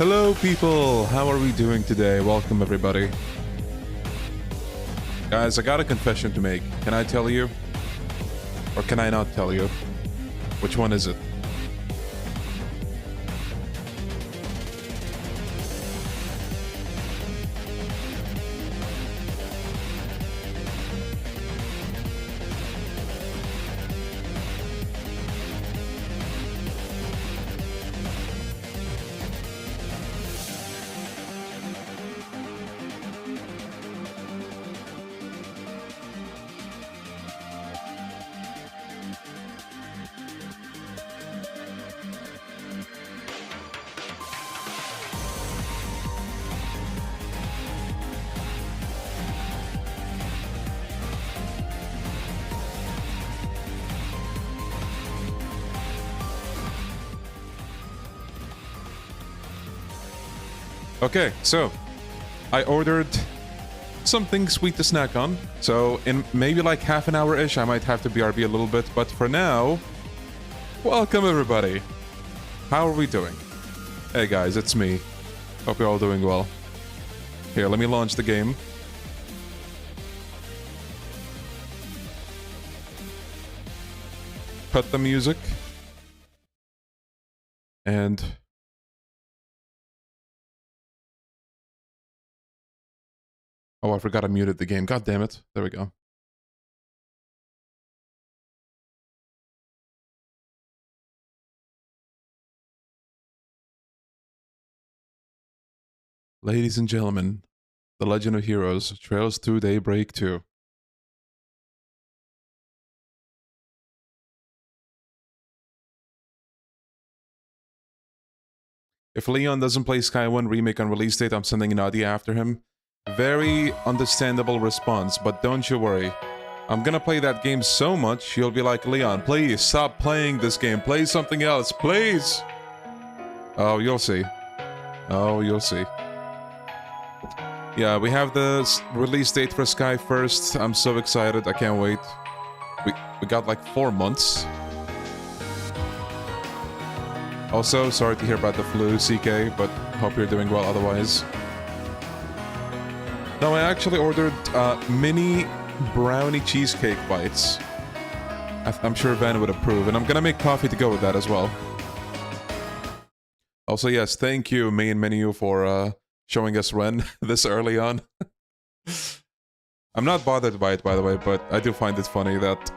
Hello people, how are we doing today? Welcome everybody. Guys, I got a confession to make. Can I tell you? Or can I not tell you? Which one is it? Okay, so I ordered something sweet to snack on. So in maybe like half an hour-ish, I might have to BRB a little bit. But for now, welcome everybody. How are we doing? Hey guys, it's me. Hope you're all doing well. Here, let me launch the game. Cut the music. And... oh, I forgot I muted the game. God damn it. There we go. Ladies and gentlemen, The Legend of Heroes, Trails to Daybreak 2. If Leon doesn't play Sky 1 Remake on release date, I'm sending Nadia after him. Very understandable response, but don't you worry. I'm gonna play that game so much, you'll be like, Leon, please stop playing this game. Play something else, please! Oh, you'll see. Oh, you'll see. Yeah, we have the release date for Sky first. I'm so excited, I can't wait. We got like 4 months. Also, sorry to hear about the flu, CK, but hope you're doing well otherwise. No, I actually ordered mini brownie cheesecake bites. I'm sure Van would approve, and I'm gonna make coffee to go with that as well. Also, yes, thank you, main menu, for showing us Ren this early on. I'm not bothered by it, by the way, but I do find it funny that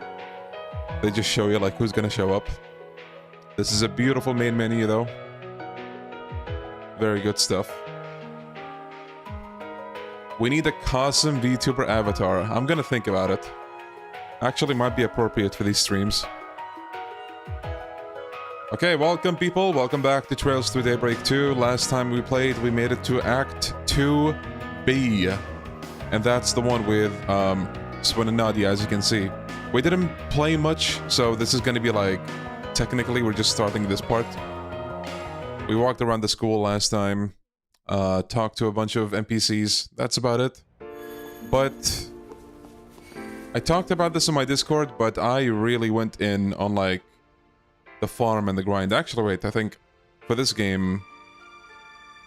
they just show you, like, who's gonna show up. This is a beautiful main menu, though. Very good stuff. We need a custom VTuber avatar. I'm gonna think about it. Actually, might be appropriate for these streams. Okay, welcome people. Welcome back to Trails to Daybreak 2. Last time we played, we made it to Act 2B. And that's the one with Swin and Nadia, as you can see. We didn't play much, so this is gonna be like... technically, we're just starting this part. We walked around the school last time. Talked to a bunch of NPCs. That's about it. But I talked about this on my Discord, but I really went in on like the farm and the grind. Actually, wait, I think for this game...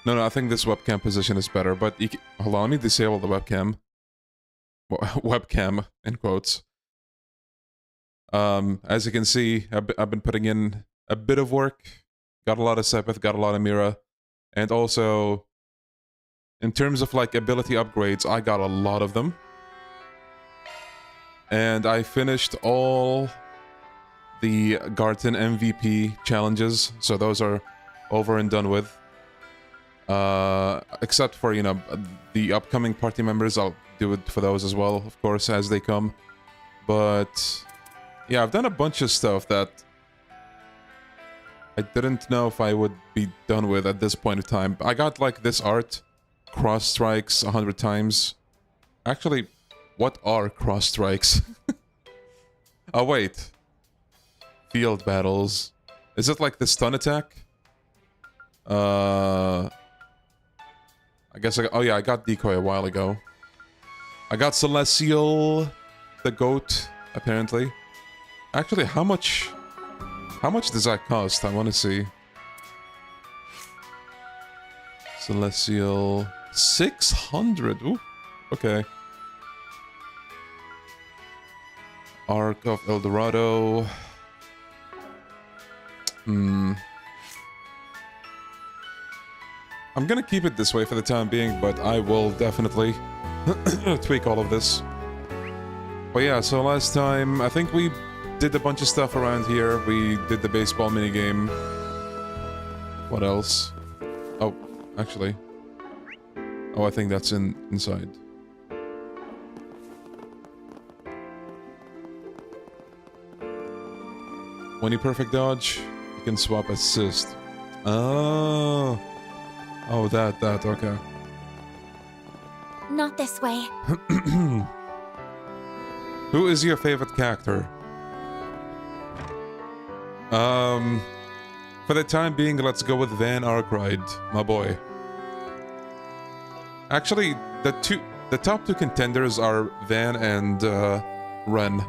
No, I think this webcam position is better, but you can... hold on, let me disable the webcam. Webcam, in quotes. As you can see, I've been putting in a bit of work. Got a lot of Sepith, got a lot of Mira. And also, in terms of like ability upgrades, I got a lot of them. And I finished all the Garten MVP challenges, so those are over and done with. Except for, you know, the upcoming party members, I'll do it for those as well, of course, as they come. But yeah, I've done a bunch of stuff that I didn't know if I would be done with at this point in time. I got like this art, cross strikes 100 times. Actually, what are cross strikes? Oh wait. Field battles. Is it like the stun attack? I guess oh yeah, I got decoy a while ago. I got Celestial, the goat, apparently. Actually, how much does that cost? I want to see. Celestial 600. Ooh, okay. Arc of El Dorado. I'm gonna keep it this way for the time being, but I will definitely tweak all of this. But yeah, so last time, I think we did a bunch of stuff around here. We did the baseball minigame. What else? Oh, actually. Oh, I think that's inside. When you perfect dodge, you can swap assist. Oh. Oh, that, okay. Not this way. Who is your favorite character? For the time being, let's go with Van Arkwright, my boy. Actually, the top two contenders are Van and Ren.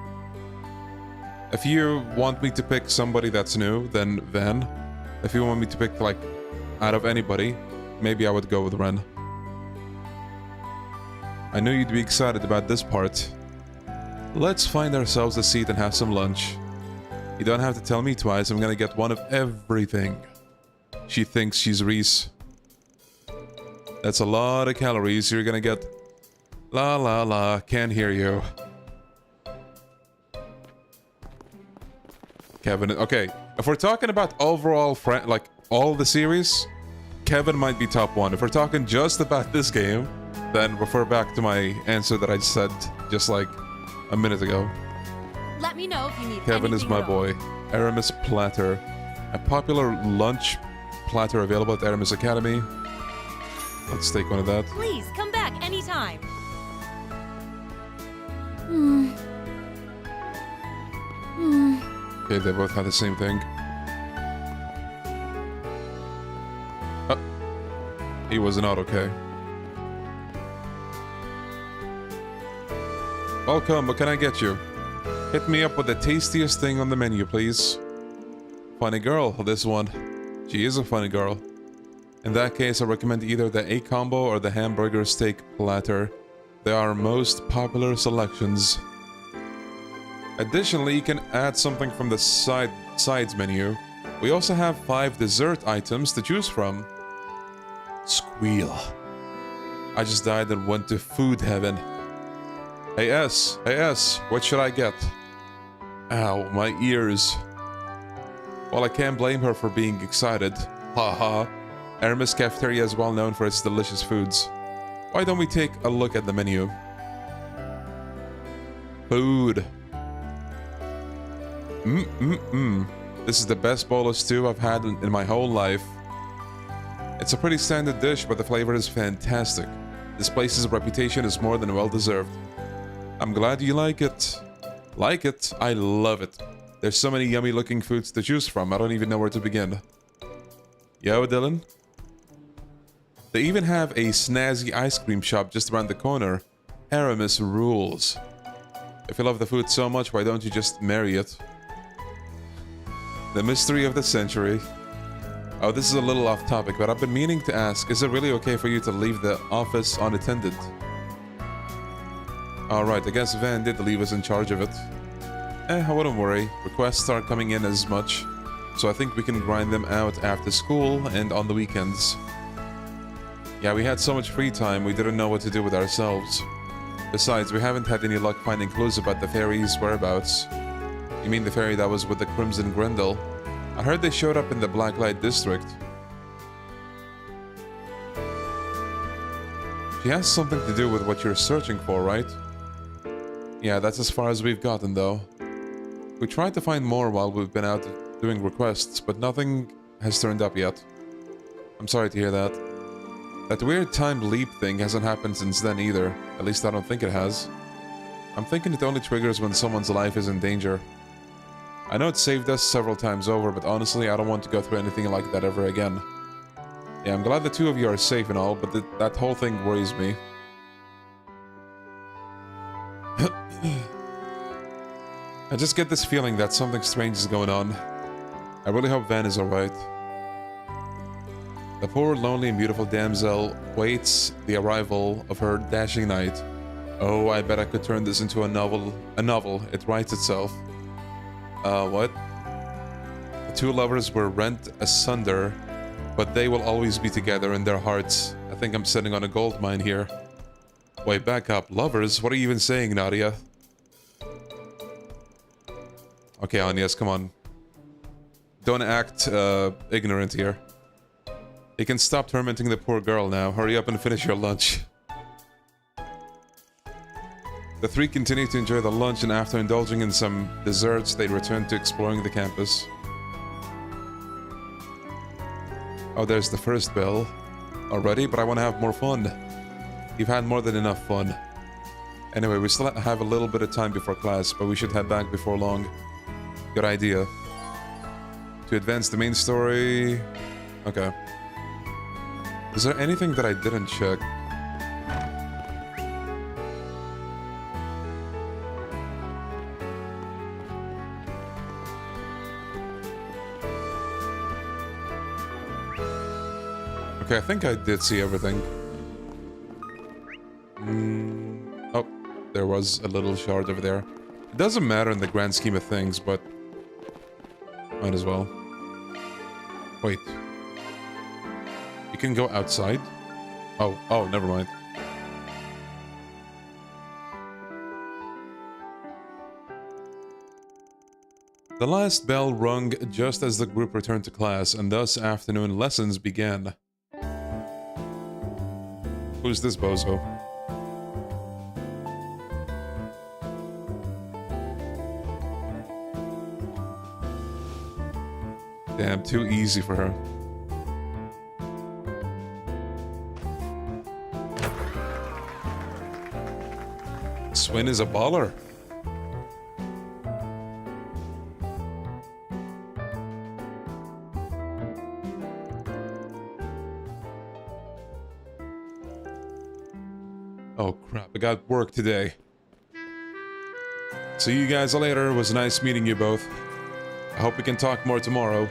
If you want me to pick somebody that's new, then Van. If you want me to pick, like, out of anybody, maybe I would go with Ren. I knew you'd be excited about this part. Let's find ourselves a seat and have some lunch. You don't have to tell me twice, I'm gonna get one of everything. She thinks she's Reese. That's a lot of calories you're gonna get. La la la, can't hear you. Kevin, okay. If we're talking about overall, like, all the series, Kevin might be top one. If we're talking just about this game, then refer back to my answer that I said just like a minute ago. Let me know if you need Kevin is my anything boy. Aramis platter. A popular lunch platter available at Aramis Academy. Let's take one of that. Please come back anytime. Okay, they both had the same thing. Oh, he was not okay. Welcome, what can I get you? Hit me up with the tastiest thing on the menu, please. Funny girl, this one. She is a funny girl. In that case, I recommend either the A combo or the hamburger steak platter. They are most popular selections. Additionally, you can add something from the sides menu. We also have 5 dessert items to choose from. Squeal. I just died and went to food heaven. Hey S, what should I get? Ow, my ears. Well, I can't blame her for being excited. Haha. Aramis Cafeteria is well known for its delicious foods. Why don't we take a look at the menu? Food. This is the best bowl of stew I've had in my whole life. It's a pretty standard dish, but the flavor is fantastic. This place's reputation is more than well deserved. I'm glad you like it. Like it? I love it. There's so many yummy looking foods to choose from, I don't even know where to begin. Yo, Dylan? They even have a snazzy ice cream shop just around the corner. Aramis rules. If you love the food so much, why don't you just marry it? The mystery of the century. Oh, this is a little off topic, but I've been meaning to ask, is it really okay for you to leave the office unattended? Alright, I guess Van did leave us in charge of it. I wouldn't worry. Requests aren't coming in as much, so I think we can grind them out after school and on the weekends. Yeah, we had so much free time, we didn't know what to do with ourselves. Besides, we haven't had any luck finding clues about the fairy's whereabouts. You mean the fairy that was with the Crimson Grendel? I heard they showed up in the Blacklight District. She has something to do with what you're searching for, right? Yeah, that's as far as we've gotten, though. We tried to find more while we've been out doing requests, but nothing has turned up yet. I'm sorry to hear that. That weird time leap thing hasn't happened since then either. At least I don't think it has. I'm thinking it only triggers when someone's life is in danger. I know it saved us several times over, but honestly, I don't want to go through anything like that ever again. Yeah, I'm glad the two of you are safe and all, but that whole thing worries me. I just get this feeling that something strange is going on. I really hope Van is alright. The poor, lonely, and beautiful damsel waits the arrival of her dashing knight. Oh, I bet I could turn this into a novel. A novel. It writes itself. What? The two lovers were rent asunder, but they will always be together in their hearts. I think I'm sitting on a gold mine here. Wait, back up. Lovers? What are you even saying, Nadia? Okay, Agnes, come on. Don't act ignorant here. You can stop tormenting the poor girl now. Hurry up and finish your lunch. The three continue to enjoy the lunch, and after indulging in some desserts, they return to exploring the campus. Oh, there's the first bell. Already? But I want to have more fun. You've had more than enough fun. Anyway, we still have a little bit of time before class, but we should head back before long. Good idea. To advance the main story... Okay. Is there anything that I didn't check? Okay, I think I did see everything. Oh, there was a little shard over there. It doesn't matter in the grand scheme of things, but... might as well. Wait. You can go outside? Oh, never mind. The last bell rung just as the group returned to class, and thus afternoon lessons began. Who's this bozo? Damn, too easy for her. Swin is a baller. Oh crap, I got work today. See you guys later. It was nice meeting you both. I hope we can talk more tomorrow.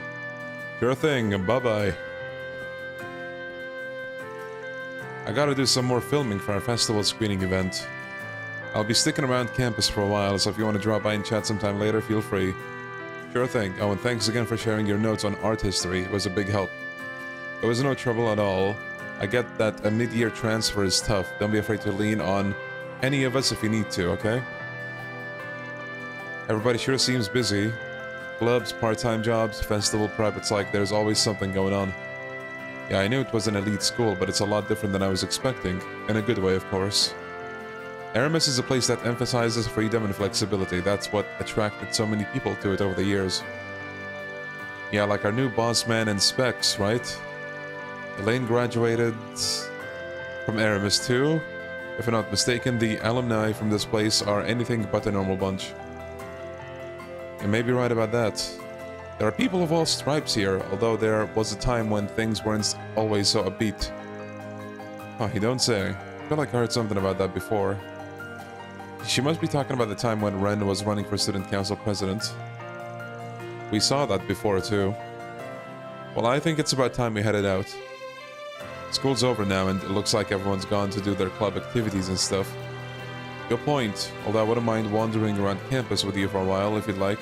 Sure thing, bye-bye. I gotta do some more filming for our festival screening event. I'll be sticking around campus for a while, so if you want to drop by and chat sometime later, feel free. Sure thing. Oh, and thanks again for sharing your notes on art history. It was a big help. It was no trouble at all. I get that a mid-year transfer is tough. Don't be afraid to lean on any of us if you need to, okay? Everybody sure seems busy. Clubs, part-time jobs, festival prep, it's like there's always something going on. Yeah, I knew it was an elite school, but it's a lot different than I was expecting. In a good way, of course. Aramis is a place that emphasizes freedom and flexibility. That's what attracted so many people to it over the years. Yeah, like our new boss man in Specs, right? Elaine graduated from Aramis too. If I'm not mistaken, the alumni from this place are anything but a normal bunch. You may be right about that. There are people of all stripes here, although there was a time when things weren't always so upbeat. Oh, you don't say. I feel like I heard something about that before. She must be talking about the time when Ren was running for student council president. We saw that before too. Well, I think it's about time we headed out. School's over now and it looks like everyone's gone to do their club activities and stuff. Good point, although I wouldn't mind wandering around campus with you for a while if you'd like.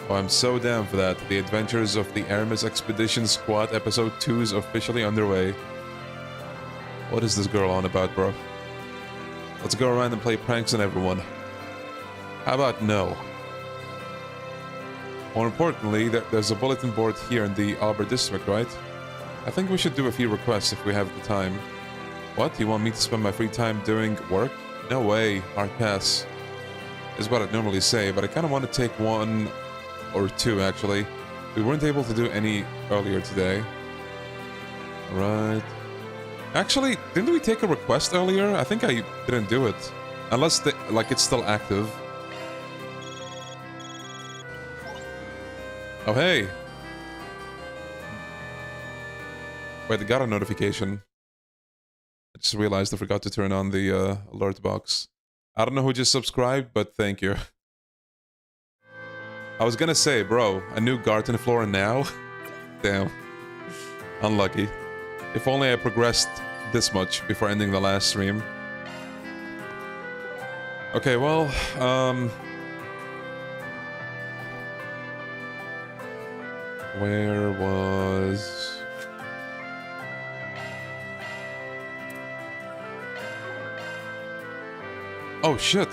Oh, I'm so down for that. The Adventures of the Aramis Expedition Squad Episode 2 is officially underway. What is this girl on about, bro? Let's go around and play pranks on everyone. How about no? More importantly, there's a bulletin board here in the Arbor District, right? I think we should do a few requests if we have the time. What? You want me to spend my free time doing work? No way. Hard pass. Is what I'd normally say, but I kind of want to take one or two, actually. We weren't able to do any earlier today. Right. Actually, didn't we take a request earlier? I think I didn't do it. Unless, like, it's still active. Oh, hey. Wait, I got a notification. I just realized I forgot to turn on the alert box. I don't know who just subscribed, but thank you. I was gonna say, bro, a new garden floor now? Damn. Unlucky. If only I progressed this much before ending the last stream. Okay, well, where was... Oh shit!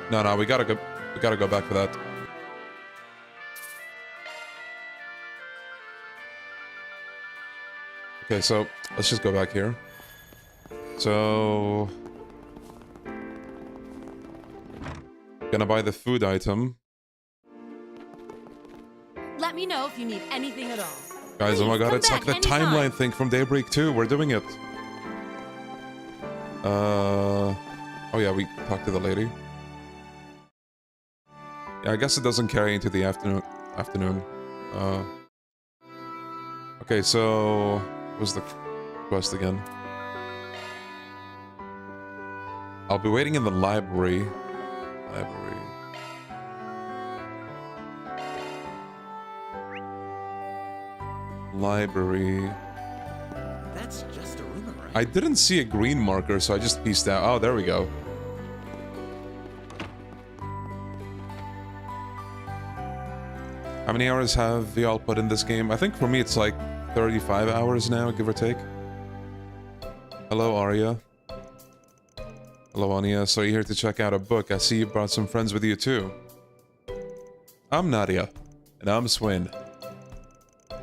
No, we gotta go back for that. Okay, so let's just go back here. So gonna buy the food item. Let me know if you need anything at all. Guys, oh my god, come it's like back the anytime. timeline thing from Daybreak 2. We're doing it. Oh yeah, we talked to the lady. Yeah, I guess it doesn't carry into the afternoon. Okay, so what's the quest again? I'll be waiting in the library. Library. That's just a rumor, right? I didn't see a green marker, so I just pieced out. Oh, there we go. How many hours have y'all put in this game? I think for me it's like 35 hours now, give or take. Hello, Arya. Hello, Anya. So you're here to check out a book. I see you brought some friends with you too. I'm Nadia. And I'm Swin.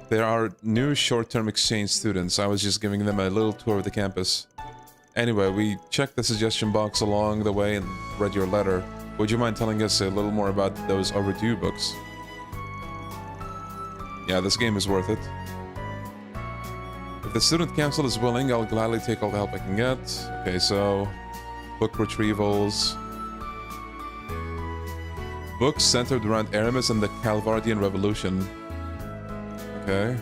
There are new short-term exchange students. I was just giving them a little tour of the campus. Anyway, we checked the suggestion box along the way and read your letter. Would you mind telling us a little more about those overdue books? Yeah, this game is worth it. If the student council is willing, I'll gladly take all the help I can get. Okay, so... book retrievals. Books centered around Aramis and the Calvardian Revolution. Okay.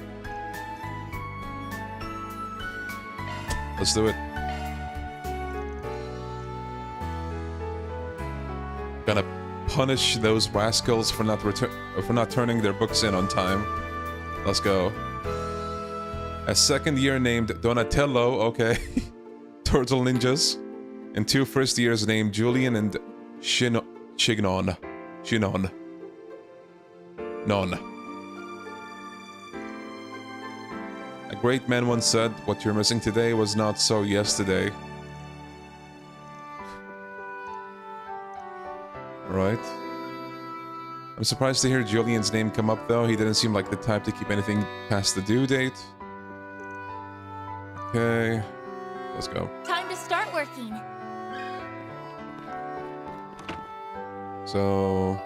Let's do it. Gonna punish those rascals for not turning their books in on time. Let's go. A second year named Donatello, okay. Turtle Ninjas. And 2 first years named Julian and Chignon. Non. A great man once said, what you're missing today was not so yesterday. Alright. I'm surprised to hear Julian's name come up though. He didn't seem like the type to keep anything past the due date. Okay. Let's go. Time to start working. So...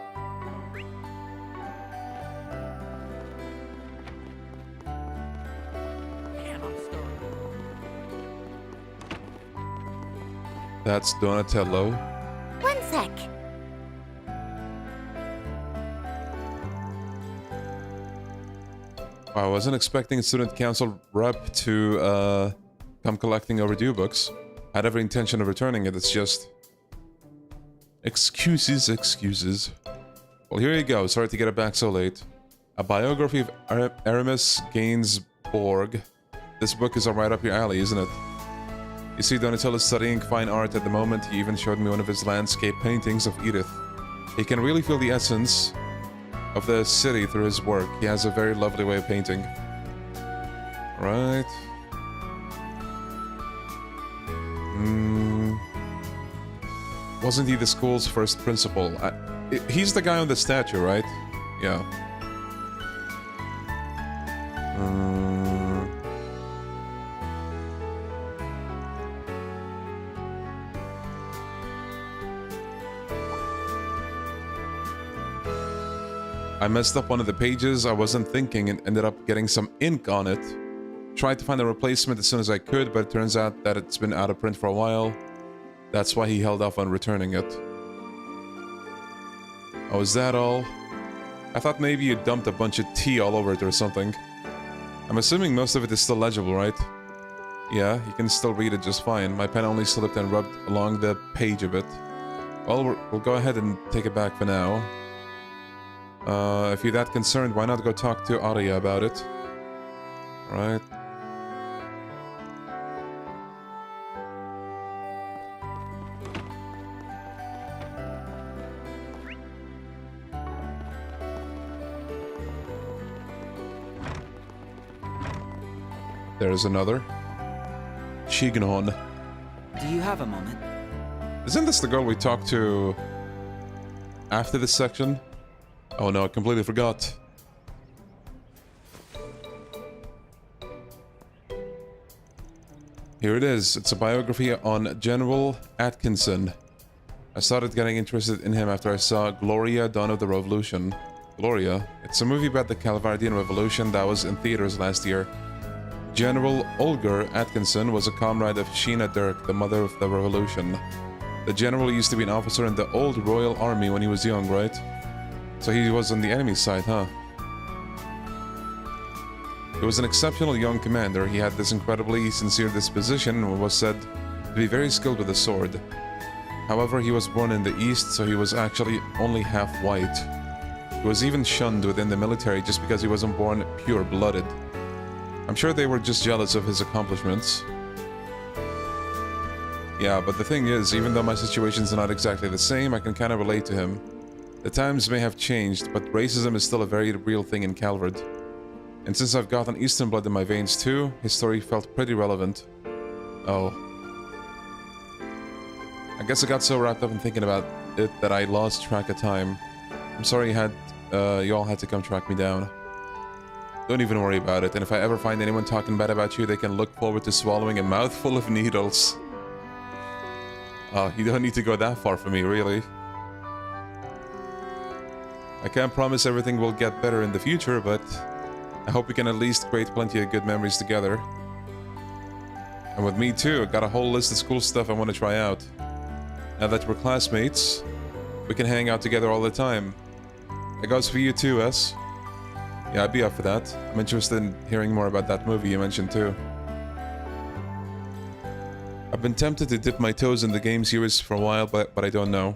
that's Donatello. One sec. I wasn't expecting a student council rep to come collecting overdue books. I had every intention of returning it, it's just... Excuses. Well, here you go. Sorry to get it back so late. A biography of Aramis Gainsbourg. This book is right up your alley, isn't it? You see, Donatello is studying fine art at the moment. He even showed me one of his landscape paintings of Edith. He can really feel the essence of the city through his work. He has a very lovely way of painting. Right. Wasn't he the school's first principal? He's the guy on the statue, right? Yeah. I messed up one of the pages. I wasn't thinking and ended up getting some ink on it. Tried to find a replacement as soon as I could, but it turns out that it's been out of print for a while. That's why he held off on returning it. Oh, is that all? I thought maybe you dumped a bunch of tea all over it or something. I'm assuming most of it is still legible, right? Yeah, you can still read it just fine. My pen only slipped and rubbed along the page a bit. Well, we'll go ahead and take it back for now. If you're that concerned, why not go talk to Arya about it? Right. There's another. Shignon. Do you have a moment? Isn't this the girl we talked to after this section? Oh no, I completely forgot. Here it is. It's a biography on General Atkinson. I started getting interested in him after I saw Gloria, Dawn of the Revolution. Gloria? It's a movie about the Calvardian Revolution that was in theaters last year. General Olger Atkinson was a comrade of Sheena Dirk, the mother of the revolution. The general used to be an officer in the old Royal Army when he was young, right? So he was on the enemy side, huh? He was an exceptional young commander. He had this incredibly sincere disposition and was said to be very skilled with the sword. However, he was born in the East, so he was actually only half white. He was even shunned within the military just because he wasn't born pure-blooded. I'm sure they were just jealous of his accomplishments. Yeah, but the thing is, even though my situation's not exactly the same, I can kind of relate to him. The times may have changed, but racism is still a very real thing in Calvard. And since I've got an Eastern blood in my veins too, his story felt pretty relevant. Oh. I guess I got so wrapped up in thinking about it that I lost track of time. I'm sorry you all had to come track me down. Don't even worry about it, and if I ever find anyone talking bad about you, they can look forward to swallowing a mouthful of needles. Oh, you don't need to go that far for me, really. I can't promise everything will get better in the future, but I hope we can at least create plenty of good memories together. And with me too, I got a whole list of school stuff I want to try out. Now that we're classmates, we can hang out together all the time. That goes for you too, S. Yeah, I'd be up for that. I'm interested in hearing more about that movie you mentioned too. I've been tempted to dip my toes in the game series for a while, but I don't know.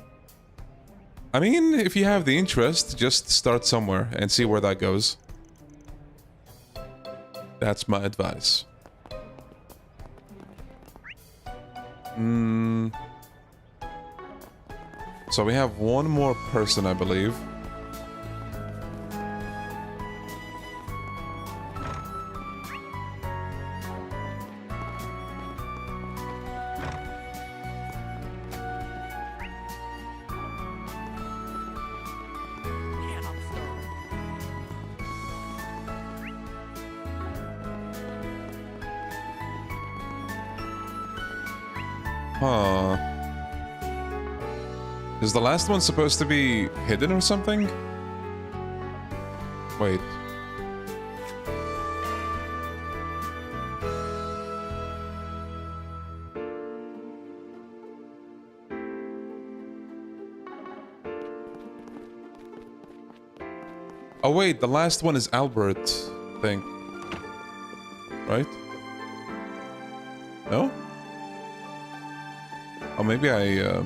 I mean, if you have the interest, just start somewhere and see where that goes. That's my advice. So we have one more person, I believe. Huh. Is the last one supposed to be hidden or something? Wait. Oh wait, the last one is Albert, I think. Right? No? Oh, maybe I,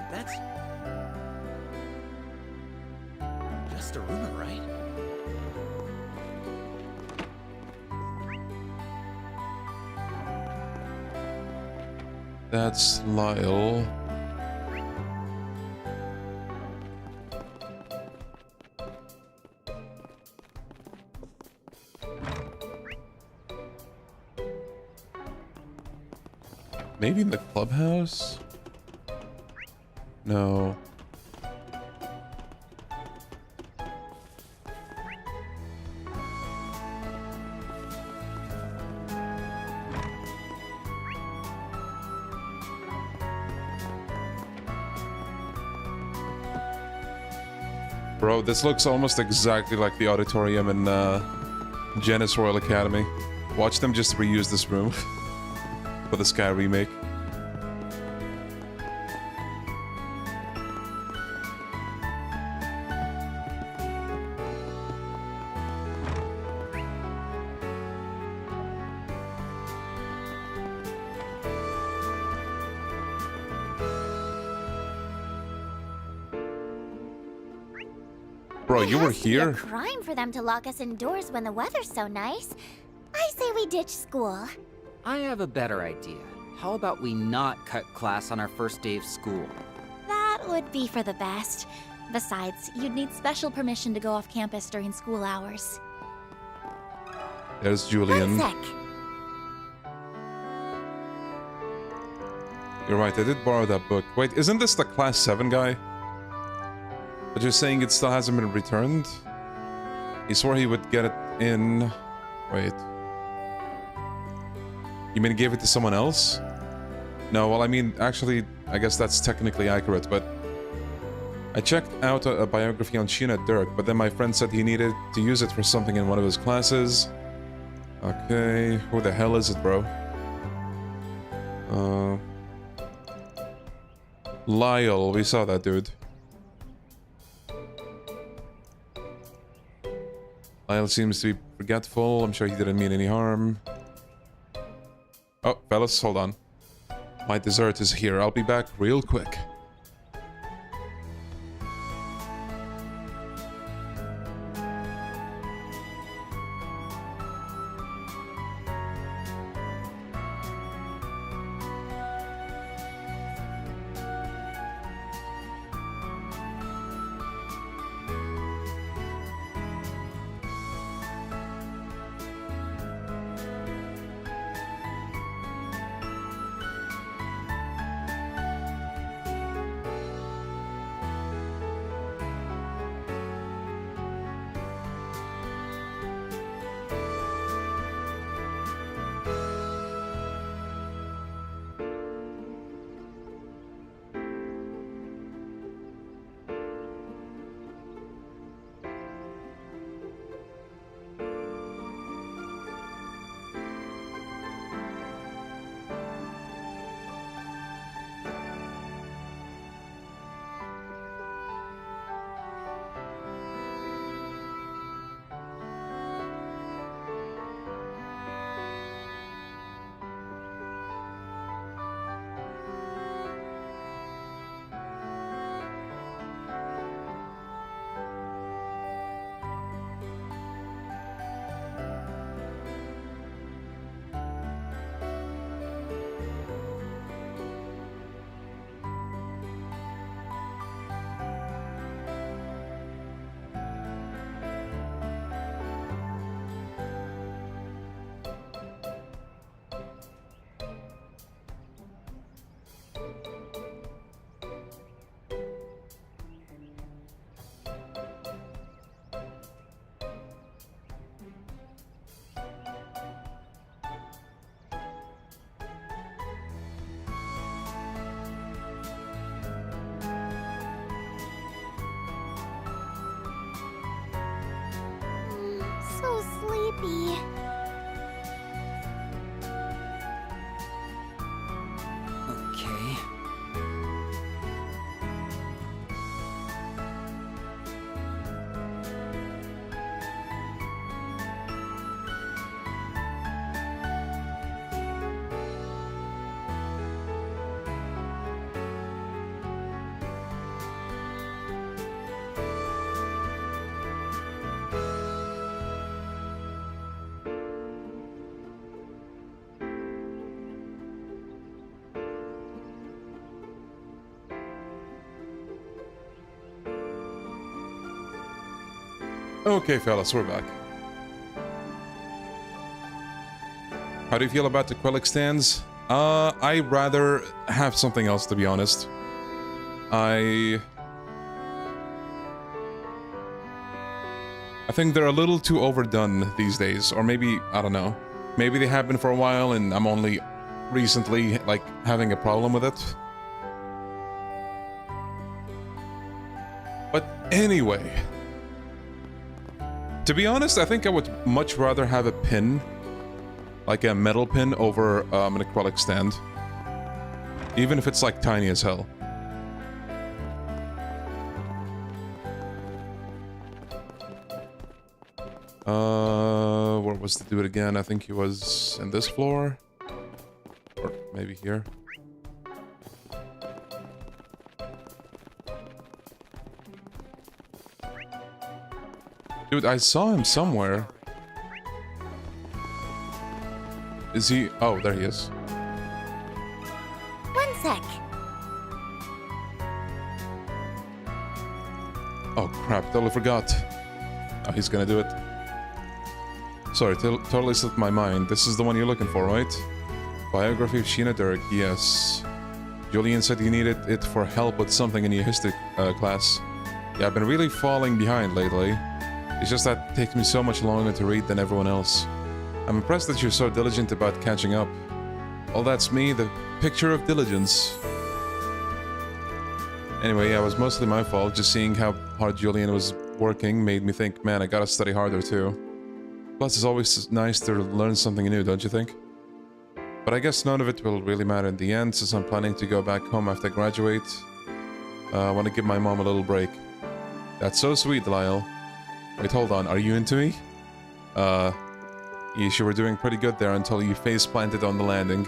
That's just a rumor, right? That's Lyle. Maybe in the clubhouse? No. Bro, this looks almost exactly like the auditorium in Janice Royal Academy. Watch them just reuse this room for the Sky remake. Bro, It you were has to be a here? crime for them to lock us indoors when the weather's so nice. I say we ditch school. I have a better idea. How about we not cut class on our first day of school? That would be for the best. Besides, you'd need special permission to go off campus during school hours. There's One Julian. sec. You're right, I did borrow that book. Wait, isn't this the class 7 guy? But you're saying it still hasn't been returned? He swore he would get it in... Wait. You mean he gave it to someone else? No, well, I mean, actually, I guess that's technically accurate, but... I checked out a biography on Sheena Dirk, but then my friend said he needed to use it for something in one of his classes. Okay, who the hell is it, bro? Lyle, we saw that dude. Lyle seems to be forgetful. I'm sure he didn't mean any harm. Oh, fellas, hold on. My dessert is here. I'll be back real quick. So sleepy. Okay. Okay, fellas, we're back. How do you feel about the Quellic stands? I'd rather have something else, to be honest. I think they're a little too overdone these days, or maybe, I don't know. Maybe they have been for a while and I'm only recently, like, having a problem with it. But anyway... To be honest, I think I would much rather have a pin, like a metal pin, over an acrylic stand. Even if it's like tiny as hell. Where was the dude again? I think he was in this floor. Or maybe here. Dude, I saw him somewhere. Is he... Oh, there he is. One sec. Oh, crap. Totally forgot. Oh, he's gonna do it. Sorry, totally slipped my mind. This is the one you're looking for, right? Biography of Sheena Dirk, yes. Julian said you needed it for help with something in your history class. Yeah, I've been really falling behind lately. It's just that it takes me so much longer to read than everyone else. I'm impressed that you're so diligent about catching up. Well, that's me, the picture of diligence. Anyway, yeah, it was mostly my fault. Just seeing how hard Julian was working made me think, man, I gotta study harder too. Plus, it's always nice to learn something new, don't you think? But I guess none of it will really matter in the end, since I'm planning to go back home after I graduate. I want to give my mom a little break. That's so sweet, Lyle. Wait, hold on, are you into me? You were doing pretty good there until you face-planted on the landing.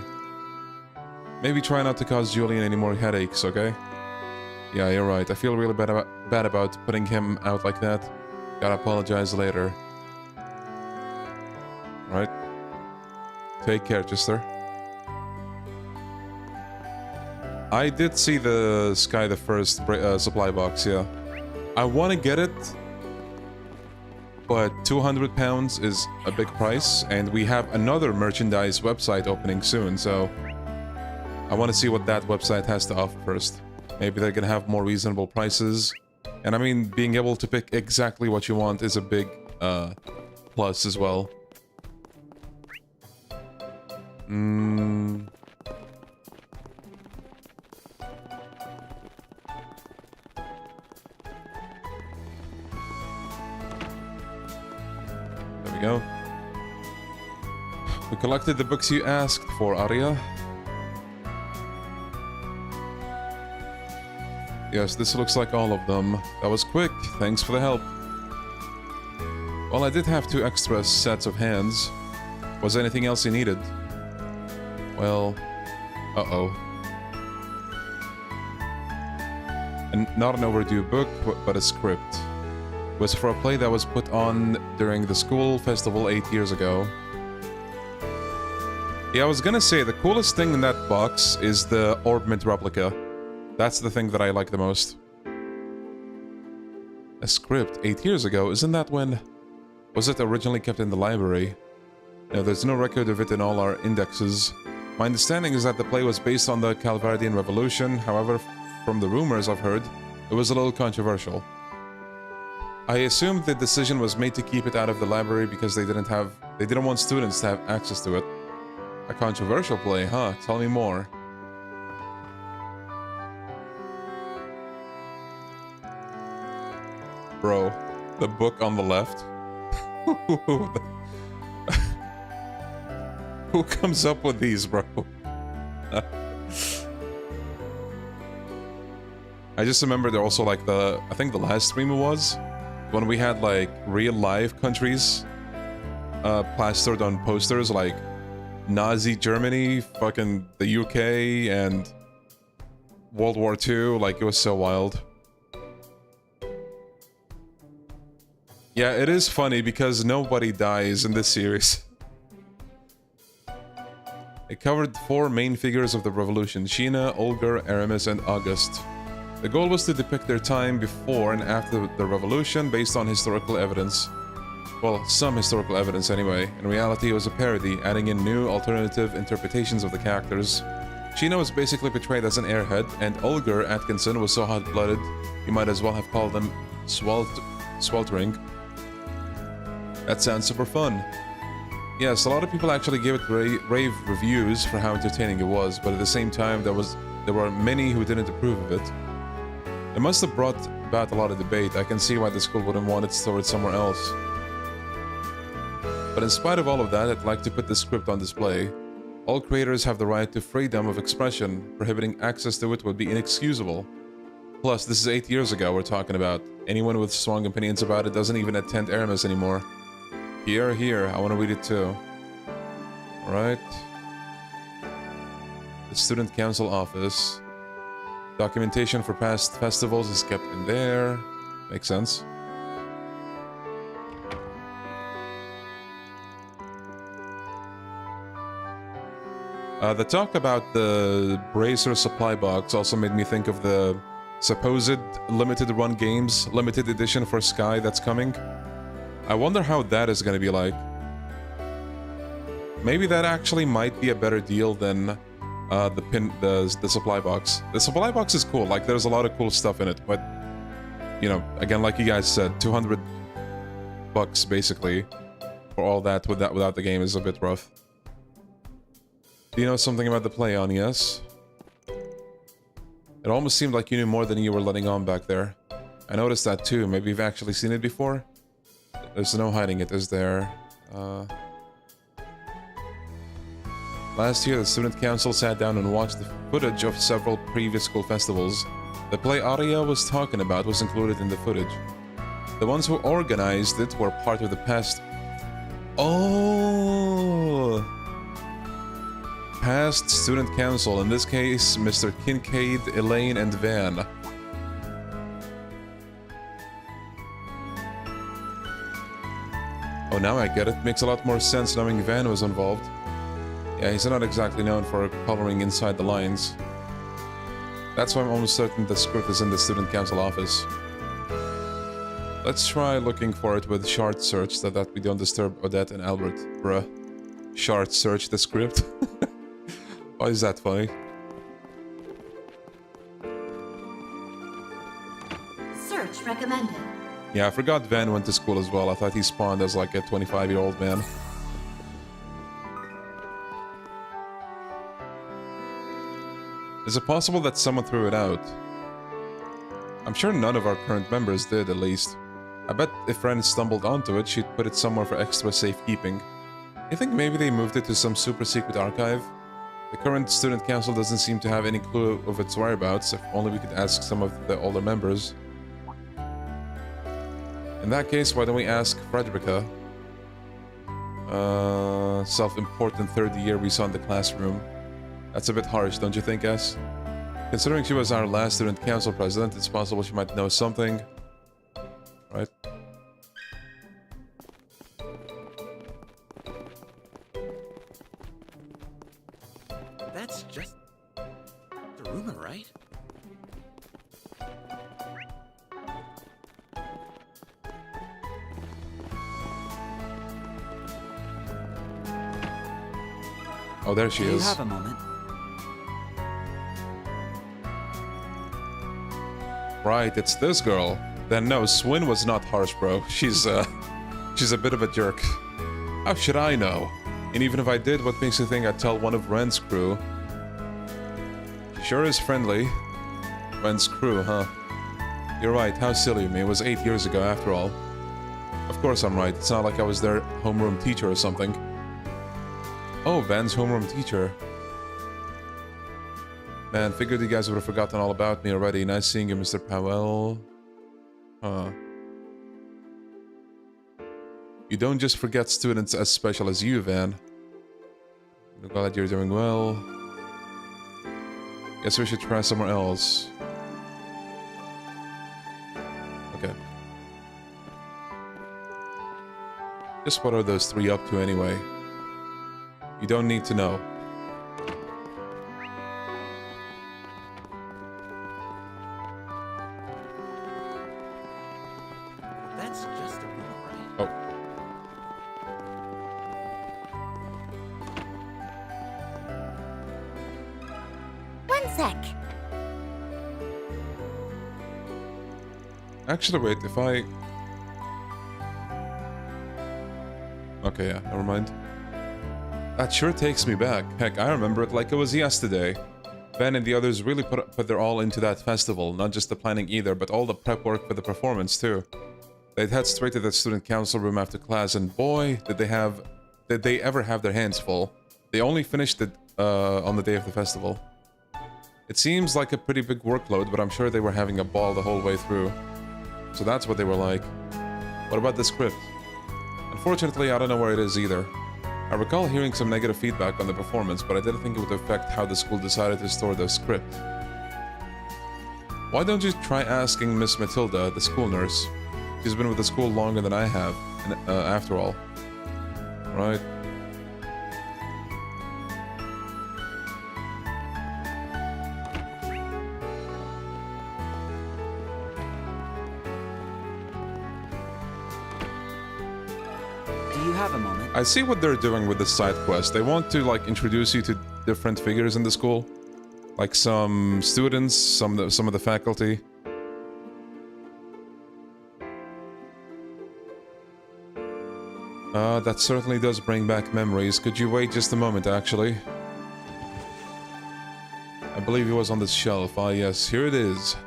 Maybe try not to cause Julian any more headaches, okay? Yeah, you're right. I feel really bad about putting him out like that. Gotta apologize later. Right? Take care, Chester. I did see the Sky the First supply box, yeah. I want to get it, but £200 is a big price, and we have another merchandise website opening soon, so I want to see what that website has to offer first. Maybe they're gonna have more reasonable prices, and I mean, being able to pick exactly what you want is a big plus as well. There we go. We collected the books you asked for, Arya. Yes, this looks like all of them. That was quick. Thanks for the help. Well, I did have 2 extra sets of hands. Was there anything else you needed? Well... Uh-oh. And not an overdue book, but a script. It was for a play that was put on during the school festival 8 years ago. Yeah, I was gonna say, the coolest thing in that box is the Orbment replica. That's the thing that I like the most. A script 8 years ago, isn't that when... Was it originally kept in the library? No, there's no record of it in all our indexes. My understanding is that the play was based on the Calvardian Revolution, however, from the rumors I've heard, it was a little controversial. I assumed the decision was made to keep it out of the library because they didn't want students to have access to it. A controversial play, huh? Tell me more. Bro, the book on the left. Who comes up with these, bro? I just remember there also like I think the last stream it was, when we had like real live countries plastered on posters like Nazi Germany, fucking the UK, and World War II, like it was so wild. Yeah, it is funny because nobody dies in this series. It covered 4 main figures of the revolution: Sheena, Olga, Aramis, and August. The goal was to depict their time before and after the revolution based on historical evidence. Well, some historical evidence anyway. In reality, it was a parody, adding in new, alternative interpretations of the characters. Sheena was basically portrayed as an airhead, and Olga Atkinson was so hot-blooded, you might as well have called them sweltering. That sounds super fun. Yes, a lot of people actually gave it rave reviews for how entertaining it was, but at the same time, there were many who didn't approve of it. It must have brought about a lot of debate. I can see why the school wouldn't want it stored somewhere else. But in spite of all of that, I'd like to put the script on display. All creators have the right to freedom of expression. Prohibiting access to it would be inexcusable. Plus, this is 8 years ago we're talking about. Anyone with strong opinions about it doesn't even attend Aramis anymore. Here, I want to read it too. Alright. The Student Council Office. Documentation for past festivals is kept in there. Makes sense. The talk about the Bracer supply box also made me think of the supposed limited run games, limited edition for Sky that's coming. I wonder how that is going to be like. Maybe that actually might be a better deal than the supply box. The supply box is cool, like there's a lot of cool stuff in it, but you know, again, like you guys said, $200 basically for all that without the game is a bit rough. Do you know something about the play on? Yes. It almost seemed like you knew more than you were letting on back there. I noticed that too. Maybe you've actually seen it before? There's no hiding it, is there? Last year, the student council sat down and watched the footage of several previous school festivals. The play Aria was talking about was included in the footage. The ones who organized it were part of the past... Oh! Past student council, in this case, Mr. Kincaid, Elaine, and Van. Oh, now I get it. Makes a lot more sense knowing Van was involved. Yeah, he's not exactly known for coloring inside the lines. That's why I'm almost certain the script is in the student council office. Let's try looking for it with shard search so that we don't disturb Odette and Albert. Bruh. Shard search the script? Why is that funny? Search recommended. Yeah, I forgot Van went to school as well. I thought he spawned as like a 25-year-old man. Is it possible that someone threw it out? I'm sure none of our current members did, at least. I bet if Ren stumbled onto it, she'd put it somewhere for extra safekeeping. You think maybe they moved it to some super secret archive? The current student council doesn't seem to have any clue of its whereabouts. If only we could ask some of the older members. In that case, why don't we ask Frederica? Self-important third year we saw in the classroom. That's a bit harsh, don't you think, S? Considering she was our last student council president, it's possible she might know something. Right? That's just the rumor, right? Oh, there she Do you is. have a moment? Right, it's this girl. Then no, Swin was not harsh, bro. She's a bit of a jerk. How should I know? And even if I did, what makes you think I'd tell one of Ren's crew? She sure is friendly. Ren's crew, huh? You're right, how silly of me. It was 8 years ago, after all. Of course I'm right. It's not like I was their homeroom teacher or something. Oh, Van's homeroom teacher. Man, figured you guys would have forgotten all about me already. Nice seeing you, Mr. Powell. Huh. You don't just forget students as special as you, Van. I'm glad you're doing well. Guess we should try somewhere else. Okay. Just what are those three up to anyway? You don't need to know. That's just a rumor, right? Oh. One sec. Actually, wait, if I... Okay, yeah, never mind. That sure takes me back. Heck, I remember it like it was yesterday. Ben and the others really put their all into that festival, not just the planning either, but all the prep work for the performance too. They'd head straight to the student council room after class, and boy, did they ever have their hands full. They only finished it on the day of the festival. It seems like a pretty big workload, but I'm sure they were having a ball the whole way through. So that's what they were like. What about the script? Unfortunately, I don't know where it is either. I recall hearing some negative feedback on the performance, but I didn't think it would affect how the school decided to store the script. Why don't you try asking Miss Matilda, the school nurse? She's been with the school longer than I have, and, after all. Right. have a moment. I see what they're doing with the side quest. They want to like introduce you to different figures in the school, like some students, some of the faculty. That certainly does bring back memories. Could you wait just a moment, actually? I believe it was on this shelf. Ah, yes, here it is.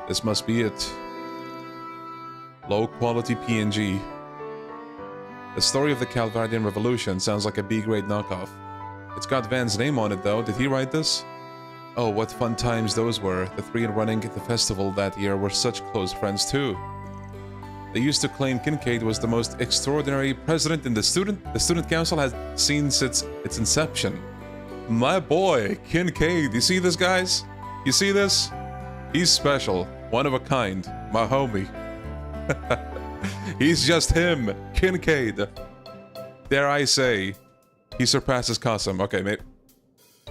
This must be it. Low-quality PNG. The story of the Calvardian Revolution sounds like a B-grade knockoff. It's got Van's name on it, though. Did he write this? Oh, what fun times those were. The three running at the festival that year were such close friends, too. They used to claim Kincaid was the most extraordinary president in the student council has seen since its inception. My boy, Kincaid. You see this, guys? You see this? He's special. One of a kind. My homie. He's just him. Kincaid. Dare I say, he surpasses Qasim. Okay,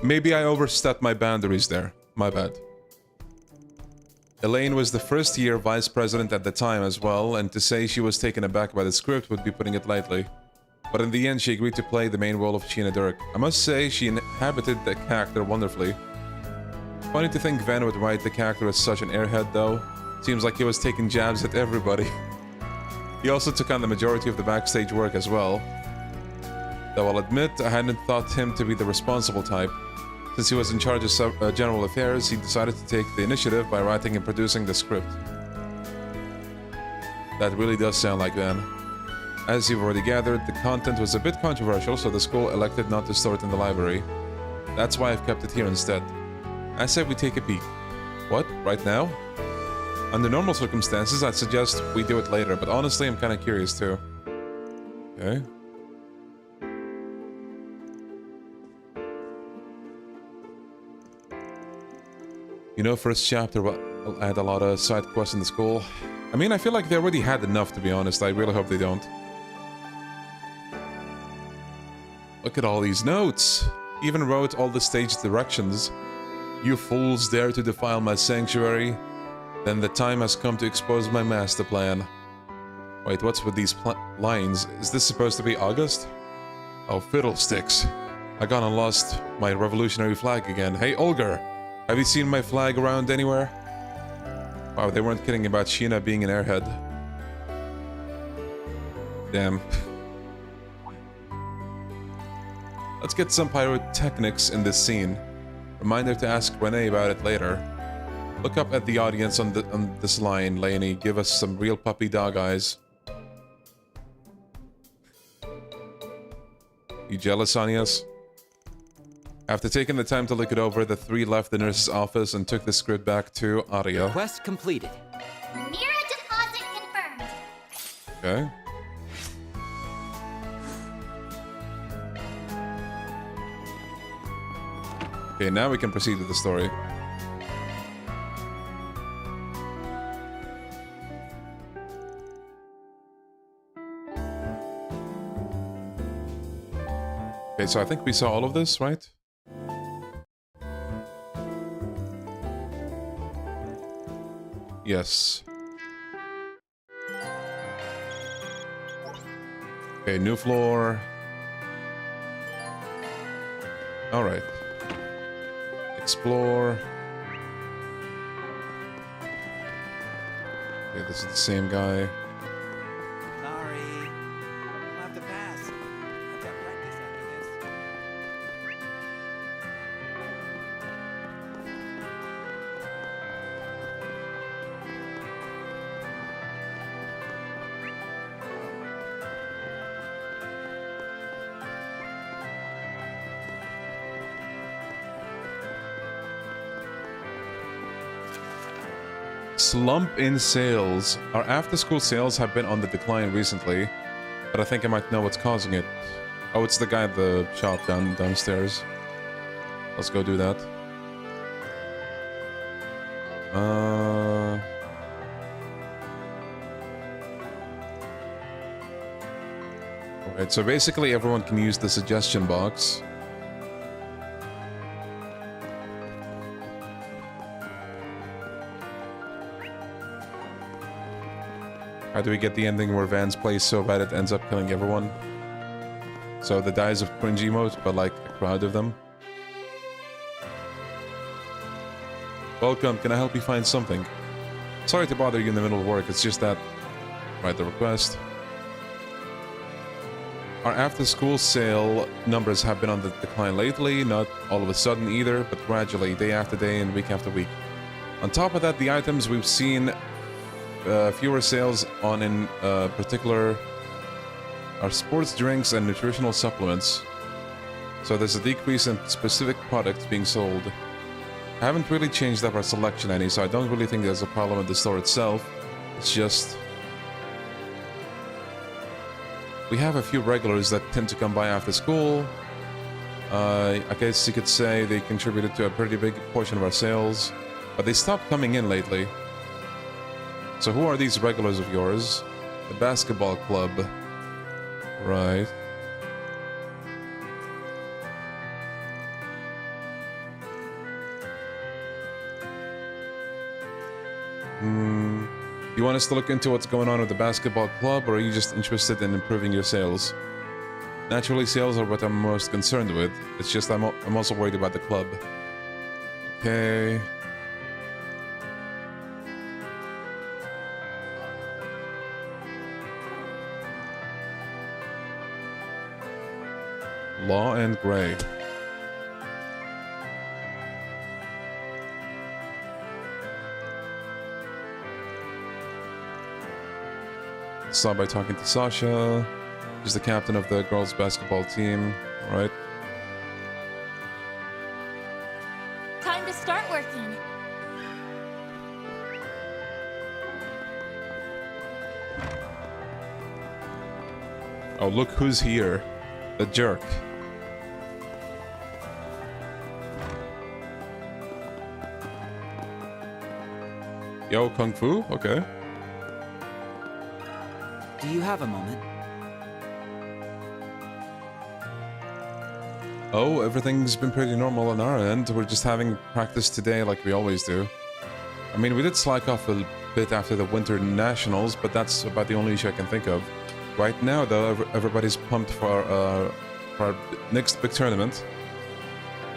maybe I overstepped my boundaries there. My bad. Elaine was the first-year vice president at the time as well, and to say she was taken aback by the script would be putting it lightly. But in the end, she agreed to play the main role of Sheena Dirk. I must say, she inhabited the character wonderfully. Funny to think Van would write the character as such an airhead, though. Seems like he was taking jabs at everybody. He also took on the majority of the backstage work as well. Though I'll admit, I hadn't thought him to be the responsible type. Since he was in charge of general affairs, he decided to take the initiative by writing and producing the script. That really does sound like Van. As you've already gathered, the content was a bit controversial, so the school elected not to store it in the library. That's why I've kept it here instead. I said we take a peek. What? Right now? Under normal circumstances, I'd suggest we do it later, but honestly, I'm kind of curious too. Okay. You know, first chapter will add a lot of side quests in the school. I mean, I feel like they already had enough, to be honest. I really hope they don't. Look at all these notes. He even wrote all the stage directions. You fools dare to defile my sanctuary? Then the time has come to expose my master plan. Wait, what's with these lines? Is this supposed to be August? Oh, fiddlesticks. I gone and lost my revolutionary flag again. Hey, Olger! Have you seen my flag around anywhere? Wow, they weren't kidding about Sheena being an airhead. Damn. Let's get some pyrotechnics in this scene. Reminder to ask Renee about it later. Look up at the audience on this line, Lainey. Give us some real puppy dog eyes. You jealous, Anias? After taking the time to look it over, the three left the nurse's office and took the script back to Aria. Quest completed. Mira deposit confirmed. Okay. Okay, now we can proceed with the story. Okay, so I think we saw all of this, right? Yes. Okay, new floor. All right. Explore. Okay, this is the same guy. Sorry. I'll have to pass. I've got practice after this. Slump in sales. Our after-school sales have been on the decline recently, but I think I might know what's causing it. Oh, it's the guy at the shop downstairs. Let's go do that. Alright, so basically everyone can use the suggestion box. How do we get the ending where Vance plays so bad it ends up killing everyone? So the dies of cringe emote, but like a crowd of them. Welcome, can I help you find something? Sorry to bother you in the middle of work, it's just that... Write the request. Our after-school sale numbers have been on the decline lately, not all of a sudden either, but gradually, day after day and week after week. On top of that, the items we've seen fewer sales on in particular are sports drinks and nutritional supplements. So there's a decrease in specific products being sold. I haven't really changed up our selection any, so I don't really think there's a problem with the store itself. It's just... we have a few regulars that tend to come by after school. I guess you could say they contributed to a pretty big portion of our sales, but they stopped coming in lately. So who are these regulars of yours? The basketball club. Right. You want us to look into what's going on with the basketball club, or are you just interested in improving your sales? Naturally, sales are what I'm most concerned with. It's just I'm also worried about the club. Okay. Law and Gray. Start by talking to Sasha. She's the captain of the girls' basketball team, right? Time to start working. Oh, look who's here. The jerk. Yo, Kung Fu? Okay. Do you have a moment? Oh, everything's been pretty normal on our end. We're just having practice today like we always do. I mean, we did slack off a bit after the Winter Nationals, but that's about the only issue I can think of. Right now, though, everybody's pumped for our next big tournament.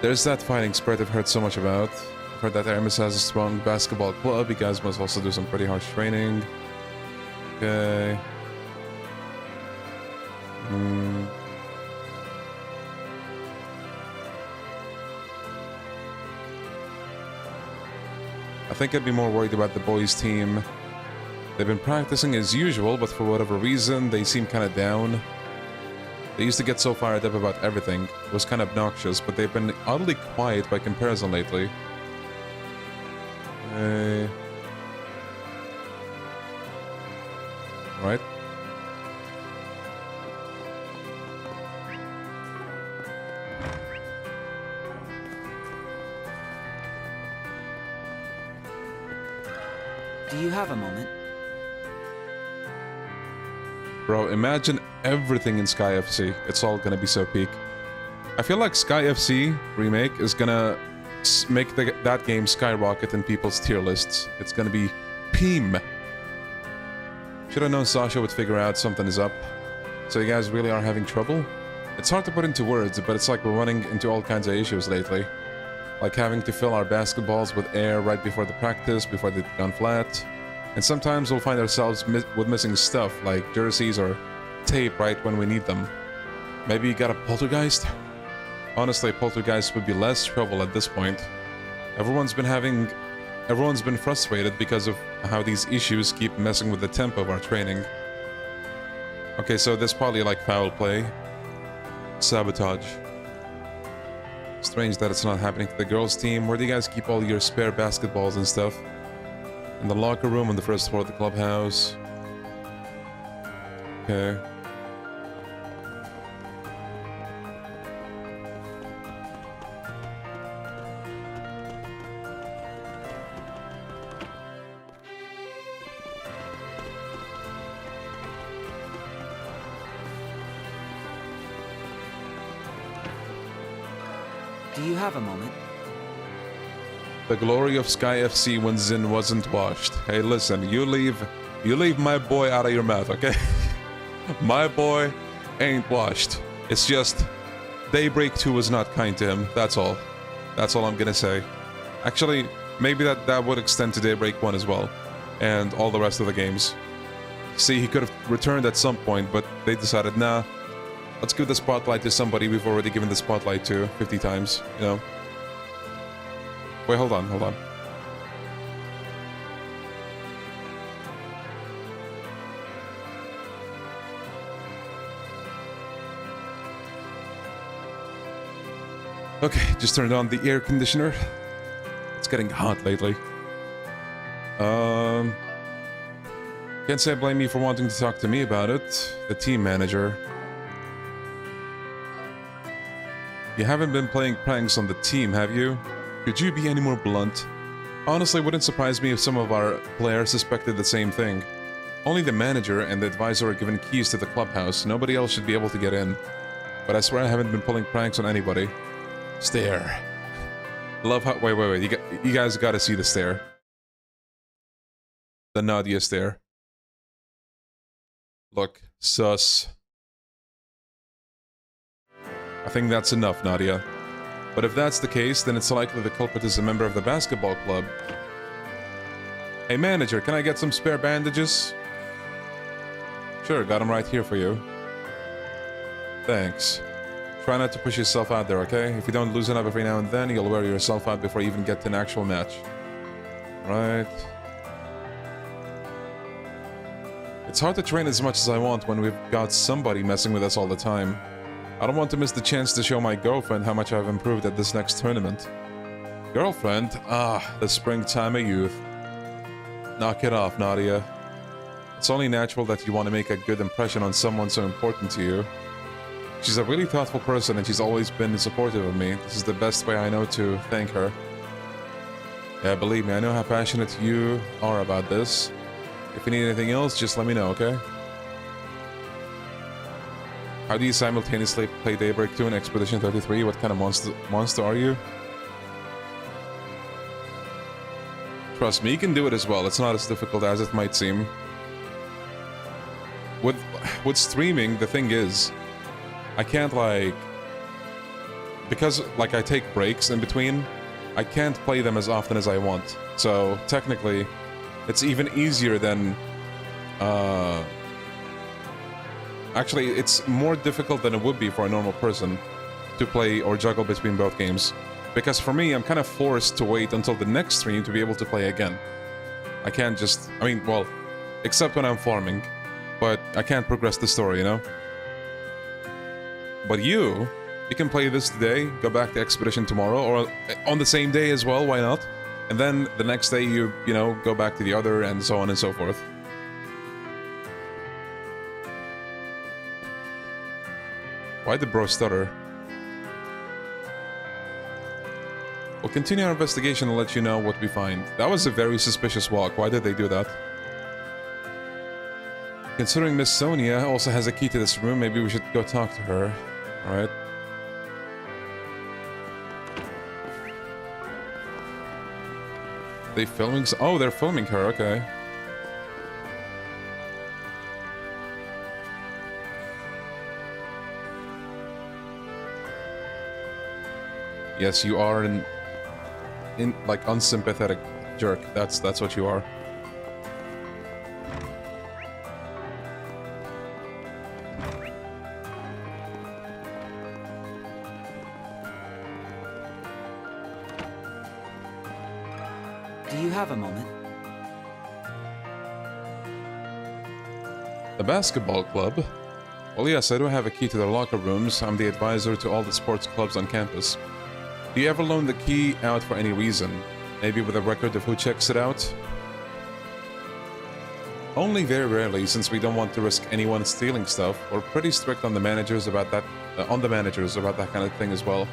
There's that fighting spirit I've heard so much about. I've heard that Aramis has a strong basketball club. You guys must also do some pretty harsh training. Okay. I think I'd be more worried about the boys' team. They've been practicing as usual, but for whatever reason, they seem kind of down. They used to get so fired up about everything. It was kind of obnoxious, but they've been oddly quiet by comparison lately. Right? Do you have a moment? Bro, imagine everything in Sky FC. It's all gonna be so peak. I feel like Sky FC Remake is gonna make that game skyrocket in people's tier lists. It's gonna be PEEM. Should have known Sasha would figure out something is up. So you guys really are having trouble? It's hard to put into words, but it's like we're running into all kinds of issues lately. Like having to fill our basketballs with air right before the practice, before they've gone flat. And sometimes we'll find ourselves with missing stuff, like jerseys or tape right when we need them. Maybe you got a poltergeist? Honestly, poltergeist would be less trouble at this point. Everyone's been frustrated because of how these issues keep messing with the tempo of our training. Okay, so there's probably like foul play. Sabotage. Strange that it's not happening to the girls' team. Where do you guys keep all your spare basketballs and stuff? In the locker room on the first floor of the clubhouse. Okay. Do you have a moment? The glory of Sky FC when Zin wasn't washed. Hey, listen, you leave You leave my boy out of your mouth, okay? My boy ain't washed. It's just Daybreak 2 was not kind to him. That's all. That's all I'm gonna say. Actually, maybe that would extend to Daybreak 1 as well. And all the rest of the games. See, he could have returned at some point, but they decided, nah, let's give the spotlight to somebody we've already given the spotlight to 50 times, you know? Wait, hold on, hold on. Okay, just turned on the air conditioner. It's getting hot lately. Can't say I blame you for wanting to talk to me about it. The team manager. You haven't been playing pranks on the team, have you? Could you be any more blunt? Honestly, wouldn't surprise me if some of our players suspected the same thing. Only the manager and the advisor are given keys to the clubhouse. Nobody else should be able to get in. But I swear I haven't been pulling pranks on anybody. Stare. Love how... Wait. You guys gotta see the stare. The Nadia stare. Look. Sus. I think that's enough, Nadia. But if that's the case, then it's likely the culprit is a member of the basketball club. Hey manager, can I get some spare bandages? Sure, got them right here for you. Thanks. Try not to push yourself out there, okay? If you don't loosen up every now and then, you'll wear yourself out before you even get to an actual match. Right. It's hard to train as much as I want when we've got somebody messing with us all the time. I don't want to miss the chance to show my girlfriend how much I've improved at this next tournament. Girlfriend? Ah, the springtime of youth. Knock it off, Nadia. It's only natural that you want to make a good impression on someone so important to you. She's a really thoughtful person and she's always been supportive of me. This is the best way I know to thank her. Yeah, believe me, I know how passionate you are about this. If you need anything else, just let me know, okay? How do you simultaneously play Daybreak 2 and Expedition 33? What kind of monster are you? Trust me, you can do it as well. It's not as difficult as it might seem. With streaming, the thing is, I can't because I take breaks in between, I can't play them as often as I want. So technically, it's even easier than actually, it's more difficult than it would be for a normal person to play or juggle between both games. Because for me, I'm kind of forced to wait until the next stream to be able to play again. I can't just, well, except when I'm farming, but I can't progress the story, you know? But you can play this today, go back to Expedition tomorrow, or on the same day as well, why not? And then the next day you know, go back to the other, and so on and so forth. Why did bro stutter? We'll continue our investigation and let you know what we find. That was a very suspicious walk. Why did they do that? Considering Miss Sonia also has a key to this room, maybe we should go talk to her. Alright. They filming? Oh, they're filming her, okay. Yes, you are an unsympathetic jerk. That's what you are. Do you have a moment? The basketball club? Well, yes, I do have a key to their locker rooms. I'm the advisor to all the sports clubs on campus. Do you ever loan the key out for any reason? Maybe with a record of who checks it out? Only very rarely, since we don't want to risk anyone stealing stuff. We're pretty strict on the managers about that kind of thing as well.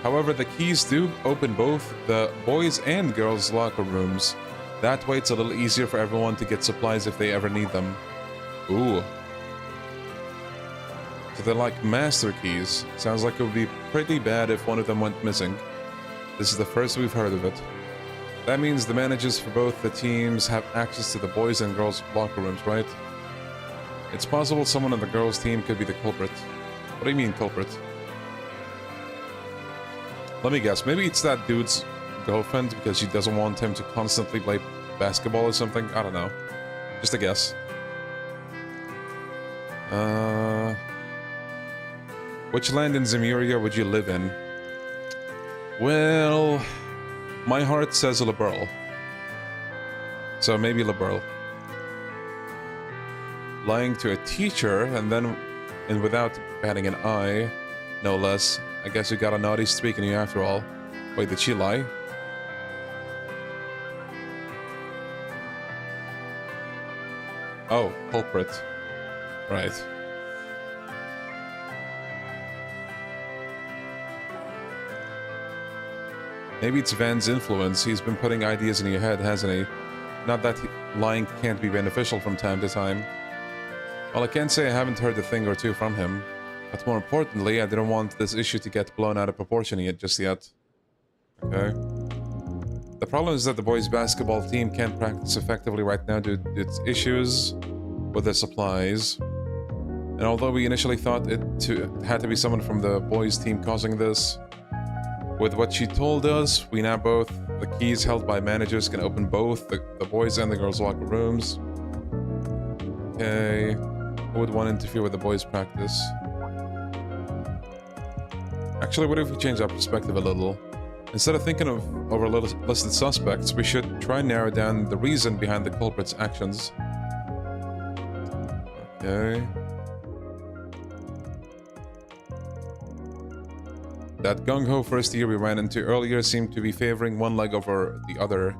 However, the keys do open both the boys' and girls' locker rooms. That way it's a little easier for everyone to get supplies if they ever need them. Ooh. So they're like master keys. Sounds like it would be pretty bad if one of them went missing. This is the first we've heard of it. That means the managers for both the teams have access to the boys' and girls' locker rooms, right? It's possible someone on the girls' team could be the culprit. What do you mean, culprit? Let me guess. Maybe it's that dude's girlfriend because she doesn't want him to constantly play basketball or something. I don't know. Just a guess. Which land in Zemuria would you live in? Well, my heart says liberal. So maybe liberal. Lying to a teacher and without batting an eye, no less. I guess you got a naughty streak in you after all. Wait, did she lie? Oh, culprit. Right. Maybe it's Van's influence. He's been putting ideas in your head, hasn't he? Not that lying can't be beneficial from time to time. Well, I can't say I haven't heard a thing or two from him. But more importantly, I didn't want this issue to get blown out of proportion just yet. Okay. The problem is that the boys' basketball team can't practice effectively right now due to its issues with the supplies. And although we initially thought it had to be someone from the boys' team causing this, with what she told us, we now both, the keys held by managers, can open both the boys' and the girls' locker rooms. Okay. Who would want to interfere with the boys' practice? Actually, what if we change our perspective a little? Instead of thinking of listed suspects, we should try and narrow down the reason behind the culprit's actions. Okay. That gung-ho first year we ran into earlier seemed to be favoring one leg over the other.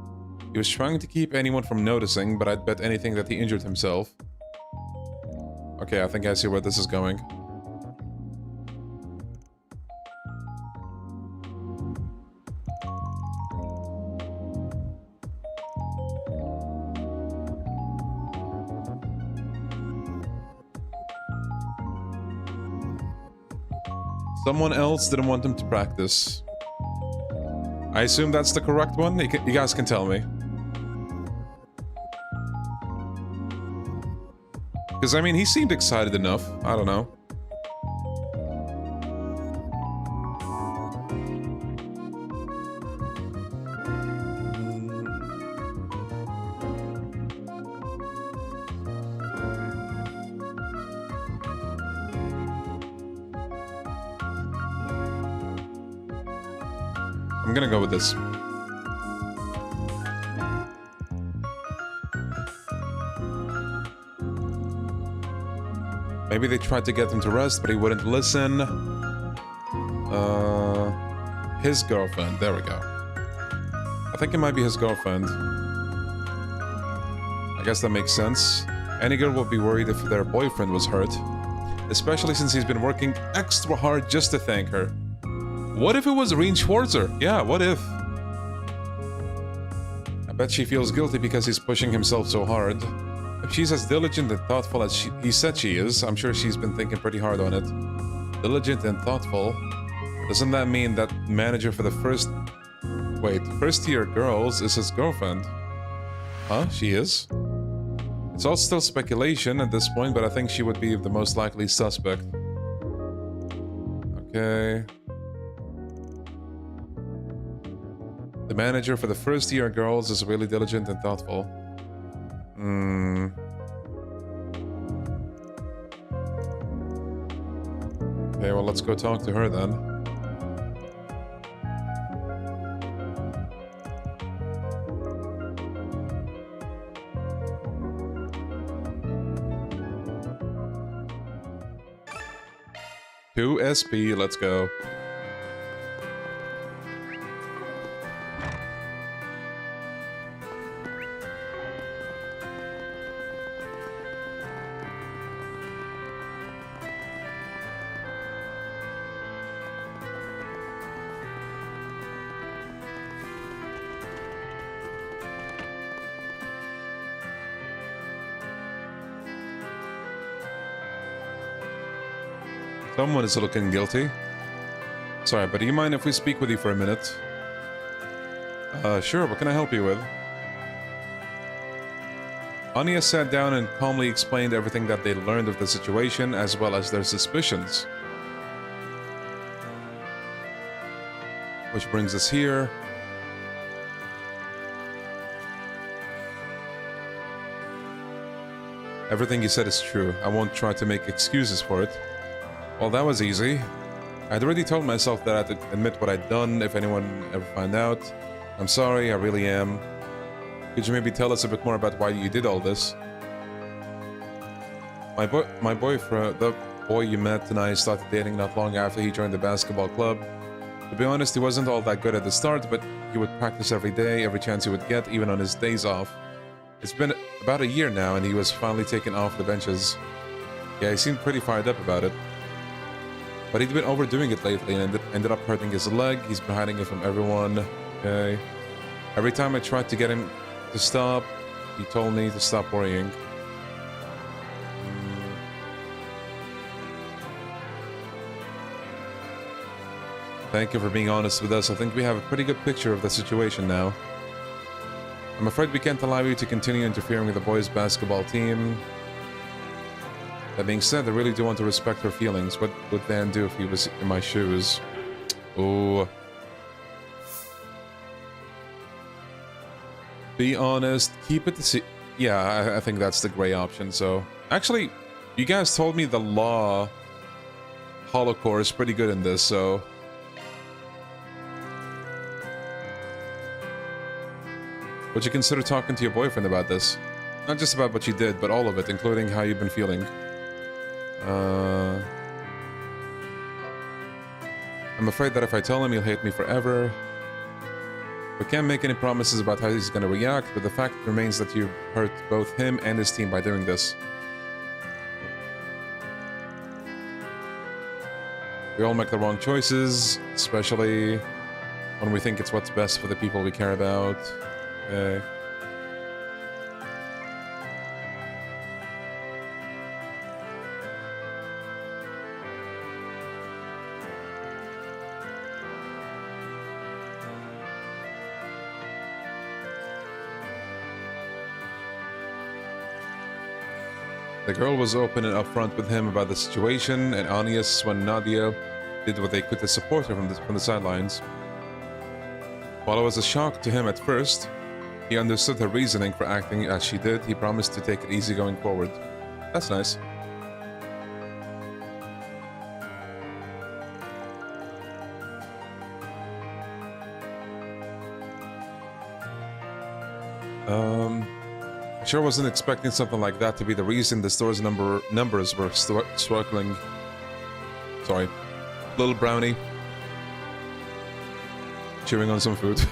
He was trying to keep anyone from noticing, but I'd bet anything that he injured himself. Okay, I think I see where this is going. Someone else didn't want him to practice. I assume that's the correct one? You guys can tell me. Because, I mean, he seemed excited enough. I don't know. I'm gonna go with this. Maybe they tried to get him to rest, but he wouldn't listen. His girlfriend. There we go. I think it might be his girlfriend. I guess that makes sense. Any girl would be worried if their boyfriend was hurt. Especially since he's been working extra hard just to thank her. What if it was Reen Schwarzer? Yeah, what if? I bet she feels guilty because he's pushing himself so hard. If she's as diligent and thoughtful as he said she is, I'm sure she's been thinking pretty hard on it. Diligent and thoughtful? Doesn't that mean that manager for the first-year girls is his girlfriend? Huh? She is? It's all still speculation at this point, but I think she would be the most likely suspect. Okay. The manager for the first-year girls is really diligent and thoughtful. Okay, well, let's go talk to her then. To SP, let's go. Someone is looking guilty. Sorry, but do you mind if we speak with you for a minute? Sure, what can I help you with? Anya sat down and calmly explained everything that they learned of the situation, as well as their suspicions. Which brings us here. Everything you said is true. I won't try to make excuses for it. Well, that was easy. I'd already told myself that I'd admit what I'd done if anyone ever found out. I'm sorry, I really am. Could you maybe tell us a bit more about why you did all this? My boyfriend, the boy you met and I started dating not long after he joined the basketball club. To be honest, he wasn't all that good at the start, but he would practice every day, every chance he would get, even on his days off. It's been about a year now, and he was finally taken off the benches. Yeah, he seemed pretty fired up about it. But he'd been overdoing it lately and ended up hurting his leg. He's been hiding it from everyone. Okay. Every time I tried to get him to stop, he told me to stop worrying. Thank you for being honest with us. I think we have a pretty good picture of the situation now. I'm afraid we can't allow you to continue interfering with the boys' basketball team. That being said, I really do want to respect her feelings. What would Dan do if he was in my shoes? Ooh. Be honest, keep it to yeah, I think that's the gray option, so... Actually, you guys told me the law holocore is pretty good in this, so... Would you consider talking to your boyfriend about this? Not just about what you did, but all of it, including how you've been feeling. I'm afraid that if I tell him, he'll hate me forever. We can't make any promises about how he's going to react, but the fact remains that you hurt both him and his team by doing this. We all make the wrong choices, especially when we think it's what's best for the people we care about. Okay. The girl was open and upfront with him about the situation, and Anya, Swin and Nadia did what they could to support her from the sidelines. While it was a shock to him at first, he understood her reasoning for acting as she did. He promised to take it easy going forward. That's nice. I sure wasn't expecting something like that to be the reason the store's numbers were struggling. Sorry. Little brownie. Chewing on some food.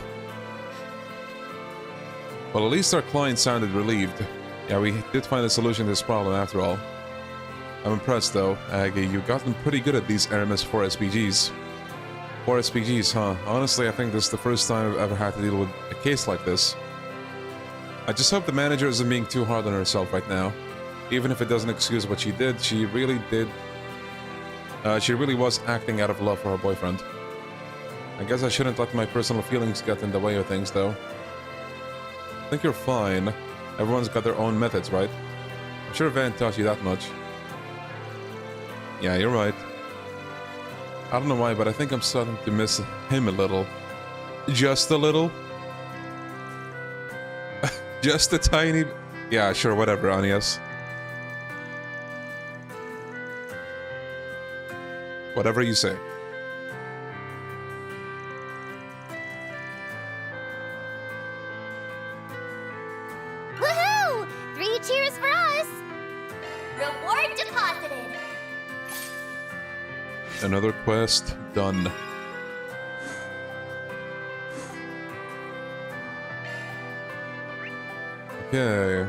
Well, at least our client sounded relieved. Yeah, we did find a solution to this problem after all. I'm impressed though, Aggie. You've gotten pretty good at these Aramis 4 SPGs. 4 SPGs, huh? Honestly, I think this is the first time I've ever had to deal with a case like this. I just hope the manager isn't being too hard on herself right now. Even if it doesn't excuse what she did, she really was acting out of love for her boyfriend. I guess I shouldn't let my personal feelings get in the way of things, though. I think you're fine. Everyone's got their own methods, right? I'm sure Van taught you that much. Yeah, you're right. I don't know why, but I think I'm starting to miss him a little. Just a little? Just a tiny... Yeah, sure, whatever, Anias. Whatever you say. Woohoo! 3 cheers for us! Reward deposited. Another quest done. Okay.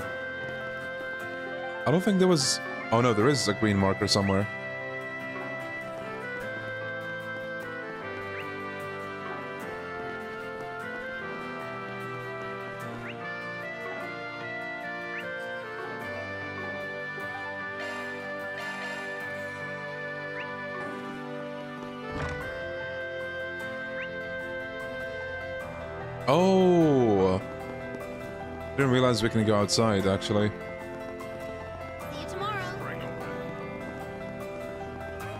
I don't think there was... Oh no, there is a green marker somewhere. Oh! Didn't realize we can go outside, actually. See you tomorrow.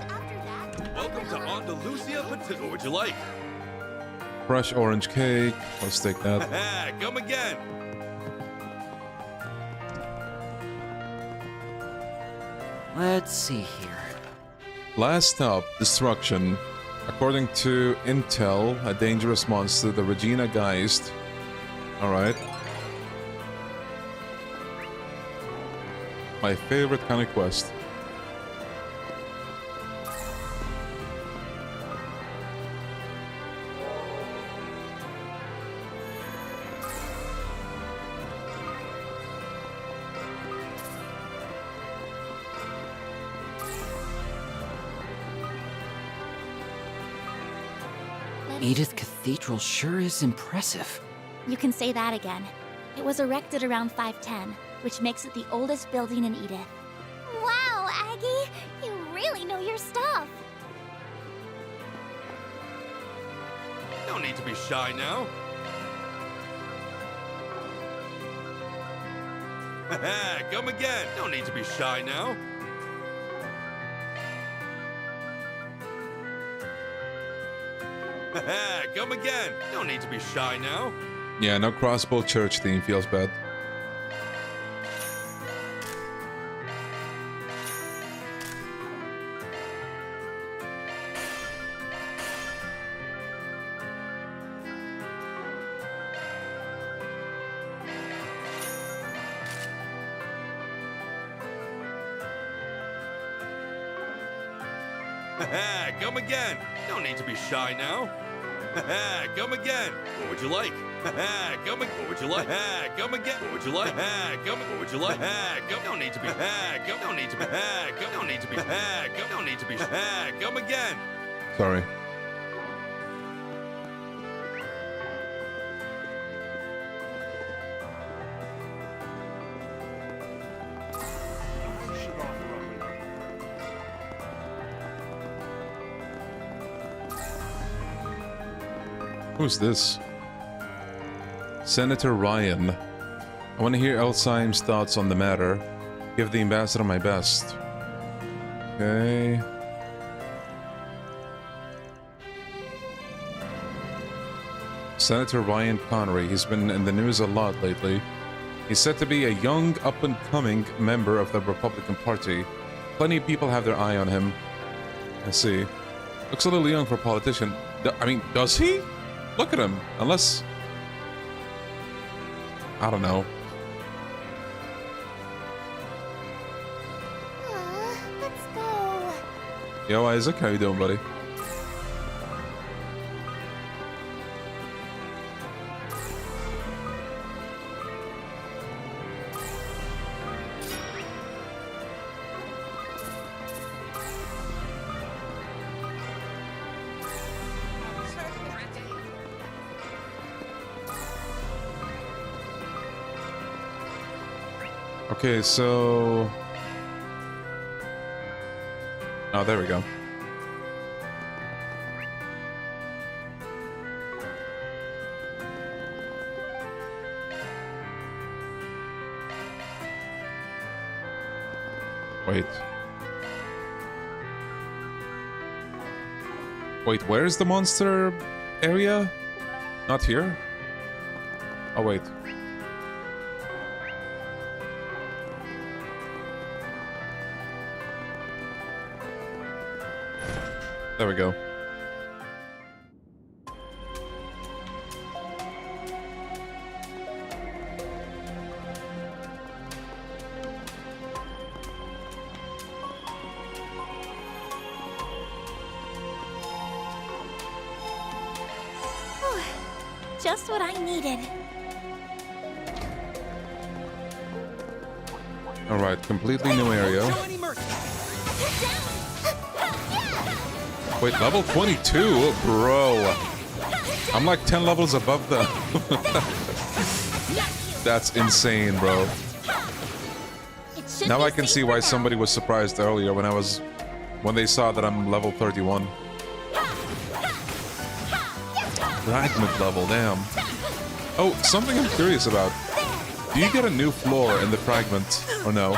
After that, Welcome to Andalusia Potato. What would you like? Fresh orange cake. Let's take that. Come again. Let's see here. Last stop, destruction. According to Intel, a dangerous monster, the Regina Geist. Alright. My favorite kind of quest. Edith Cathedral sure is impressive. You can say that again. It was erected around 510, which makes it the oldest building in Edith. wow, Aggie, you really know your stuff. No need to be shy now. Come again. No need to be shy now. Come again. No need to be shy now. Yeah, no crossbow church theme feels bad. Come again. No need to be shy now. Come again. What would you like? Come again. What would you like? Come again. What would you like? Come. What would you like? Come. No need to be. Come. No need to be. Come. No need to be. Come. No need to be. Come again. Sorry. Who's this? Senator Ryan. I want to hear Elsheim's thoughts on the matter. Give the ambassador my best. Okay. Senator Ryan Connery. He's been in the news a lot lately. He's said to be a young, up-and-coming member of the Republican Party. Plenty of people have their eye on him. I see. Looks a little young for a politician. I mean, does he? Look at him. Unless... I don't know. Let's go. Yo, Isaac, how you doing, buddy? Okay, so... Oh, there we go. Wait. Wait, where's the monster area? Not here? Oh, wait. There we go. Just what I needed. Alright, completely new area. Wait, level 22? Bro. I'm like 10 levels above the... That's insane, bro. Now I can see why somebody was surprised earlier when they saw that I'm level 31. Fragment level, damn. Oh, something I'm curious about. Do you get a new floor in the fragment, or no?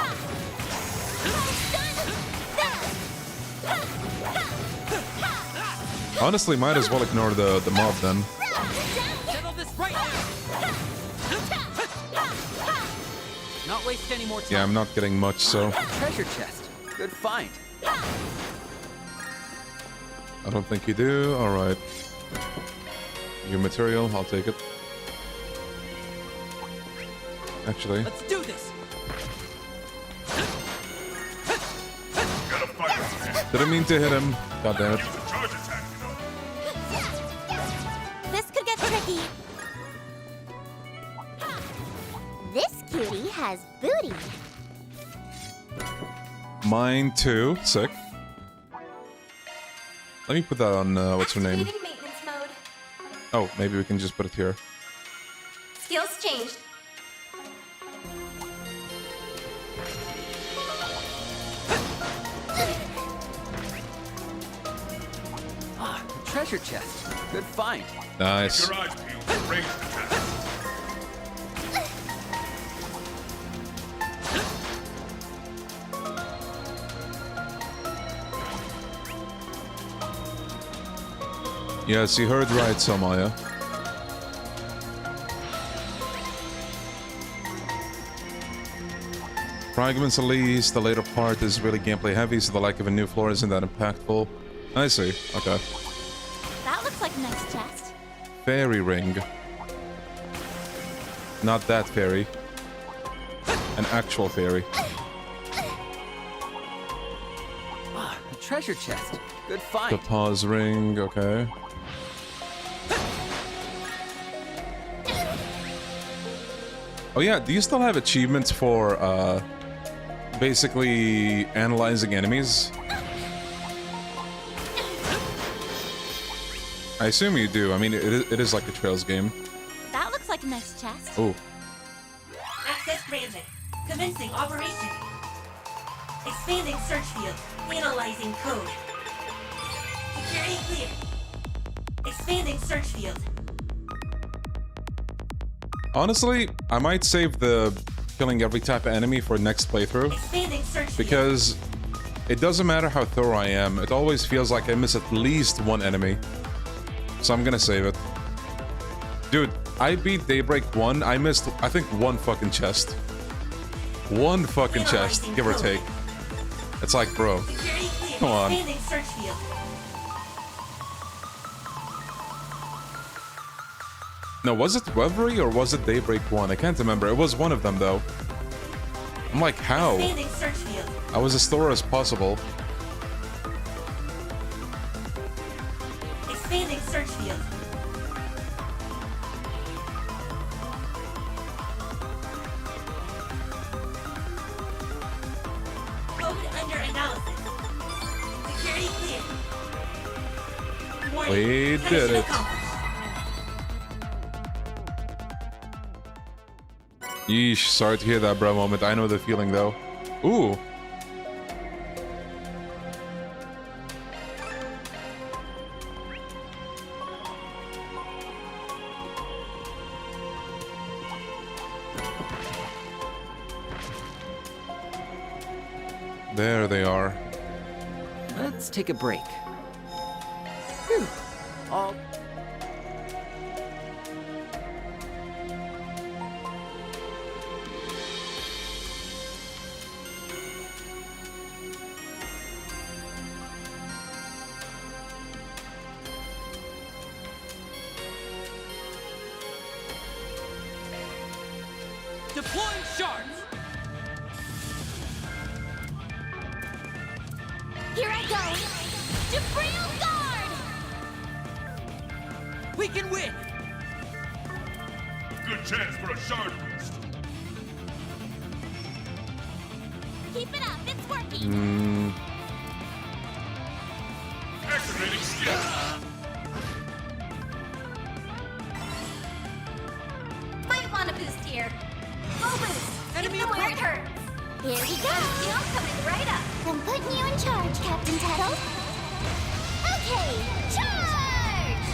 Honestly, might as well ignore the mob then. Settle this right now. Not waste any more time. Yeah, I'm not getting much, so Treasure chest. Good find. I don't think you do. Alright. Your material, I'll take it. Actually, Let's do this. didn't mean to hit him. God damn it. This could get tricky. This cutie has booty. Mine too. Sick. Let me put that on, what's her name? Activating maintenance mode. Oh, maybe we can just put it here. Skills changed. Ah, treasure chest. Good find. Nice. Your eyes peeled. Raise the chest. Yes, you heard right, Somaya. Fragments at least, the later part is really gameplay heavy, so the lack of a new floor isn't that impactful. I see, okay. That looks like next chest. Fairy ring. Not that fairy. An actual fairy. Ah, a treasure chest. Good The find. pause ring, okay. Oh yeah, do you still have achievements for, basically analyzing enemies? I assume you do. I mean, it is like a Trails game. That looks like next chest. Oh, Access granted. Commencing operation. Expanding search field. Analyzing code. Security clear. Expanding search field. honestly, I might save the killing every type of enemy for next playthrough, Expanding search field. because it doesn't matter how thorough I am, it always feels like I miss at least one enemy. So I'm gonna save it. Dude, I beat Daybreak 1, I missed, I think, one fucking chest. One fucking chest, give or take. It's like, bro, Security clear. come on. Expanding search field. No, was it Reverie or was it Daybreak 1? I can't remember. It was one of them, though. I'm like, how? Expanding search field. I was as thorough as possible. Expanding search field. Code under analysis. Security clear. Warning. We Mission did it. accomplished. Yeesh, sorry to hear that, bro moment. I know the feeling, though. Ooh. There they are. Let's take a break. Whew. All Deploying shards. Here I go. Jabril guard. We can win. Good chance for a shard boost. Keep it up. It's working. Activating skill. Might want a boost here. Full boost. Enemy Give them where it approaching. hurts. Here we go. Skill coming right up. I'm putting you in charge, Captain Tuttle. Okay, charge!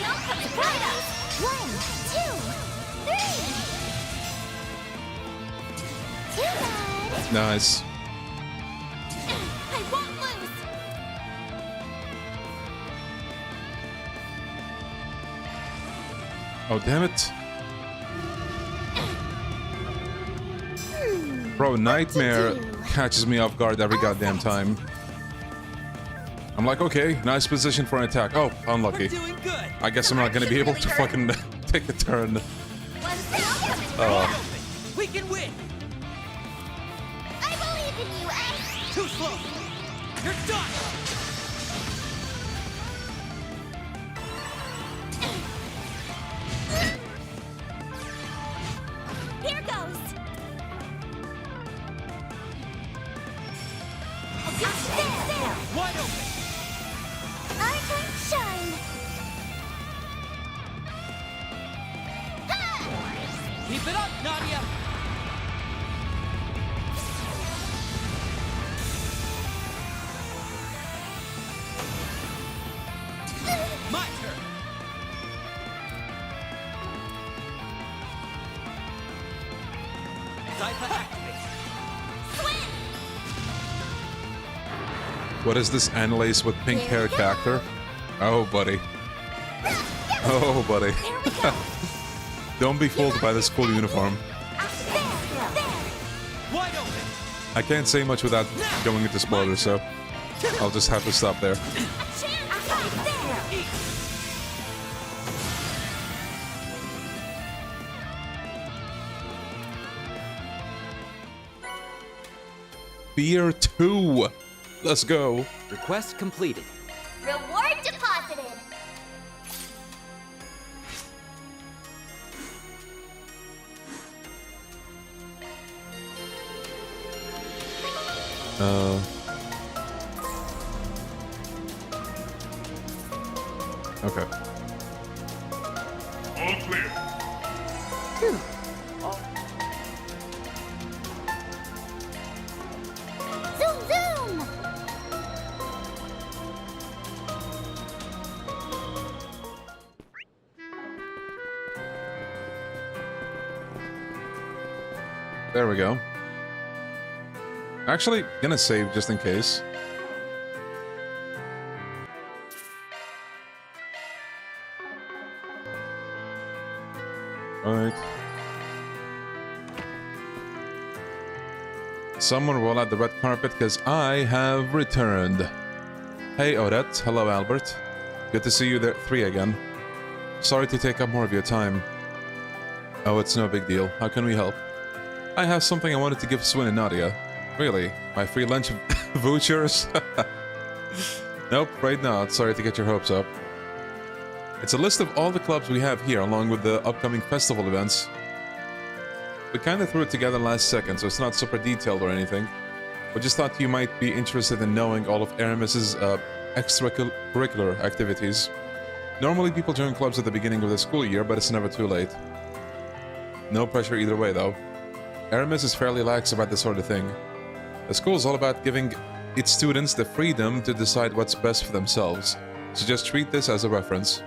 Y'all coming right up. 1, 2, 3. Too bad. Nice. I won't lose. Oh, damn it. Bro, Nightmare catches me off guard every goddamn time. I'm like, okay, nice position for an attack. Oh, unlucky. We're doing good. I guess I'm not gonna be able to fucking take the turn. One thing coming Oh. right up. We can win. I believe in you, Ace. Too slow. You're done. Here goes. There. Wide open. Our turn to shine. Keep it up, Nadia. My turn. Zypha activate. Swin. What is this Annalise with pink hair character? Oh, buddy. Oh, buddy. Here we go. Don't be fooled by the school uniform. There. Wide open. I can't say much without going into spoilers, so I'll just have to stop there. A chance. There. Eat. Fear 2. Let's go. Request completed. Reward deposited. Okay. All clear. Zoom, zoom. There we go. Actually, gonna save just in case. Alright. Someone roll out the red carpet because I have returned. Hey Odette, hello Albert. Good to see you there 3 again. Sorry to take up more of your time. Oh, it's no big deal. How can we help? I have something I wanted to give Swin and Nadia. Really? My free lunch vouchers? Nope, right not. Sorry to get your hopes up. It's a list of all the clubs we have here, along with the upcoming festival events. We kinda threw it together last second, so it's not super detailed or anything. We just thought you might be interested in knowing all of Aramis's extracurricular activities. Normally people join clubs at the beginning of the school year, but it's never too late. No pressure either way, though. Aramis is fairly lax about this sort of thing. The school is all about giving its students the freedom to decide what's best for themselves, so just treat this as a reference.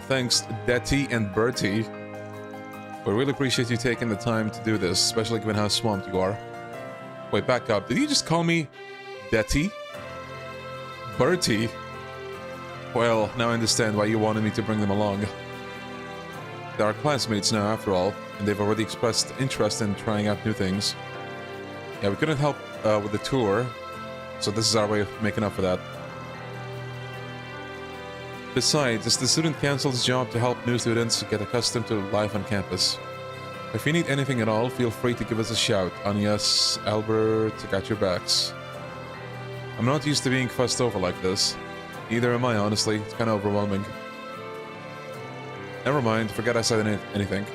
Thanks, Detty and Bertie. We really appreciate you taking the time to do this, especially given how swamped you are. Wait, back up. Did you just call me Detty? Bertie? Well, now I understand why you wanted me to bring them along. They are classmates now, after all, and they've already expressed interest in trying out new things. Yeah, we couldn't help with the tour, so this is our way of making up for that. Besides, it's the student council's job to help new students get accustomed to life on campus. If you need anything at all, feel free to give us a shout. And yes, Albert, got your backs. I'm not used to being fussed over like this. Neither am I, honestly. It's kind of overwhelming. Never mind, forget I said anything.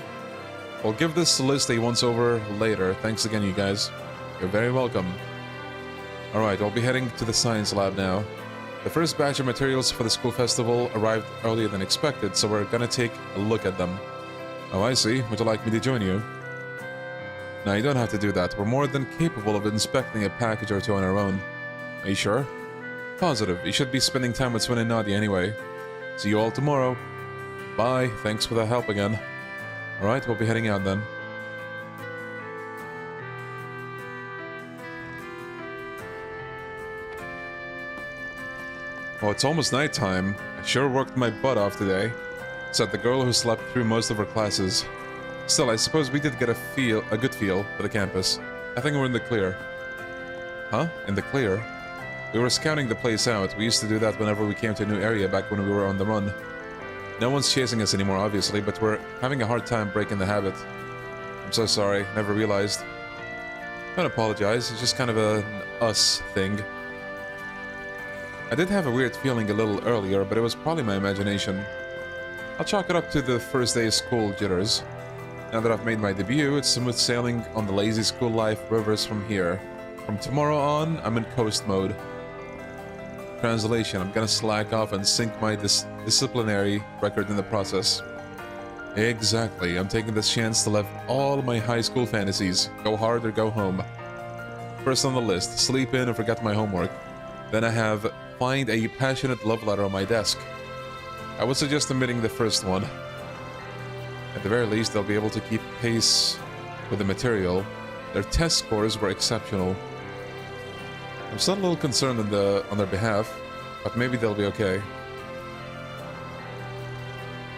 We'll give this list a once-over later. Thanks again, you guys. You're very welcome. Alright, I'll be heading to the science lab now. The first batch of materials for the school festival arrived earlier than expected, so we're gonna take a look at them. Oh, I see. Would you like me to join you? No, you don't have to do that. We're more than capable of inspecting a package or two on our own. Are you sure? Positive. You should be spending time with Swin and Nadia anyway. See you all tomorrow. Bye. Thanks for the help again. Alright, we'll be heading out then. Oh, it's almost nighttime. I sure worked my butt off today. Said the girl who slept through most of her classes. Still, I suppose we did get a good feel for the campus. I think we're in the clear. Huh? In the clear? We were scouting the place out. We used to do that whenever we came to a new area back when we were on the run. No one's chasing us anymore, obviously, but we're having a hard time breaking the habit. I'm so sorry. Never realized. Don't apologize. It's just kind of an us thing. I did have a weird feeling a little earlier, but it was probably my imagination. I'll chalk it up to the first day of school jitters. Now that I've made my debut, it's smooth sailing on the lazy school life rivers from here. From tomorrow on, I'm in coast mode. Translation, I'm gonna slack off and sink my disciplinary record in the process. Exactly, I'm taking this chance to live all my high school fantasies. Go hard or go home. First on the list, sleep in and forget my homework. Then I have find a passionate love letter on my desk. I would suggest omitting the first one. At the very least, they'll be able to keep pace with the material. Their test scores were exceptional. I'm still a little concerned on their behalf, but maybe they'll be okay.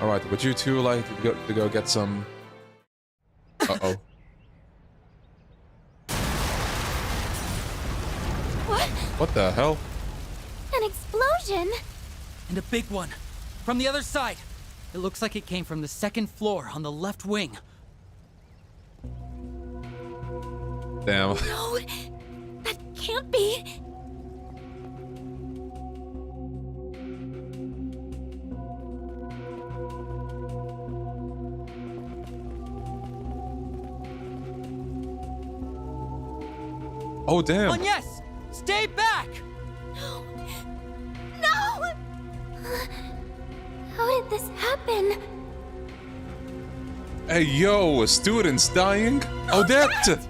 Alright, would you two like to go get some... Uh-oh. What? What the hell? An explosion? And a big one. From the other side. It looks like it came from the second floor on the left wing. Damn. No, that can't be. Oh, damn. And yes! Stay back! No! No! How did this happen? Hey, yo, students dying? Oh, that!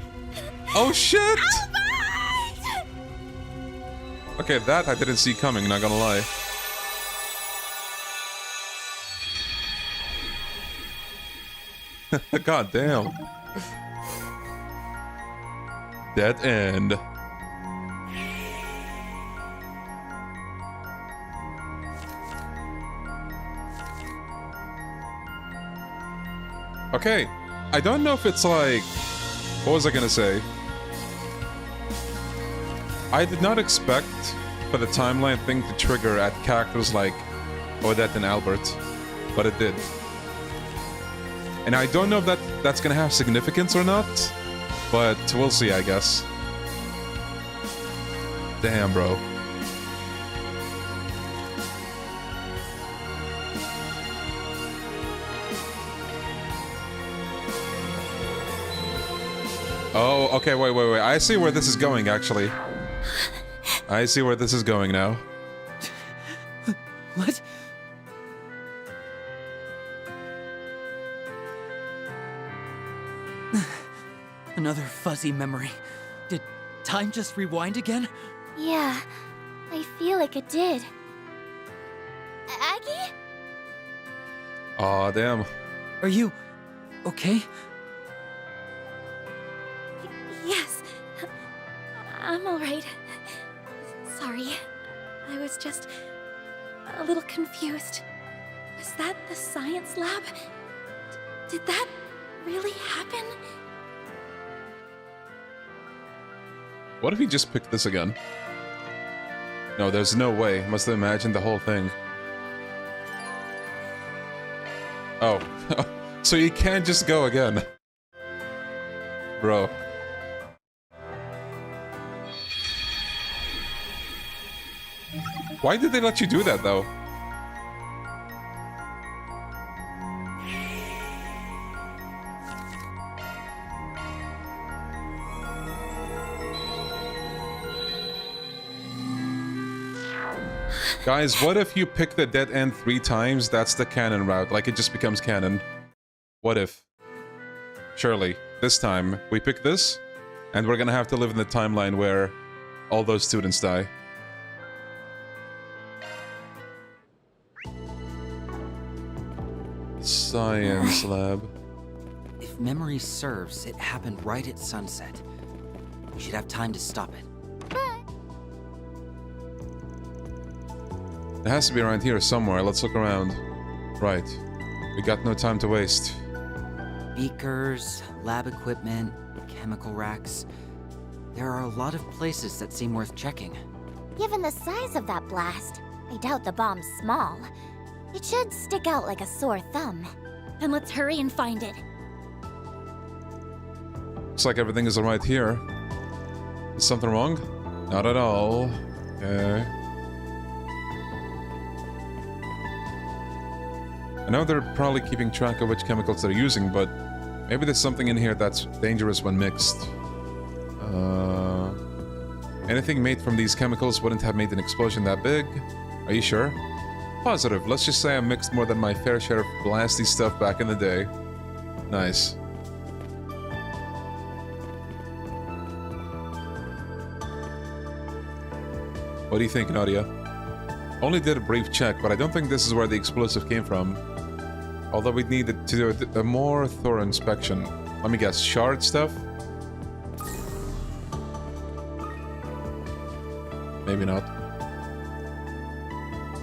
Oh, shit! Albert! Okay, that I didn't see coming, not gonna lie. God damn. Dead end. Okay, I don't know if it's like... What was I gonna say? I did not expect for the timeline thing to trigger at characters like Odette and Albert, but it did. And I don't know if that's gonna have significance or not, but we'll see, I guess. Damn, bro. Oh, okay, wait. I see where this is going, actually. I see where this is going now. What? Another fuzzy memory. Did time just rewind again? Yeah, I feel like it did. Aggie? Aw, damn. Are you okay? Yes. I'm alright. Sorry. I was just a little confused. Was that the science lab? Did that really happen? What if he just picked this again? No, there's no way. Must have imagined the whole thing. Oh. So you can't just go again. Bro. Why did they let you do that, though? Guys, what if you pick the dead end 3 times? That's the canon route. Like, it just becomes canon. What if? Surely, this time, we pick this, and we're gonna have to live in the timeline where all those students die. Science lab. If memory serves, it happened right at sunset. We should have time to stop it. It has to be around here somewhere. Let's look around. Right. We got no time to waste. Beakers, lab equipment, chemical racks. There are a lot of places that seem worth checking. Given the size of that blast, I doubt the bomb's small. It should stick out like a sore thumb. Then let's hurry and find it. Looks like everything is alright here. Is something wrong? Not at all. Okay. I know they're probably keeping track of which chemicals they're using, but maybe there's something in here that's dangerous when mixed. Anything made from these chemicals wouldn't have made an explosion that big. Are you sure? Positive. Let's just say I mixed more than my fair share of blasty stuff back in the day. Nice. What do you think, Nadia? Only did a brief check, but I don't think this is where the explosive came from. Although we'd need to do a more thorough inspection. Let me guess, shard stuff? Maybe not.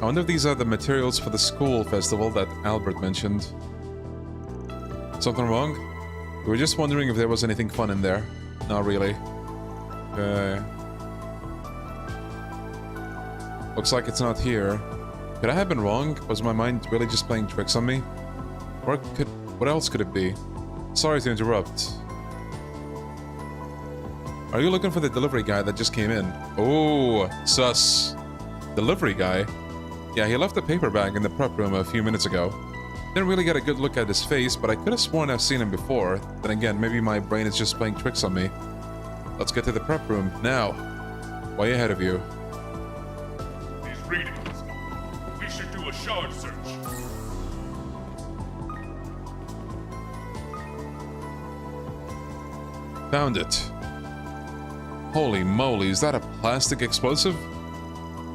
I wonder if these are the materials for the school festival that Albert mentioned. Something wrong? We were just wondering if there was anything fun in there. Not really. Okay. Looks like it's not here. Could I have been wrong? Was my mind really just playing tricks on me? Or what else could it be? Sorry to interrupt. Are you looking for the delivery guy that just came in? Oh, sus. Delivery guy? Yeah, he left a paper bag in the prep room a few minutes ago. Didn't really get a good look at his face, but I could have sworn I've seen him before. Then again, maybe my brain is just playing tricks on me. Let's get to the prep room, now. Way ahead of you. These readings. We should do a shard search. Found it. Holy moly, is that a plastic explosive?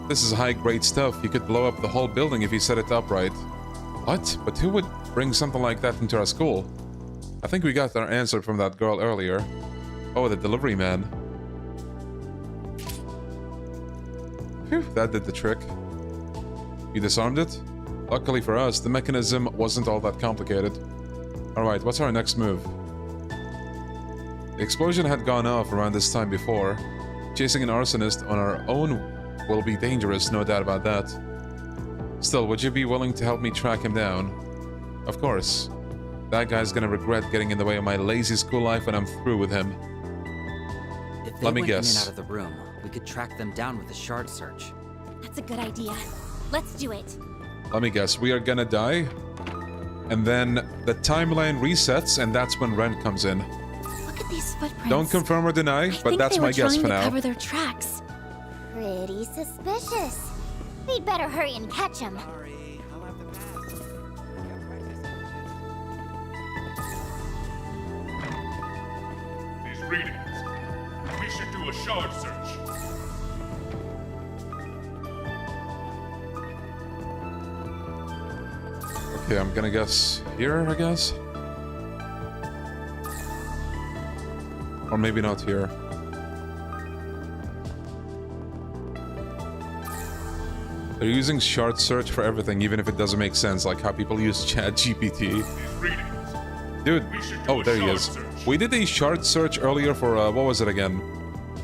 This is high-grade stuff. You could blow up the whole building if you set it up right. What? But who would bring something like that into our school? I think we got our answer from that girl earlier. Oh, the delivery man. Phew, that did the trick. You disarmed it? Luckily for us, the mechanism wasn't all that complicated. Alright, what's our next move? The explosion had gone off around this time before. Chasing an arsonist on our own will be dangerous, no doubt about that. Still, would you be willing to help me track him down? Of course. That guy's gonna regret getting in the way of my lazy school life when I'm through with him. If they Let me went in and guess. out of the room, we could track them down with a shard search. That's a good idea. Let's do it. Let me guess, we are gonna die? And then the timeline resets, and that's when Ren comes in. Look at these footprints. Don't confirm or deny, I but think that's they were my guess trying for to now. cover their tracks. Pretty suspicious. We'd better hurry and catch him. Sorry, I'll have to pass. I got practice on These readings. We should do a shard search. Okay, I'm gonna guess here, I guess? Or maybe not here. They're using shard search for everything, even if it doesn't make sense, like how people use ChatGPT. These readings. Dude, We should do oh, a there he shard is. search. We did a shard search earlier for, what was it again?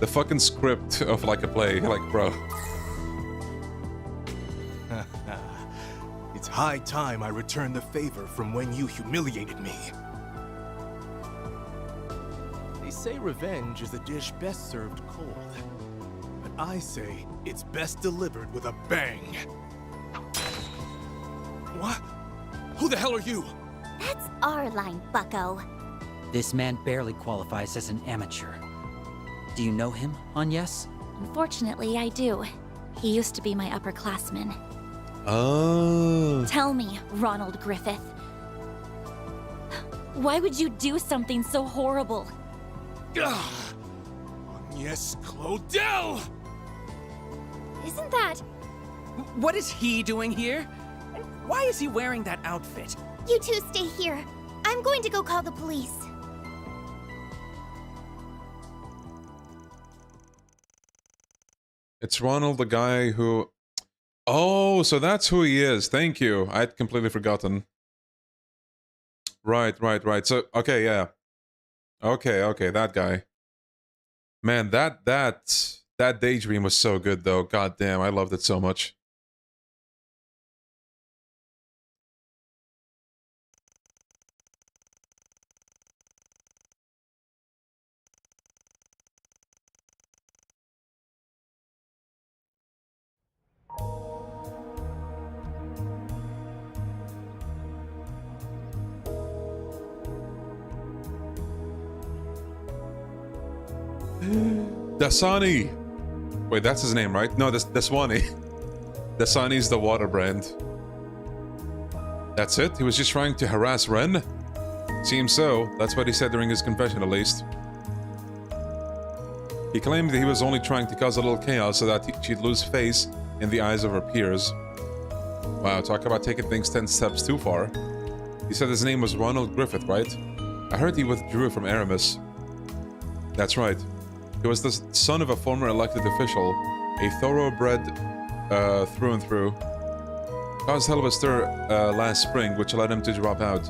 The fucking script of, like, a play. Like, bro. It's high time I return the favor from when you humiliated me. They say revenge is a dish best served cold. But I say it's best delivered with a bang. What? Who the hell are you? That's our line, bucko. This man barely qualifies as an amateur. Do you know him, Agnes? Unfortunately, I do. He used to be my upperclassman. Oh. Tell me, Ronald Griffith. Why would you do something so horrible? Ugh. Yes, Claudel! Isn't that... What is he doing here? And why is he wearing that outfit? You two stay here. I'm going to go call the police. It's Ronald, the guy who... Oh, so that's who he is. Thank you. I'd completely forgotten. Right. So, okay, yeah. Okay, that guy. Man, that daydream was so good, though. God damn, I loved it so much. Dasani! Wait, that's his name, right? No, Daswani. Dasani's the water brand. That's it? He was just trying to harass Ren? Seems so. That's what he said during his confession, at least. He claimed that he was only trying to cause a little chaos so that she'd lose face in the eyes of her peers. Wow, talk about taking things 10 steps too far. He said his name was Ronald Griffith, right? I heard he withdrew from Aramis. That's right. He was the son of a former elected official, a thoroughbred through and through. Caused hell of a stir last spring, which led him to drop out.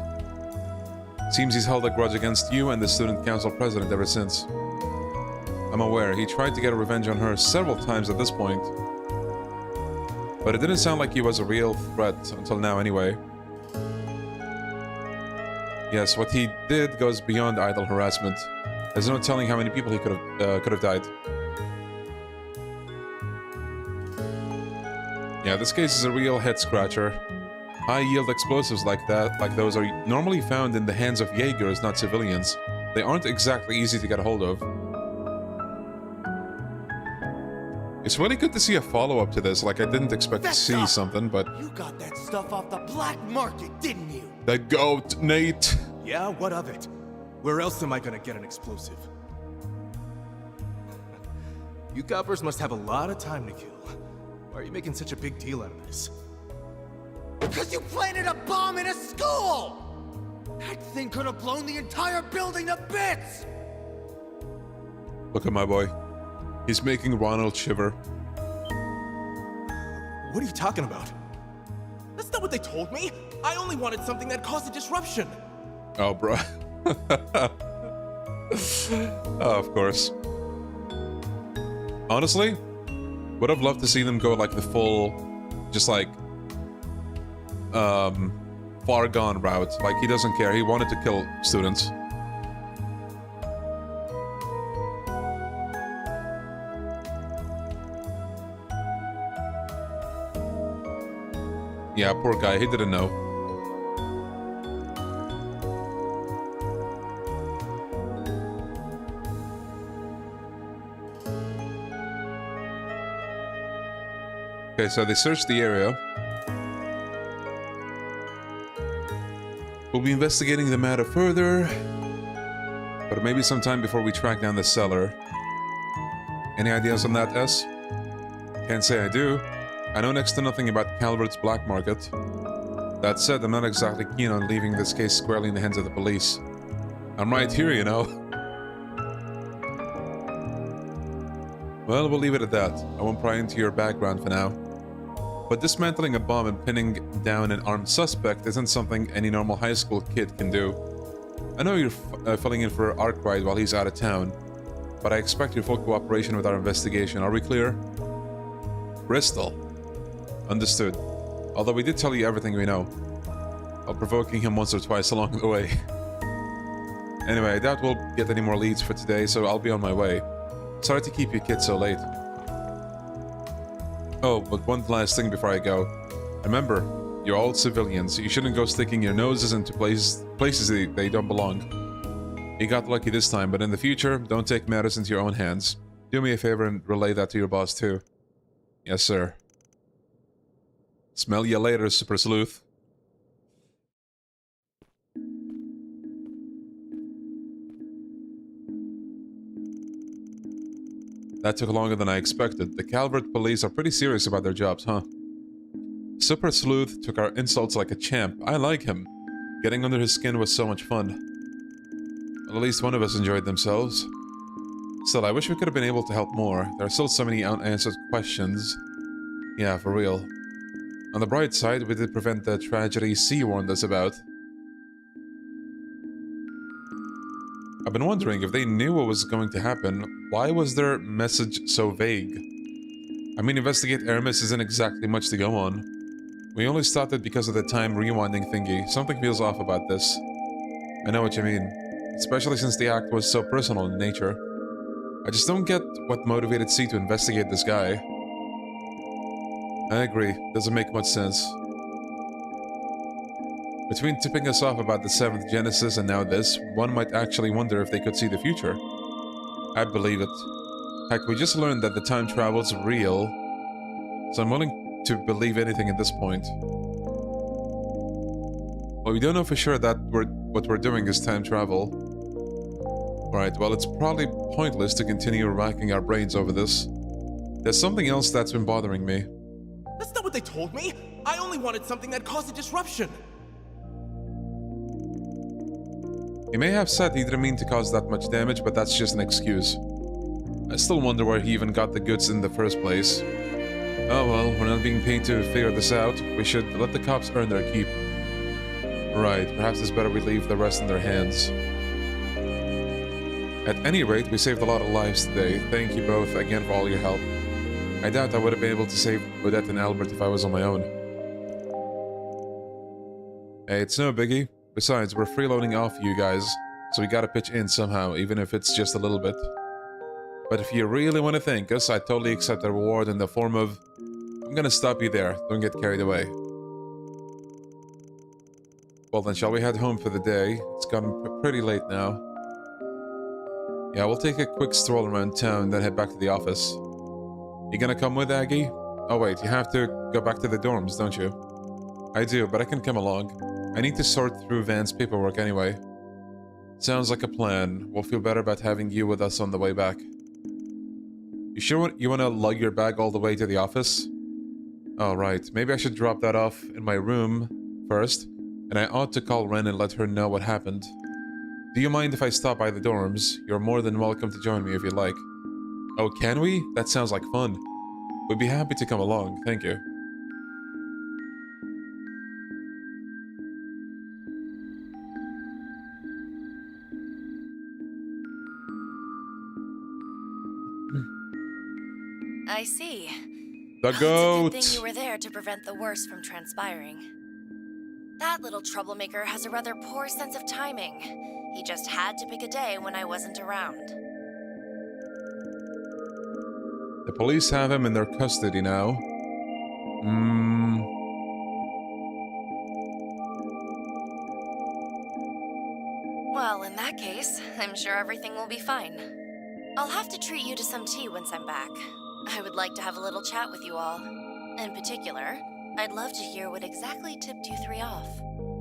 Seems he's held a grudge against you and the student council president ever since. I'm aware, he tried to get a revenge on her several times at this point. But it didn't sound like he was a real threat until now anyway. Yes, what he did goes beyond idle harassment. There's no telling how many people he could have died. Yeah, this case is a real head-scratcher. High-yield explosives like those are normally found in the hands of Jaegers, not civilians. They aren't exactly easy to get a hold of. It's really good to see a follow-up to this. Like, I didn't expect to see something, but... You got that stuff off the black market, didn't you? The goat, Nate! Yeah, what of it? Where else am I gonna get an explosive? You coppers must have a lot of time to kill. Why are you making such a big deal out of this? Because you planted a bomb in a school! That thing could have blown the entire building to bits! Look at my boy. He's making Ronald shiver. What are you talking about? That's not what they told me! I only wanted something that caused a disruption! Oh, bro. Oh, of course. Honestly, would have loved to see them go like the full, just like, far gone route. Like, he doesn't care. He wanted to kill students. Yeah, poor guy. He didn't know. Okay, so they searched the area. We'll be investigating the matter further, but maybe sometime before we track down the seller. Any ideas on that, S? Can't say I do. I know next to nothing about Calvert's black market. That said, I'm not exactly keen on leaving this case squarely in the hands of the police. I'm right here, you know. Well, we'll leave it at that. I won't pry into your background for now. But dismantling a bomb and pinning down an armed suspect isn't something any normal high school kid can do. I know you're filling in for Arkwright while he's out of town, but I expect your full cooperation with our investigation. Are we clear? Bristol. Understood. Although we did tell you everything we know. While provoking him once or twice along the way. Anyway, I doubt we'll get any more leads for today, so I'll be on my way. Sorry to keep you kids so late. Oh, but one last thing before I go. Remember, you're all civilians. You shouldn't go sticking your noses into places they don't belong. You got lucky this time, but in the future, don't take matters into your own hands. Do me a favor and relay that to your boss too. Yes, sir. Smell ya later, Super Sleuth. That took longer than I expected. The Calvert police are pretty serious about their jobs, huh? Super Sleuth took our insults like a champ. I like him. Getting under his skin was so much fun. Well, at least one of us enjoyed themselves. Still, I wish we could have been able to help more. There are still so many unanswered questions. Yeah, for real. On the bright side, we did prevent the tragedy C warned us about. I've been wondering, if they knew what was going to happen, why was their message so vague? I mean, investigate Aramis isn't exactly much to go on. We only stopped it because of the time rewinding thingy. Something feels off about this. I know what you mean. Especially since the act was so personal in nature. I just don't get what motivated C to investigate this guy. I agree. Doesn't make much sense. Between tipping us off about the 7th Genesis and now this, one might actually wonder if they could see the future. I believe it. Heck, we just learned that the time travel's real, so I'm willing to believe anything at this point. Well, we don't know for sure that what we're doing is time travel. Right, well, it's probably pointless to continue racking our brains over this. There's something else that's been bothering me. That's not what they told me! I only wanted something that caused a disruption! He may have said he didn't mean to cause that much damage, but that's just an excuse. I still wonder where he even got the goods in the first place. Oh well, we're not being paid to figure this out. We should let the cops earn their keep. Right, perhaps it's better we leave the rest in their hands. At any rate, we saved a lot of lives today. Thank you both again for all your help. I doubt I would have been able to save Odette and Albert if I was on my own. Hey, it's no biggie. Besides, we're freeloading off you guys, so we gotta pitch in somehow, even if it's just a little bit. But if you really want to thank us, I totally accept the reward in the form of... I'm gonna stop you there, don't get carried away. Well then, shall we head home for the day? It's gotten pretty late now. Yeah, we'll take a quick stroll around town, then head back to the office. You gonna come with, Aggie? Oh wait, you have to go back to the dorms, don't you? I do, but I can come along. I need to sort through Van's paperwork anyway. Sounds like a plan. We'll feel better about having you with us on the way back. You sure you want to lug your bag all the way to the office? Oh, right. Maybe I should drop that off in my room first, and I ought to call Ren and let her know what happened. Do you mind if I stop by the dorms? You're more than welcome to join me if you'd like. Oh, can we? That sounds like fun. We'd be happy to come along, thank you. I see. The goat! It's a good thing you were there to prevent the worst from transpiring. That little troublemaker has a rather poor sense of timing. He just had to pick a day when I wasn't around. The police have him in their custody now. Well, in that case, I'm sure everything will be fine. I'll have to treat you to some tea once I'm back. I would like to have a little chat with you all. In particular, I'd love to hear what exactly tipped you three off.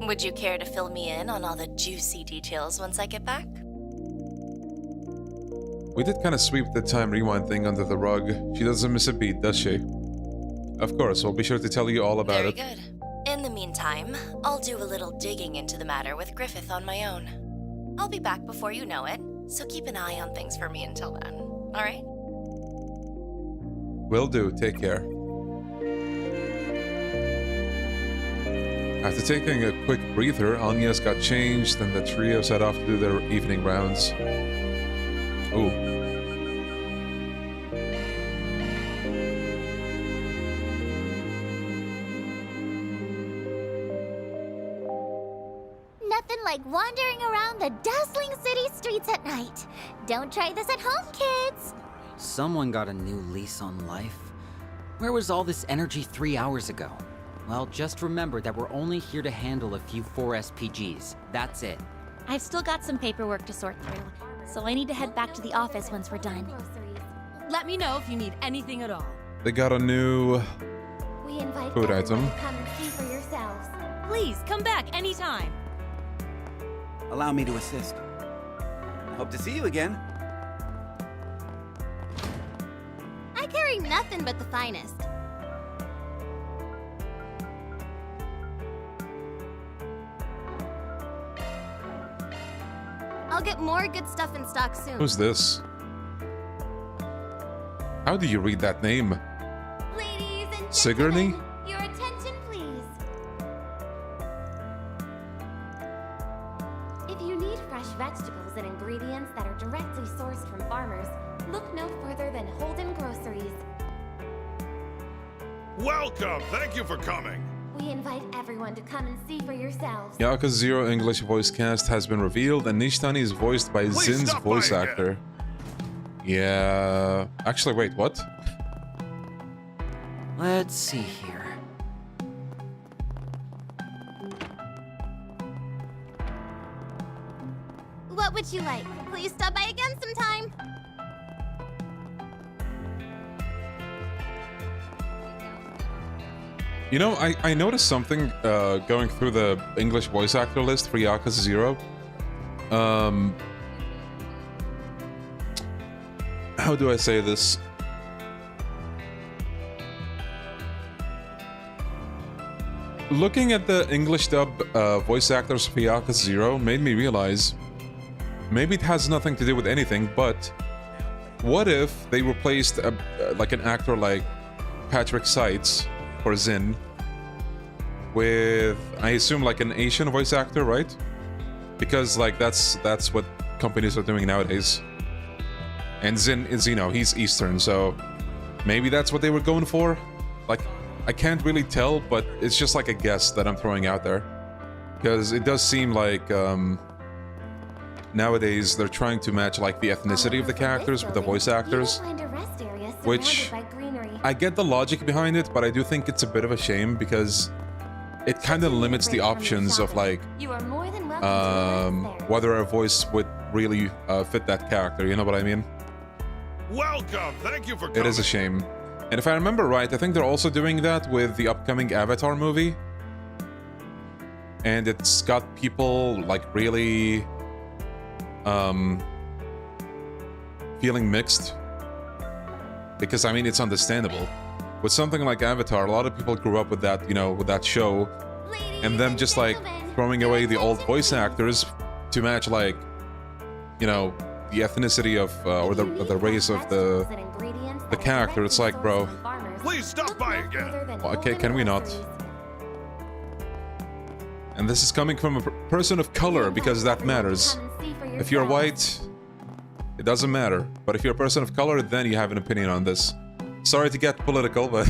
Would you care to fill me in on all the juicy details once I get back? We did kind of sweep the time rewind thing under the rug. She doesn't miss a beat, does she? Of course, we'll be sure to tell you all about Very it. good. In the meantime, I'll do a little digging into the matter with Griffith on my own. I'll be back before you know it, so keep an eye on things for me until then, alright? Will do, take care. After taking a quick breather, Anya's got changed and the trio set off to do their evening rounds. Ooh. Nothing like wandering around the dazzling city streets at night. Don't try this at home, kids. Someone got a new lease on life. Where was all this energy 3 hours ago? Well, just remember that we're only here to handle a few 4 SPGs. That's it. I've still got some paperwork to sort through, so I need to head back to the office once we're done. Let me know if you need anything at all. They got a new We invite food everyone item. to come and see for yourselves. Please, come back anytime. Allow me to assist. Hope to see you again. I carry nothing but the finest. I'll get more good stuff in stock soon. Who's this? How do you read that name? Ladies and Sigourney? gentlemen, your attention, please. If you need fresh vegetables and ingredients that are directly sourced from farmers, look no further than Holden Groceries. Welcome! Thank you for coming! We invite everyone to come and see for yourselves. Yakuza 0 English voice cast has been revealed, and Nishtani is voiced by Zin's voice actor. Yeah... Actually, wait, what? Let's see here. What would you like? Please stop by again sometime. You know, I noticed something going through the English voice actor list for Yakuza 0. How do I say this? Looking at the English dub voice actors for Yakuza 0 made me realize maybe it has nothing to do with anything, but what if they replaced like an actor like Patrick Seitz or Zin with, I assume, like an Asian voice actor, right? Because like that's what companies are doing nowadays. And Zin is, you know, he's Eastern, so maybe that's what they were going for. Like, I can't really tell, but it's just like a guess that I'm throwing out there. Because it does seem like nowadays they're trying to match like the ethnicity of the characters with the voice actors. Which, I get the logic behind it, but I do think it's a bit of a shame because it kind of limits the options of like whether a voice would really fit that character, you know what I mean? Welcome! Thank you for coming! It is a shame. And if I remember right, I think they're also doing that with the upcoming Avatar movie. And it's got people like really feeling mixed. Because I mean, it's understandable. With something like Avatar, a lot of people grew up with that, you know, with that show. And them just like throwing away the old voice actors to match like, you know, the ethnicity of or the race of the character. It's like, bro, please stop by again. Okay, can we not? And this is coming from a person of color because that matters. If you're white, it doesn't matter. But if you're a person of color, then you have an opinion on this. Sorry to get political, but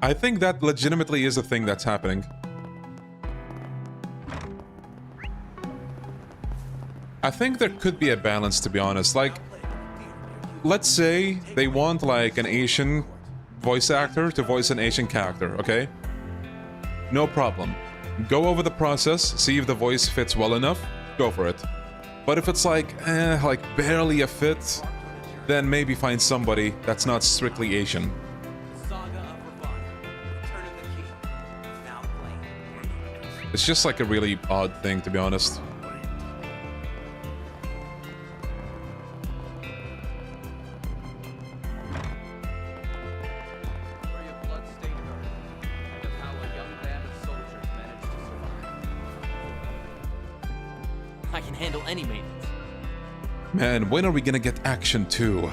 I think that legitimately is a thing that's happening. I think there could be a balance, to be honest. Like, let's say they want like an Asian voice actor to voice an Asian character, okay? No problem. Go over the process, see if the voice fits well enough, go for it. But if it's like barely a fit, then maybe find somebody that's not strictly Asian. It's just like a really odd thing, to be honest. I can handle any maintenance. Man, when are we gonna get Action 2?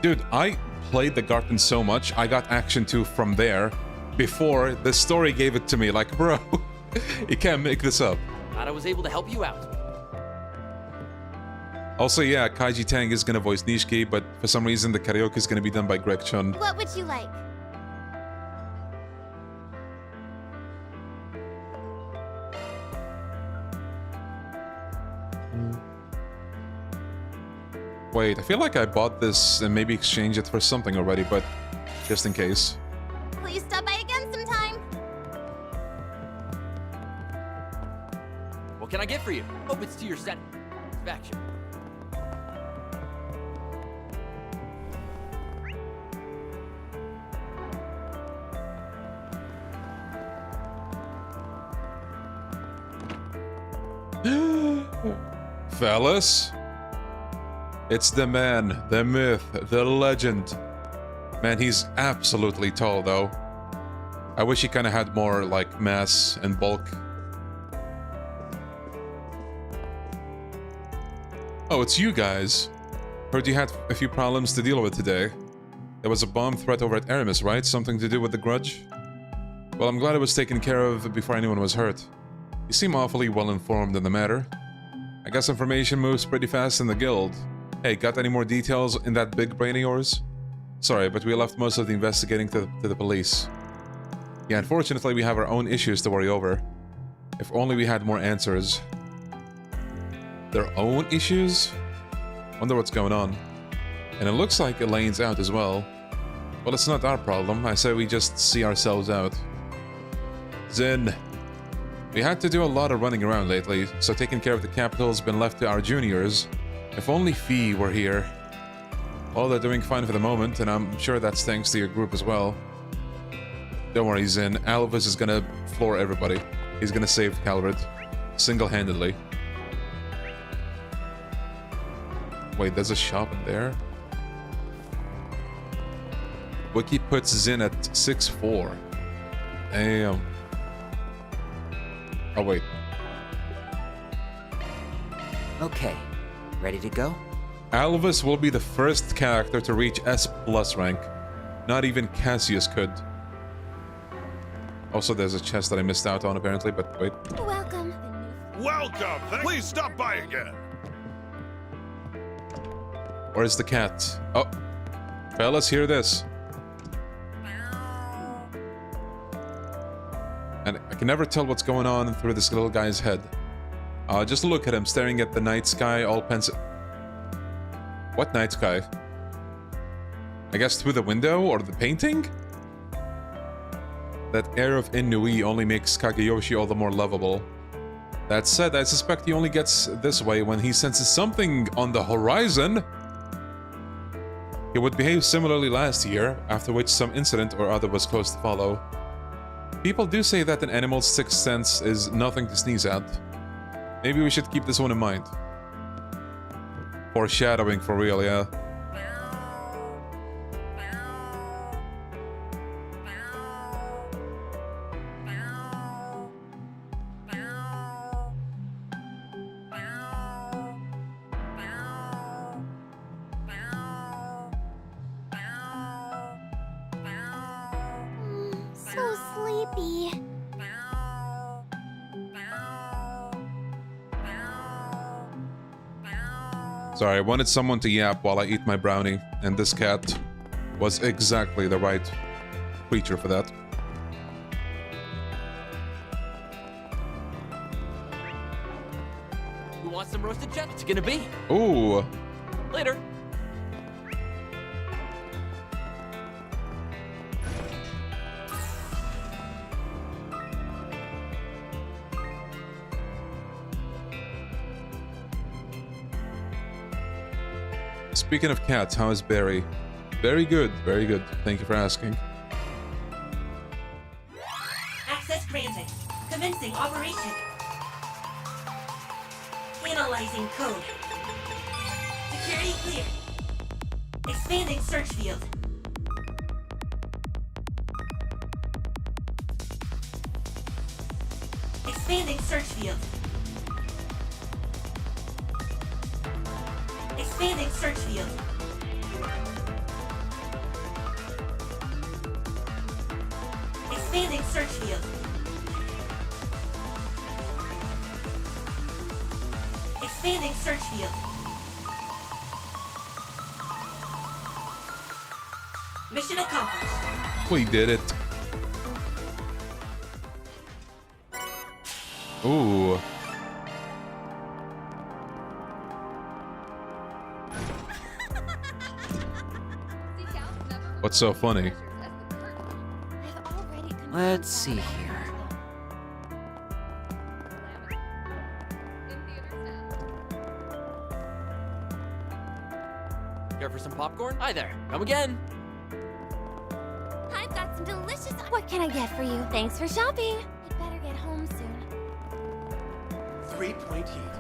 Dude, I played the Garden so much, I got Action 2 from there before the story gave it to me. Like, bro, you can't make this up. Glad I was able to help you out. Also, yeah, Kaiji Tang is gonna voice Nishiki, but for some reason the karaoke is gonna be done by Greg Chun. What would you like? Wait, I feel like I bought this and maybe exchanged it for something already, but just in case. Please stop by again sometime. What can I get for you? Hope it's to your satisfaction. Fellas, it's the man, the myth, the legend. Man, he's absolutely tall, though. I wish he kind of had more, like, mass and bulk. Oh, it's you guys. Heard you had a few problems to deal with today. There was a bomb threat over at Aramis, right? Something to do with the grudge? Well, I'm glad it was taken care of before anyone was hurt. You seem awfully well informed in the matter. I guess information moves pretty fast in the guild. Hey, got any more details in that big brain of yours? Sorry, but we left most of the investigating to the police. Yeah, unfortunately we have our own issues to worry over. If only we had more answers. Their own issues? Wonder what's going on. And it looks like Elaine's out as well. Well, it's not our problem. I say we just see ourselves out. Zin. We had to do a lot of running around lately, so taking care of the capital's been left to our juniors. If only Fee were here. Well, they're doing fine for the moment, and I'm sure that's thanks to your group as well. Don't worry, Zin. Alvis is gonna floor everybody. He's gonna save Calvert. Single-handedly. Wait, there's a shop in there? Wiki puts Zin at 6'4". Damn. Oh, wait. Okay, ready to go? Alvis will be the first character to reach S+ rank. Not even Cassius could. Also, there's a chest that I missed out on, apparently, but wait. Welcome. Welcome! Please stop by again! Where's the cat? Oh. Fellas, hear this. And I can never tell what's going on through this little guy's head. Just look at him staring at the night sky, all pensive. What night sky? I guess through the window or the painting? That air of ennui only makes Kageyoshi all the more lovable. That said, I suspect he only gets this way when he senses something on the horizon. He would behave similarly last year, after which some incident or other was close to follow. People do say that an animal's sixth sense is nothing to sneeze at. Maybe we should keep this one in mind. Foreshadowing for real, yeah. So sleepy. Sorry, I wanted someone to yap while I eat my brownie, and this cat was exactly the right creature for that. Who wants some roasted jet? It's gonna be. Ooh. Later. Speaking of cats, how is Barry? Very good, very good. Thank you for asking. Access granted. Commencing operation. Analyzing code. Security clear. Expanding search field. Expanding search field. Expanding search field. Expanding search field. Expanding search field. Mission accomplished. We did it. Ooh. What's so funny? Let's see here. Care for some popcorn? Hi there. Come again. I've got some delicious. What can I get for you? Thanks for shopping. I'd better get home soon. 3-point heat.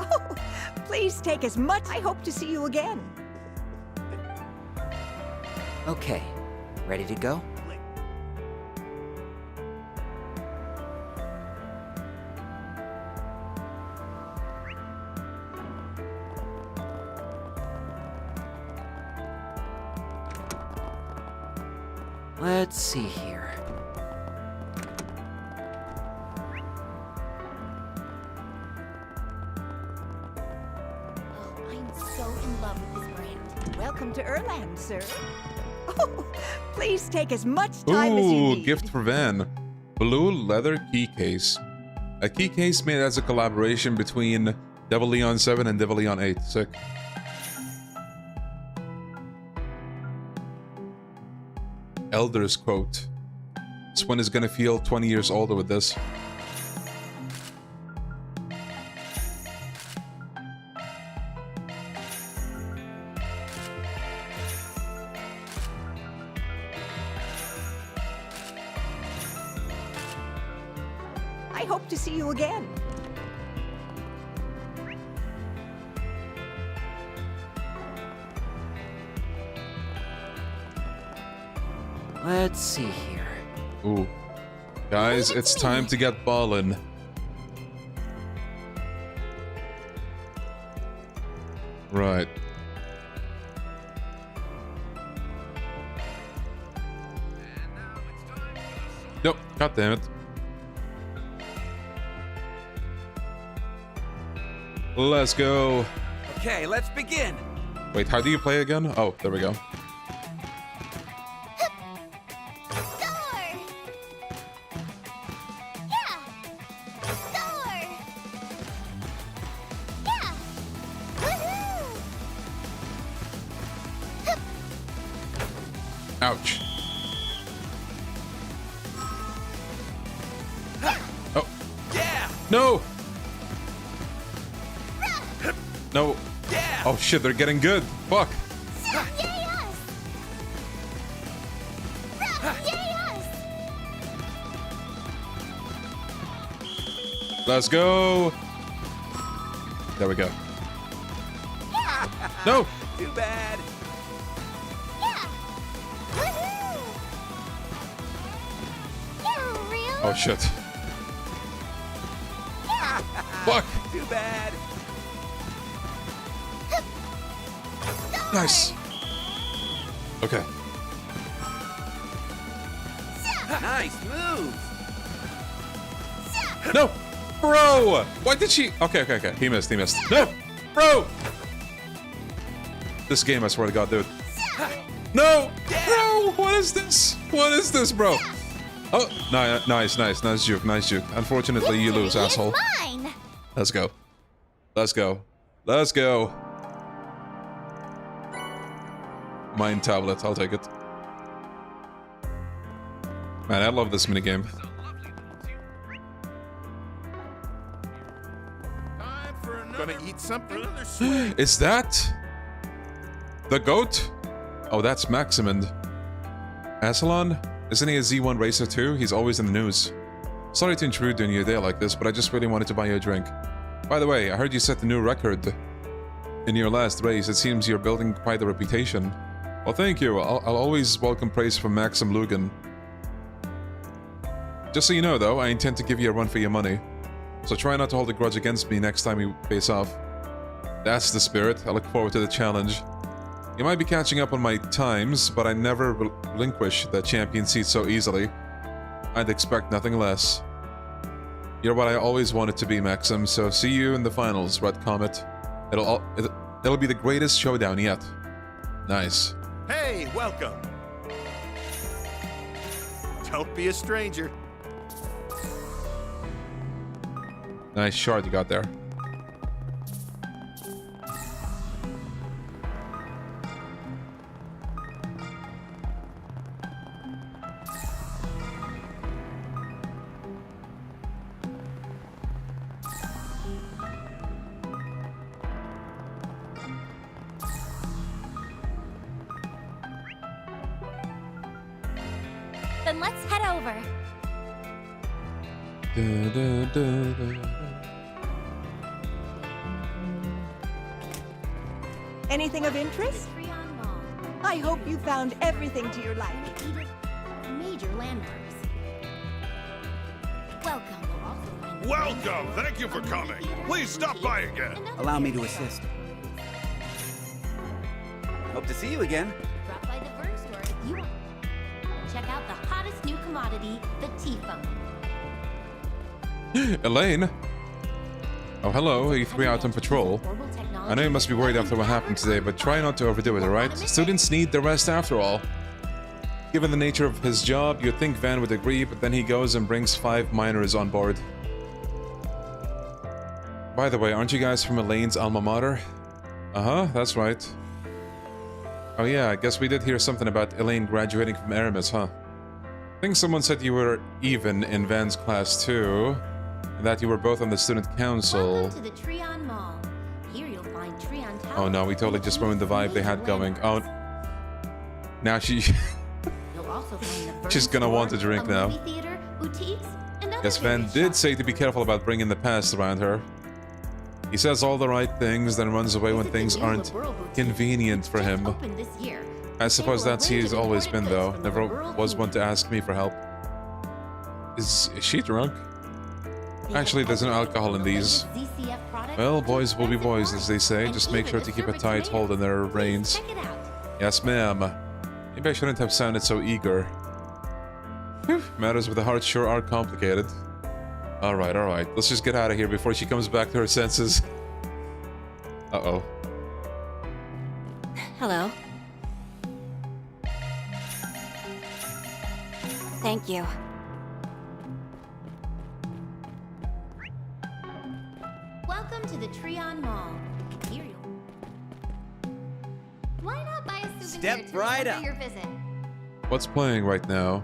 Oh, please take as much. I hope to see you again. Okay, ready to go? Let's see here. Oh, I'm so in love with this brand. Welcome to Erland, sir. Oh, please take as much time as you Ooh, need. gift for Van. Blue leather key case. A key case made as a collaboration between Devil Leon 7 and Devil Leon 8. Sick. Elder's quote. Swin is gonna feel 20 years older with this. I hope to see you again. Let's see here. Ooh. Guys, it's time to get ballin'. Right. Nope, god damn it. Let's go. Okay, let's begin. Wait, how do you play again? Oh, there we go. Ouch. Oh. Yeah. No. No. Oh shit, they're getting good. Fuck. Let's go. There we go. No. Too bad. Oh shit. Fuck. Too bad. Nice. Okay. Nice move. No. Bro. Why did she? Okay. He missed. No. Bro. This game, I swear to God, dude. No. Bro. What is this, bro? Oh, nice juke. Unfortunately, you lose, asshole. Mine. Let's go. Mine tablet, I'll take it. Man, I love this minigame. Gonna eat something? Is that the goat? Oh, that's Maximund. Assalon? Isn't he a Z1 racer too? He's always in the news. Sorry to intrude on your day like this, but I just really wanted to buy you a drink. By the way, I heard you set the new record in your last race. It seems you're building quite a reputation. Well, thank you. I'll always welcome praise from Maxim Lugan. Just so you know, though, I intend to give you a run for your money. So try not to hold a grudge against me next time we face off. That's the spirit. I look forward to the challenge. You might be catching up on my times, but I never relinquish the champion seat so easily. I'd expect nothing less. You're what I always wanted to be, Maxim, so see you in the finals, Red Comet. It'll be the greatest showdown yet. Nice. Hey, welcome. Don't be a stranger. Nice shard you got there. Then let's head over. Anything of interest? I hope you found everything to your liking. Major landmarks. Welcome. Welcome! Thank you for coming. Please stop by again. Allow me to assist. Hope to see you again. Drop by the bird store if you want. check out the hottest new commodity, the T-phone. Elaine? Oh, hello. Are you 3 out on patrol? I know you must be worried after what happened today, but try not to overdo it, alright? Students need the rest after all. Given the nature of his job, you'd think Van would agree, but then he goes and brings 5 minors on board. By the way, aren't you guys from Elaine's alma mater? Uh-huh, that's right. Oh yeah, I guess we did hear something about Elaine graduating from Aramis, huh? I think someone said you were even in Van's class too, and that you were both on the student council. Welcome to the Treon Mall. Here you'll find Treon Tower. Oh no, we totally just ruined the vibe they had going. Oh, now she's gonna want a drink now. Theater, boutiques, and other Yes, Van did say to be careful about bringing the past around her. He says all the right things, then runs away when things aren't convenient for him. I suppose that's he's always been, though. Never was one to ask me for help. Is she drunk? Actually, there's no alcohol in these. Well, boys will be boys, as they say. Just make sure to keep a tight hold on their reins. Yes, ma'am. Maybe I shouldn't have sounded so eager. Whew, matters with the heart sure are complicated. Alright, alright. Let's just get out of here before she comes back to her senses. Uh-oh. Hello. Thank you. Welcome to the Treon Mall. Here you'll... Why not buy a souvenir Step to right remember up. your visit? What's playing right now?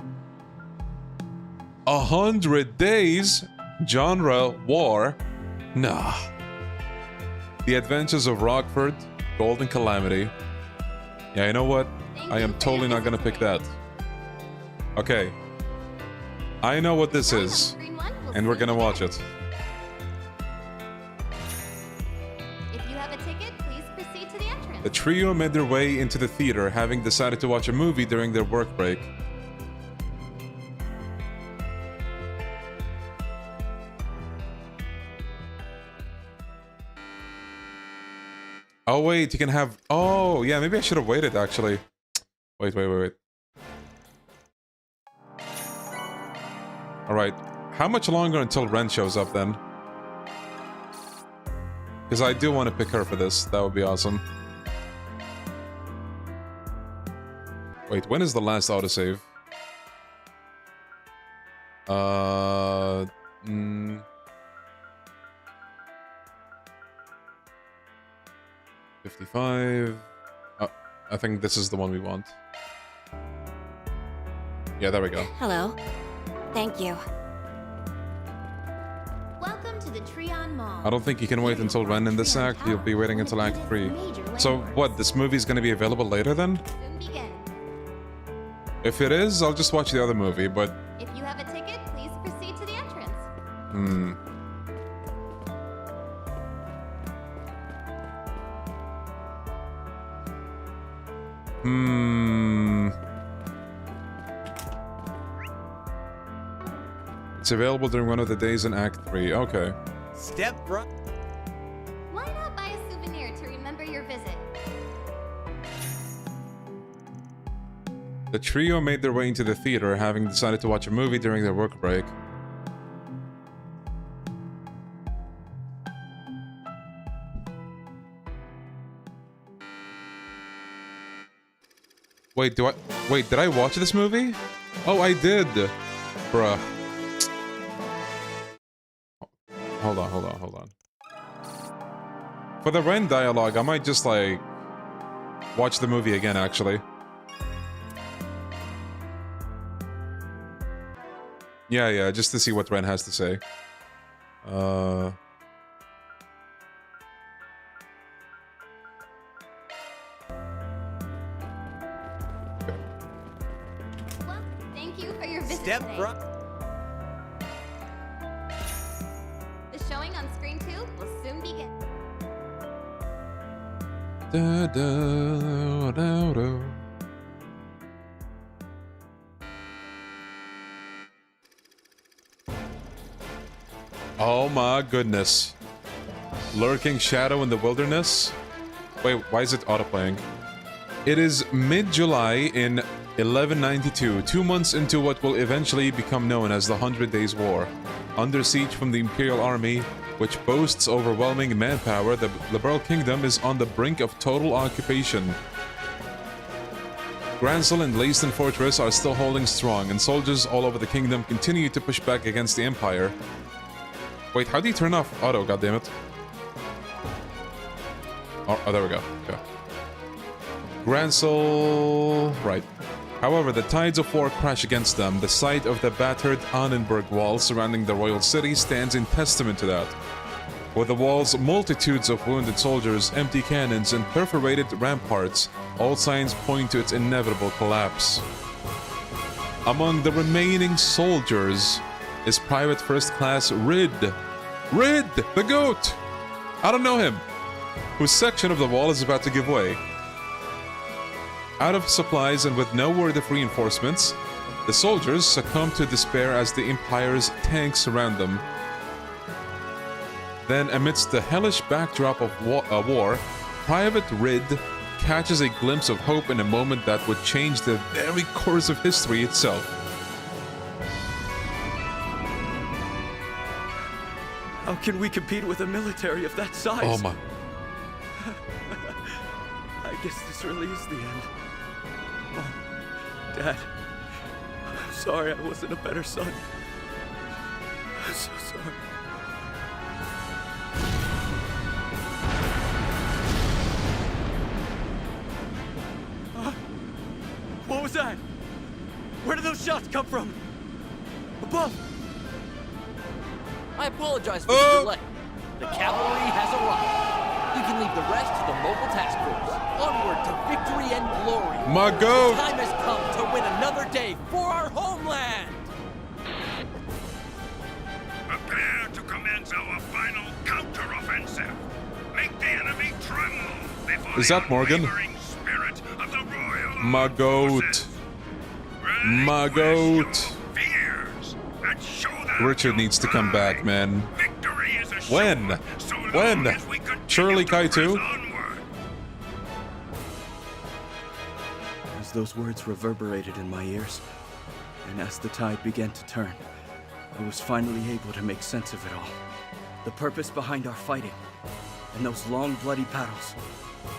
100 Days? Genre War? Nah. The Adventures of Rockford, Golden Calamity. Yeah, you know what? I am totally not gonna pick that. Okay. I know what this is, and we're gonna watch it. If you have a ticket, please proceed to the entrance. The trio made their way into the theater, having decided to watch a movie during their work break. Oh wait, you can have... Oh, yeah, maybe I should have waited, actually. Wait. Alright, how much longer until Ren shows up, then? Because I do want to pick her for this. That would be awesome. Wait, when is the last autosave? 55. I think this is the one we want. Yeah, there we go. Hello. Thank you. Welcome to the Treon Mall. I don't think you can wait until Ren in this act. You'll be waiting until Act 3. So, what, this movie's gonna be available later then? If it is, I'll just watch the other movie, but... If you have a ticket, please proceed to the entrance. It's available during one of the days in Act 3. Okay. Step right. Why not buy a souvenir to remember your visit? The trio made their way into the theater, having decided to watch a movie during their work break. Wait, did I watch this movie? Oh, I did. Bruh. Hold on. For the Ren dialogue, I might just, like, watch the movie again, actually. Yeah, just to see what Ren has to say. Well, thank you for your visit Step today. right. The showing on screen 2 will soon begin. Oh my goodness. Lurking shadow in the wilderness? Wait, why is it autoplaying? It is mid-July in 1192, 2 months into what will eventually become known as the 100 Days War. Under siege from the Imperial Army, which boasts overwhelming manpower, the Liberal Kingdom is on the brink of total occupation. Gransel and Leyston Fortress are still holding strong, and soldiers all over the kingdom continue to push back against the Empire. Wait, how do you turn off auto, goddammit? Oh, there we go. Okay. Gransel... right. However, the tides of war crash against them. The sight of the battered Annenberg wall surrounding the royal city stands in testament to that. With the walls, multitudes of wounded soldiers, empty cannons, and perforated ramparts, all signs point to its inevitable collapse. Among the remaining soldiers is Private First Class Rid. Rid, the goat! I don't know him. Whose section of the wall is about to give way. Out of supplies and with no word of reinforcements, the soldiers succumb to despair as the Empire's tanks surround them. Then, amidst the hellish backdrop of war, Private Rid catches a glimpse of hope in a moment that would change the very course of history itself. How can we compete with a military of that size? Oh my... I guess this really is the end. Oh, Dad. I'm sorry I wasn't a better son. I'm so sorry. What was that? Where did those shots come from? Above! I apologize for the delay. The cavalry has arrived. You can leave the rest to the mobile task force. Onward to victory and glory. My goat! The time has come to win another day for our homeland. Prepare to commence our final counter-offensive. Make the enemy tremble before is that Morgan? spirit of the royal my goat. My goat. Richard needs to come back, man. When? When? Surely Kaito? As those words reverberated in my ears, and as the tide began to turn, I was finally able to make sense of it all. The purpose behind our fighting, and those long bloody battles,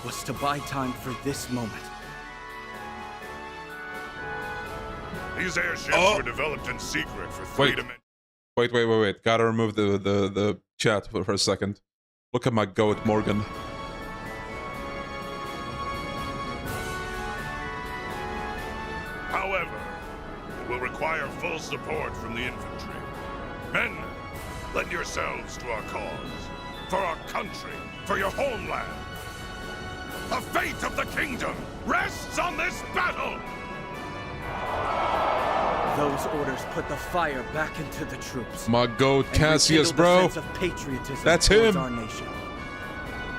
was to buy time for this moment. These airships were developed in secret for three-dimensional... Wait. Gotta remove the chat for a second. Look at my goat, Morgan. However, it will require full support from the infantry. Men, lend yourselves to our cause. For our country, for your homeland. The fate of the kingdom rests on this battle! Those orders put the fire back into the troops. My goat, Cassius, bro. Sense of patriotism that's towards him. Our nation.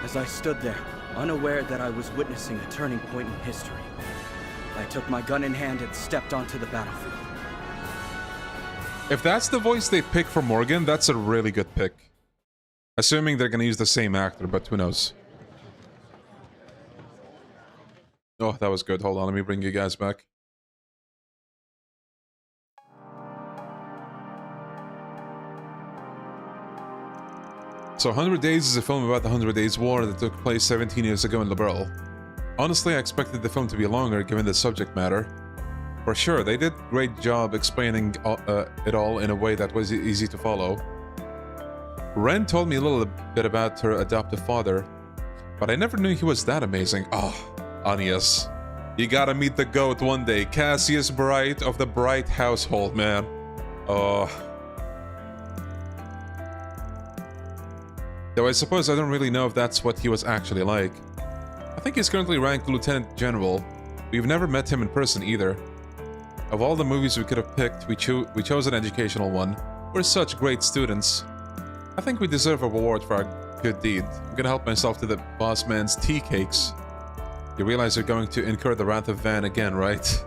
As I stood there, unaware that I was witnessing a turning point in history, I took my gun in hand and stepped onto the battlefield. If that's the voice they pick for Morgan, that's a really good pick. Assuming they're gonna use the same actor, but who knows. Oh, that was good. Hold on, let me bring you guys back. So 100 Days is a film about the 100 Days War that took place 17 years ago in Liberal. Honestly, I expected the film to be longer given the subject matter. For sure, they did a great job explaining it all in a way that was easy to follow. Ren told me a little bit about her adoptive father, but I never knew he was that amazing. Oh, Anias. You gotta meet the GOAT one day. Cassius Bright of the Bright household, man. Oh. Though I suppose I don't really know if that's what he was actually like. I think he's currently ranked Lieutenant General. We've never met him in person either. Of all the movies we could have picked, we chose an educational one. We're such great students. I think we deserve a reward for our good deed. I'm gonna help myself to the boss man's tea cakes. You realize you're going to incur the wrath of Van again, right?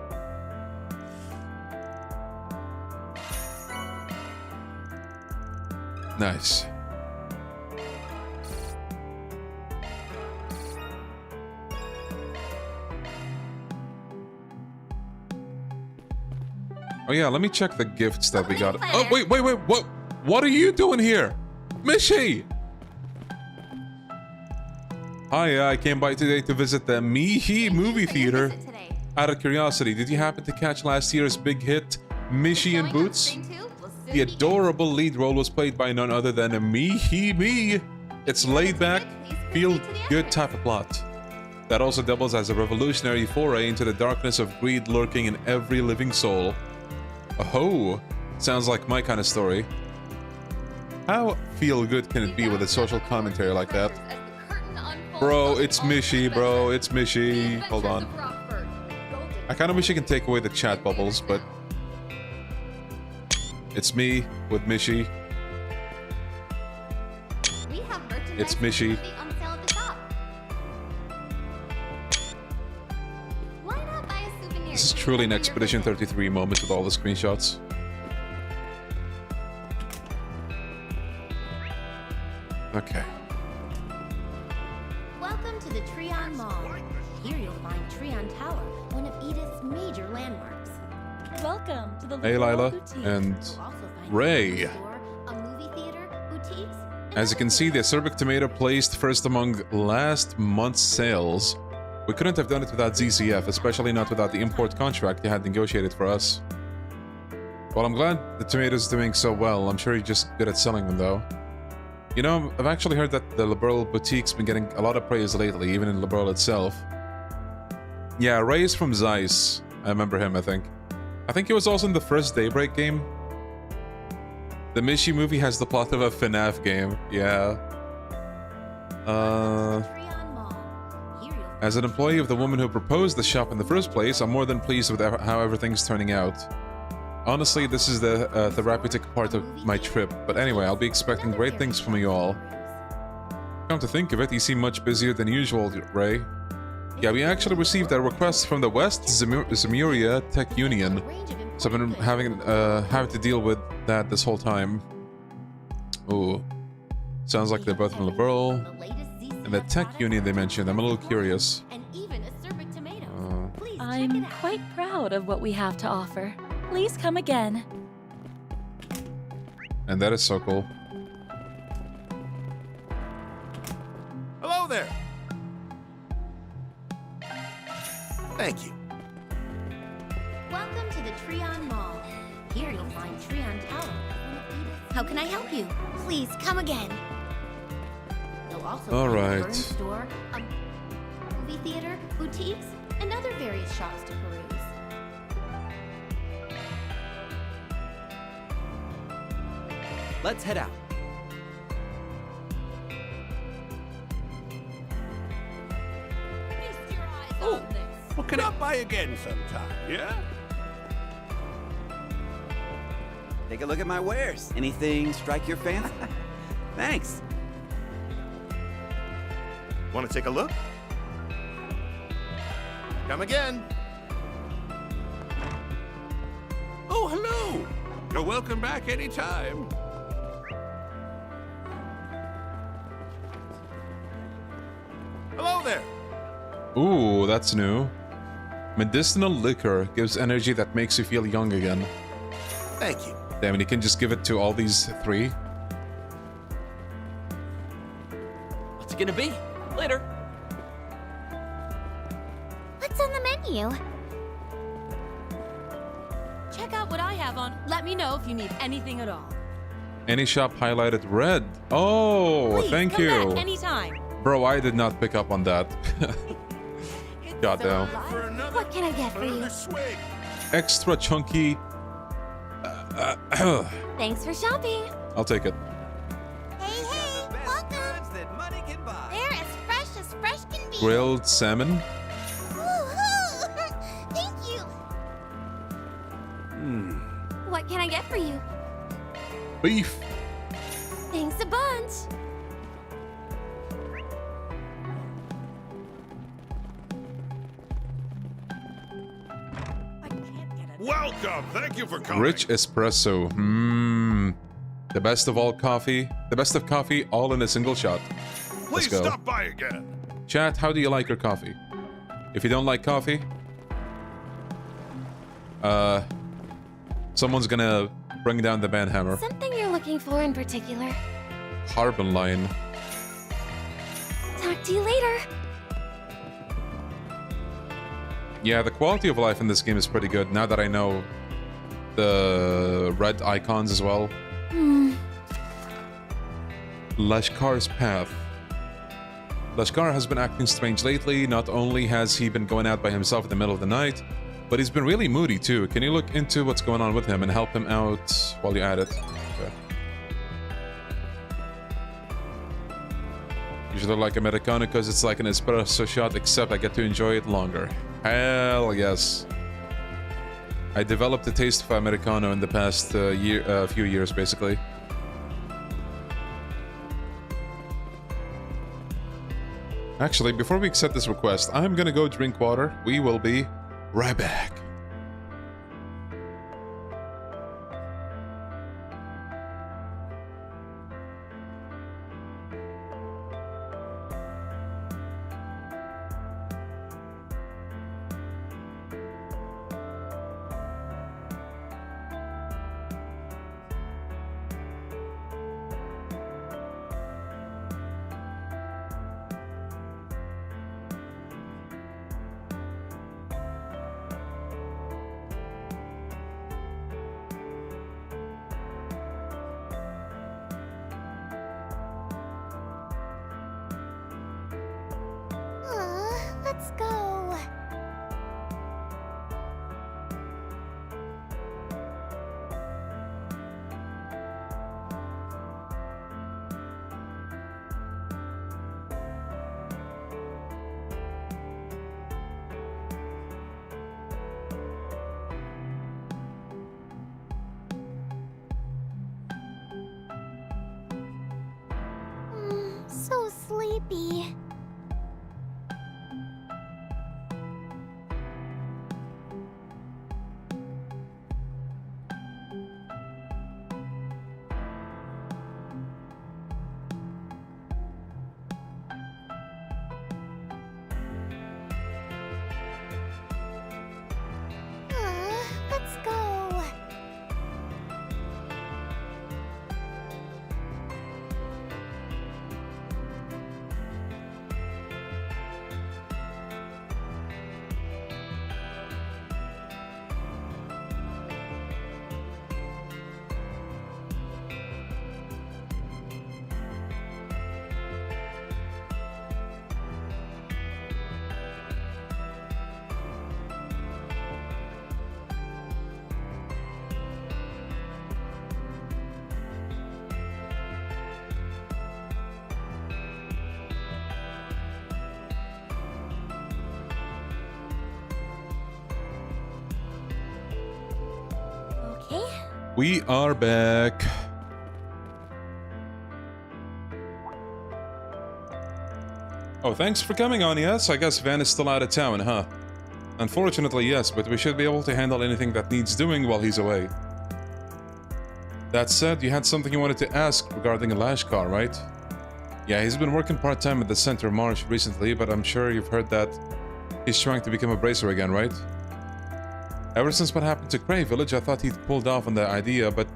Nice. Oh yeah, let me check the gifts that we got. Oh, wait, what are you doing here? Mishi! Hi, I came by today to visit the Mihi movie theater. Out of curiosity, did you happen to catch last year's big hit, Mishi and Boots? The adorable lead role was played by none other than a Me. It's laid back, feel good type of plot. That also doubles as a revolutionary foray into the darkness of greed lurking in every living soul. Oh, sounds like my kind of story. How feel good can it be with a social commentary like that? Bro, it's Mishi, bro, it's Mishi. Hold on. I kind of wish you can take away the chat bubbles, but it's me with Mishi. It's Mishi. This is truly an Expedition 33 moment with all the screenshots. Okay. Welcome to the Trion Mall. Here you'll find Trion Tower, one of Edith's major landmarks. Welcome to the Hey Lila and Ray. A movie theater, boutiques, As you can see, the acerbic tomato placed first among last month's sales. We couldn't have done it without ZCF, especially not without the import contract they had negotiated for us. Well, I'm glad the tomato's doing so well. I'm sure you're just good at selling them, though. You know, I've actually heard that the Liberal boutique's been getting a lot of praise lately, even in Liberal itself. Yeah, Ray's from Zeiss. I remember him, I think. I think he was also in the first Daybreak game. The Mishi movie has the plot of a FNAF game. Yeah. As an employee of the woman who proposed the shop in the first place, I'm more than pleased with how everything's turning out. Honestly, this is the therapeutic part of my trip, but anyway, I'll be expecting great things from you all. Come to think of it, you seem much busier than usual, Ray. Yeah, we actually received a request from the West Zemuria Tech Union, so I've been having to deal with that this whole time. Ooh. Sounds like they're both from Liberal. And the Tech Union they mentioned, I'm a little curious. I'm quite proud of what we have to offer. Please come again. And that is so cool. Hello there. Thank you. Welcome to the Trion Mall. Here you'll find Trion Tower. How can I help you? Please come again. You'll also All find right. a furniture store, a movie theater, boutiques, and other various shops to peruse. Let's head out. Oh, well, can I buy again sometime, yeah? Take a look at my wares. Anything strike your fancy? Thanks. Want to take a look? Come again. Oh, hello. You're welcome back anytime. Hello there. Ooh, that's new. Medicinal liquor gives energy that makes you feel young again. Thank you. Damn it, you can just give it to all these three? What's it gonna be? Later. What's on the menu? Check out what I have on. Let me know if you need anything at all. Any shop highlighted red? Oh, Please, thank come you. back anytime. Bro, I did not pick up on that. Goddamn. What can I get for you? Extra chunky. Thanks for shopping. I'll take it. Hey, welcome. They're as fresh can be. Grilled salmon. Woo-hoo. Thank you. What can I get for you? Beef. Thanks a bunch. Welcome. Thank you for coming. Rich espresso. The best of all coffee. The best of coffee all in a single shot. Let's Please go. stop by again. Chat, how do you like your coffee? If you don't like coffee, Someone's gonna bring down the banhammer. Something you're looking for in particular? Carbon line. Talk to you later. Yeah, the quality of life in this game is pretty good now that I know the red icons as well. Lashkar's path. Lashkar has been acting strange lately. Not only has he been going out by himself in the middle of the night, but he's been really moody too. Can you look into what's going on with him and help him out while you're at it? Okay. Usually like Americano because it's like an espresso shot, except I get to enjoy it longer. Hell yes. I developed a taste for Americano in the past few years, basically. Actually, before we accept this request, I'm gonna go drink water. We will be right back. Let's go. So sleepy. Let's go. We are back. Oh, thanks for coming on, yes? I guess Van is still out of town, huh? Unfortunately, yes, but we should be able to handle anything that needs doing while he's away. That said, you had something you wanted to ask regarding Lashkar, right? Yeah, he's been working part-time at the Center Marsh recently, but I'm sure you've heard that he's trying to become a bracer again, right? Ever since what happened to Cray Village, I thought he'd pulled off on the idea, but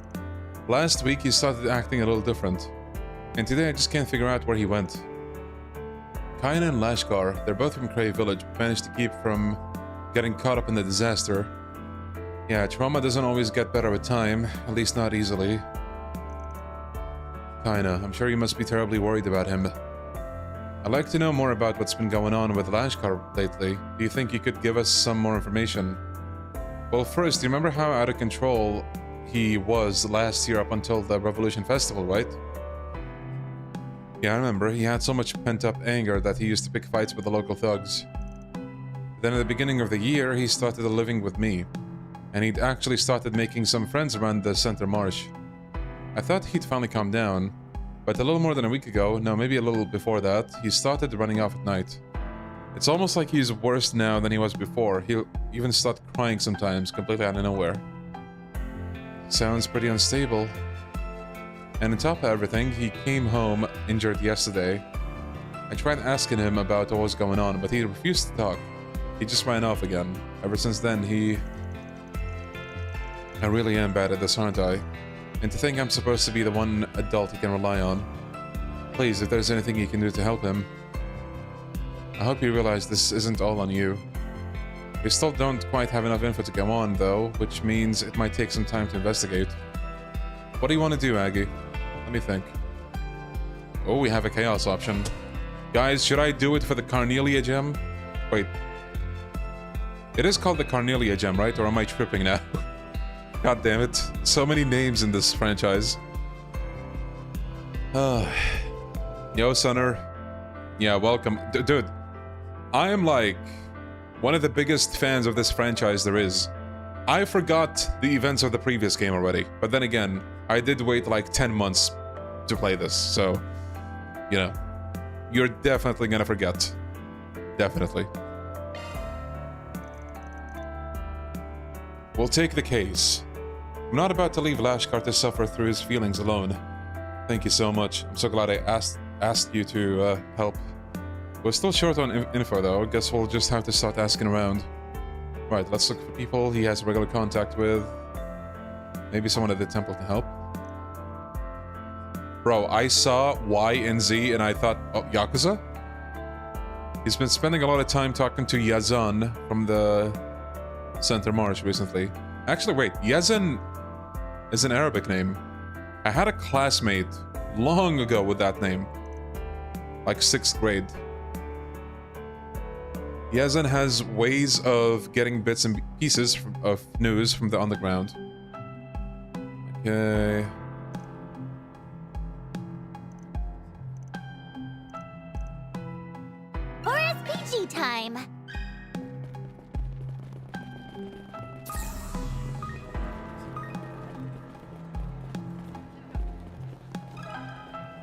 last week he started acting a little different. And today I just can't figure out where he went. Kaina and Lashkar, they're both from Cray Village, but managed to keep from getting caught up in the disaster. Yeah, trauma doesn't always get better with time, at least not easily. Kaina, I'm sure you must be terribly worried about him. I'd like to know more about what's been going on with Lashkar lately. Do you think you could give us some more information? Well, first, do you remember how out of control he was last year up until the Revolution Festival, right? Yeah, I remember. He had so much pent-up anger that he used to pick fights with the local thugs. Then at the beginning of the year, he started living with me. And he'd actually started making some friends around the Center Marsh. I thought he'd finally calm down, but a little more than a week ago, no, maybe a little before that, he started running off at night. It's almost like he's worse now than he was before. He'll even start crying sometimes, completely out of nowhere. Sounds pretty unstable. And on top of everything, he came home injured yesterday. I tried asking him about what was going on, but he refused to talk. He just ran off again. Ever since then, I really am bad at this, aren't I? And to think I'm supposed to be the one adult he can rely on. Please, if there's anything you can do to help him. I hope you realize this isn't all on you. We still don't quite have enough info to go on, though, which means it might take some time to investigate. What do you want to do, Aggie? Let me think. Oh, we have a chaos option. Guys, should I do it for the Carnelia gem? Wait. It is called the Carnelia gem, right? Or am I tripping now? God damn it. So many names in this franchise. Yo, Sunner. Yeah, welcome. Dude, I am like one of the biggest fans of this franchise there is. I forgot the events of the previous game already. But then again, I did wait like 10 months to play this. So, you know, you're definitely gonna forget. Definitely. We'll take the case. I'm not about to leave Lashkar to suffer through his feelings alone. Thank you so much. I'm so glad I asked you to help. We're still short on info though. Guess we'll just have to start asking around. Right, let's look for people he has regular contact with. Maybe someone at the temple can help. Bro, I saw Y and Z and I thought, oh, Yakuza? He's been spending a lot of time talking to Yazan from the Center March recently. Actually, wait, Yazan is an Arabic name. I had a classmate long ago with that name. Like 6th grade. Yazan has ways of getting bits and pieces of news from the underground. Okay. RSPG time!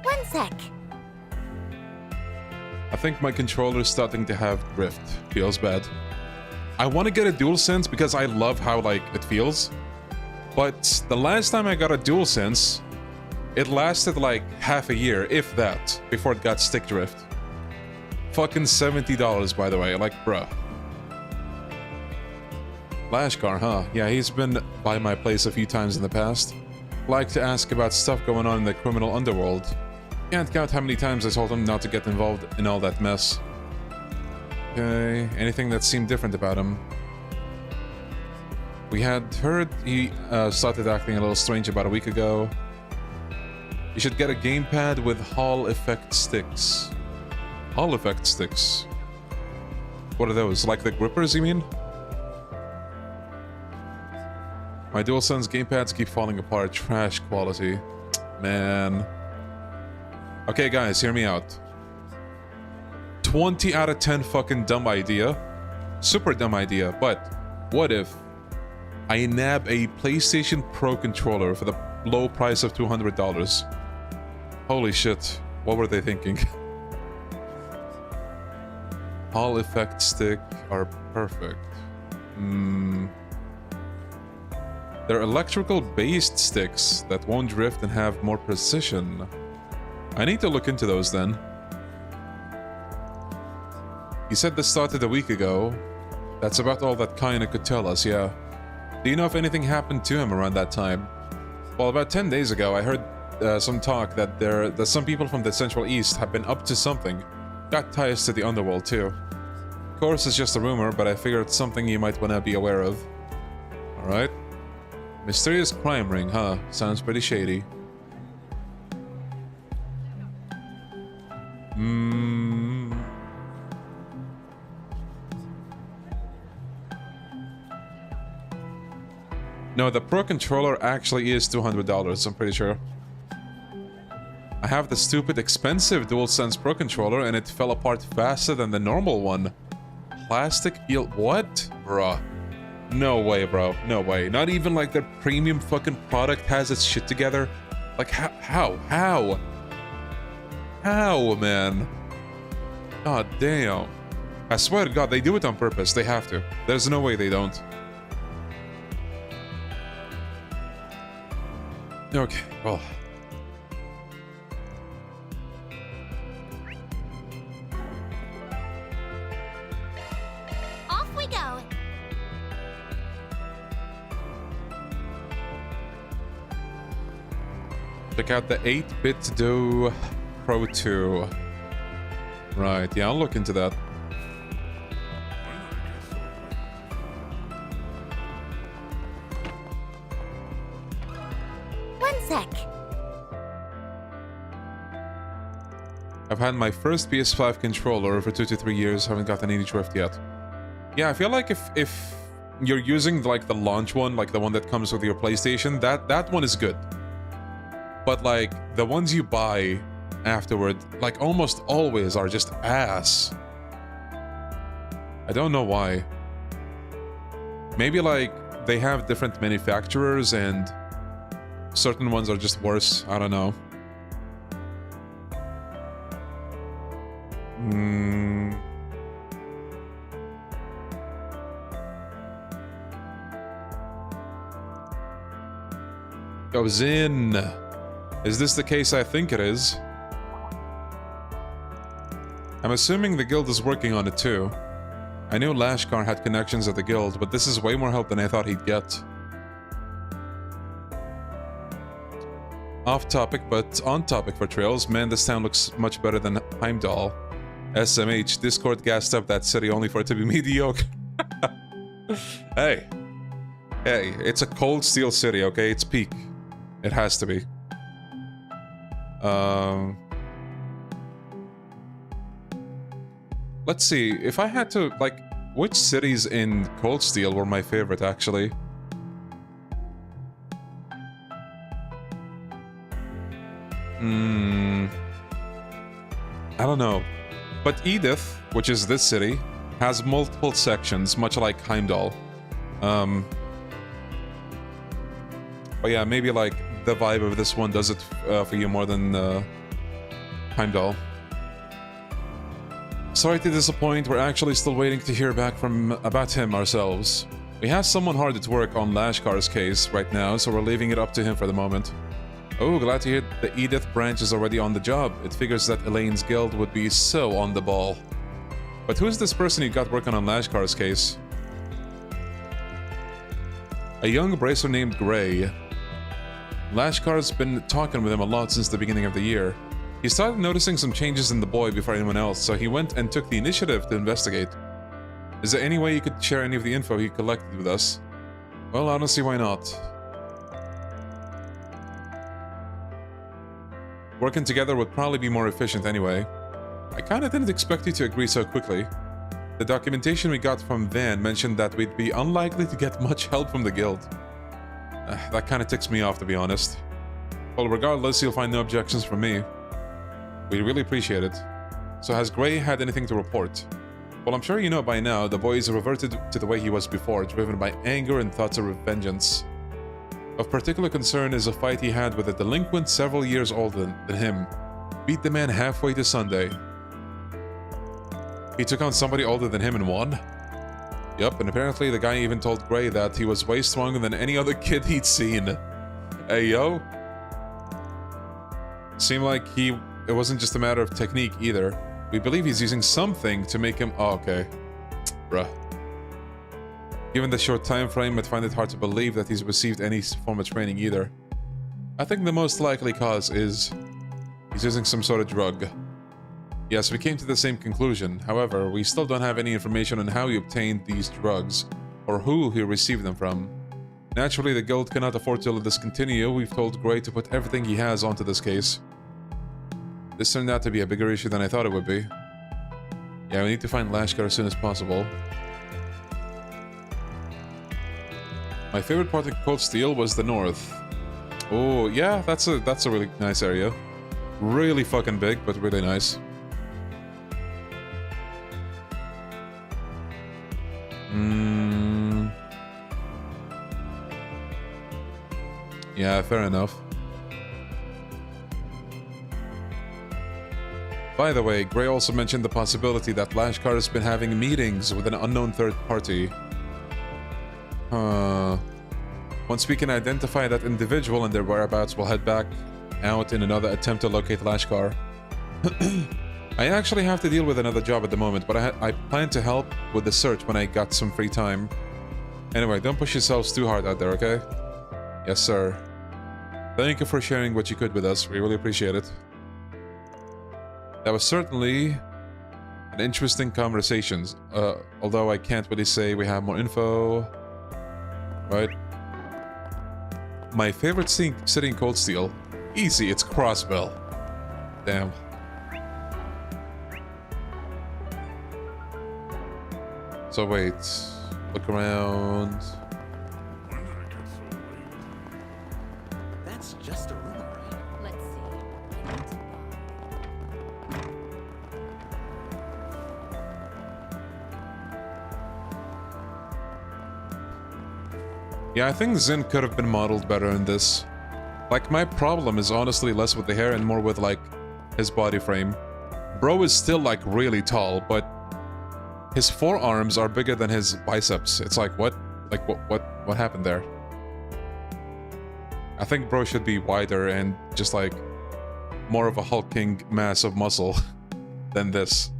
One sec. I think my controller's starting to have drift. Feels bad. I want to get a DualSense because I love how, like, it feels. But the last time I got a DualSense, it lasted like half a year, if that, before it got stick drift. Fucking $70, by the way. Like, bruh. Lashkar, huh? Yeah, he's been by my place a few times in the past. Like to ask about stuff going on in the criminal underworld. Can't count how many times I told him not to get involved in all that mess. Okay, anything that seemed different about him? We had heard he started acting a little strange about a week ago. You should get a gamepad with Hall effect sticks. Hall effect sticks? What are those? Like the grippers, you mean? My DualSense gamepads keep falling apart. Trash quality. Man. Okay, guys, hear me out. 20 out of 10 fucking dumb idea. Super dumb idea, but what if I nab a PlayStation Pro controller for the low price of $200? Holy shit. What were they thinking? Hall effect stick are perfect. They're electrical based sticks that won't drift and have more precision. I need to look into those then. He said this started a week ago. That's about all that kinda could tell us, yeah. Do you know if anything happened to him around that time? Well, about 10 days ago, I heard some talk that some people from the Central East have been up to something. Got ties to the underworld too. Of course, it's just a rumor, but I figured it's something you might want to be aware of. Alright. Mysterious crime ring, huh? Sounds pretty shady. No, the Pro Controller actually is $200, I'm pretty sure. I have the stupid expensive DualSense Pro Controller and it fell apart faster than the normal one. Plastic eel... What? Bruh. No way, bro. No way. Not even like their premium fucking product has its shit together. Like, how? How, man? God damn. I swear to God, they do it on purpose. They have to. There's no way they don't. Okay, well... Off we go. Check out the 8-bit Do Pro 2. Right, yeah, I'll look into that. One sec. I've had my first PS5 controller for 2 to 3 years, haven't gotten any drift yet. Yeah, I feel like if you're using like the launch one, like the one that comes with your PlayStation, that one is good. But like the ones you buy afterward, like almost always are just ass. I don't know why. Maybe like they have different manufacturers and certain ones are just worse. I don't know. Goes in. Is this the case I think it is? I'm assuming the guild is working on it too. I knew Lashkar had connections at the guild, but this is way more help than I thought he'd get. Off topic, but on topic for trails. Man, this town looks much better than Heimdall. SMH, Discord gassed up that city only for it to be mediocre. Hey. Hey, it's a cold steel city, okay? It's peak. It has to be. Let's see, if I had to, like, which cities in Cold Steel were my favorite, actually? I don't know. But Edith, which is this city, has multiple sections, much like Heimdall. But yeah, maybe, like, the vibe of this one does it for you more than Heimdall. Sorry to disappoint, we're actually still waiting to hear back about him ourselves. We have someone hard at work on Lashkar's case right now, so we're leaving it up to him for the moment. Oh, glad to hear the Edith branch is already on the job. It figures that Elaine's guild would be so on the ball. But who's this person you got working on Lashkar's case? A young bracer named Gray. Lashkar's been talking with him a lot since the beginning of the year. He started noticing some changes in the boy before anyone else, so he went and took the initiative to investigate. Is there any way you could share any of the info he collected with us? Well, I don't see why not. Working together would probably be more efficient anyway. I kinda didn't expect you to agree so quickly. The documentation we got from Van mentioned that we'd be unlikely to get much help from the guild. That kinda ticks me off, to be honest. Well, regardless, you'll find no objections from me. We really appreciate it. So has Gray had anything to report? Well, I'm sure you know by now, the boy is reverted to the way he was before, driven by anger and thoughts of vengeance. Of particular concern is a fight he had with a delinquent several years older than him. Beat the man halfway to Sunday. He took on somebody older than him and won? Yup, and apparently the guy even told Gray that he was way stronger than any other kid he'd seen. Hey, yo. Seemed like it wasn't just a matter of technique either. We believe he's using something to make him... Oh, okay. Bruh. Given the short time frame, I'd find it hard to believe that he's received any form of training either. I think the most likely cause is he's using some sort of drug. Yes, we came to the same conclusion. However, we still don't have any information on how he obtained these drugs or who he received them from. Naturally, the guild cannot afford to let this continue. We've told Gray to put everything he has onto this case. This turned out to be a bigger issue than I thought it would be. Yeah, we need to find Lashkar as soon as possible. My favorite part of Cold Steel was the north. Oh, yeah, that's a really nice area. Really fucking big, but really nice. Yeah, fair enough. By the way, Gray also mentioned the possibility that Lashkar has been having meetings with an unknown third party. Once we can identify that individual and their whereabouts, we'll head back out in another attempt to locate Lashkar. I actually have to deal with another job at the moment, but I plan to help with the search when I got some free time. Anyway, don't push yourselves too hard out there, okay? Yes, sir. Thank you for sharing what you could with us. We really appreciate it. That was certainly an interesting conversation. Although I can't really say we have more info. Right? My favorite city in Cold Steel. Easy, it's Crossbell. Damn. So wait, look around. That's just a rumor, right? Let's see. Yeah, I think Zin could have been modeled better in this. Like, my problem is honestly less with the hair and more with, like, his body frame. Bro is still, like, really tall, but his forearms are bigger than his biceps. It's like, what? Like, what happened there? I think bro should be wider and just, like, more of a hulking mass of muscle than this.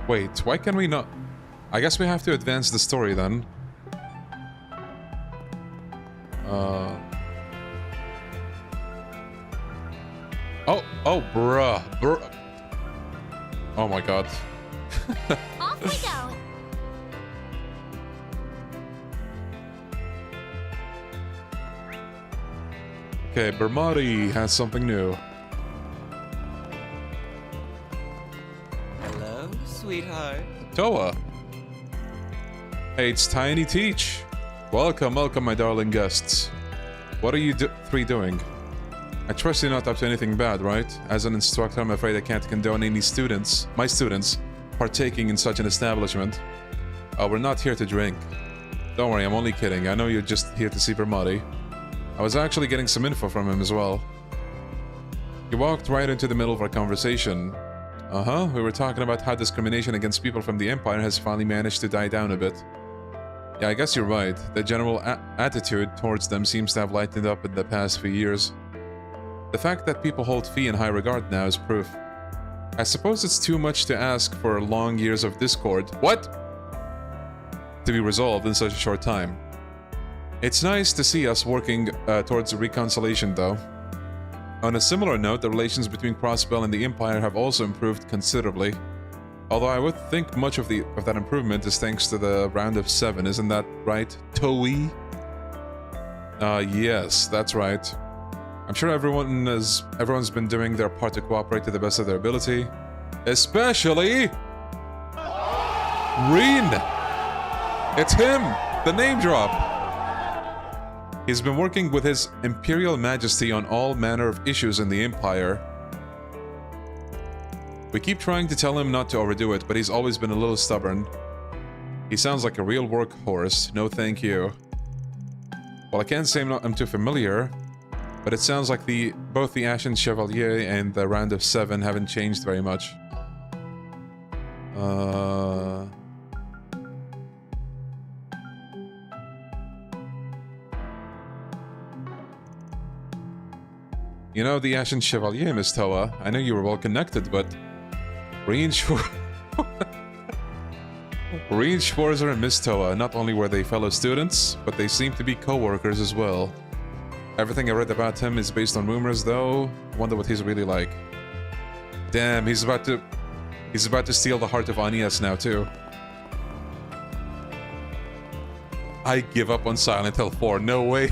Wait, why can we not? I guess we have to advance the story then. Oh, bruh. Oh my god. Off we go. Okay, Bermati has something new. Hello, sweetheart. Toa. Hey, it's Tiny Teach. Welcome, my darling guests. What are you three doing? I trust you're not up to anything bad, right? As an instructor, I'm afraid I can't condone any my students, partaking in such an establishment. We're not here to drink. Don't worry, I'm only kidding. I know you're just here to see Bermati. I was actually getting some info from him as well. You walked right into the middle of our conversation. We were talking about how discrimination against people from the Empire has finally managed to die down a bit. Yeah, I guess you're right. The general attitude towards them seems to have lightened up in the past few years. The fact that people hold Fee in high regard now is proof. I suppose it's too much to ask for long years of discord. What? To be resolved in such a short time. It's nice to see us working towards reconciliation, though. On a similar note, the relations between Crossbell and the Empire have also improved considerably. Although I would think much of that improvement is thanks to the round of 7, isn't that right, Toei? Yes, that's right. I'm sure everyone's been doing their part to cooperate to the best of their ability. Especially... Reen! It's him! The name drop! He's been working with His Imperial Majesty on all manner of issues in the Empire. We keep trying to tell him not to overdo it, but he's always been a little stubborn. He sounds like a real workhorse. No thank you. Well, I can't say I'm too familiar, but it sounds like both the Ashen Chevalier and the Round of 7 haven't changed very much. You know, the Ashen Chevalier, Miss Toa. I know you were well connected, but... Reen Schwarzer and Miss Toa, not only were they fellow students, but they seem to be co-workers as well. Everything I read about him is based on rumors, though. I wonder what he's really like. Damn, he's about to steal the heart of Anias now, too. I give up on Silent Hill 4, no way.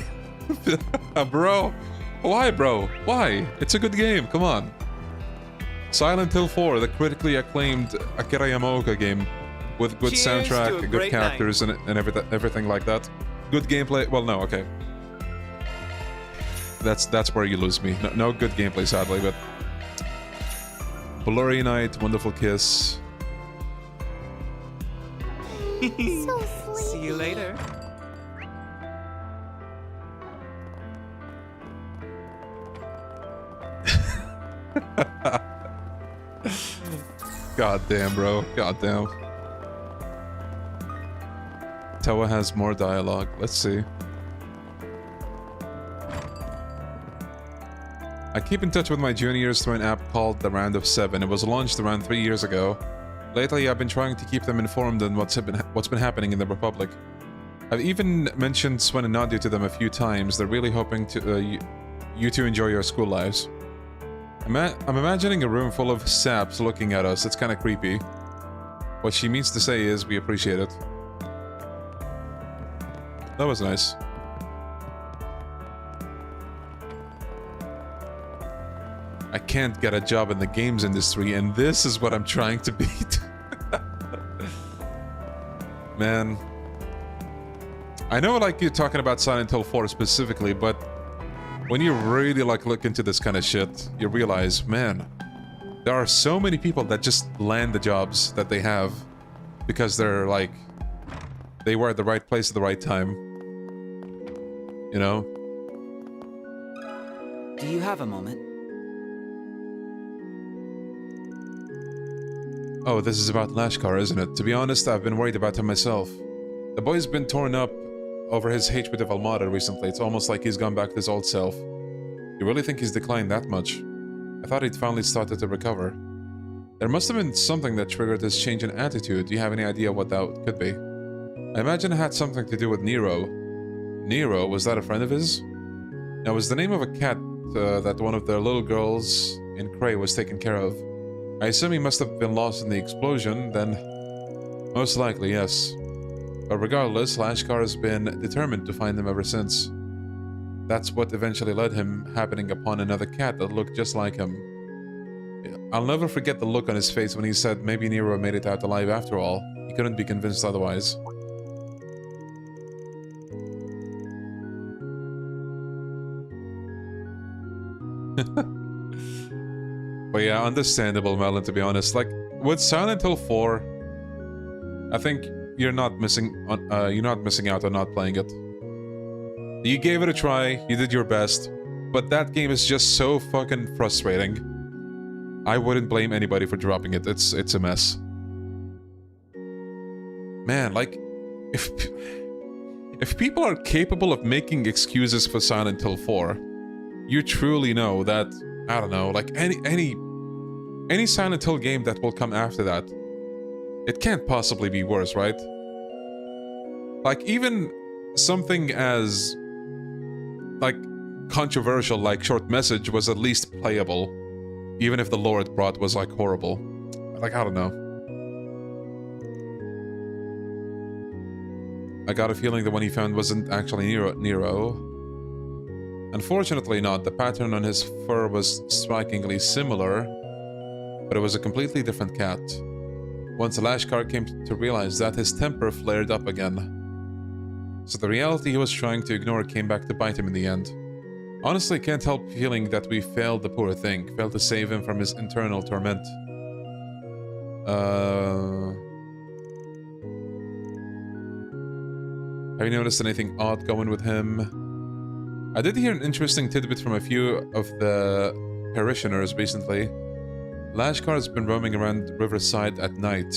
Bro. Why, bro? Why? It's a good game, come on. Silent Hill 4, the critically acclaimed Akira Yamaoka game. With good soundtrack, good characters, and everything like that. Good gameplay. Well, no, okay. That's where you lose me. No good gameplay, sadly, but... Blurry Night, Wonderful Kiss. So see you later. God damn, bro. God damn. Toa has more dialogue. Let's see. I keep in touch with my juniors through an app called The Round of 7. It was launched around 3 years ago. Lately, I've been trying to keep them informed on what's been happening in the Republic. I've even mentioned Swin and Nadia to them a few times. They're really hoping to you to enjoy your school lives. I'm imagining a room full of saps looking at us. It's kind of creepy. What she means to say is, we appreciate it. That was nice. I can't get a job in the games industry, and this is what I'm trying to beat. Man. I know, like, you're talking about Silent Hill 4 specifically, but when you really, like, look into this kind of shit, you realize, man, there are so many people that just land the jobs that they have because they're, like, they were at the right place at the right time. You know? Do you have a moment? Oh, this is about Lashkar, isn't it? To be honest, I've been worried about him myself. The boy's been torn up over his hatred of Almada recently. It's almost like he's gone back to his old self. You really think he's declined that much? I thought he'd finally started to recover. There must have been something that triggered this change in attitude. Do you have any idea what that could be? I imagine it had something to do with Nero. Nero, was that a friend of his? Now, was the name of a cat that one of the little girls in Cray was taken care of? I assume he must have been lost in the explosion, then most likely, yes. But regardless, Lashkar has been determined to find them ever since. That's what eventually led him happening upon another cat that looked just like him. I'll never forget the look on his face when he said maybe Nero made it out alive after all. He couldn't be convinced otherwise. But yeah, understandable, Melon, to be honest. Like, with Silent Hill 4, I think you're not missing out on not playing it. You gave it a try, you did your best, but that game is just so fucking frustrating. I wouldn't blame anybody for dropping it. It's a mess. Man, like, if people are capable of making excuses for Silent Hill 4, you truly know that, I don't know, like any Silent Hill game that will come after that, it can't possibly be worse, right? Like, even something as, like, controversial like Short Message was at least playable, even if the lore it brought was, like, horrible. Like, I don't know. I got a feeling the one he found wasn't actually Nero. Unfortunately not. The pattern on his fur was strikingly similar, but it was a completely different cat. Once Lashkar came to realize that, his temper flared up again. So the reality he was trying to ignore came back to bite him in the end. Honestly, can't help feeling that we failed the poor thing, failed to save him from his internal torment. Have you noticed anything odd going with him? I did hear an interesting tidbit from a few of the parishioners recently. Lashkar has been roaming around Riverside at night.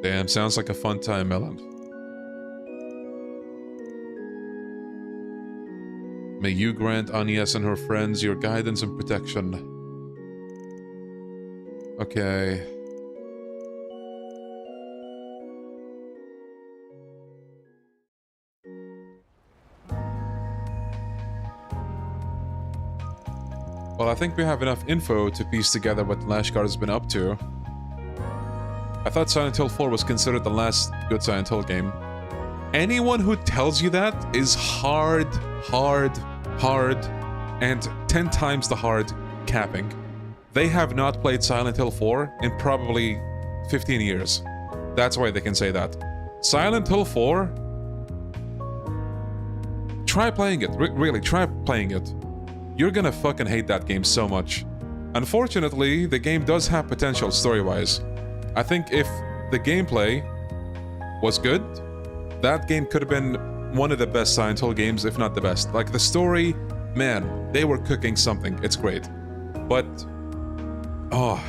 Damn, sounds like a fun time, Melon. May you grant Agnes and her friends your guidance and protection. Okay. Well, I think we have enough info to piece together what Lashkar has been up to. I thought Silent Hill 4 was considered the last good Silent Hill game. Anyone who tells you that is hard, and 10 times the hard capping. They have not played Silent Hill 4 in probably 15 years. That's why they can say that. Silent Hill 4? Try playing it. Really, try playing it. You're gonna fucking hate that game so much. Unfortunately, the game does have potential story-wise. I think if the gameplay was good, that game could have been one of the best Silent Hill games, if not the best. Like, the story, man, they were cooking something. It's great. But Oh.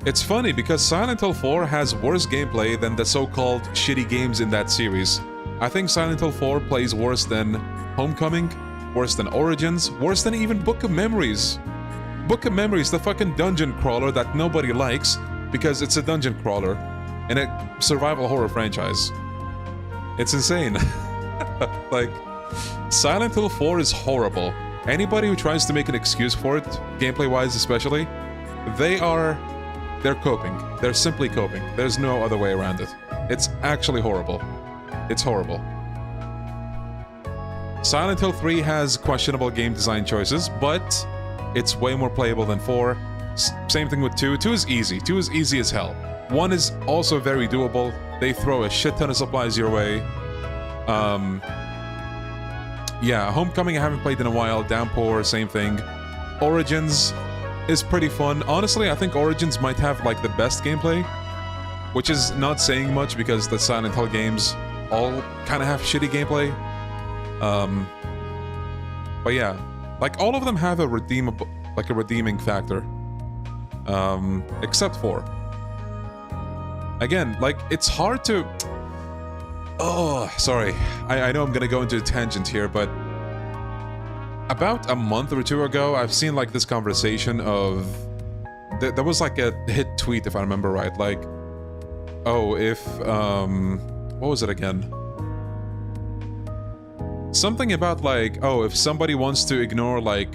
It's funny because Silent Hill 4 has worse gameplay than the so-called shitty games in that series. I think Silent Hill 4 plays worse than Homecoming, worse than Origins, worse than even Book of Memories. Book of Memories, the fucking dungeon crawler that nobody likes because it's a dungeon crawler in a survival horror franchise. It's insane. Like, Silent Hill 4 is horrible. Anybody who tries to make an excuse for it, gameplay-wise especially, they're coping. They're simply coping. There's no other way around it. It's actually horrible. It's horrible. Silent Hill 3 has questionable game design choices, but it's way more playable than 4. Same thing with 2. 2 is easy. 2 is easy as hell. 1 is also very doable. They throw a shit ton of supplies your way. Yeah, Homecoming I haven't played in a while. Downpour, same thing. Origins is pretty fun. Honestly, I think Origins might have like the best gameplay, which is not saying much because the Silent Hill games all kind of have shitty gameplay. But yeah, like all of them have a redeeming factor, except for, again, like it's hard to. Oh, sorry. I know I'm gonna go into a tangent here, but about a month or two ago, I've seen like this conversation of there was like a hit tweet, if I remember right, like, oh, if what was it again? Something about like, oh, if somebody wants to ignore like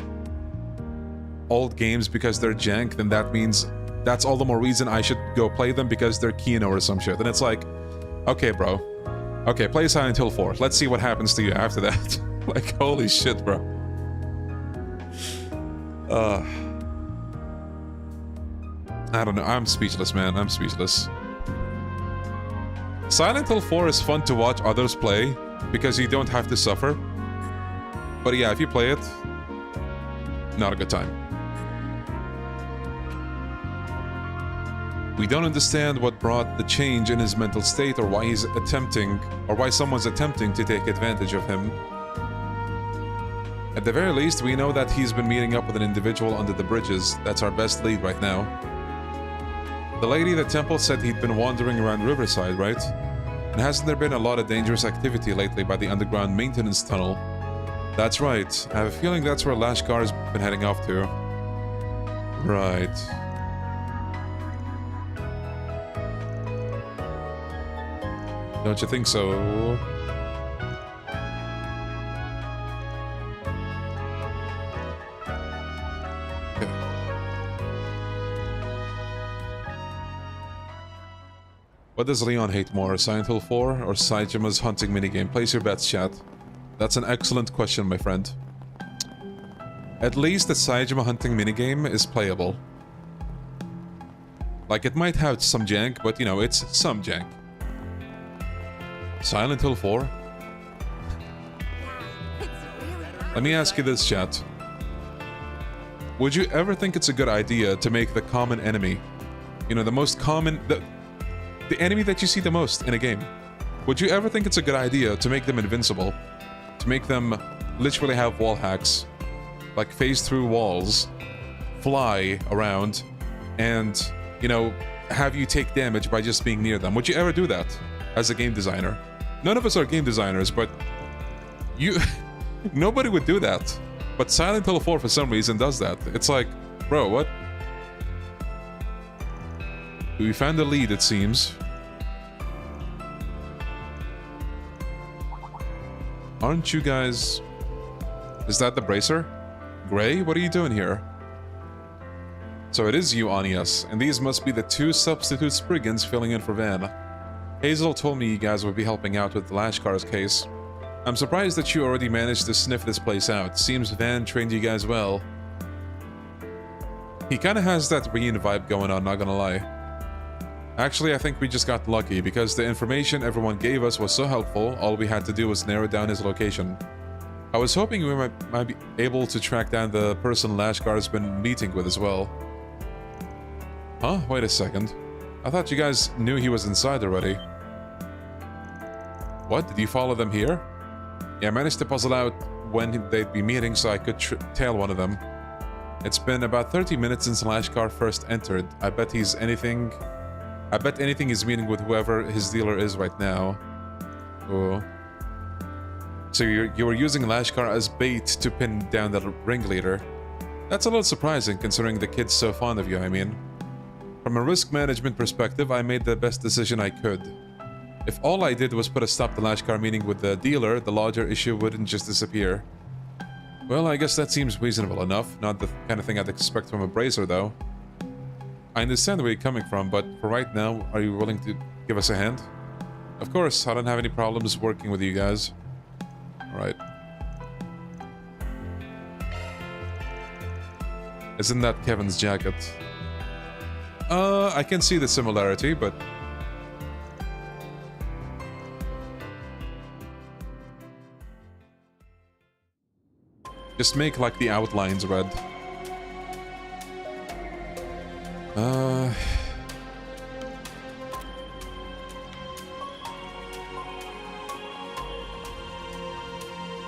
old games because they're jank, then that means that's all the more reason I should go play them because they're Kino or some shit. And it's like, okay, bro. Okay, play Silent Hill 4. Let's see what happens to you after that. Like, holy shit, bro. I don't know. I'm speechless, man. I'm speechless. Silent Hill 4 is fun to watch others play because you don't have to suffer. But yeah, if you play it, not a good time. We don't understand what brought the change in his mental state or why he's attempting, or why someone's attempting to take advantage of him. At the very least, we know that he's been meeting up with an individual under the bridges. That's our best lead right now. The lady at the temple said he'd been wandering around Riverside, right? And hasn't there been a lot of dangerous activity lately by the underground maintenance tunnel? That's right. I have a feeling that's where Lashkar's been heading off to. Right. Don't you think so? Okay. What does Leon hate more, Silent Hill 4 or Saijima's hunting minigame? Place your bets, chat. That's an excellent question, my friend. At least the Saijima hunting minigame is playable. Like, it might have some jank, but, you know, it's some jank. Silent Hill 4? Let me ask you this, chat. Would you ever think it's a good idea to make the common enemy, you know, the most common, the enemy that you see the most in a game, would you ever think it's a good idea to make them invincible? To make them literally have wall hacks, like phase through walls, fly around, and, you know, have you take damage by just being near them? Would you ever do that as a game designer? None of us are game designers, but nobody would do that. But Silent Hill 4 for some reason does that. It's like, bro, what? We found the lead, it seems. Aren't you guys... Is that the bracer? Gray, what are you doing here? So it is you, Anias, and these must be the two substitute Spriggans filling in for Van. Hazel told me you guys would be helping out with the Lashkar's case. I'm surprised that you already managed to sniff this place out. Seems Van trained you guys well. He kinda has that Rian vibe going on, not gonna lie. Actually, I think we just got lucky, because the information everyone gave us was so helpful, all we had to do was narrow down his location. I was hoping we might be able to track down the person Lashkar's been meeting with as well. Huh? Wait a second. I thought you guys knew he was inside already. What? Did you follow them here? Yeah, I managed to puzzle out when they'd be meeting so I could tail one of them. It's been about 30 minutes since Lashkar first entered. I bet anything is meeting with whoever his dealer is right now. Oh. So you were using Lashkar as bait to pin down the ringleader. That's a little surprising considering the kid's so fond of you, I mean. From a risk management perspective, I made the best decision I could. If all I did was put a stop to Lashkar meeting with the dealer, the larger issue wouldn't just disappear. Well, I guess that seems reasonable enough. Not the kind of thing I'd expect from a bracer, though. I understand where you're coming from, but for right now, are you willing to give us a hand? Of course, I don't have any problems working with you guys. Alright. Isn't that Kevin's jacket? I can see the similarity, but... just make like the outlines red.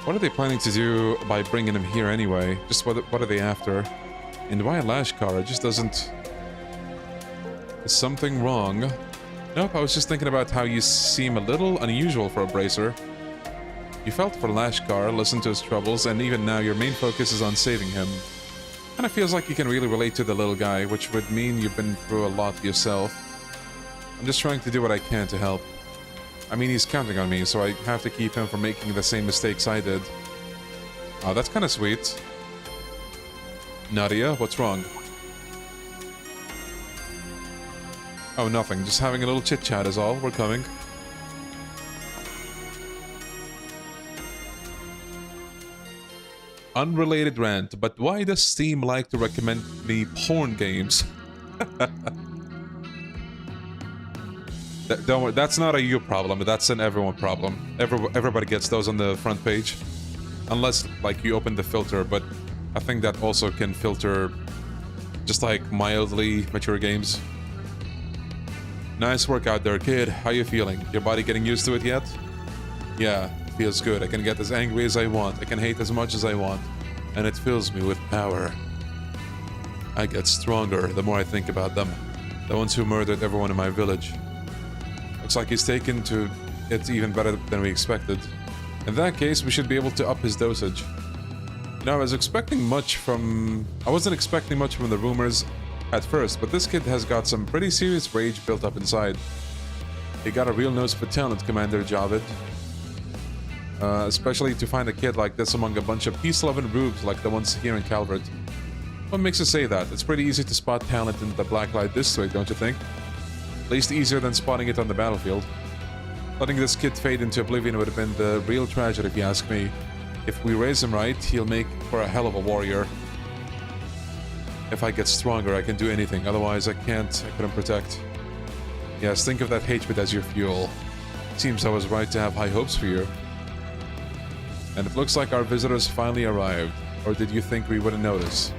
What are they planning to do by bringing him here anyway? Just what are they after? And why Lashkar? It just doesn't... Is something wrong? Nope, I was just thinking about how you seem a little unusual for a bracer. You felt for Lashkar, listened to his troubles, and even now your main focus is on saving him. Kinda feels like you can really relate to the little guy, which would mean you've been through a lot yourself. I'm just trying to do what I can to help. I mean, he's counting on me, so I have to keep him from making the same mistakes I did. Oh, that's kinda sweet. Nadia, what's wrong? Oh, nothing. Just having a little chit-chat is all. We're coming. Unrelated rant, but why does Steam like to recommend me porn games? Don't worry, that's not a you problem, that's an everyone problem. Everybody gets those on the front page. Unless, like, you open the filter, but I think that also can filter just, like, mildly mature games. Nice work out there, kid. How you feeling? Your body getting used to it yet? Yeah, it feels good. I can get as angry as I want. I can hate as much as I want. And it fills me with power. I get stronger the more I think about them. The ones who murdered everyone in my village. Looks like he's taken to it even better than we expected. In that case, we should be able to up his dosage. You know, I wasn't expecting much from the rumors at first, but this kid has got some pretty serious rage built up inside. He got a real nose for talent, Commander Javid. Especially to find a kid like this among a bunch of peace-loving rubes like the ones here in Calvert. What makes you say that? It's pretty easy to spot talent in the Blacklight District, don't you think? At least easier than spotting it on the battlefield. Letting this kid fade into oblivion would have been the real tragedy if you ask me. If we raise him right, he'll make for a hell of a warrior. If I get stronger, I can do anything. Otherwise, I couldn't protect. Yes, think of that hatred as your fuel. Seems I was right to have high hopes for you. And it looks like our visitors finally arrived. Or did you think we wouldn't notice?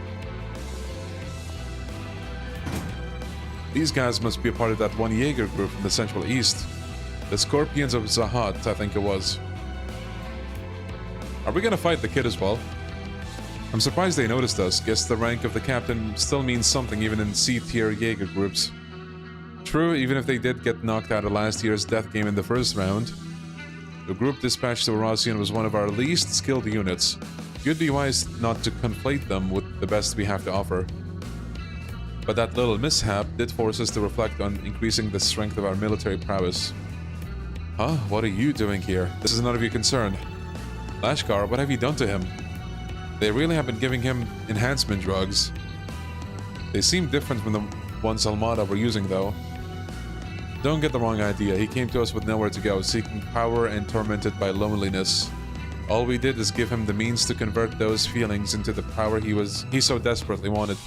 These guys must be a part of that one Jaeger group from the Central East. The Scorpions of Zahat, I think it was. Are we gonna fight the kid as well? I'm surprised they noticed us. Guess the rank of the captain still means something even in C-tier Jaeger groups. True, even if they did get knocked out of last year's death game in the first round. The group dispatched to Erosian was one of our least skilled units. You'd be wise not to conflate them with the best we have to offer. But that little mishap did force us to reflect on increasing the strength of our military prowess. Huh? What are you doing here? This is none of your concern. Lashkar, what have you done to him? They really have been giving him enhancement drugs. They seem different from the ones Almada were using, though. Don't get the wrong idea. He came to us with nowhere to go, seeking power and tormented by loneliness. All we did is give him the means to convert those feelings into the power he so desperately wanted.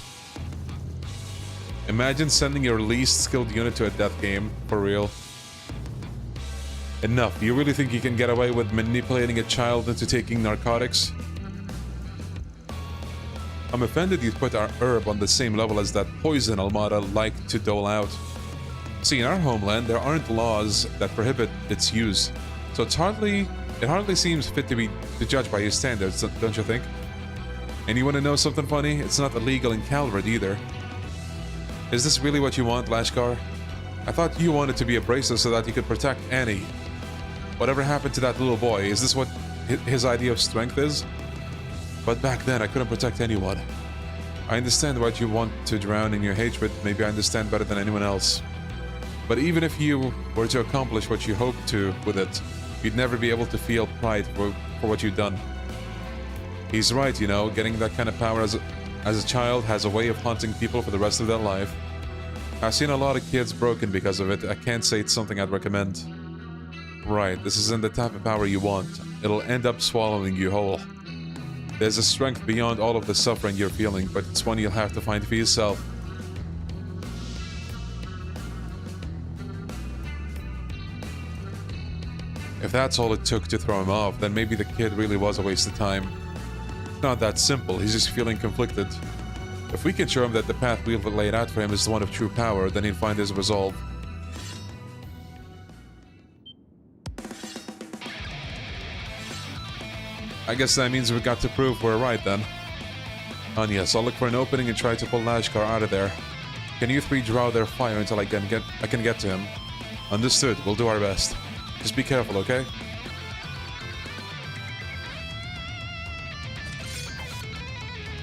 Imagine sending your least skilled unit to a death game, for real. Enough. You really think you can get away with manipulating a child into taking narcotics? I'm offended you'd put our herb on the same level as that poison Almada liked to dole out. See, in our homeland, there aren't laws that prohibit its use, so it hardly seems fit to judge by his standards, don't you think? And you want to know something funny? It's not illegal in Calvert either. Is this really what you want, Lashkar? I thought you wanted to be a bracelet so that you could protect Annie. Whatever happened to that little boy? Is this what his idea of strength is? But back then, I couldn't protect anyone. I understand what you want to drown in your hatred. Maybe I understand better than anyone else. But even if you were to accomplish what you hoped to with it, you'd never be able to feel pride for what you've done. He's right, you know, getting that kind of power as a child has a way of haunting people for the rest of their life. I've seen a lot of kids broken because of it. I can't say it's something I'd recommend. Right, this isn't the type of power you want. It'll end up swallowing you whole. There's a strength beyond all of the suffering you're feeling, but it's one you'll have to find for yourself. If that's all it took to throw him off, then maybe the kid really was a waste of time. It's not that simple, he's just feeling conflicted. If we can show him that the path we've laid out for him is the one of true power, then he'll find his resolve. I guess that means we've got to prove we're right then. And yes, I'll look for an opening and try to pull Lashkar out of there. Can you three draw their fire until I can get to him? Understood, we'll do our best. Just be careful, okay?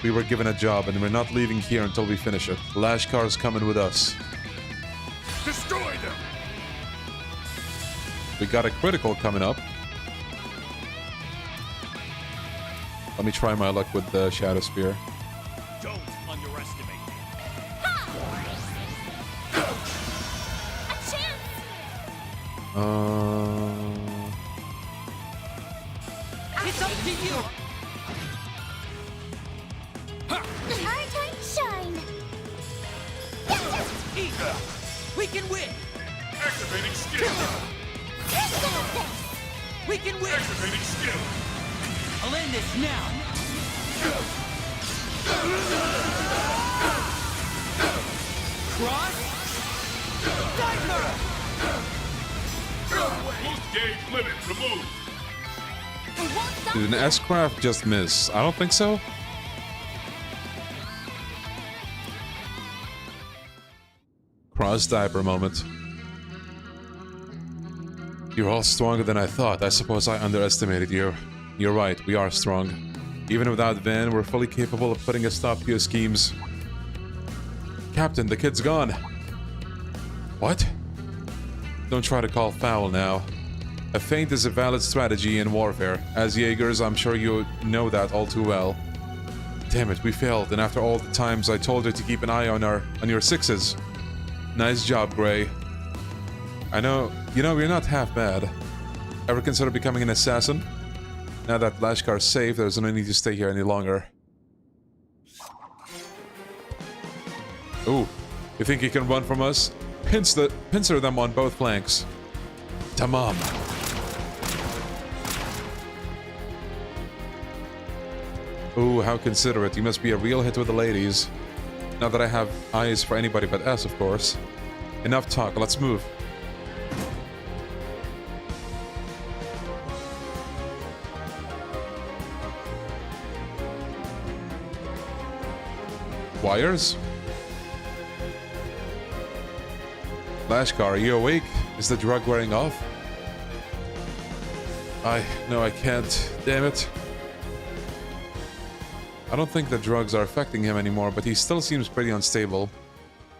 We were given a job and we're not leaving here until we finish it. Lashkar's coming with us. Destroy them! We got a critical coming up. Let me try my luck with the Shadow Spear. Don't underestimate me. A chance! It's up to you! Our time to shine! Eat! We can win! Activating skill! We can win! Activating skill! I'll end this now! Cross! Diver! Boost gauge limit removed! Did an S-Craft just miss? I don't think so. Cross diaper moment. You're all stronger than I thought. I suppose I underestimated you. You're right, we are strong. Even without Van, we're fully capable of putting a stop to your schemes. Captain, the kid's gone. What? Don't try to call foul now. A feint is a valid strategy in warfare. As Jaegers, I'm sure you know that all too well. Damn it, we failed, and after all the times I told her to keep an eye on your sixes. Nice job, Gray. I know, you're not half bad. Ever consider becoming an assassin? Now that Lashkar's safe, there's no need to stay here any longer. Ooh, you think you can run from us? Pincer them on both flanks. Tamam. Ooh, how considerate. You must be a real hit with the ladies. Not that I have eyes for anybody but us, of course. Enough talk, let's move. Wires? Lashkar, are you awake? Is the drug wearing off? No, I can't. Damn it. I don't think the drugs are affecting him anymore, but he still seems pretty unstable.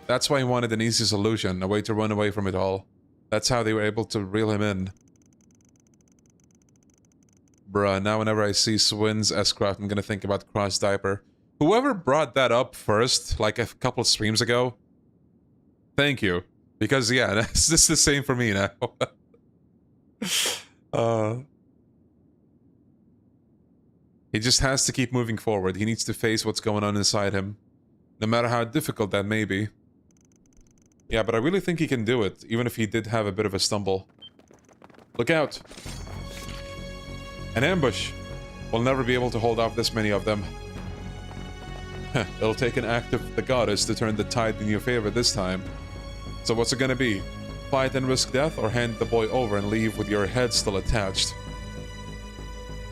That's why he wanted an easy solution, a way to run away from it all. That's how they were able to reel him in. Bruh, now whenever I see Swin's S-Craft, I'm gonna think about Cross Diaper. Whoever brought that up first, like a couple streams ago, thank you. Because, yeah, it's just the same for me now. He just has to keep moving forward. He needs to face what's going on inside him. No matter how difficult that may be. Yeah, but I really think he can do it, even if he did have a bit of a stumble. Look out! An ambush! We'll never be able to hold off this many of them. It'll take an act of the goddess to turn the tide in your favor this time. So what's it gonna be? Fight and risk death, or hand the boy over and leave with your head still attached?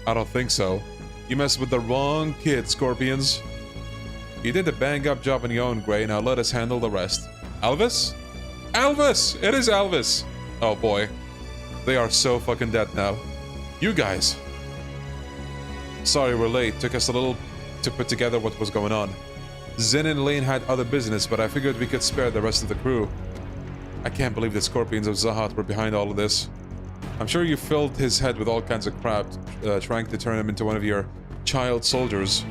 I don't think so. You messed with the wrong kid, Scorpions. You did a bang-up job on your own, Gray. Now let us handle the rest. Elvis? Elvis! It is Elvis! Oh boy. They are so fucking dead now. You guys. Sorry we're late. Took us a little to put together what was going on. Zin and Lane had other business, but I figured we could spare the rest of the crew. I can't believe the Scorpions of Zahat were behind all of this. I'm sure you filled his head with all kinds of crap, trying to turn him into one of your child soldiers.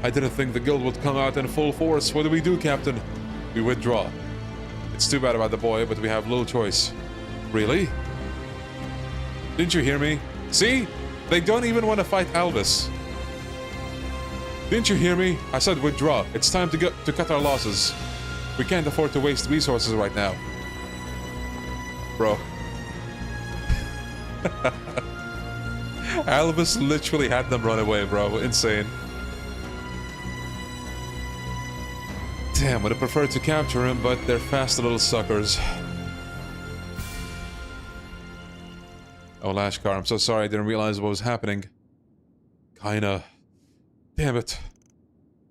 I didn't think the guild would come out in full force. What do we do, Captain? We withdraw. It's too bad about the boy, but we have little choice. Really? Didn't you hear me? See? They don't even want to fight Elvis. Didn't you hear me? I said withdraw. It's time to cut our losses. We can't afford to waste resources right now. Bro. Elvis literally had them run away, bro. Insane. Damn, would have preferred to capture him, but they're fast little suckers. Oh, Lashkar, I'm so sorry I didn't realize what was happening. Kinda. Damn it.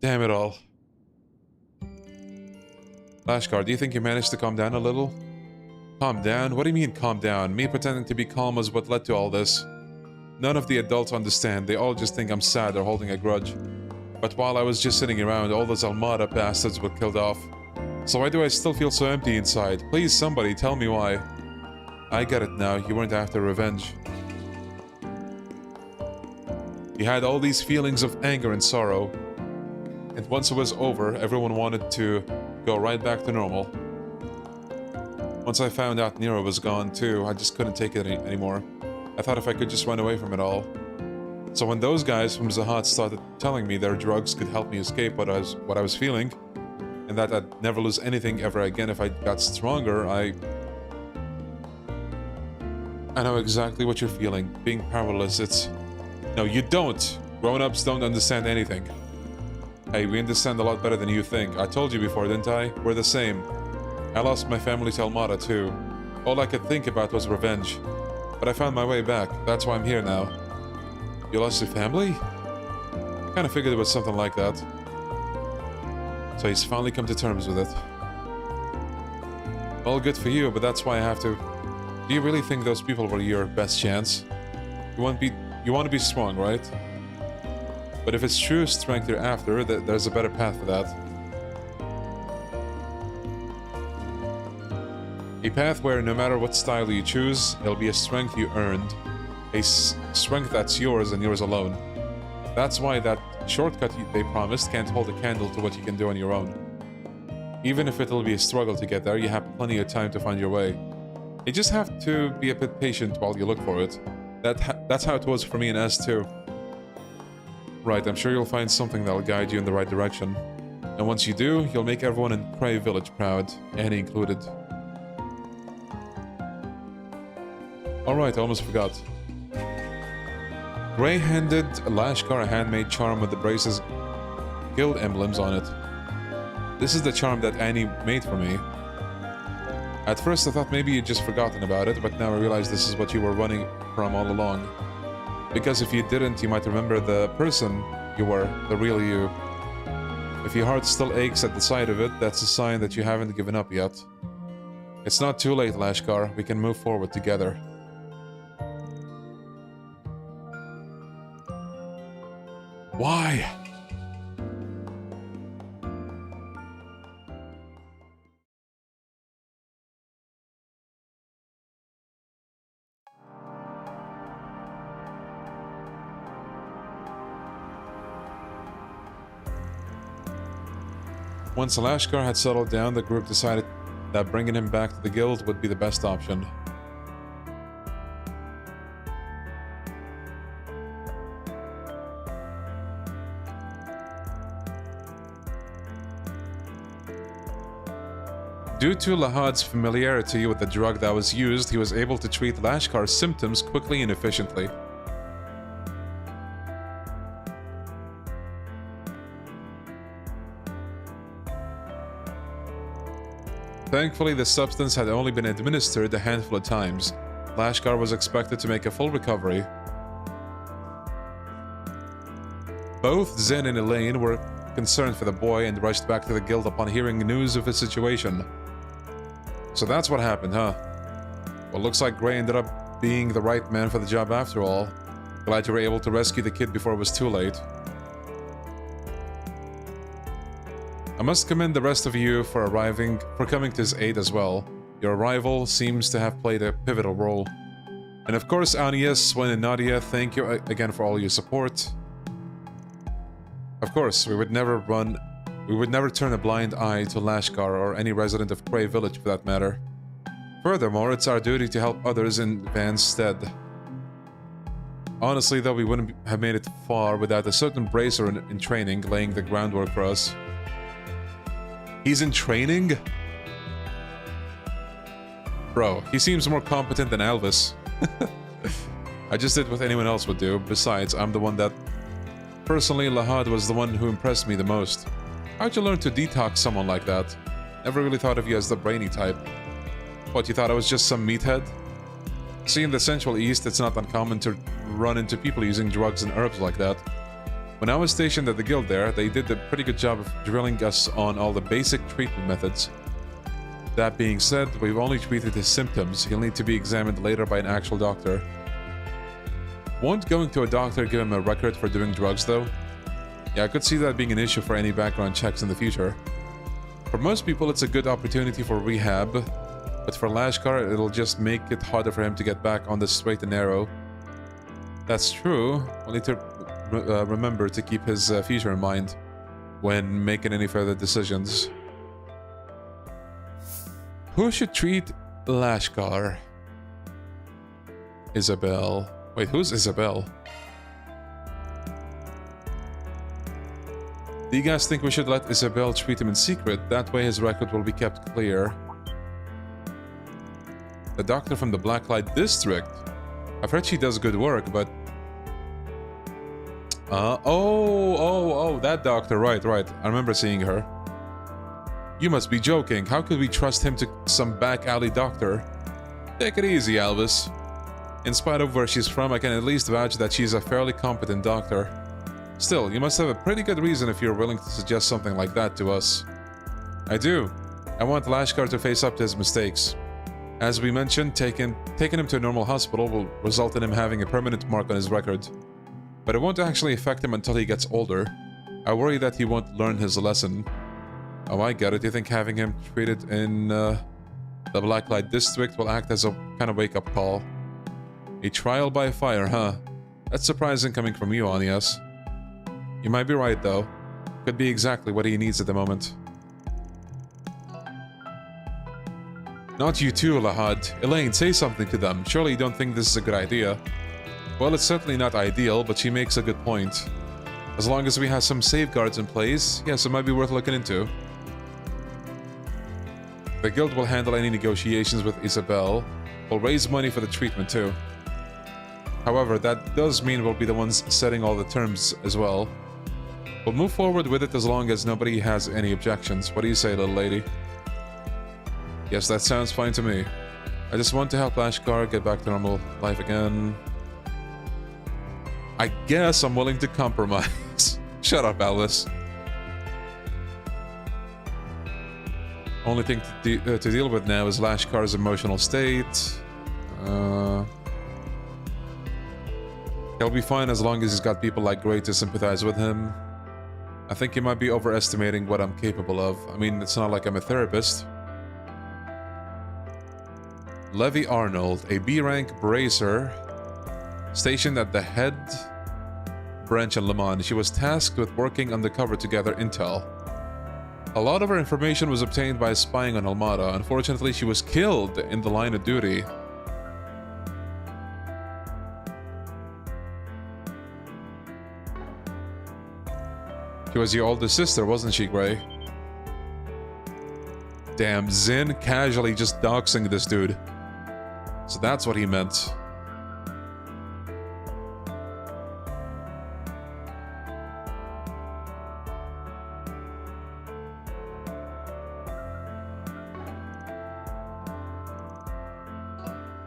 Damn it all. Lashkar, do you think you managed to calm down a little? Calm down? What do you mean calm down? Me pretending to be calm was what led to all this. None of the adults understand. They all just think I'm sad or holding a grudge. But while I was just sitting around, all those Almada bastards were killed off. So why do I still feel so empty inside? Please, somebody, tell me why. I get it now. You weren't after revenge. You had all these feelings of anger and sorrow. And once it was over, everyone wanted to go right back to normal. Once I found out Nero was gone too, I just couldn't take it anymore. I thought if I could just run away from it all. So when those guys from Zahat started telling me their drugs could help me escape what I was feeling, and that I'd never lose anything ever again if I got stronger, I know exactly what you're feeling. Being powerless, it's... No, you don't! Grown-ups don't understand anything. Hey, we understand a lot better than you think. I told you before, didn't I? We're the same. I lost my family to Almada too. All I could think about was revenge. But I found my way back. That's why I'm here now. You lost your family? Kinda figured it was something like that. So he's finally come to terms with it. Well, good for you, but that's why I have to... Do you really think those people were your best chance? You want to be strong, right? But if it's true strength you're after, there's a better path for that. A path where no matter what style you choose, it'll be a strength you earned. A strength that's yours and yours alone. That's why that shortcut they promised can't hold a candle to what you can do on your own. Even if it'll be a struggle to get there, you have plenty of time to find your way. You just have to be a bit patient while you look for it. That's how it was for me in S2. Right, I'm sure you'll find something that'll guide you in the right direction. And once you do, you'll make everyone in Cray Village proud, Annie included. Alright, I almost forgot. Gray handed Lashkar a handmade charm with the brace's guild emblems on it. This is the charm that Annie made for me. At first I thought maybe you'd just forgotten about it, but now I realize this is what you were running from all along. Because if you didn't, you might remember the person you were, the real you. If your heart still aches at the sight of it, that's a sign that you haven't given up yet. It's not too late, Lashkar. We can move forward together. Why? Once Lashkar had settled down, the group decided that bringing him back to the guild would be the best option. Due to Lahad's familiarity with the drug that was used, he was able to treat Lashkar's symptoms quickly and efficiently. Thankfully, the substance had only been administered a handful of times. Lashkar was expected to make a full recovery. Both Zen and Elaine were concerned for the boy and rushed back to the guild upon hearing news of his situation. So that's what happened, huh? Well, looks like Gray ended up being the right man for the job after all. Glad you were able to rescue the kid before it was too late. I must commend the rest of you for coming to his aid as well. Your arrival seems to have played a pivotal role. And of course, Anya, Swin and Nadia, thank you again for all your support. Of course, we would never turn a blind eye to Lashkar or any resident of Prey Village for that matter. Furthermore, it's our duty to help others in Van's stead. Honestly, though, we wouldn't have made it far without a certain bracer in training laying the groundwork for us. He's in training? Bro, he seems more competent than Elvis. I just did what anyone else would do. Besides, I'm the one that... Personally, Lahad was the one who impressed me the most. How'd you learn to detox someone like that? Never really thought of you as the brainy type. What, you thought I was just some meathead? See, in the Central East, it's not uncommon to run into people using drugs and herbs like that. When I was stationed at the guild there, they did a pretty good job of drilling us on all the basic treatment methods. That being said, we've only treated his symptoms. He'll need to be examined later by an actual doctor. Won't going to a doctor give him a record for doing drugs, though? Yeah, I could see that being an issue for any background checks in the future. For most people, it's a good opportunity for rehab, but for Lashkar, it'll just make it harder for him to get back on the straight and narrow. That's true. We'll need to remember to keep his future in mind when making any further decisions. Who should treat Lashkar? Isabel. Wait, who's Isabel? Do you guys think we should let Isabel treat him in secret? That way his record will be kept clear. The doctor from the Blacklight District. I've heard she does good work, but... Oh, that doctor, right. I remember seeing her. You must be joking. How could we trust him to some back alley doctor? Take it easy, Elvis. In spite of where she's from, I can at least vouch that she's a fairly competent doctor. Still, you must have a pretty good reason if you're willing to suggest something like that to us. I do. I want Lashkar to face up to his mistakes. As we mentioned, taking him to a normal hospital will result in him having a permanent mark on his record. But it won't actually affect him until he gets older. I worry that he won't learn his lesson. Oh, I get it. You think having him treated in the Blacklight District will act as a kind of wake-up call? A trial by fire, huh? That's surprising coming from you, Anias. You might be right, though. Could be exactly what he needs at the moment. Not you too, Lahad. Elaine, say something to them. Surely you don't think this is a good idea. Well, it's certainly not ideal, but she makes a good point. As long as we have some safeguards in place, yes, it might be worth looking into. The guild will handle any negotiations with Isabel. We'll raise money for the treatment too. However, that does mean we'll be the ones setting all the terms as well. We'll move forward with it as long as nobody has any objections. What do you say, little lady? Yes, that sounds fine to me. I just want to help Lashkar get back to normal life again. I guess I'm willing to compromise. Shut up, Alice. Only thing to deal with now is Lashkar's emotional state. He'll be fine as long as he's got people like Gray to sympathize with him. I think you might be overestimating what I'm capable of. I mean, it's not like I'm a therapist. Levy Arnold, a B-rank bracer, stationed at the head branch in Le Mans. She was tasked with working undercover to gather intel. A lot of her information was obtained by spying on Almada. Unfortunately, she was killed in the line of duty. She was your older sister, wasn't she, Gray? Damn, Zin casually just doxing this dude. So that's what he meant.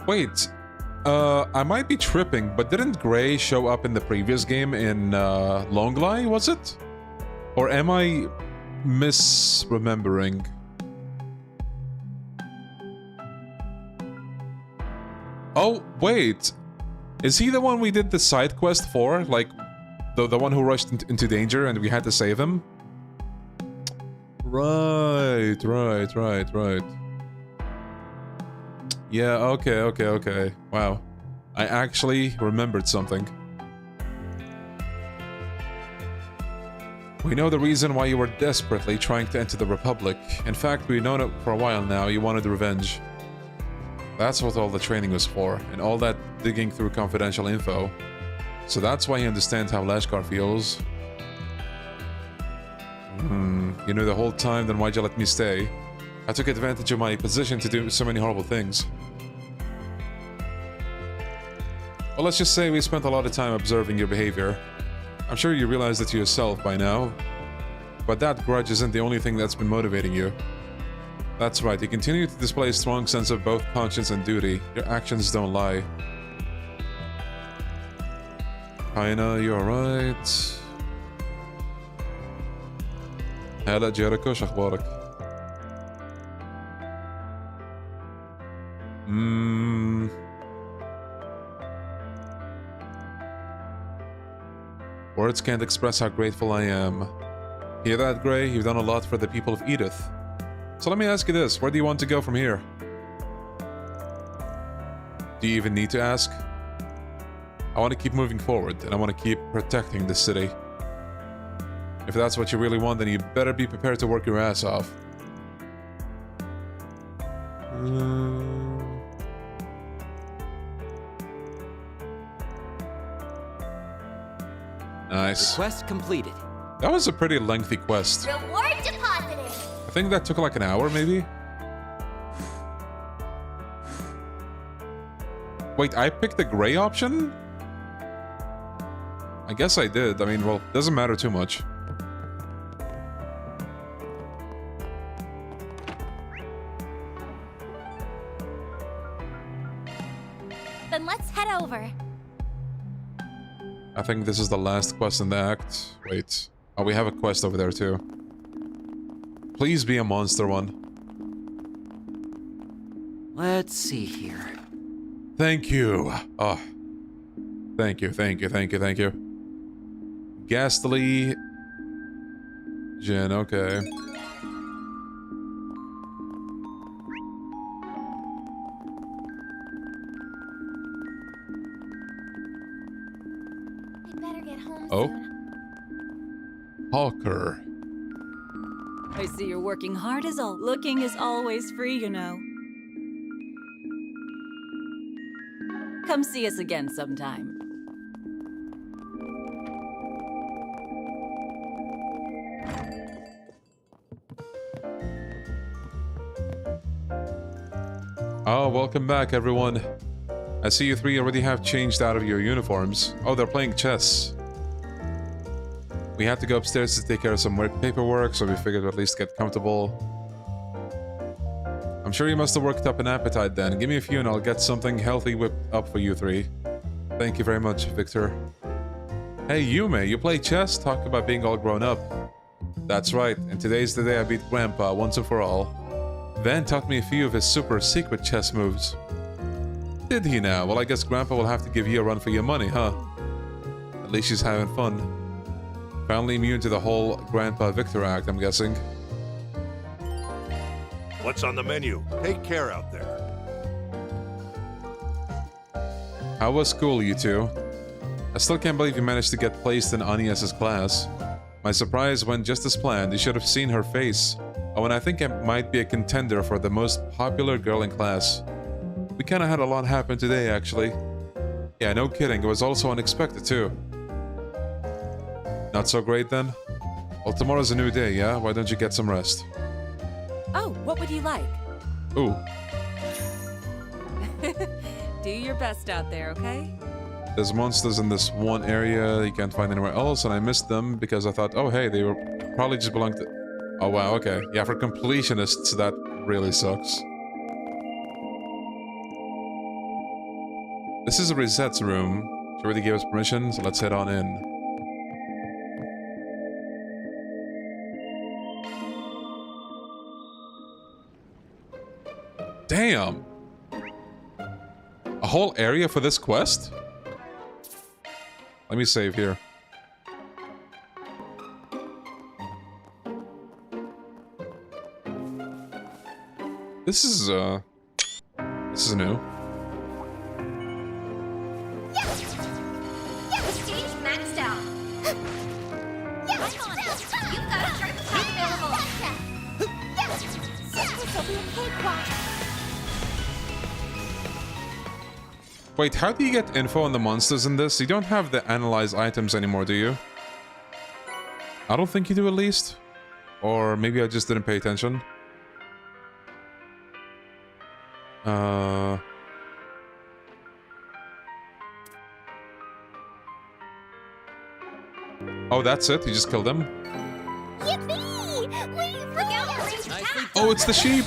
Wait, I might be tripping, but didn't Gray show up in the previous game in Longlai, was it? Or am I misremembering? Oh, wait. Is he the one we did the side quest for? Like, the one who rushed into danger and we had to save him? Right. Yeah, okay. Wow. I actually remembered something. We know the reason why you were desperately trying to enter the Republic. In fact, we've known it for a while now. You wanted revenge. That's what all the training was for, and all that digging through confidential info. So that's why you understand how Lashkar feels. You knew the whole time, then why'd you let me stay? I took advantage of my position to do so many horrible things. Well, let's just say we spent a lot of time observing your behavior. I'm sure you realize that to yourself by now. But that grudge isn't the only thing that's been motivating you. That's right, you continue to display a strong sense of both conscience and duty. Your actions don't lie. Haina, you're right. هلا جيريكو شو اخبارك؟ Words can't express how grateful I am. Hear that, Gray? You've done a lot for the people of Edith. So let me ask you this, where do you want to go from here? Do you even need to ask? I want to keep moving forward, and I want to keep protecting the city. If that's what you really want, then you better be prepared to work your ass off. Nice. Quest completed. That was a pretty lengthy quest. Reward deposited. I think that took like an hour, maybe? Wait, I picked the gray option? I guess I did. I mean, well, doesn't matter too much. Then let's head over. I think this is the last quest in the act. Wait. Oh, we have a quest over there too. Please be a monster one. Let's see here. Thank you. Oh. Thank you. Ghastly Jin, okay. I'd better get home Oh. soon. Hawker. I see you're working hard as all. Looking is always free, you know. Come see us again sometime. Oh, welcome back, everyone. I see you three already have changed out of your uniforms. Oh, they're playing chess. We have to go upstairs to take care of some work paperwork, so we figured at least get comfortable. I'm sure you must have worked up an appetite then. Give me a few and I'll get something healthy whipped up for you three. Thank you very much, Victor. Hey, Yume, you play chess? Talk about being all grown up. That's right, and today's the day I beat Grandpa once and for all. Van taught me a few of his super secret chess moves. Did he now? Well, I guess Grandpa will have to give you a run for your money, huh? At least she's having fun. Finally immune to the whole Grandpa Victor act, I'm guessing. What's on the menu? Take care out there. How was school, you two? I still can't believe you managed to get placed in Anies's class. My surprise went just as planned. You should have seen her face. Oh, and I think I might be a contender for the most popular girl in class. We kinda had a lot happen today, actually. Yeah, no kidding. It was also unexpected, too. Not so great, then? Well, tomorrow's a new day, yeah? Why don't you get some rest? Oh, what would you like? Ooh. Do your best out there, okay? There's monsters in this one area you can't find anywhere else, and I missed them because I thought, oh, hey, they were probably just belong to... Oh, wow, okay. Yeah, for completionists, that really sucks. This is a Reset's room. She already gave us permission, so let's head on in. Damn! A whole area for this quest? Let me save here. This is new. Stage maxed out. Come on, you've got a sharp attack available. This'll be a cakewalk. Wait, how do you get info on the monsters in this? You don't have the analyze items anymore, do you? I don't think you do, at least. Or maybe I just didn't pay attention. Oh, that's it? You just killed them? Yippee! We look out! Oh, it's the sheep!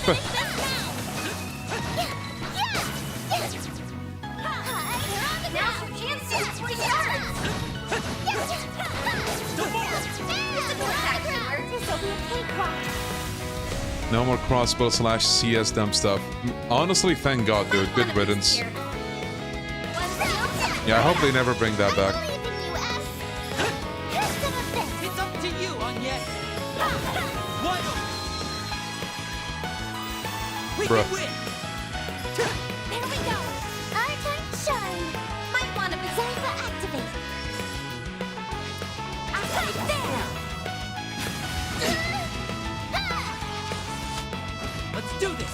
No more crossbow / CS dump stuff. Honestly, thank God, dude. Good riddance. Yeah, I hope they never bring that back. It's up to you, Onyet. We Bruh. can win. There we go. Our time to shine. Might want to be Zypher activate. Right there. Let's do this.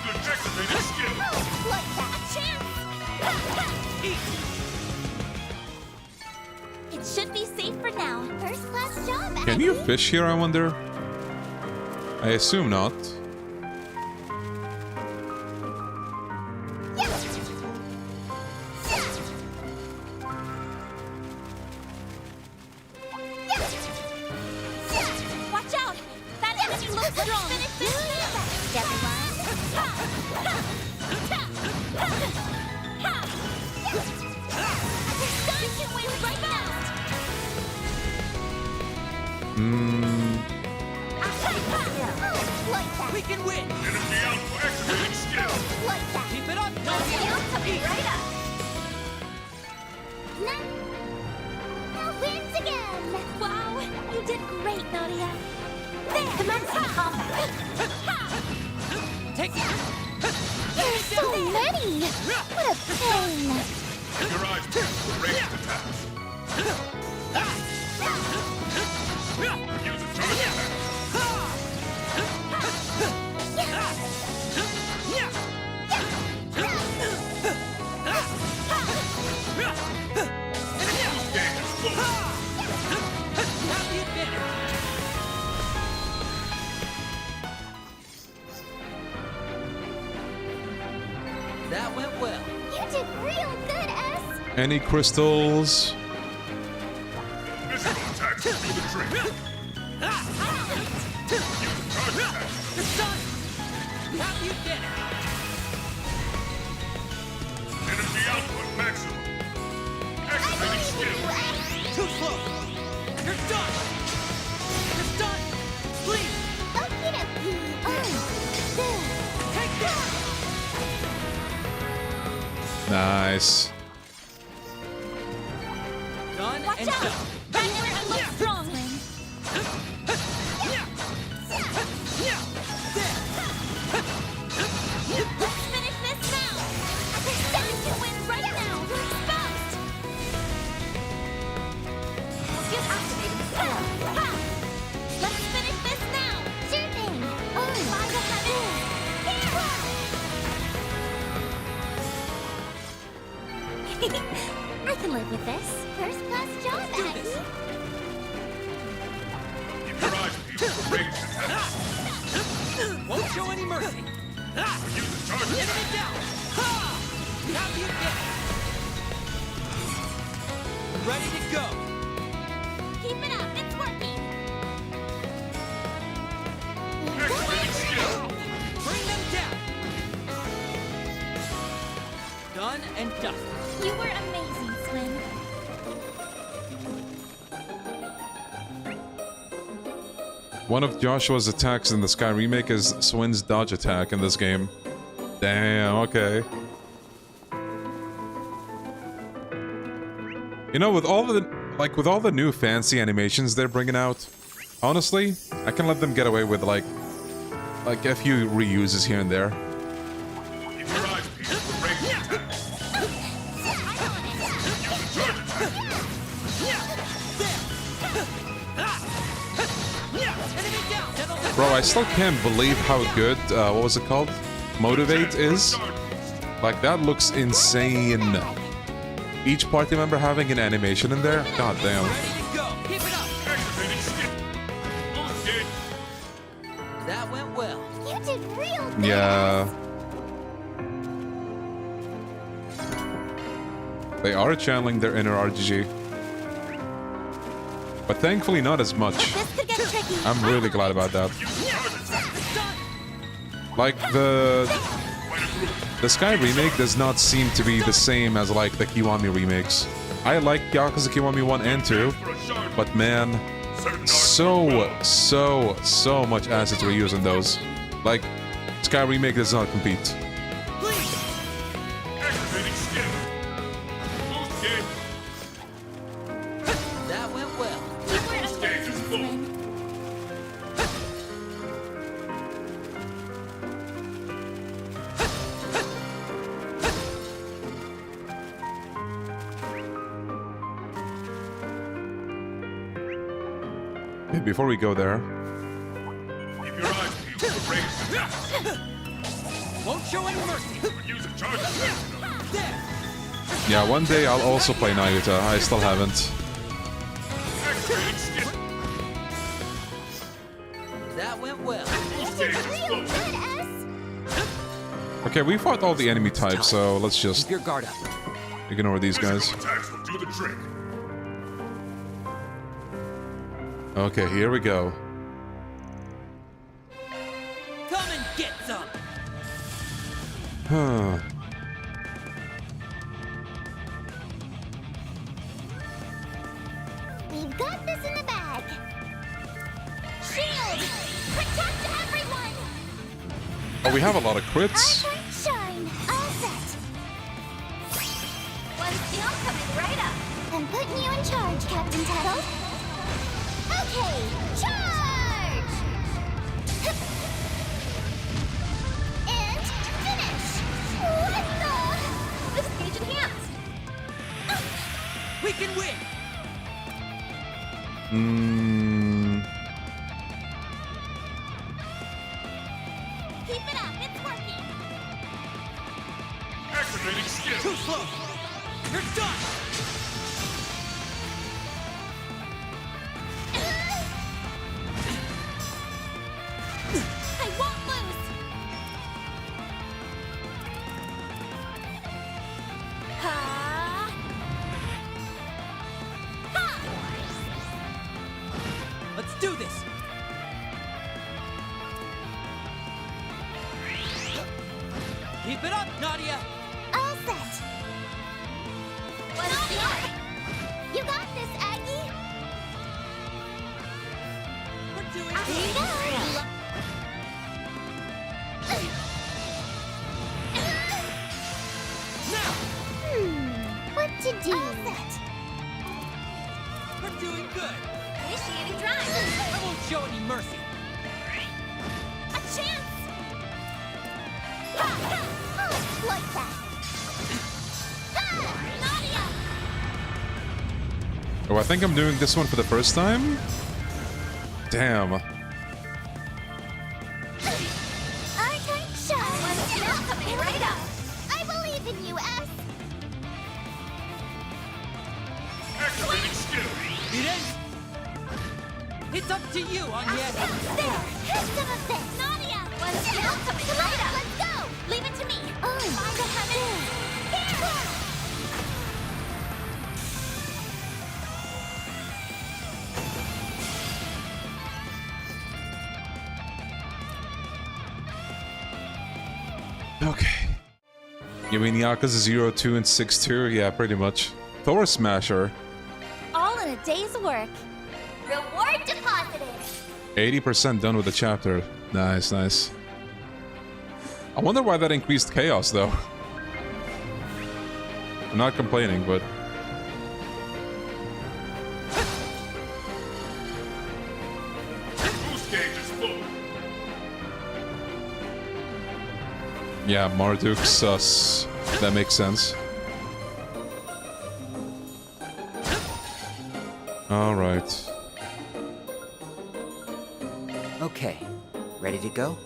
Good activated skill. Like that chance. It should be safe for now. First class job, Can you fish here, I wonder? I assume not. Watch out! That enemy looks strong. We can win right now. We can win. Enemy out for activating skill. Keep it up, Nadia. Right up. Now wins again. Wow, you did great, Nadia. There, commencing combat. Take it. There's so many. What a pain. Your eyes peeled for ranged attacks. Use a charge attack. Game is close. Have the advantage. That went well. You did real good, S. Any crystals? Physical attacks will do the trick. Use a charge attack. You're done. We have the advantage. Energy output maximum. Activating skill. Too slow. You're done. You're done. Please. Okie dokie. Take this. Nice. Done Watch and out! done. That enemy looks strong. Let's finish this now. We can win right now. We're exposed. Skills activated. Skill. Let's finish this now. Sure thing. Fly ahead. I can live with this. First class job, Do Aggie. this. Keep your eyes peeled for ranged attacks. Won't show any mercy. Use a charge Get attack. it down. Ha! We have the advantage. Ready to go. Keep it up. It's working. Activating skill. Bring them down. Done Done and dusted. You were amazing, Swin. One of Joshua's attacks in the Sky remake is Swin's dodge attack in this game. Damn, okay. You know, with all the new fancy animations they're bringing out, honestly, I can let them get away with like a few reuses here and there. Bro, I still can't believe how good, what was it called? Motivate is? Like, that looks insane. Each party member having an animation in there? God damn. That went well. You did real good. Yeah. They are channeling their inner RGG. But thankfully not as much. I'm really glad about that. Like, the Sky remake does not seem to be the same as, like, the Kiwami remakes. I like Yakuza Kiwami 1 and 2, but man, so much assets were used in those. Like, Sky remake does not compete. That went well. Hey, before we go there, Keep your eyes peeled for raised Won't show any mercy. Use a charge attack. yeah, one day I'll also play Nayuta. I still haven't. That went well. Okay, we fought all the enemy types, so let's just Keep your guard up. ignore these guys. Attacks will do the trick. Okay, here we go. Come and get some. Huh. We've got this in the bag. Shield! Protect everyone! Oh, we have a lot of crits. Shine! All set! One shield coming right up! I'm putting you in charge, Captain Tuttle. Okay, charge! And finish! What the? The stage enhanced! We can win. Keep it up, it's working! Activating skill. Too slow. You're done. I won't lose! Ha! Ha! Let's do this. Keep it up, Nadia. All set! Nadia! You got this, Aggie! We're doing Here you go! now. What to do? All set! We're doing good. Initiating drive! I won't show any mercy. A chance! Ha! Ha! Oh, like that! Ha! Nadia! Oh, I think I'm doing this one for the first time? Damn. Arcane shine! One shield coming right up! I believe in you, S! Activating skill. It ends. It's up to you, Anya. There! Have some of this! Nadia! One shield coming right up! Let's go! Leave it to me! Oh, find a heaven! Here! Okay. You mean Yakuza 0, 2, and 6 2? Yeah, pretty much. Thor Smasher. All in a day's work. Reward deposited. 80% done with the chapter. Nice, nice. I wonder why that increased chaos, though. I'm not complaining, but... Boost gauge is full. Yeah, Marduk sus. That makes sense. Alright. Okay, ready to go?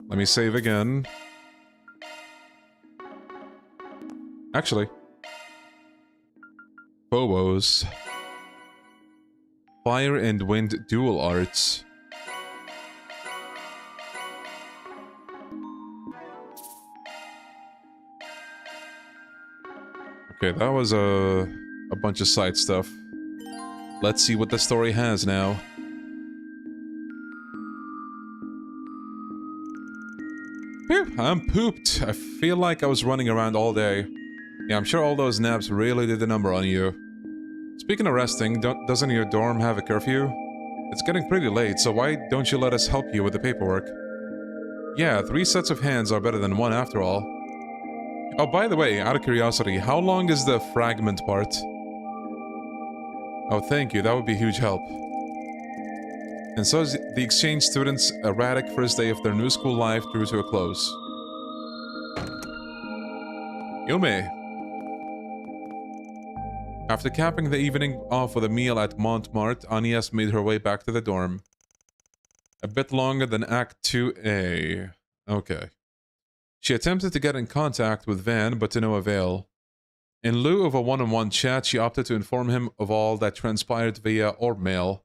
Let me save again. Actually. Phobos. Fire and Wind Dual Arts. Okay, that was a bunch of side stuff. Let's see what the story has now. Phew, I'm pooped. I feel like I was running around all day. Yeah, I'm sure all those naps really did the number on you. Speaking of resting, doesn't your dorm have a curfew? It's getting pretty late, so why don't you let us help you with the paperwork? Yeah, 3 sets of hands are better than 1 after all. Oh, by the way, out of curiosity, how long is the fragment part? Oh, thank you, that would be a huge help. And so is the exchange students' erratic first day of their new school life drew to a close. Yume. After capping the evening off with a meal at Montmartre, Agnes made her way back to the dorm. A bit longer than Act 2A. Okay. She attempted to get in contact with Van, but to no avail. In lieu of a one-on-one chat, she opted to inform him of all that transpired via orb mail.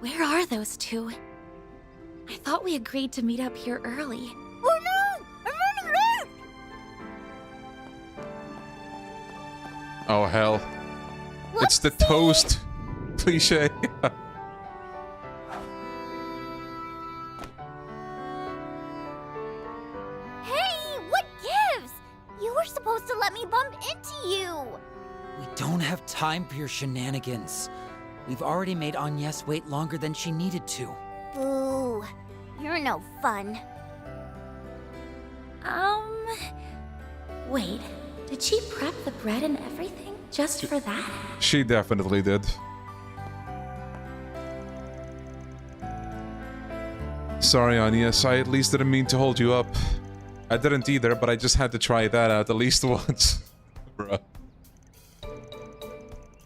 Where are those two? I thought we agreed to meet up here early. Oh no! I'm running late! Oh, hell. It's the toast cliche. Hey, what gives? You were supposed to let me bump into you. We don't have time for your shenanigans. We've already made Agnes wait longer than she needed to. Boo. You're no fun. Wait, did she prep the bread and everything just for that? She definitely did. Sorry, Agnes, I at least didn't mean to hold you up. I didn't either, but I just had to try that out at least once. Bruh.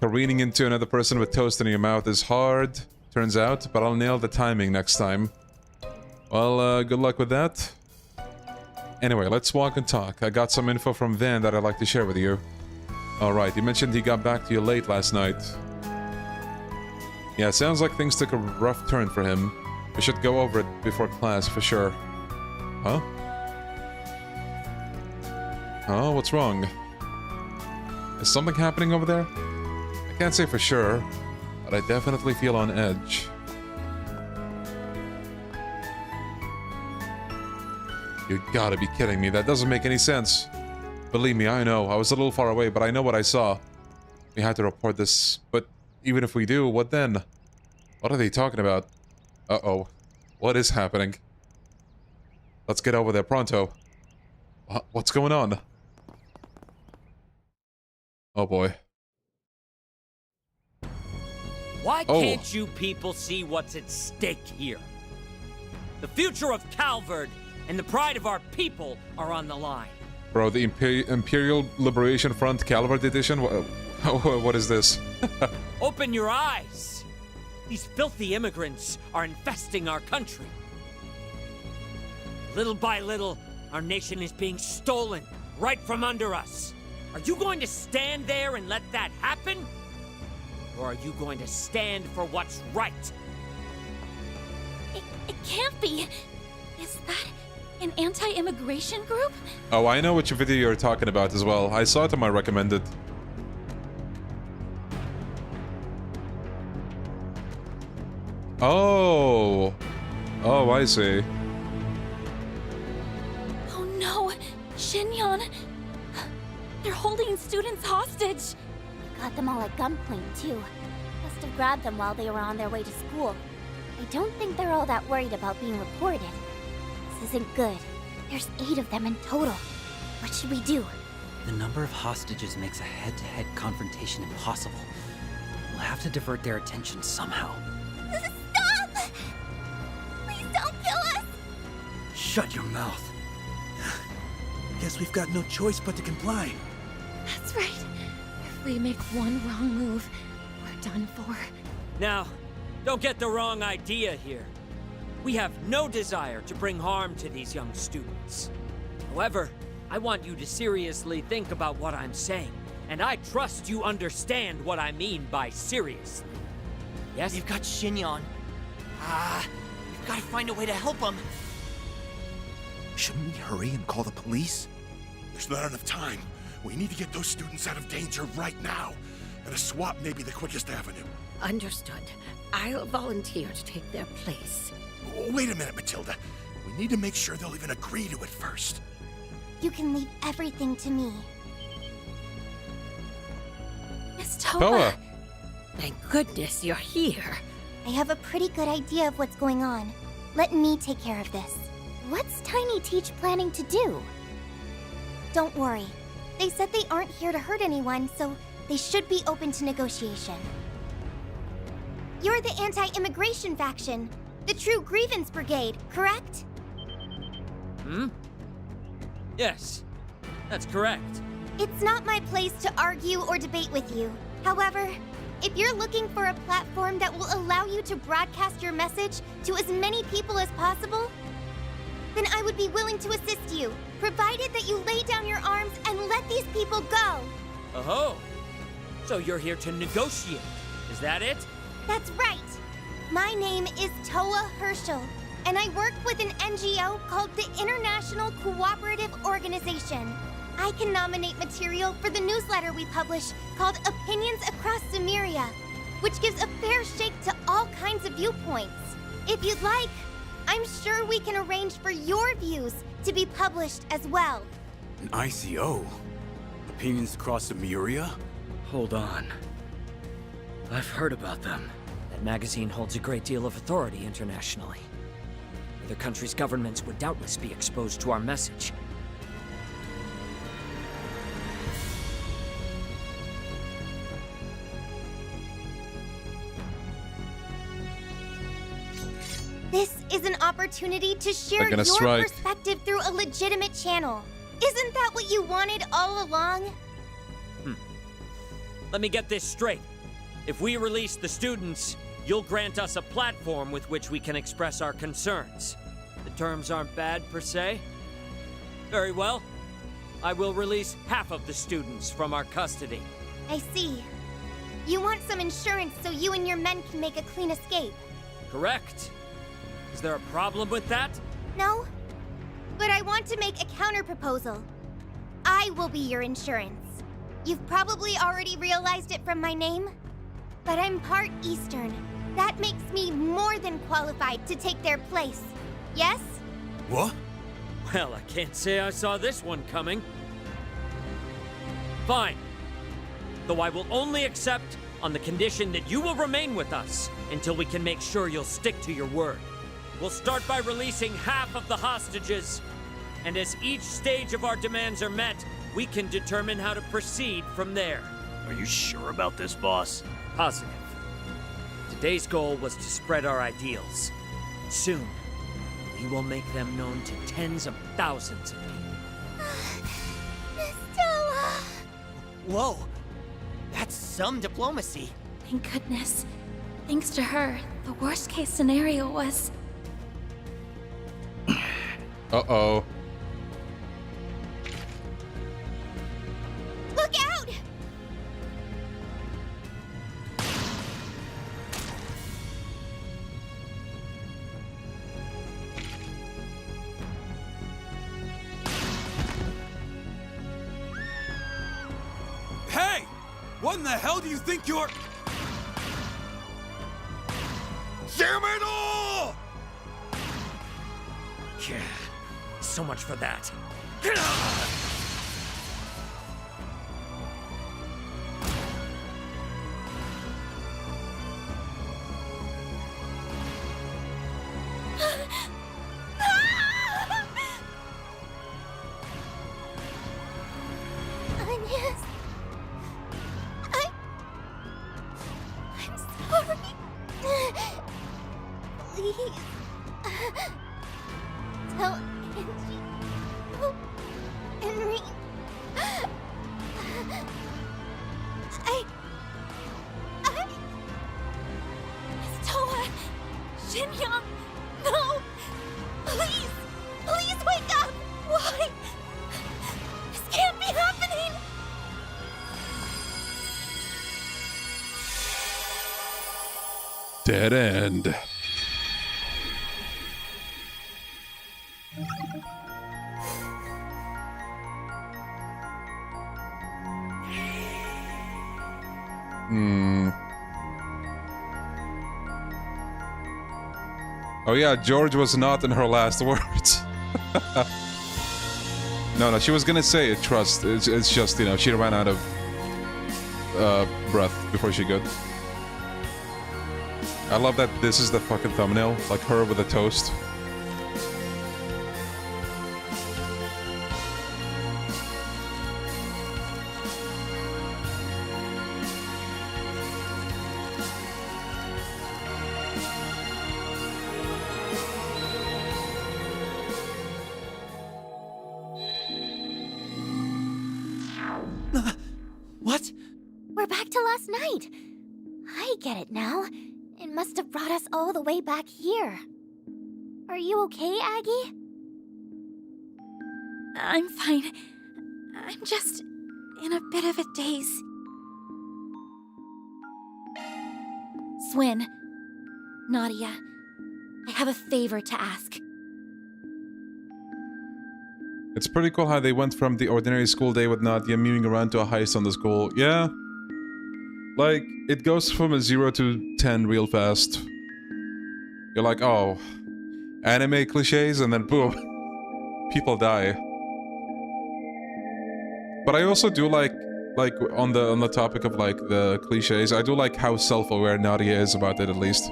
Careening into another person with toast in your mouth is hard, turns out, but I'll nail the timing next time. Well, good luck with that. Anyway, let's walk and talk. I got some info from Van that I'd like to share with you. Alright, you mentioned he got back to you late last night. Yeah, it sounds like things took a rough turn for him. We should go over it before class for sure. Huh? Oh, what's wrong? Is something happening over there? I can't say for sure, but I definitely feel on edge. You gotta be kidding me, that doesn't make any sense. Believe me, I know, I was a little far away, but I know what I saw. We had to report this, but even if we do, what then? What are they talking about? Uh-oh. What is happening? Let's get over there pronto. What's going on? Oh boy. Why can't you people see what's at stake here? The future of Calvard and the pride of our people are on the line. Bro, the Imperial Liberation Front Calvard Edition? What is this? Open your eyes! These filthy immigrants are infesting our country. Little by little, our nation is being stolen right from under us. Are you going to stand there and let that happen? Or are you going to stand for what's right? It can't be. Is that an anti-immigration group? Oh, I know which video you're talking about as well. I saw it on my recommended. Oh. Oh, I see. Oh no, Shinyon. They're holding students hostage. Got them all at gunpoint, too. Must have grabbed them while they were on their way to school. I don't think they're all that worried about being reported. This isn't good. There's 8 of them in total. What should we do? The number of hostages makes a head-to-head confrontation impossible. We'll have to divert their attention somehow. Stop! Please don't kill us! Shut your mouth. Guess we've got no choice but to comply. That's right. If we make one wrong move, we're done for. Now, don't get the wrong idea here. We have no desire to bring harm to these young students. However, I want you to seriously think about what I'm saying, and I trust you understand what I mean by seriously. Yes? They've got Shinyon. We've got to find a way to help them. Shouldn't we hurry and call the police? There's not enough time. We need to get those students out of danger right now. And a swap may be the quickest avenue. Understood. I'll volunteer to take their place. Wait a minute, Matilda. We need to make sure they'll even agree to it first. You can leave everything to me. Miss Toa! Thank goodness you're here. I have a pretty good idea of what's going on. Let me take care of this. What's Tiny Teach planning to do? Don't worry. They said they aren't here to hurt anyone, so they should be open to negotiation. You're the anti-immigration faction. The True Grievance Brigade, correct? Yes, that's correct. It's not my place to argue or debate with you. However, if you're looking for a platform that will allow you to broadcast your message to as many people as possible, then I would be willing to assist you, provided that you lay down your arms and let these people go. Oh, so you're here to negotiate, is that it? That's right. My name is Toa Herschel, and I work with an NGO called the International Cooperative Organization. I can nominate material for the newsletter we publish called Opinions Across Sumeria, which gives a fair shake to all kinds of viewpoints. If you'd like, I'm sure we can arrange for your views to be published as well. An ICO? Opinions Across Sumeria? Hold on. I've heard about them. That magazine holds a great deal of authority internationally. Other countries' governments would doubtless be exposed to our message. This is an opportunity to share your perspective through a legitimate channel. Isn't that what you wanted all along? Let me get this straight. If we release the students, you'll grant us a platform with which we can express our concerns. The terms aren't bad, per se. Very well. I will release half of the students from our custody. I see. You want some insurance so you and your men can make a clean escape. Correct. Is there a problem with that? No. But I want to make a counter-proposal. I will be your insurance. You've probably already realized it from my name, but I'm part Eastern. That makes me more than qualified to take their place. Yes? What? Well, I can't say I saw this one coming. Fine. Though I will only accept on the condition that you will remain with us until we can make sure you'll stick to your word. We'll start by releasing half of the hostages, and as each stage of our demands are met, we can determine how to proceed from there. Are you sure about this, boss? Positive. Today's goal was to spread our ideals. Soon, we will make them known to tens of thousands of people. Miss Toa! Whoa! That's some diplomacy. Thank goodness. Thanks to her, the worst case scenario was... Uh-oh. Look out! the hell do you think you're... Damn it all! Yeah, so much for that. Onias. I'm sorry. Please. Tell Angie. Henry. Miss Toa! Shin-young! No! Please! Please wake up! Why? This can't be happening! Dead end. Oh yeah, George was not in her last words. No, she was gonna say it, trust. It's just, you know, she ran out of breath before she could. I love that this is the fucking thumbnail, like her with a toast. What? We're back to last night. I get it now. It must have brought us all the way back here. Are you okay, Aggie? I'm fine. I'm just in a bit of a daze. Swin, Nadia, I have a favor to ask. It's pretty cool how they went from the ordinary school day with Nadia mewing around to a heist on the school. Yeah. Like, it goes from a 0 to 10 real fast. You're like, oh, anime cliches, and then boom, people die. But I also do like on the topic of like the cliches, I do like how self-aware Nadia is about it, at least.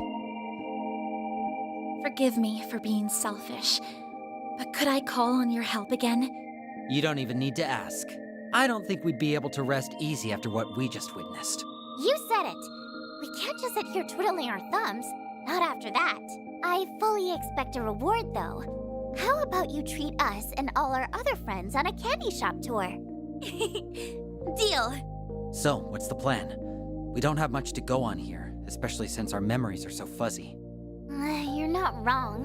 Forgive me for being selfish, but could I call on your help again? You don't even need to ask. I don't think we'd be able to rest easy after what we just witnessed. You said it. We can't just sit here twiddling our thumbs. Not after that. I fully expect a reward, though. How about you treat us and all our other friends on a candy shop tour? Deal. So, what's the plan? We don't have much to go on here, especially since our memories are so fuzzy. You're not wrong.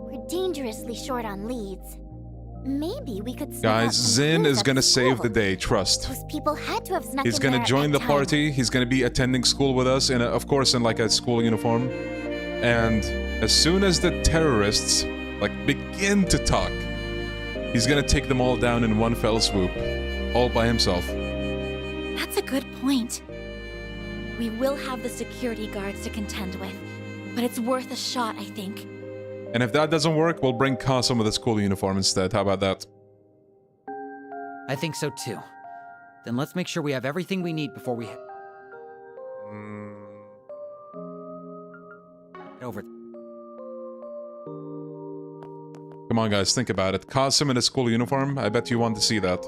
We're dangerously short on leads. Maybe we could... Guys, Zin is gonna save the day, trust. Those people had to have snuck He's in gonna there join at the time. party, he's gonna be attending school with us, of course in like a school uniform. And as soon as the terrorists, like, begin to talk, he's gonna take them all down in one fell swoop. All by himself. That's a good point. We will have the security guards to contend with, but it's worth a shot, I think. And if that doesn't work, we'll bring Kasum with a school uniform instead. How about that? I think so too. Then let's make sure we have everything we need before we... Over. Come on, guys, think about it. Kasum in a school uniform? I bet you want to see that.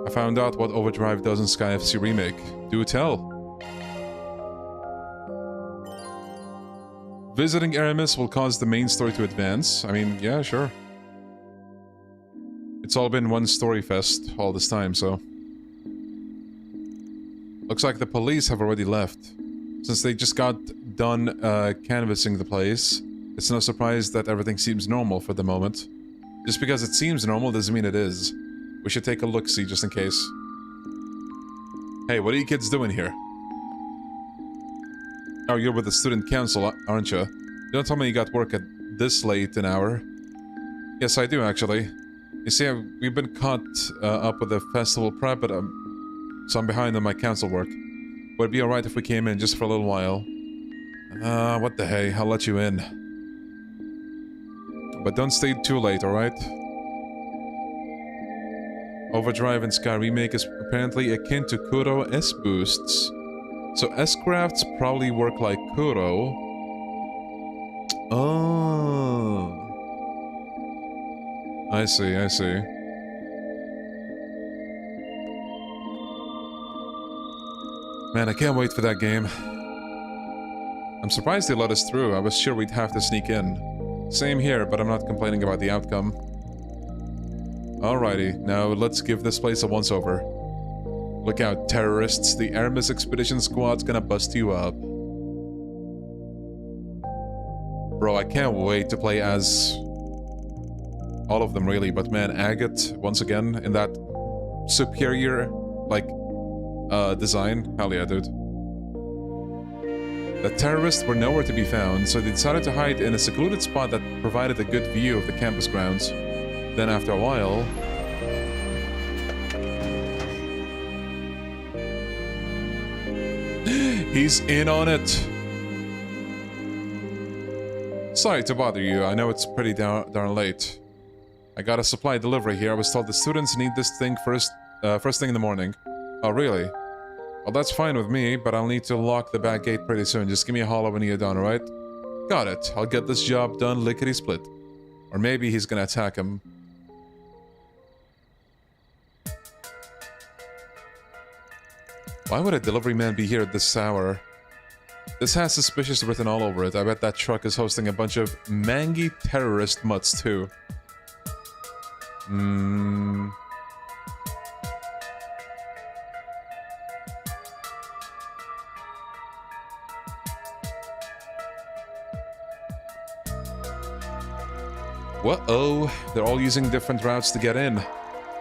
I found out what Overdrive does in Sky FC Remake. Do tell. Visiting Aramis will cause the main story to advance. I mean, yeah, sure. It's all been one story fest all this time, so... Looks like the police have already left. Since they just got done canvassing the place, it's no surprise that everything seems normal for the moment. Just because it seems normal doesn't mean it is. We should take a look-see just in case. Hey, what are you kids doing here? Oh, you're with the student council, aren't you? Don't tell me you got work at this late an hour. Yes, I do, actually. You see, we've been caught up with the festival prep, but so I'm behind on my council work. Would it be alright if we came in just for a little while? What the hey, I'll let you in. But don't stay too late, alright? Overdrive in Sky Remake is apparently akin to Kuro S-boosts. So S-crafts probably work like Kuro. Oh. I see, I see. Man, I can't wait for that game. I'm surprised they let us through. I was sure we'd have to sneak in. Same here, but I'm not complaining about the outcome. Alrighty, now let's give this place a once-over. Look out, terrorists. The Aramis expedition squad's gonna bust you up. Bro, I can't wait to play as... all of them, really. But man, Agate, once again, in that superior, like, design. Hell yeah, dude. The terrorists were nowhere to be found, so they decided to hide in a secluded spot that provided a good view of the campus grounds. Then after a while... he's in on it! Sorry to bother you, I know it's pretty darn late. I got a supply delivery here. I was told the students need this thing first thing in the morning. Oh, really? Well, that's fine with me, but I'll need to lock the back gate pretty soon. Just give me a holler when you're done, alright? Got it. I'll get this job done lickety-split. Or maybe he's gonna attack him. Why would a delivery man be here at this hour? This has suspicious written all over it. I bet that truck is hosting a bunch of mangy terrorist mutts, too. Whoa-oh, they're all using different routes to get in.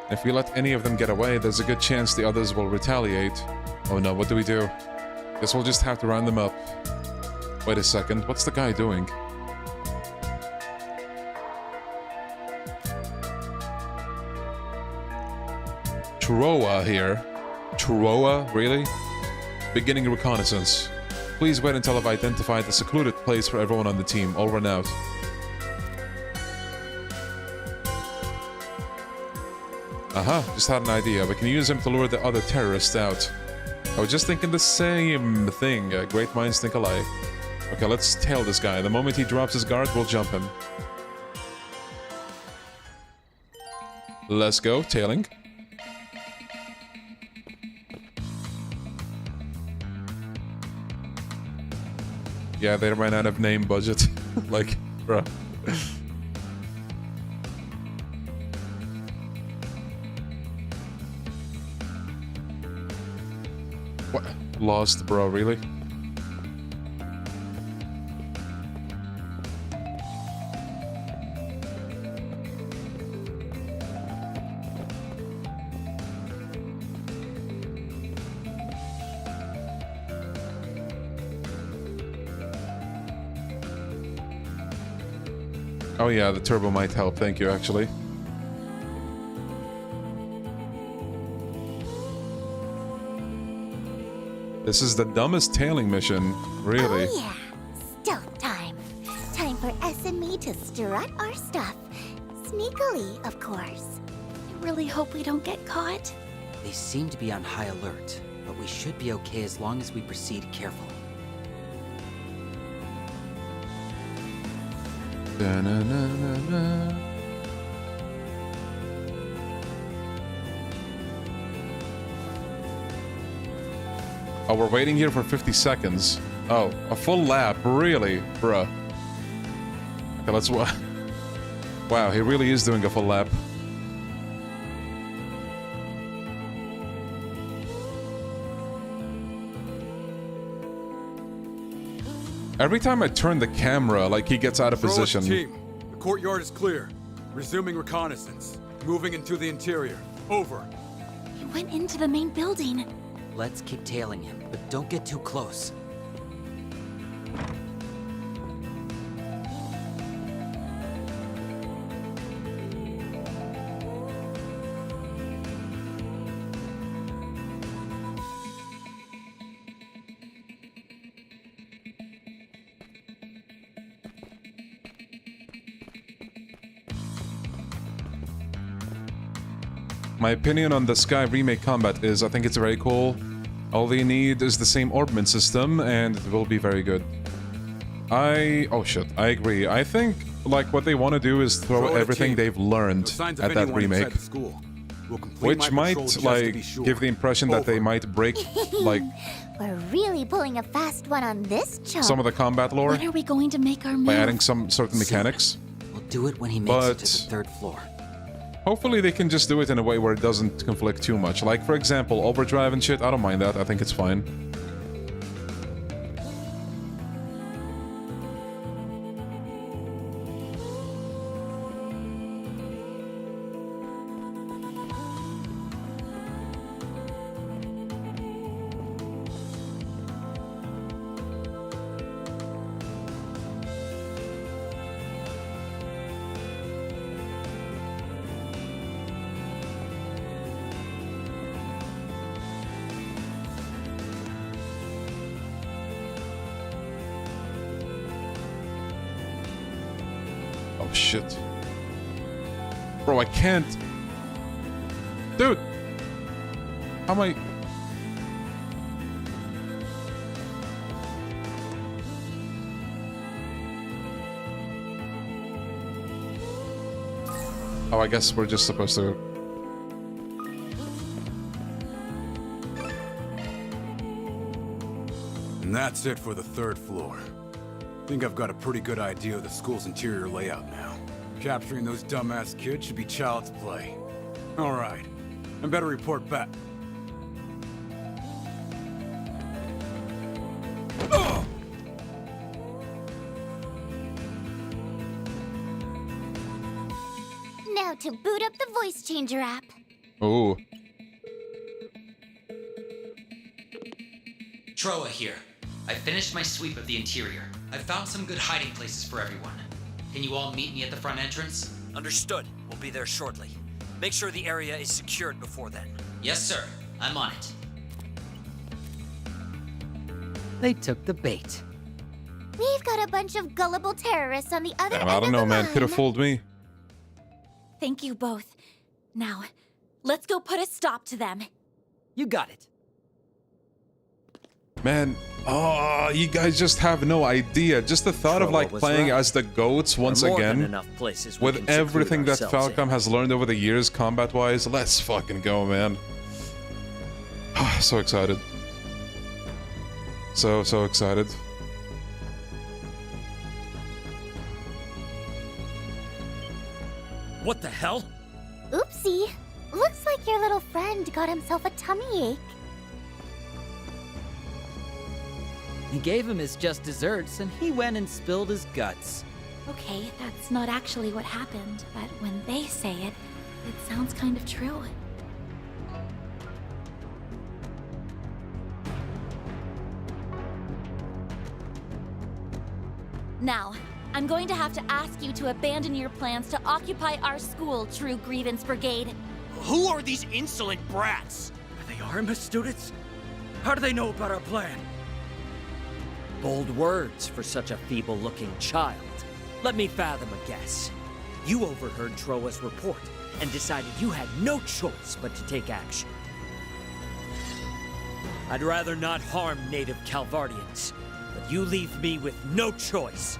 If we let any of them get away, there's a good chance the others will retaliate. Oh no, what do we do? Guess we'll just have to round them up. Wait a second, what's the guy doing? Troa here. Troa, really? Beginning reconnaissance. Please wait until I've identified the secluded place for everyone on the team. Over and out. Aha, just had an idea. We can use him to lure the other terrorists out. I was just thinking the same thing. Great minds think alike. Okay, let's tail this guy. The moment he drops his guard, we'll jump him. Let's go, tailing. Yeah, they ran out of name budget. Like, bruh. What? Lost, bro, really? Oh yeah, the turbo might help, thank you, actually. This is the dumbest tailing mission, really. Oh yeah, stealth time. Time for S and me to strut our stuff. Sneakily, of course. I really hope we don't get caught. They seem to be on high alert, but we should be okay as long as we proceed carefully. Da-na-na-na-na. Oh, we're waiting here for 50 seconds. Oh, a full lap, really? Bruh. Okay, let's... Wow, he really is doing a full lap. Every time I turn the camera, like, he gets out of position. Team, the courtyard is clear. Resuming reconnaissance. Moving into the interior. Over. He went into the main building. Let's keep tailing him, but don't get too close. My opinion on the Sky remake combat is I think it's very cool. All they need is the same orbment system, and it will be very good. Oh shit, I agree. I think, like, what they want to do is throw everything they've learned at that remake. Which might, like, give the impression that they might break, like... We're really pulling a fast one on this chump. Some of the combat lore. When are we going to make our move? By adding some certain mechanics. We'll do it when he makes it to the 3rd floor. Hopefully they can just do it in a way where it doesn't conflict too much. Like, for example, overdrive and shit, I don't mind that. I think it's fine. Oh shit. Bro, I can't. Dude! How am I... Oh, I guess we're just supposed to... And that's it for the 3rd floor. Think I've got a pretty good idea of the school's interior layout now. Capturing those dumbass kids should be child's play. Alright, I better report back. Now to boot up the voice changer app. Oh. Troa here. I finished my sweep of the interior. I've found some good hiding places for everyone. Can you all meet me at the front entrance? Understood. We'll be there shortly. Make sure the area is secured before then. Yes, sir. I'm on it. They took the bait. We've got a bunch of gullible terrorists on the other end I don't of know, the man. line. Could have fooled me. Thank you both. Now, let's go put a stop to them. You got it. Man, oh, you guys just have no idea. Just the thought of like playing as the goats once again, with everything that Falcom has learned over the years combat-wise. Let's fucking go, man. So excited. So excited. What the hell? Oopsie. Looks like your little friend got himself a tummy ache. He gave him his just desserts, and he went and spilled his guts. Okay, that's not actually what happened, but when they say it, it sounds kind of true. Now, I'm going to have to ask you to abandon your plans to occupy our school, True Grievance Brigade. Who are these insolent brats? Are they Aramis students? How do they know about our plan? Bold words for such a feeble-looking child. Let me fathom a guess. You overheard Troa's report and decided you had no choice but to take action. I'd rather not harm native Calvardians, but you leave me with no choice.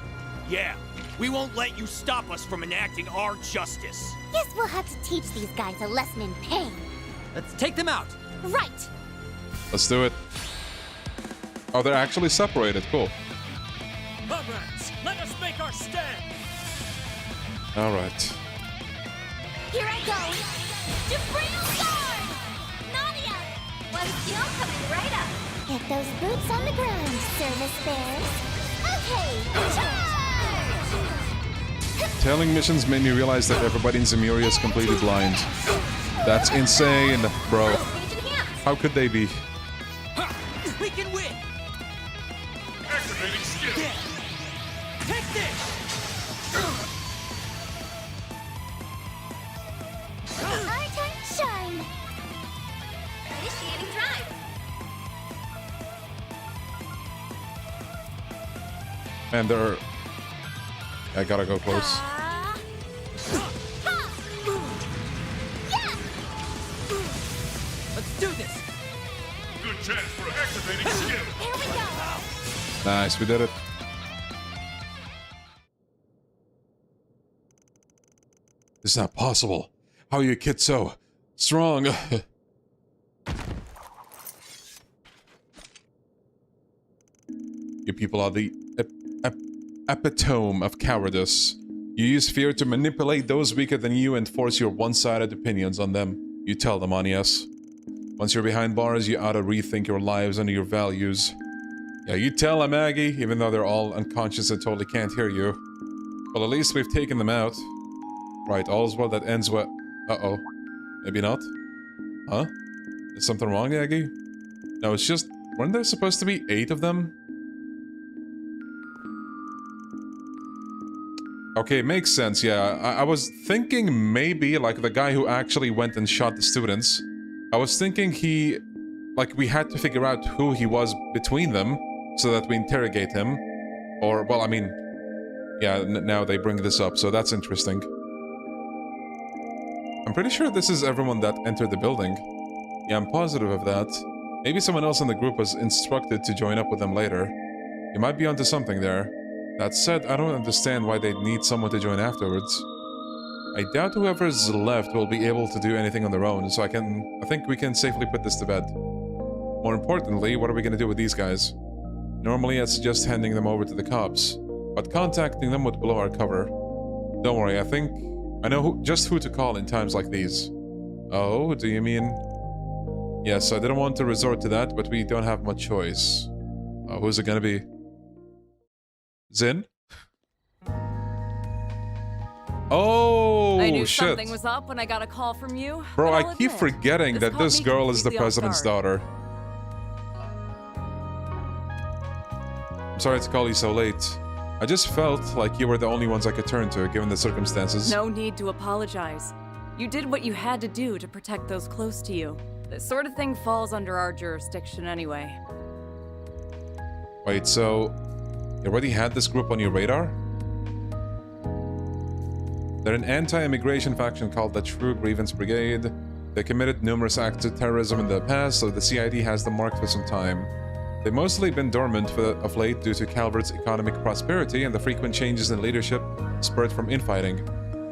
Yeah, we won't let you stop us from enacting our justice. Guess we'll have to teach these guys a lesson in pain. Let's take them out. Right. Let's do it. Oh, they're actually separated. Cool. Comrades, let us make our stand. All right. Here I go. Supreme Guard! Nadia! One skill coming right up. Get those boots on the ground, service bears. Okay, charge! Tailing missions made me realize that everybody in Zemuria is completely blind. That's insane, bro. How could they be? We can win. Activating skill. Take this. Our time to shine. Initiating drive. Man, they're... I gotta go close. chance for activating skill. Here we go. Nice, we did it. It's not possible. How are you kids so strong? You people are the epitome of cowardice. You use fear to manipulate those weaker than you and force your one-sided opinions on them. You tell them, Anias. Once you're behind bars, you ought to rethink your lives and your values. Yeah, you tell them, Maggie, even though they're all unconscious and totally can't hear you. Well, at least we've taken them out. Right, all's well that ends well. Uh-oh. Maybe not? Huh? Is something wrong, Aggie? No, it's just... Weren't there supposed to be 8 of them? Okay, makes sense, yeah. I was thinking maybe, like, the guy who actually went and shot the students. I was thinking he... Like, we had to figure out who he was between them, so that we interrogate him. Or, well, I mean... Yeah, now they bring this up, so that's interesting. I'm pretty sure this is everyone that entered the building. Yeah, I'm positive of that. Maybe someone else in the group was instructed to join up with them later. You might be onto something there. That said, I don't understand why they'd need someone to join afterwards. I doubt whoever's left will be able to do anything on their own, so I think we can safely put this to bed. More importantly, what are we gonna do with these guys? Normally, I'd suggest handing them over to the cops, but contacting them would blow our cover. Don't worry, I know just who to call in times like these. Oh, do you mean... Yes, I didn't want to resort to that, but we don't have much choice. Who's it gonna be? Zin? Oh, I knew shit. something was up when I got a call from you. Bro, but I I'll keep admit, forgetting that caught this me girl is the completely off president's guard. daughter. I'm sorry to call you so late. I just felt like you were the only ones I could turn to, given the circumstances. No need to apologize. You did what you had to do to protect those close to you. This sort of thing falls under our jurisdiction anyway. Wait, so... You already had this group on your radar? They're an anti-immigration faction called the True Grievance Brigade. They committed numerous acts of terrorism in the past, so the CID has them marked for some time. They've mostly been dormant of late due to Calvert's economic prosperity and the frequent changes in leadership spurred from infighting.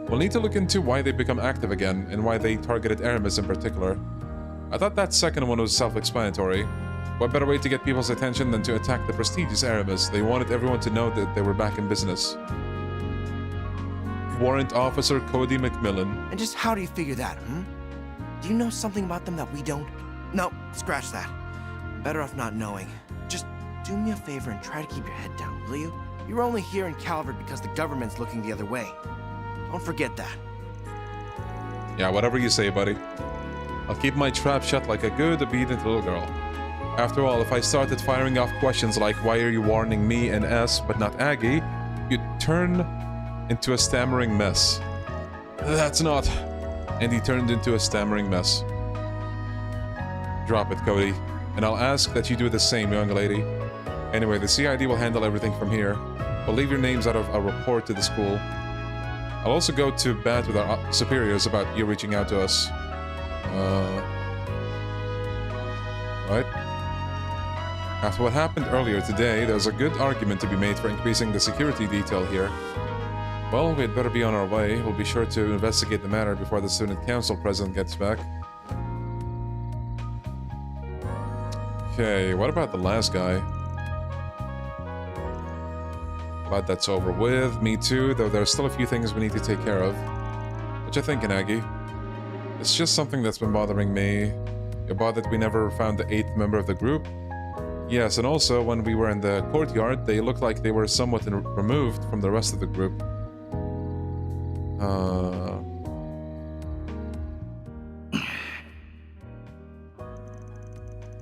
We'll need to look into why they become active again, and why they targeted Aramis in particular. I thought that second one was self-explanatory. What better way to get people's attention than to attack the prestigious Aramis? They wanted everyone to know that they were back in business. Warrant Officer Cody McMillan. And just how do you figure that, Do you know something about them that we don't? No, scratch that. Better off not knowing. Just do me a favor and try to keep your head down, will you? You're only here in Calvert because the government's looking the other way. Don't forget that. Yeah, whatever you say, buddy. I'll keep my trap shut like a good, obedient little girl. After all, if I started firing off questions like, why are you warning me and S, but not Aggie, you'd turn into a stammering mess. That's not... And he turned into a stammering mess. Drop it, Cody. And I'll ask that you do the same, young lady. Anyway, the CID will handle everything from here. We'll leave your names out of a report to the school. I'll also go to bat with our superiors about you reaching out to us. Right? After what happened earlier today, there's a good argument to be made for increasing the security detail here. Well, we'd better be on our way. We'll be sure to investigate the matter before the student council president gets back. Okay, what about the last guy? Glad that's over with. Me too, though there's still a few things we need to take care of. What you thinking, Aggie? It's just something that's been bothering me. You're bothered we never found the 8th member of the group? Yes, and also, when we were in the courtyard, they looked like they were somewhat removed from the rest of the group.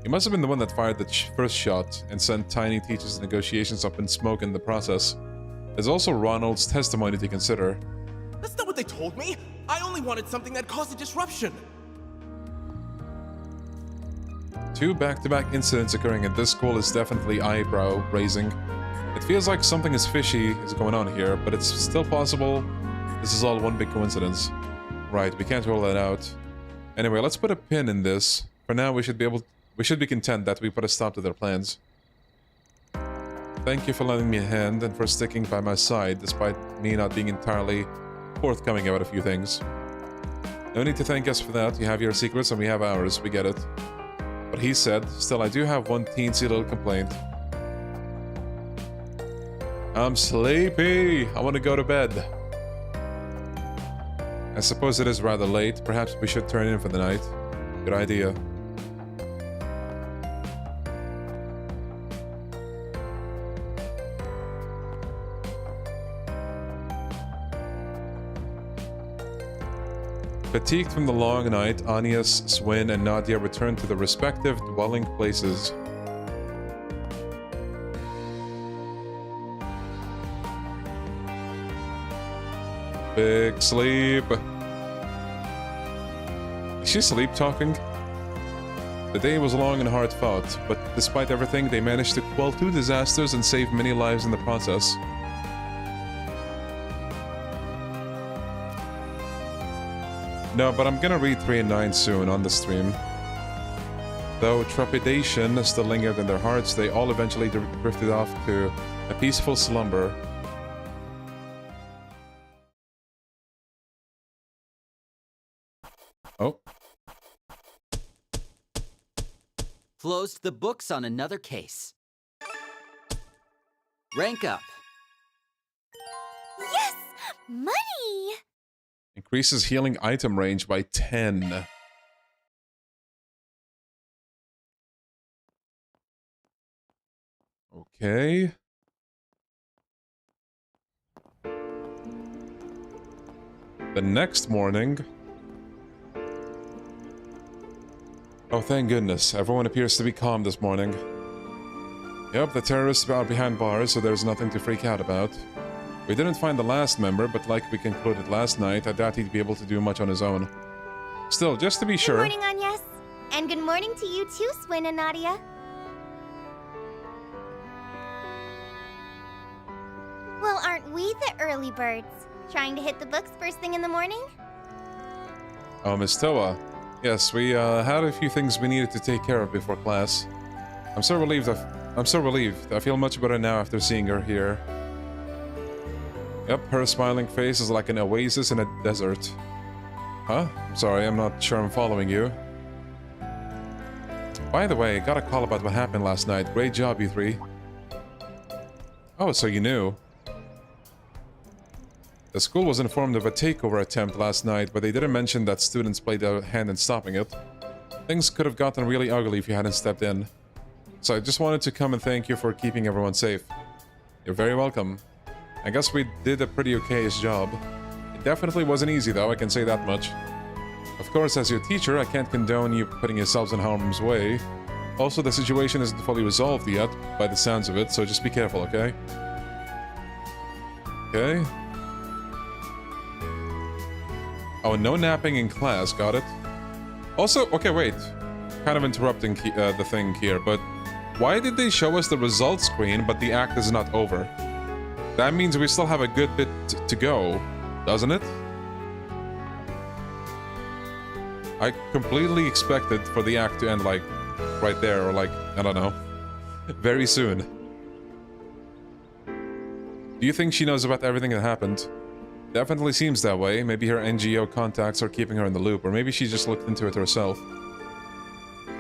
You must have been the one that fired the first shot and sent Tiny Teach's negotiations up in smoke in the process. There's also Ronald's testimony to consider. That's not what they told me! I only wanted something that caused a disruption! 2 back-to-back incidents occurring at this school is definitely eyebrow-raising. It feels like something fishy is going on here, but it's still possible this is all one big coincidence. Right, we can't rule that out. Anyway, let's put a pin in this. For now, we should be able We should be content that we put a stop to their plans. Thank you for lending me a hand and for sticking by my side, despite me not being entirely forthcoming about a few things. No need to thank us for that. You have your secrets and we have ours. We get it. But he said, still, I do have one teensy little complaint. I'm sleepy. I want to go to bed. I suppose it is rather late. Perhaps we should turn in for the night. Good idea. Fatigued from the long night, Anias, Swin, and Nadia returned to their respective dwelling places. Big sleep. Is she sleep talking? The day was long and hard fought, but despite everything, they managed to quell 2 disasters and save many lives in the process. No, but I'm gonna read 3 and 9 soon on the stream. Though trepidation still lingered in their hearts, they all eventually drifted off to a peaceful slumber. Oh. Closed the books on another case. Rank up. Yes! Money! Increases healing item range by 10. Okay. The next morning... Oh, thank goodness. Everyone appears to be calm this morning. Yep, the terrorists are behind bars, so there's nothing to freak out about. We didn't find the last member, but like we concluded last night, I doubt he'd be able to do much on his own. Still, just to be sure... Good morning, Agnes. And good morning to you too, Swin and Nadia. Well, aren't we the early birds? Trying to hit the books first thing in the morning? Oh, Miss Toa. Yes, we had a few things we needed to take care of before class. I'm so relieved. I feel much better now after seeing her here. Yep, her smiling face is like an oasis in a desert. Huh? I'm sorry, I'm not sure I'm following you. By the way, got a call about what happened last night. Great job, you 3. Oh, so you knew. The school was informed of a takeover attempt last night, but they didn't mention that students played a hand in stopping it. Things could have gotten really ugly if you hadn't stepped in. So I just wanted to come and thank you for keeping everyone safe. You're very welcome. I guess we did a pretty okay-ish job. It definitely wasn't easy though, I can say that much. Of course, as your teacher, I can't condone you putting yourselves in harm's way. Also, the situation isn't fully resolved yet, by the sounds of it, so just be careful, okay? Okay. Oh, no napping in class, got it. Also, okay, wait. Kind of interrupting the thing here, but why did they show us the results screen, but the act is not over? That means we still have a good bit to go, doesn't it? I completely expected for the act to end, like, right there, or like, I don't know, very soon. Do you think she knows about everything that happened? Definitely seems that way. Maybe her NGO contacts are keeping her in the loop, or maybe she just looked into it herself.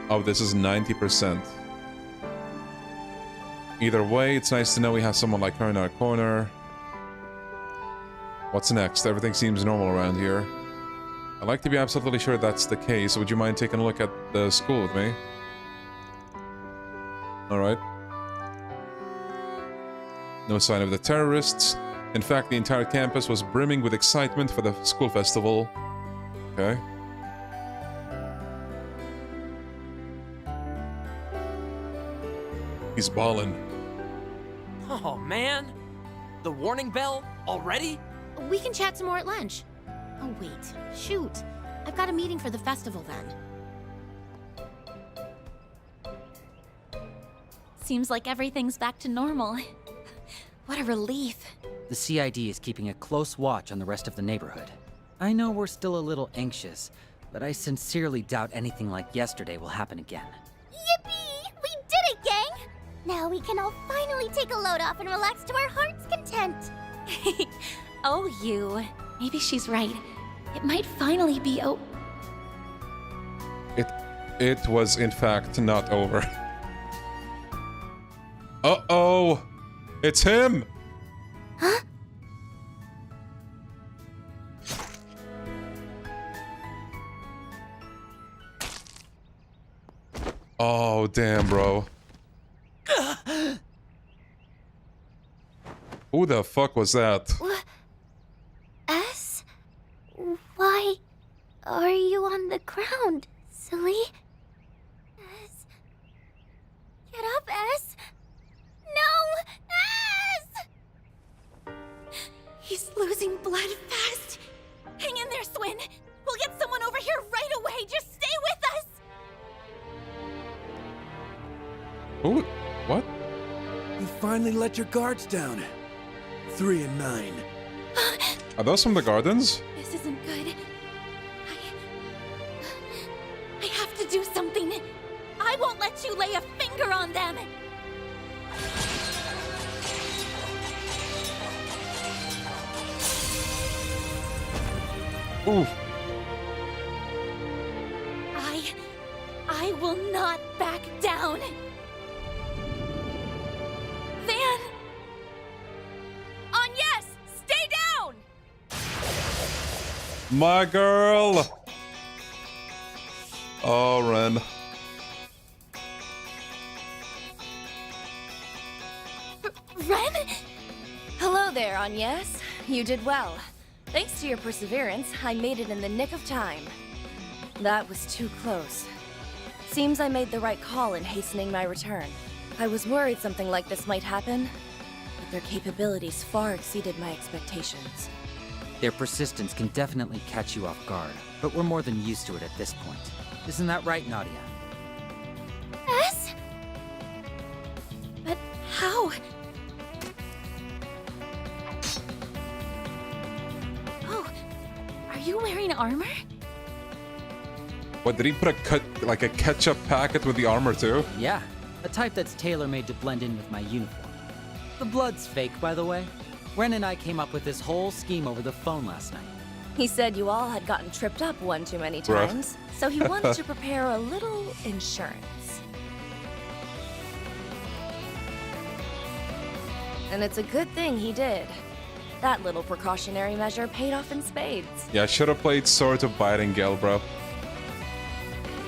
Oh, this is 90%. Either way, it's nice to know we have someone like her in our corner. What's next? Everything seems normal around here. I'd like to be absolutely sure that's the case. Would you mind taking a look at the school with me? Alright. No sign of the terrorists. In fact, the entire campus was brimming with excitement for the school festival. Okay. He's ballin'. Oh, man. The warning bell? Already? We can chat some more at lunch. Oh, wait. Shoot. I've got a meeting for the festival then. Seems like everything's back to normal. What a relief. The CID is keeping a close watch on the rest of the neighborhood. I know we're still a little anxious, but I sincerely doubt anything like yesterday will happen again. Now we can all finally take a load off and relax to our heart's content. Oh, you. Maybe she's right. It might finally be It was in fact not over. Uh-oh! It's him! Huh? Oh, damn, bro. Who the fuck was that? S? Why are you on the ground, silly? S? Get up, S! No! S! He's losing blood fast. Hang in there, Swin. We'll get someone over here right away. Just stay with us. Who? What? You finally let your guards down. 3 and 9. Are those from the gardens? This isn't good. I have to do something. I won't let you lay a finger on them. Oof. I will not back down. Van! On yes! Stay down! My girl! Oh, Ren. Ren? Hello there, Agnes. You did well. Thanks to your perseverance, I made it in the nick of time. That was too close. Seems I made the right call in hastening my return. I was worried something like this might happen, but their capabilities far exceeded my expectations. Their persistence can definitely catch you off guard, but we're more than used to it at this point. Isn't that right, Nadia? S? But how? Oh, are you wearing armor? What, did he put a ketchup packet with the armor too? Yeah, a type that's tailor-made to blend in with my uniform. The blood's fake, by the way. Ren and I came up with this whole scheme over the phone last night. He said you all had gotten tripped up one too many Bruh. times, so he wanted to prepare a little insurance. And it's a good thing he did. That little precautionary measure paid off in spades. Yeah, I should have played Sword of Biting Gale, bro.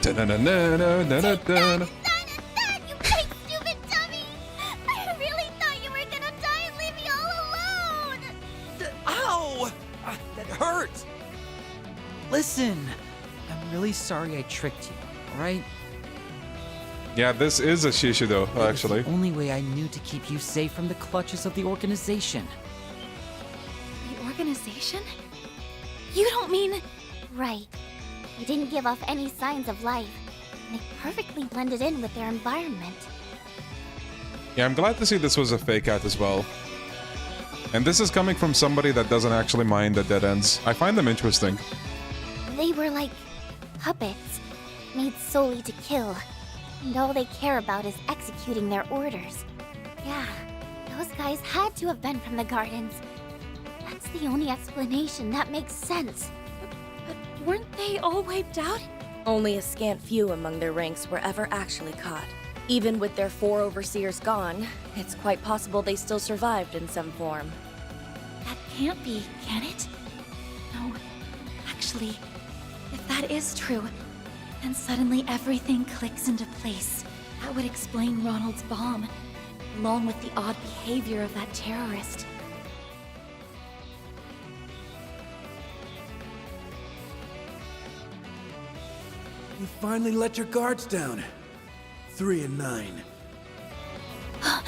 Da-na-na-na-na-na-na-na. You big stupid dummy! I really thought you were gonna die and leave me all alone! Ow! That hurt! Listen, I'm really sorry I tricked you, alright? Yeah, this is a Shishido, actually. The only way I knew to keep you safe from the clutches of the organization. The organization? You don't mean... Right. They didn't give off any signs of life. They perfectly blended in with their environment. Yeah, I'm glad to see this was a fake out as well. And this is coming from somebody that doesn't actually mind the dead ends. I find them interesting. They were like puppets, made solely to kill. And all they care about is executing their orders. Yeah, those guys had to have been from the gardens. That's the only explanation that makes sense. But weren't they all wiped out? Only a scant few among their ranks were ever actually caught. Even with their 4 overseers gone, it's quite possible they still survived in some form. That can't be, can it? No. Actually, if that is true, then suddenly everything clicks into place. That would explain Ronald's bomb, along with the odd behavior of that terrorist. You finally let your guards down. 3 and 9. Oh,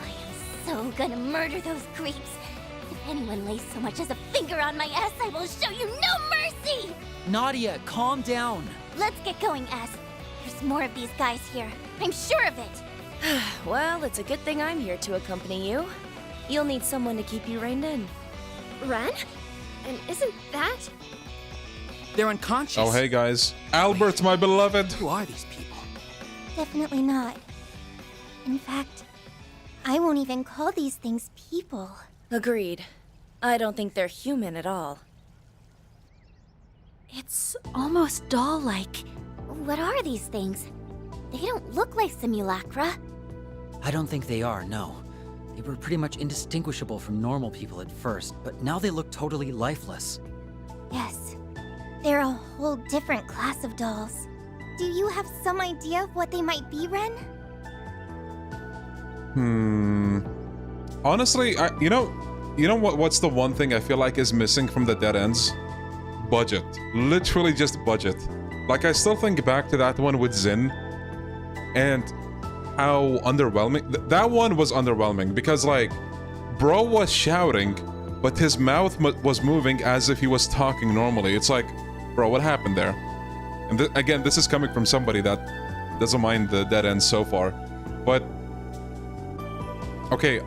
I am so gonna murder those creeps. If anyone lays so much as a finger on my ass, I will show you no mercy! Nadia, calm down. Let's get going, S. There's more of these guys here. I'm sure of it. Well, it's a good thing I'm here to accompany you. You'll need someone to keep you reined in. Ren? And isn't that... They're unconscious. Oh, hey guys. Albert, my beloved. Who are these people? Definitely not. In fact, I won't even call these things people. Agreed. I don't think they're human at all. It's almost doll-like. What are these things? They don't look like simulacra. I don't think they are, no. They were pretty much indistinguishable from normal people at first, but now they look totally lifeless. Yes, they're a whole different class of dolls. Do you have some idea of what they might be, Ren? Honestly, you know what's the one thing I feel like is missing from the dead ends? Budget. Literally just budget. Like, I still think back to that one with Zin, and how underwhelming. That one was underwhelming because, like, bro was shouting, but his mouth was moving as if he was talking normally. It's like, bro, what happened there? And again, this is coming from somebody that doesn't mind the dead ends so far. But, okay,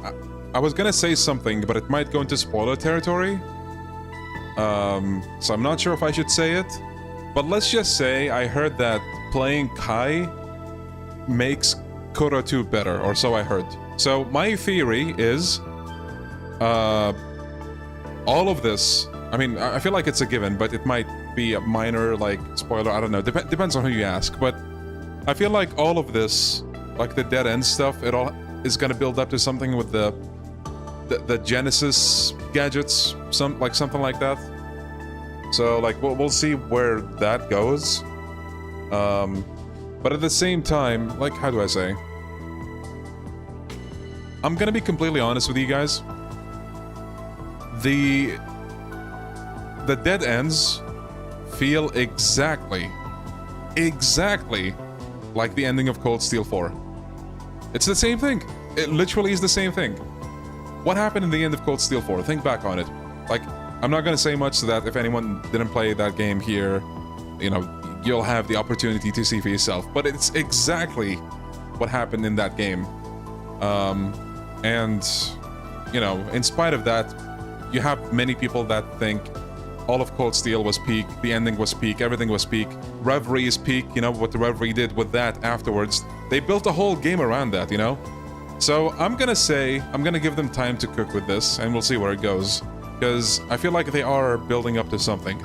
I was gonna say something, but it might go into spoiler territory. So I'm not sure if I should say it. But let's just say I heard that playing Kai makes Kuro 2 better, or so I heard. So my theory is, all of this, I mean, I feel like it's a given, but it might be a minor, like, spoiler, I don't know, depends on who you ask, but I feel like all of this, like the dead end stuff, it all is gonna build up to something with the Genesis gadgets, something like that. So, like, we'll see where that goes. But at the same time, like, how do I say? I'm gonna be completely honest with you guys. The dead ends feel exactly like the ending of Cold Steel 4. It's the same thing. It literally is the same thing. What happened in the end of Cold Steel 4? Think back on it. Like, I'm not gonna say much to that. If anyone didn't play that game here, you know, you'll have the opportunity to see for yourself. But it's exactly what happened in that game. And, you know, in spite of that, you have many people that think all of Cold Steel was peak, the ending was peak, everything was peak. Reverie is peak, you know, what the Reverie did with that afterwards. They built a whole game around that, you know? So I'm gonna give them time to cook with this, and we'll see where it goes. Because I feel like they are building up to something.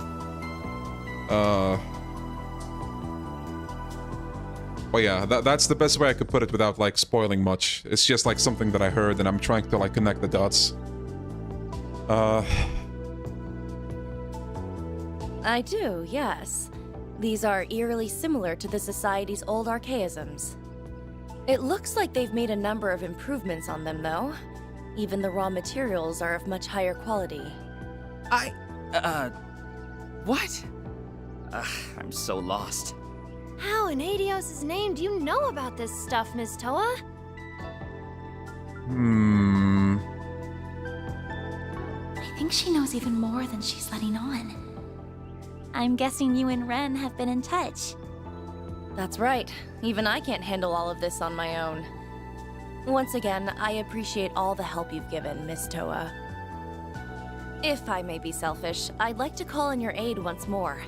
But yeah, that's the best way I could put it without, like, spoiling much. It's just, like, something that I heard, and I'm trying to, like, connect the dots. I do, yes. These are eerily similar to the Society's old archaisms. It looks like they've made a number of improvements on them, though. Even the raw materials are of much higher quality. What? I'm so lost. How in Adios' name do you know about this stuff, Ms. Toa? I think she knows even more than she's letting on. I'm guessing you and Ren have been in touch. That's right. Even I can't handle all of this on my own. Once again, I appreciate all the help you've given, Miss Toa. If I may be selfish, I'd like to call in your aid once more.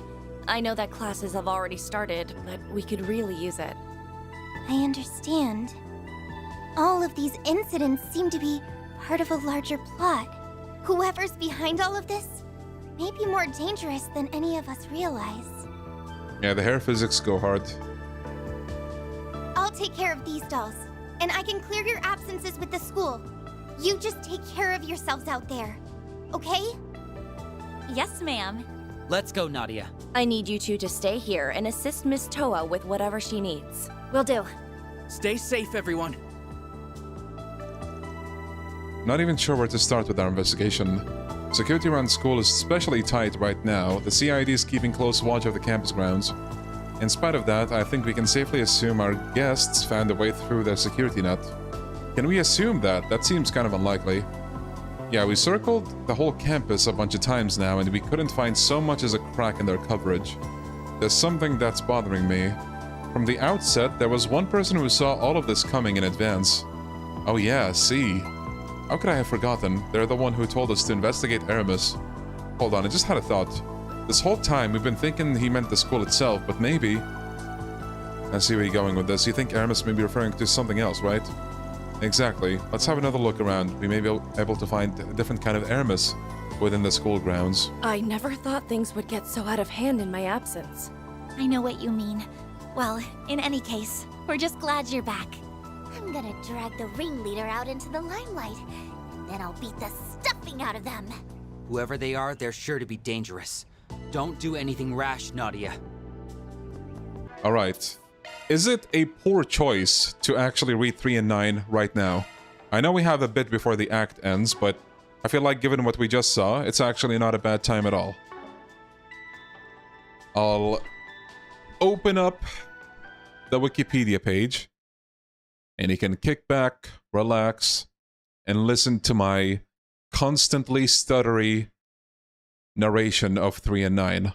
I know that classes have already started, but we could really use it. I understand. All of these incidents seem to be part of a larger plot. Whoever's behind all of this may be more dangerous than any of us realize. Yeah, the hair physics go hard. I'll take care of these dolls, and I can clear your absences with the school. You just take care of yourselves out there, okay? Yes, ma'am. Let's go, Nadia. I need you two to stay here and assist Miss Toa with whatever she needs. Will do. Stay safe, everyone. Not even sure where to start with our investigation. Security around school is especially tight right now. The CID is keeping close watch of the campus grounds. In spite of that, I think we can safely assume our guests found a way through their security net. Can we assume that? That seems kind of unlikely. Yeah, we circled the whole campus a bunch of times now, and we couldn't find so much as a crack in their coverage. There's something that's bothering me. From the outset, there was one person who saw all of this coming in advance. Oh yeah, see. How could I have forgotten? They're the one who told us to investigate Aramis. Hold on, I just had a thought. This whole time, we've been thinking he meant the school itself, but maybe... I see where you're going with this. You think Aramis may be referring to something else, right? Exactly. Let's have another look around. We may be able to find a different kind of Aramis within the school grounds. I never thought things would get so out of hand in my absence. I know what you mean. Well, in any case, we're just glad you're back. I'm gonna drag the ringleader out into the limelight, and then I'll beat the stuffing out of them. Whoever they are, they're sure to be dangerous. Don't do anything rash, Nadia. Alright. Is it a poor choice to actually read 3 and 9 right now? I know we have a bit before the act ends, but I feel like given what we just saw, it's actually not a bad time at all. I'll open up the Wikipedia page, and you can kick back, relax, and listen to my constantly stuttery narration of 3 and 9.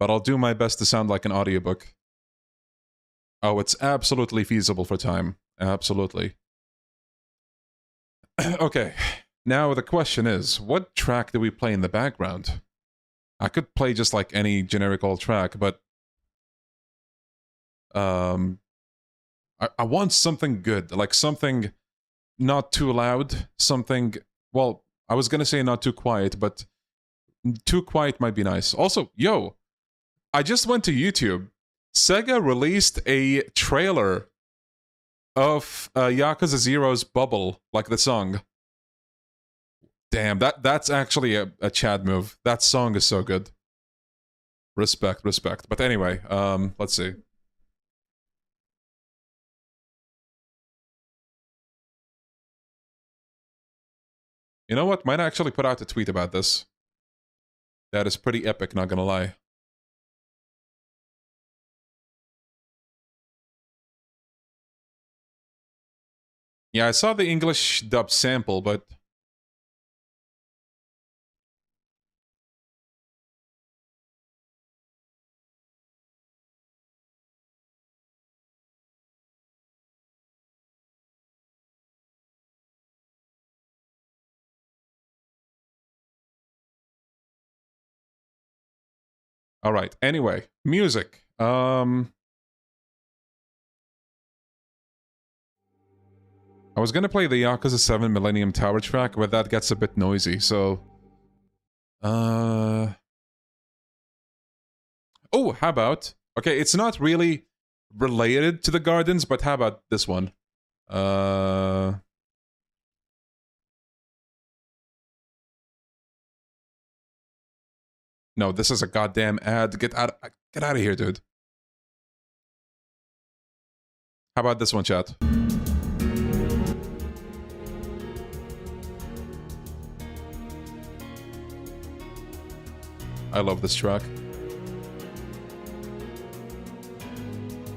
But I'll do my best to sound like an audiobook. Oh, it's absolutely feasible for time. Absolutely. Okay, now the question is, what track do we play in the background? I could play just like any generic old track, but I want something good, like something not too loud, something, well, I was gonna say not too quiet, but too quiet might be nice. Also, yo, I just went to YouTube. Sega released a trailer of Yakuza 0's Bubble, like the song. Damn, that's actually a Chad move. That song is so good. Respect, respect. But anyway, let's see. You know what? Might actually put out a tweet about this. That is pretty epic, not gonna lie. Yeah, I saw the English dub sample, but... Alright, anyway, music. I was gonna play the Yakuza 7 Millennium Tower track, but that gets a bit noisy, so... Oh, how about... Okay, it's not really related to the gardens, but how about this one? No, this is a goddamn ad. Get out of here, dude. How about this one, chat? I love this track.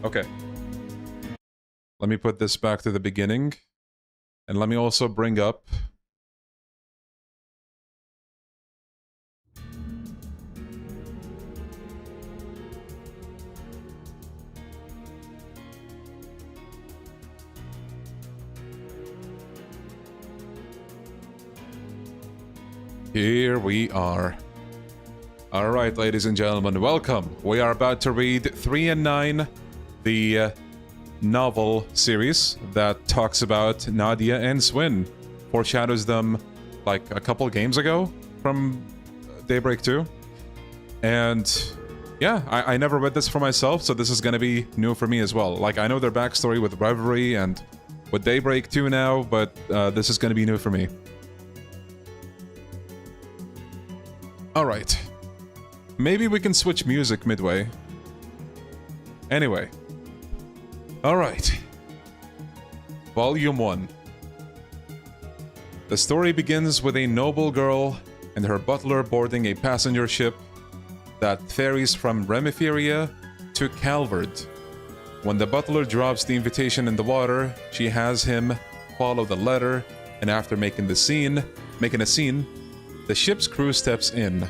Okay. Let me put this back to the beginning. And let me also bring up... Here we are. Alright, ladies and gentlemen, welcome. We are about to read 3 and 9, the novel series that talks about Nadia and Swin. Foreshadows them like a couple games ago from Daybreak 2. And yeah, I never read this for myself, so this is gonna be new for me as well. Like, I know their backstory with Reverie and with Daybreak 2 now, but this is gonna be new for me. Alright. Maybe we can switch music midway. Anyway. Alright. Volume 1. The story begins with a noble girl and her butler boarding a passenger ship that ferries from Remiferia to Calvard. When the butler drops the invitation in the water, she has him follow the letter, and after making a scene, the ship's crew steps in.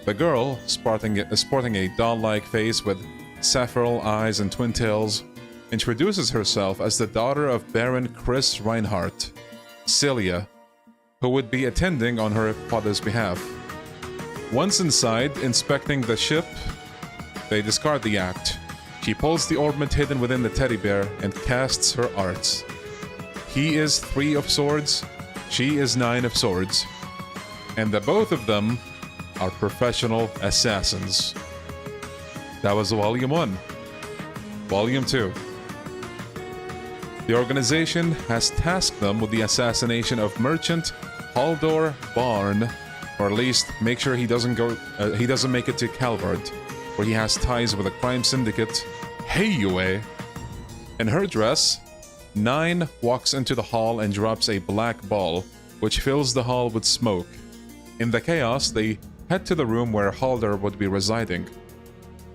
The girl, sporting a doll-like face with sapphire eyes and twin tails, introduces herself as the daughter of Baron Chris Reinhardt, Celia, who would be attending on her father's behalf. Once inside, inspecting the ship, they discard the act. She pulls the ornament hidden within the teddy bear and casts her arts. He is 3 of swords, she is 9 of swords, and the both of them are professional assassins. That was Volume 1. Volume 2. The organization has tasked them with the assassination of merchant Haldor Barn, or at least make sure he doesn't make it to Calvard, where he has ties with a crime syndicate, Heiyue. In her dress, 9 walks into the hall and drops a black ball, which fills the hall with smoke. In the chaos, they head to the room where Haldor would be residing.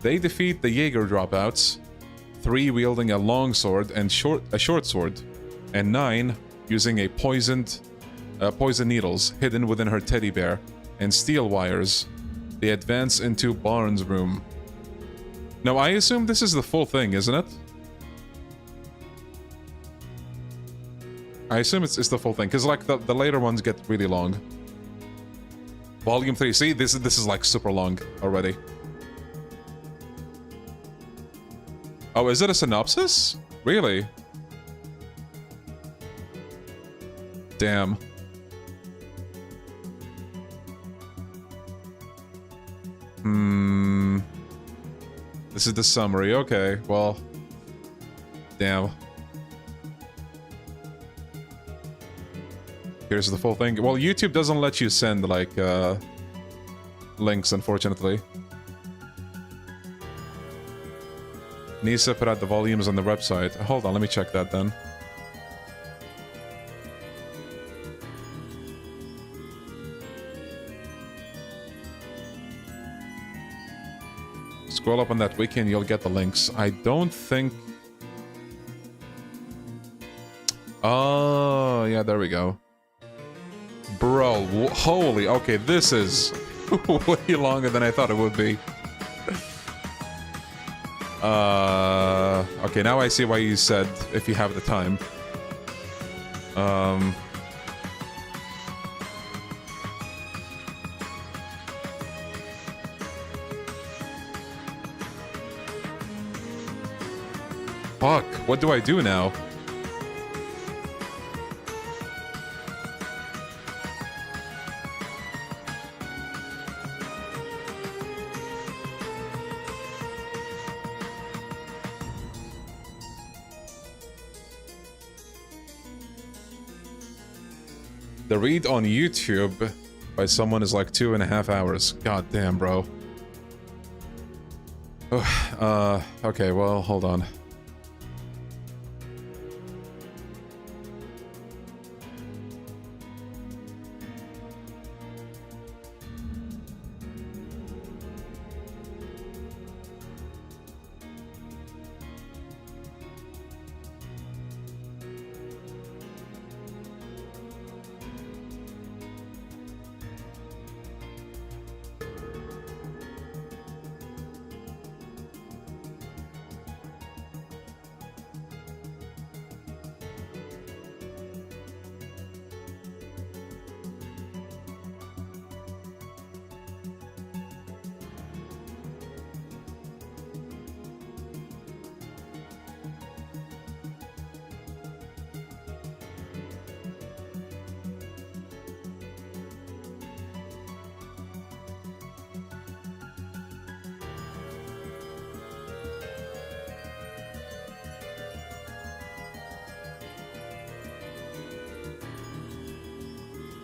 They defeat the Jaeger dropouts, 3 wielding a long sword and a short sword, and 9 using a poison needles hidden within her teddy bear and steel wires. They advance into Barnes' room. Now, I assume this is the full thing, isn't it? I assume it's the full thing, because like the later ones get really long. Volume 3, see, this is like super long already. Oh, is it a synopsis? Really? Damn. This is the summary. Okay, well. Damn. Here's the full thing. Well, YouTube doesn't let you send, like, links, unfortunately. Nisa put out the volumes on the website. Hold on, let me check that then. Scroll up on that wiki and you'll get the links. I don't think... Oh, yeah, there we go. Bro, holy... Okay, this is way longer than I thought it would be. Okay, now I see why you said if you have the time. Fuck, what do I do now? The read on YouTube by someone is like 2.5 hours. God damn, bro. Okay, well, hold on.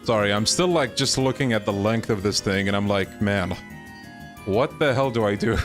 Sorry, I'm still like just looking at the length of this thing and I'm like, man, what the hell do I do?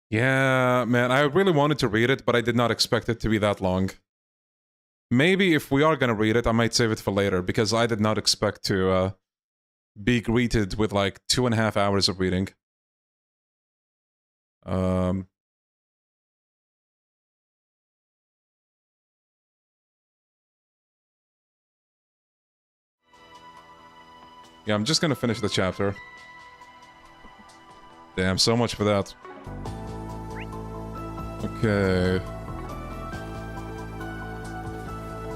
Yeah, man, I really wanted to read it, but I did not expect it to be that long. Maybe if we are gonna read it, I might save it for later, because I did not expect to be greeted with like 2.5 hours of reading. Yeah, I'm just gonna finish the chapter. Damn, so much for that. Okay.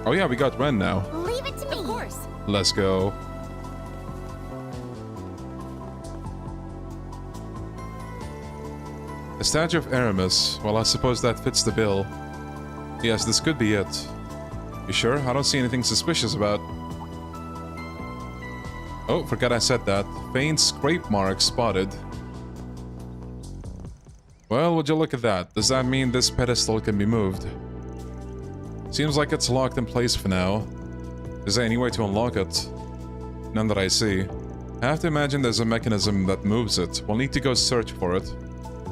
Oh yeah, we got Ren now. Leave it to me. Of course. Let's go. A statue of Aramis. Well, I suppose that fits the bill. Yes, this could be it. You sure? I don't see anything suspicious about... Oh, forgot I said that. Faint scrape mark spotted. Well, would you look at that? Does that mean this pedestal can be moved? Seems like it's locked in place for now. Is there any way to unlock it? None that I see. I have to imagine there's a mechanism that moves it. We'll need to go search for it.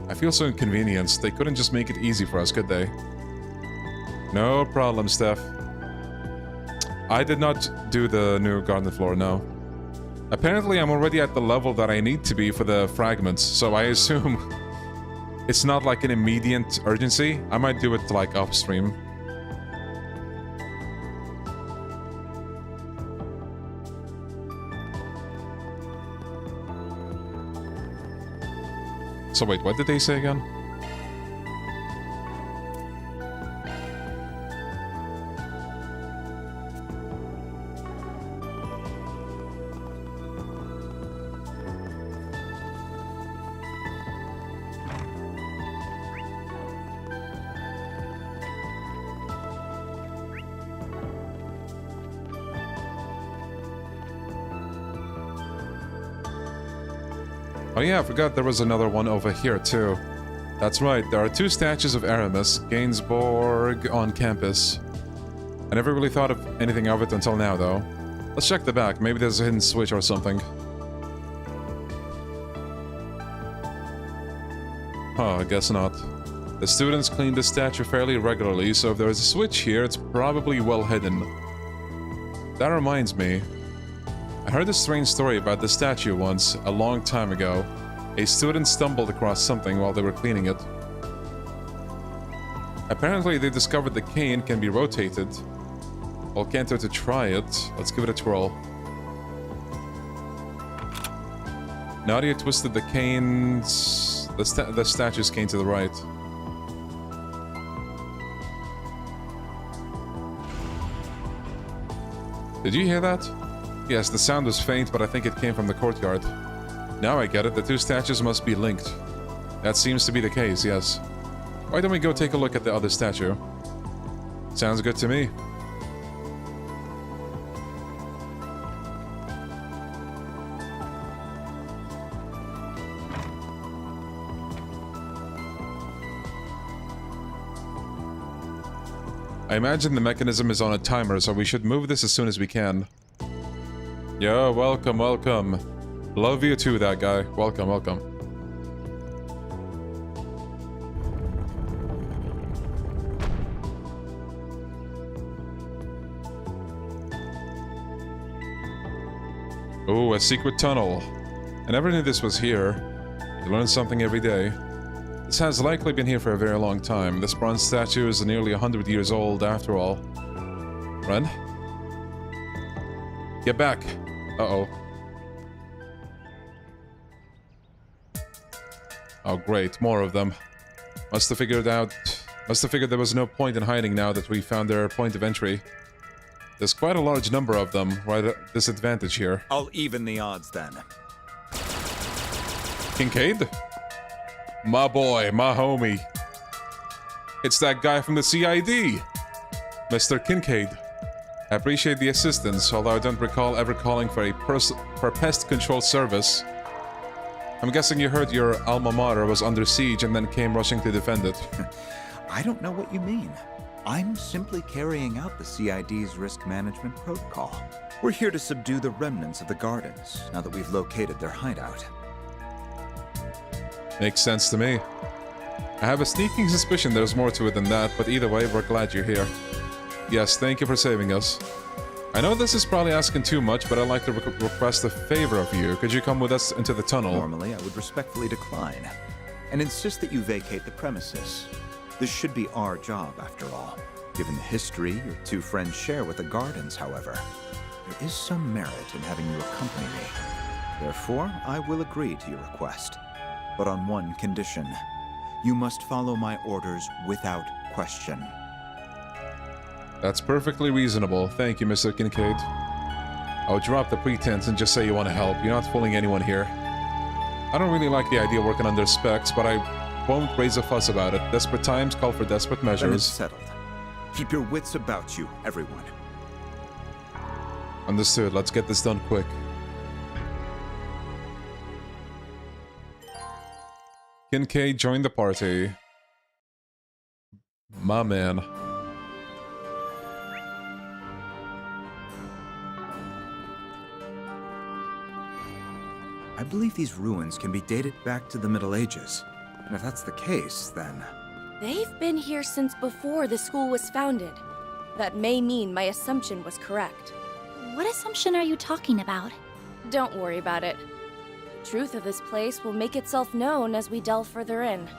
I feel so inconvenienced. They couldn't just make it easy for us, could they? No problem, Steph. I did not do the new garden floor, no. Apparently, I'm already at the level that I need to be for the fragments, so I assume it's not like an immediate urgency. I might do it like upstream. So wait, what did they say again? Oh yeah, I forgot there was another one over here too. That's right, there are 2 statues of Aramis, Gainsbourg on campus. I never really thought of anything of it until now though. Let's check the back, maybe there's a hidden switch or something. Huh, I guess not. The students clean the statue fairly regularly, so if there's a switch here, it's probably well hidden. That reminds me. I heard a strange story about the statue once, a long time ago. A student stumbled across something while they were cleaning it. Apparently they discovered the cane can be rotated. Well, can't wait to try it. Let's give it a twirl. Nadia twisted the cane's... the statue's cane to the right. Did you hear that? Yes, the sound was faint, but I think it came from the courtyard. Now I get it, the 2 statues must be linked. That seems to be the case, yes. Why don't we go take a look at the other statue? Sounds good to me. I imagine the mechanism is on a timer, so we should move this as soon as we can. Yo, welcome, welcome. Love you too, that guy. Welcome, welcome. Oh, a secret tunnel. I never knew this was here. You learn something every day. This has likely been here for a very long time. This bronze statue is nearly 100 years old after all. Ren? Get back. Uh-oh. Oh, great. More of them. Must have figured there was no point in hiding now that we found their point of entry. There's quite a large number of them. We're at a disadvantage here. I'll even the odds then. Kincaid? My boy, my homie. It's that guy from the CID. Mr. Kincaid. I appreciate the assistance, although I don't recall ever calling for a pest control service. I'm guessing you heard your alma mater was under siege and then came rushing to defend it. I don't know what you mean. I'm simply carrying out the CID's risk management protocol. We're here to subdue the remnants of the gardens, now that we've located their hideout. Makes sense to me. I have a sneaking suspicion there's more to it than that, but either way, we're glad you're here. Yes, thank you for saving us. I know this is probably asking too much, but I'd like to request a favor of you. Could you come with us into the tunnel? Normally, I would respectfully decline and insist that you vacate the premises. This should be our job, after all. Given the history your two friends share with the Gardens, however, there is some merit in having you accompany me. Therefore, I will agree to your request, but on one condition. You must follow my orders without question. That's perfectly reasonable. Thank you, Mr. Kincaid. I'll drop the pretense and just say you want to help. You're not fooling anyone here. I don't really like the idea of working under specs, but I won't raise a fuss about it. Desperate times call for desperate measures. Then it's settled. Keep your wits about you, everyone. Understood. Let's get this done quick. Kincaid joined the party. My man. I believe these ruins can be dated back to the Middle Ages. And if that's the case, then... They've been here since before the school was founded. That may mean my assumption was correct. What assumption are you talking about? Don't worry about it. The truth of this place will make itself known as we delve further in.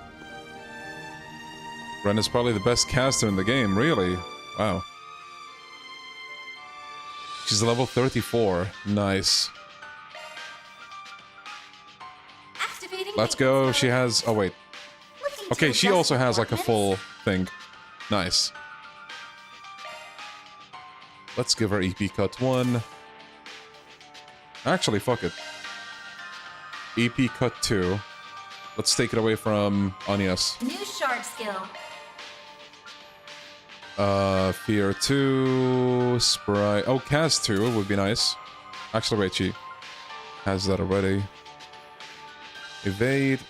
Ren is probably the best caster in the game, really. Wow. She's level 34. Nice. Let's go. She has... Oh, wait. Okay, she also has, like, a full thing. Nice. Let's give her EP cut 1. Actually, fuck it. EP cut 2. Let's take it away from Agnes. New shard skill. Fear 2. Sprite. Oh, Cast 2 would be nice. Actually, wait, she has that already. Evade.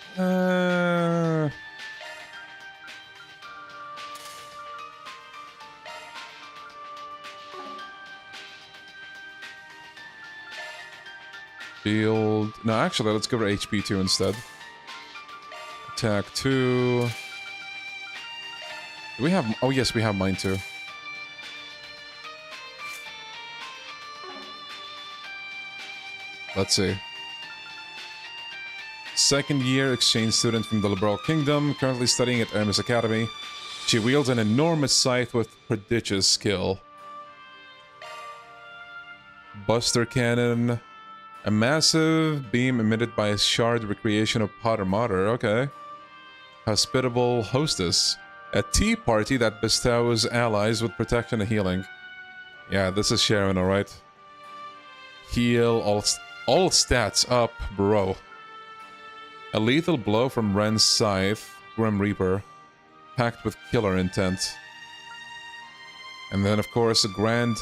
Shield. No, actually, let's give her HP 2 instead. Attack 2. Do we have... Oh, yes, we have mine too. Let's see. Second-year exchange student from the Liberal Kingdom, currently studying at Aramis Academy. She wields an enormous scythe with prodigious skill. Buster Cannon. A massive beam emitted by a shard recreation of Potter Mater. Okay. Hospitable hostess. A tea party that bestows allies with protection and healing. Yeah, this is Sharon, alright. Heal all stats up, bro. A lethal blow from Ren's scythe, Grim Reaper, packed with killer intent. And then, of course, a grand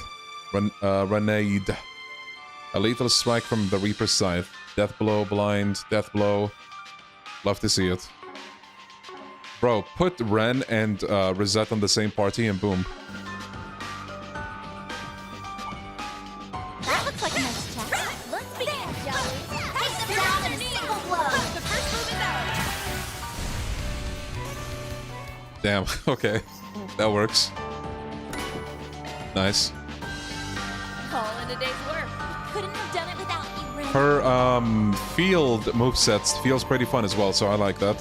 Renade. A lethal strike from the Reaper's scythe. Death blow, blind, death blow. Love to see it. Bro, put Ren and Rosette on the same party and boom. That looks like a nice chest. Let's begin, shall we? Take them down in a single blow. The first move is out. Damn, okay. That works. Nice. All in a day's work. Couldn't have done it without you, Ren. Her field movesets feels pretty fun as well, so I like that.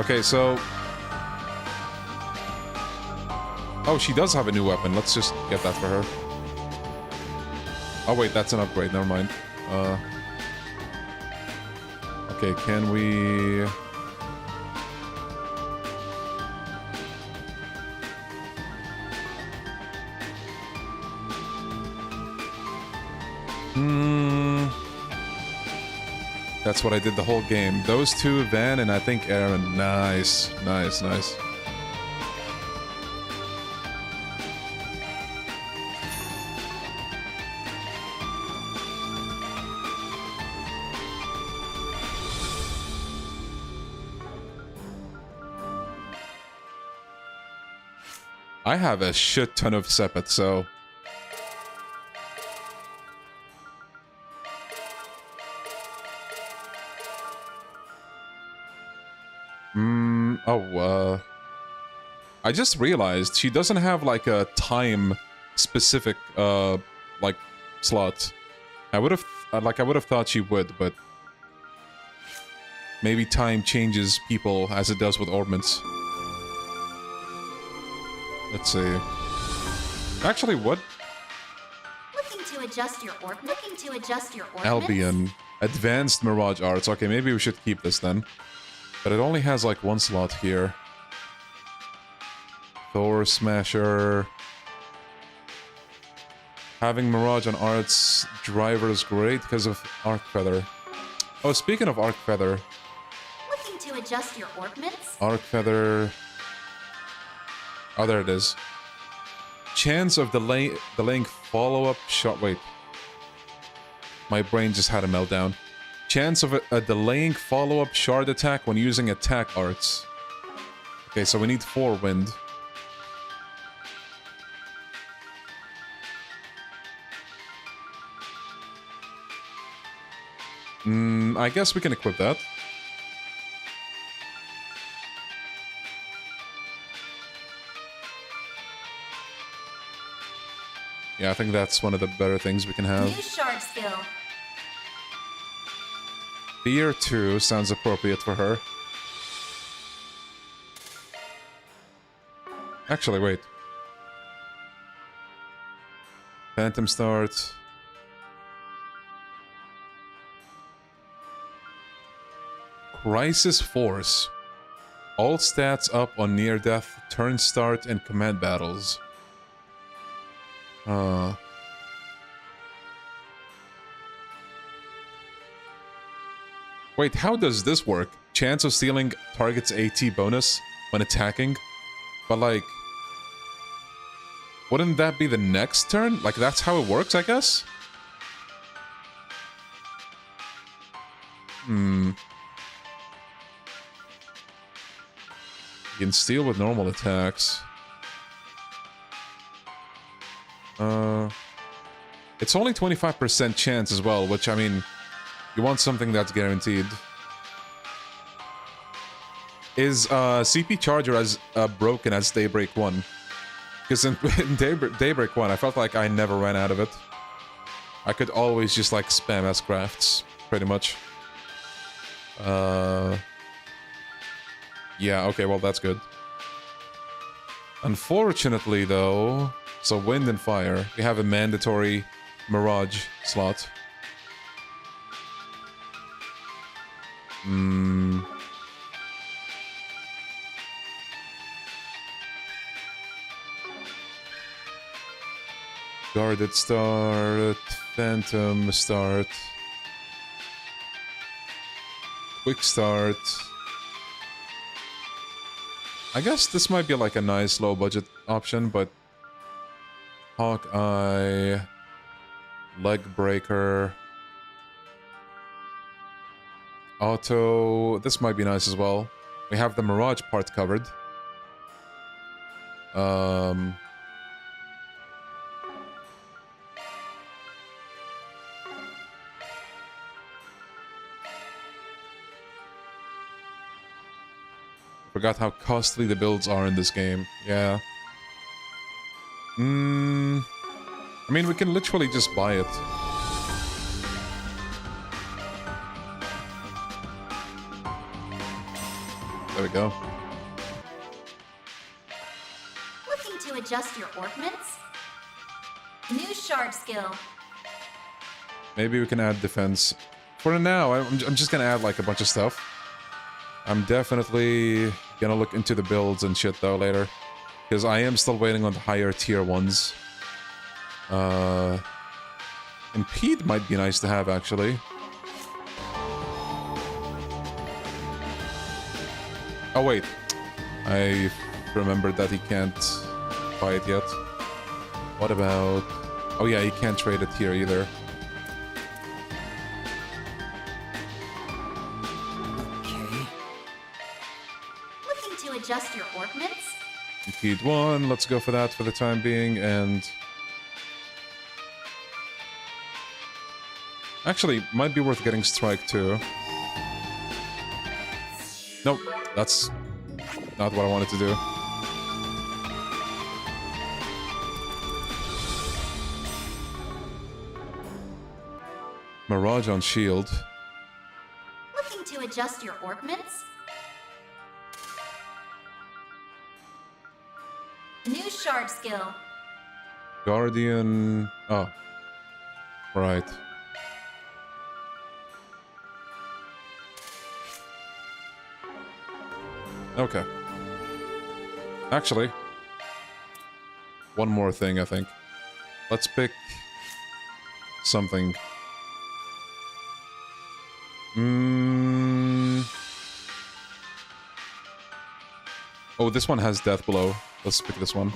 Okay, so... Oh, she does have a new weapon. Let's just get that for her. Oh wait, that's an upgrade. Never mind. Okay, can we... That's what I did the whole game. Those two, Van, and I think Aaron. Nice, nice, nice. I have a shit ton of Sepet, so... I just realized she doesn't have like a time specific like slot. I would have thought she would, but maybe time changes people as it does with ornaments. Let's see. Actually, what? Looking to adjust your ornaments? Albion. Advanced Mirage Arts. Okay, maybe we should keep this then. But it only has like one slot here. Thor Smasher. Having Mirage on Arts driver is great because of Arc Feather. Oh, speaking of Arc Feather. Looking to adjust your ornaments? Arc Feather. Oh, there it is. Chance of delaying follow-up shot. Wait. My brain just had a meltdown. Chance of a delaying follow-up shard attack when using attack arts. Okay, so we need 4 wind. I guess we can equip that. Yeah, I think that's one of the better things we can have. New shard skill. Fear 2 sounds appropriate for her. Actually, wait. Phantom Start. Crisis Force. All stats up on near death, turn start, and command battles. Wait, how does this work? Chance of stealing target's AT bonus when attacking? But like... wouldn't that be the next turn? Like, that's how it works, I guess? You can steal with normal attacks. It's only 25% chance as well, which, I mean, you want something that's guaranteed. Is CP Charger as broken as Daybreak 1? Because in Daybreak 1, I felt like I never ran out of it. I could always just, like, spam S-crafts, pretty much. Yeah, okay, well, that's good. Unfortunately, though... So, wind and fire. We have a mandatory Mirage slot. Guarded start. Phantom start. Quick start. I guess this might be like a nice low budget option, but... Hawkeye... Leg Breaker... Auto... This might be nice as well. We have the Mirage part covered. Forgot how costly the builds are in this game. Yeah. I mean, we can literally just buy it. There we go. Looking to adjust your ornaments? New shard skill. Maybe we can add defense. For now, I'm just gonna add like a bunch of stuff. I'm definitely gonna look into the builds and shit though later. Because I am still waiting on the higher tier ones. Impede might be nice to have, actually. Oh, wait. I remembered that he can't buy it yet. What about... Oh yeah, he can't trade it here either. Adjust your ornaments? Impede 1, let's go for that for the time being, and... Actually, might be worth getting Strike too. Nope, that's not what I wanted to do. Mirage on shield. Looking to adjust your orbments? New shard skill. Guardian. Oh. Right. Okay. Actually, one more thing, I think. Let's pick something. Oh, this one has death blow. Let's pick this one.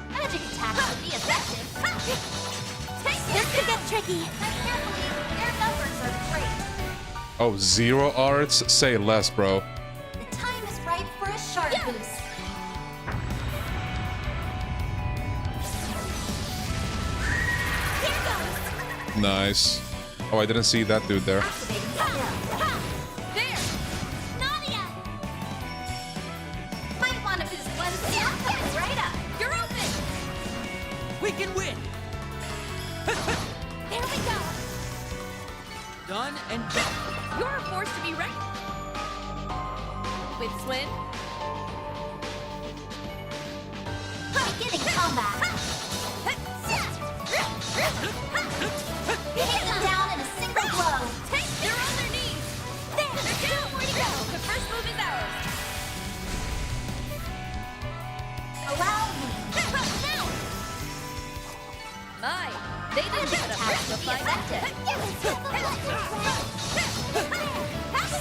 Magic attacks would be effective. This could get tricky. Carefully, their numbers are great. Oh, 0 arts? Say less, bro. The time is right for a shard boost. Nice. Oh, I didn't see that dude there. There! Nadia! Might want to boost one skill. It's right up. You're open! We can win! There we go! Done and done. You're a force to be reckoned with, Swin. Beginning combat. Hit them down in a single blow. They're on their knees. There! They're down. Where'd he go? The first move is ours. Allow me. Now! My, they didn't put up much of a fight. They're on their knees. First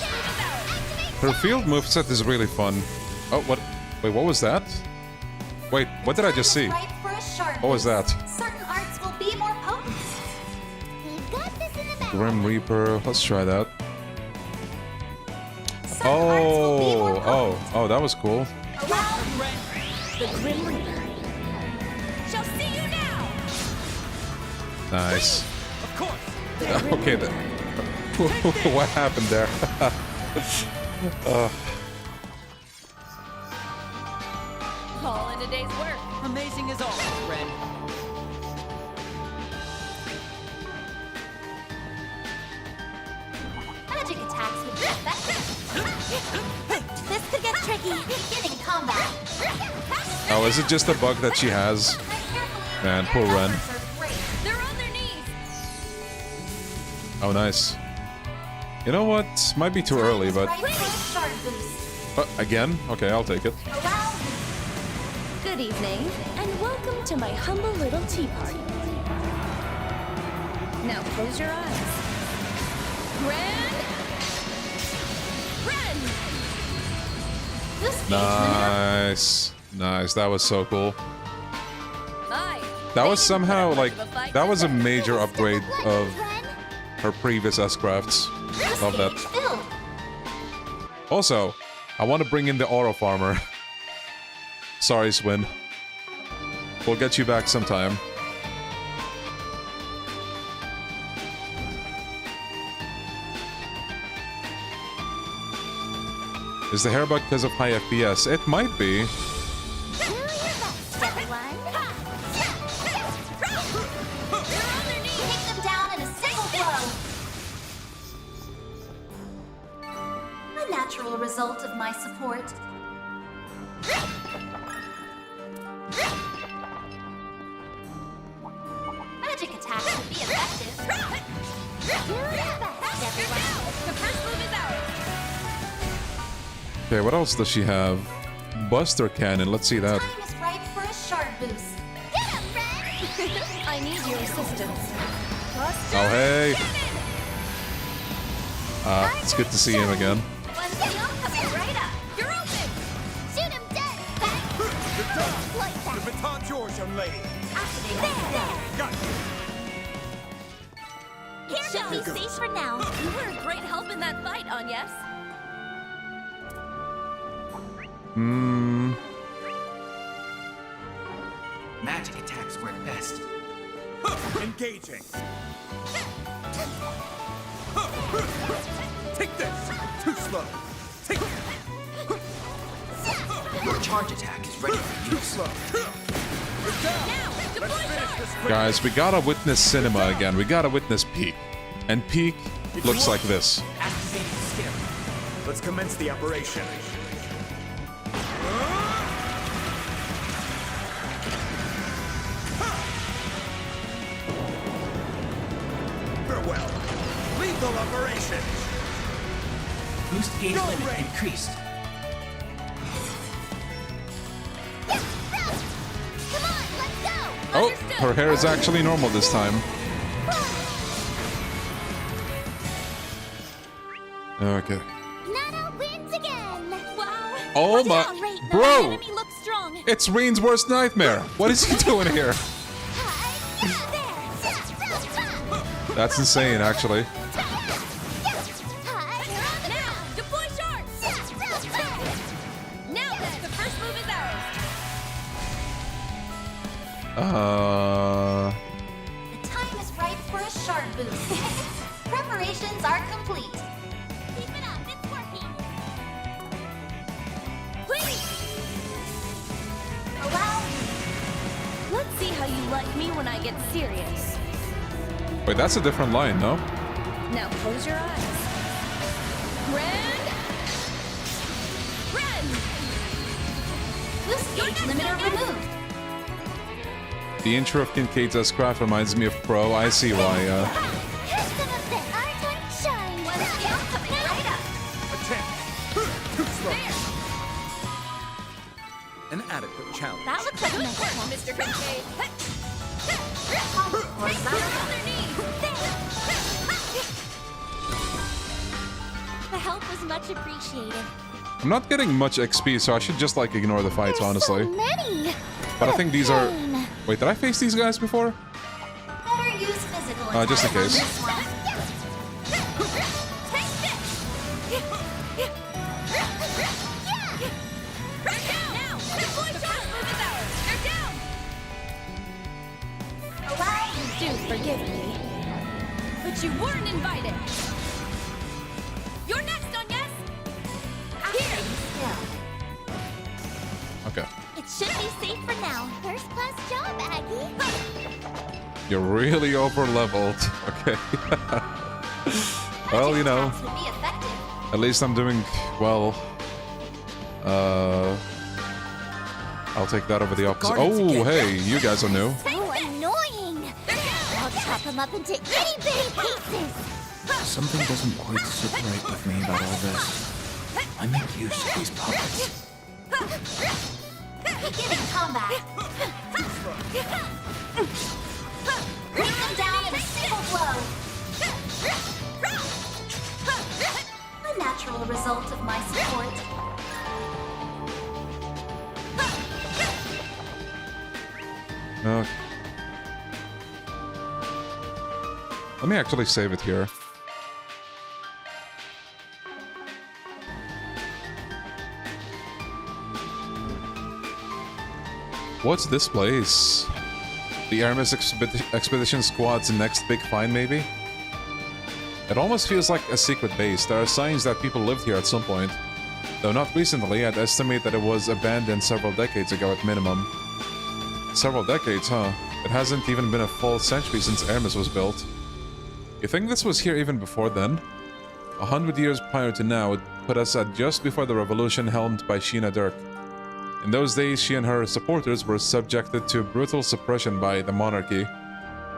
move is ours. Her field moveset is really fun. Oh, what? Wait, what was that? Wait, what did I just see? Right for a shard What was that? Certain arts will be more potent. We've got this in the bag. Grim Reaper. Let's try that. Certain arts will be more Oh, that was cool. Allow The Grim Reaper shall see you now. Nice. Of course. Okay, then. What happened there? All in a day's work. Amazing as always, Ren. magic attacks would be effective. This could get tricky. Beginning combat. Oh, is it just a bug that she has? Man, poor Ren. They're on their knees. Oh, nice. You know what? Might be too early, but... Shard boost. Again? Okay, I'll take it. Good evening, and welcome to my humble little tea party. Now close your eyes. Ren! This Nice. Nice. That was so cool. Aye. That was somehow, like... That was a major upgrade of her previous S-Crafts. Love that. Also, I want to bring in the Aura Farmer. Sorry, Swin. We'll get you back sometime. Is the hair bug because of high FPS? It might be. Take them down in a single blow. A natural result of my support. Magic attacks would be effective. Do your best, everyone. The first move is ours. Okay, what else does she have? Buster Cannon. Let's see that. Time is right for a shard boost. Get him, Ren! I need your assistance. Oh, hey. It's good to see him again. One skill coming right up. You're open. Shoot him dead. Like that. The baton's yours, young lady. There. Got you. Here should be safe for now. You were a great help in that fight, Agnes. Magic attacks work best. Engaging. Take this! Too slow! Take it! Your charge attack is ready for use. Guys, we gotta witness cinema again. We gotta witness Peak. And Peak looks like this. Activating skill. Let's commence the operation. Farewell. Lethal operation. Boost gauge limit increased. Oh, her hair is actually normal this time. Okay. Nana wins again. Wow. Oh my... Great. Bro! Enemy looks strong. It's Reen's worst nightmare. What is he doing here? That's insane, actually. Now, deploy sharks! Now then, the first move is ours. The time is right for a shark boost. Preparations are complete. Keep it up. It's working. Please! Allow me. Let's see how you like me when I get serious. Wait, that's a different line, no? Now close your eyes. Grand! Boost gauge limiter removed. The intro of Kincaid's S-Craft reminds me of Pro. I see why, Here's some of the art shine. Coming right up. Attempt. Too slow. An adequate challenge. That looks like a nice Work, one. Mr. Kincaid. The help was much appreciated. I'm not getting much XP, so I should just, like, ignore the fights, honestly. So many. But I think these are... Pain. Wait, did I face these guys before? Better use physical Just in attack on case. this one. Now, deploy sharks. Move is ours. They're down. Allow me. Do forgive me, but you weren't invited. You're next, on yes. Here. Okay. It should be safe for now. First class job, Aggie. You're really over-leveled. Okay. Well, you know, Would be effective. at least I'm doing well. I'll take that over the opposite. Oh, hey, you guys are new. So annoying. I'll chop him up into itty bitty pieces. Something doesn't quite sit right with me about all this. I make use of these puppets. Beginning combat. Bring them down in a single blow. A natural result of my support. Okay. Let me actually save it here. What's this place? The Aramis Expedition Squad's next big find, maybe? It almost feels like a secret base. There are signs that people lived here at some point. Though not recently, I'd estimate that it was abandoned several decades ago at minimum. Several decades, huh? It hasn't even been a full century since Aramis was built. You think this was here even before then? 100 years prior to now would put us at just before the revolution helmed by Sheena Dirk. In those days, she and her supporters were subjected to brutal suppression by the monarchy.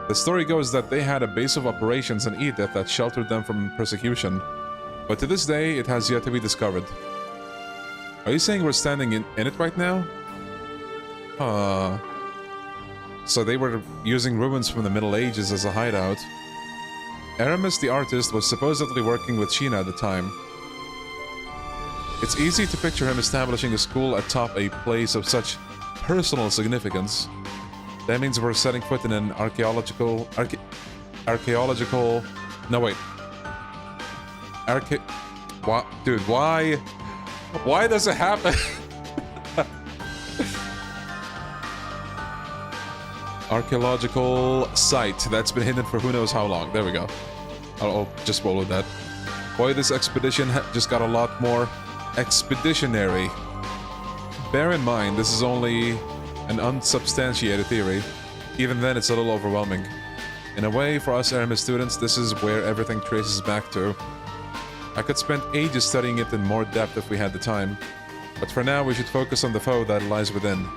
The story goes that they had a base of operations in Edith that sheltered them from persecution. But to this day, it has yet to be discovered. Are you saying we're standing in it right now? So they were using ruins from the Middle Ages as a hideout. Aramis the artist was supposedly working with Sheena at the time. It's easy to picture him establishing a school atop a place of such personal significance. That means we're setting foot in an archaeological... No, wait. What? Dude, why? Why does it happen? Archaeological site that's been hidden for who knows how long. There we go. I'll just roll with that. Boy, this expedition just got a lot more expeditionary. Bear in mind, this is only an unsubstantiated theory. Even then, it's a little overwhelming. In a way, for us Aramis students, this is where everything traces back to. I could spend ages studying it in more depth if we had the time, but for now we should focus on the foe that lies within.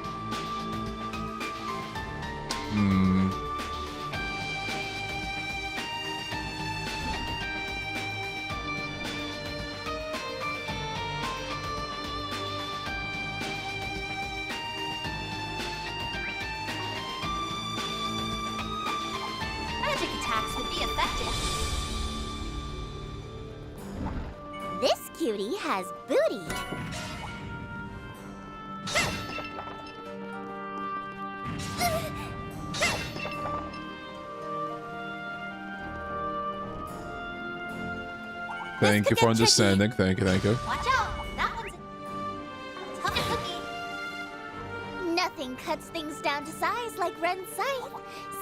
Magic attacks would be effective. This cutie has booty. Thank you for understanding. Thank you, thank you. Watch out! That one's a tough cookie. Nothing cuts things down to size like Ren's scythe.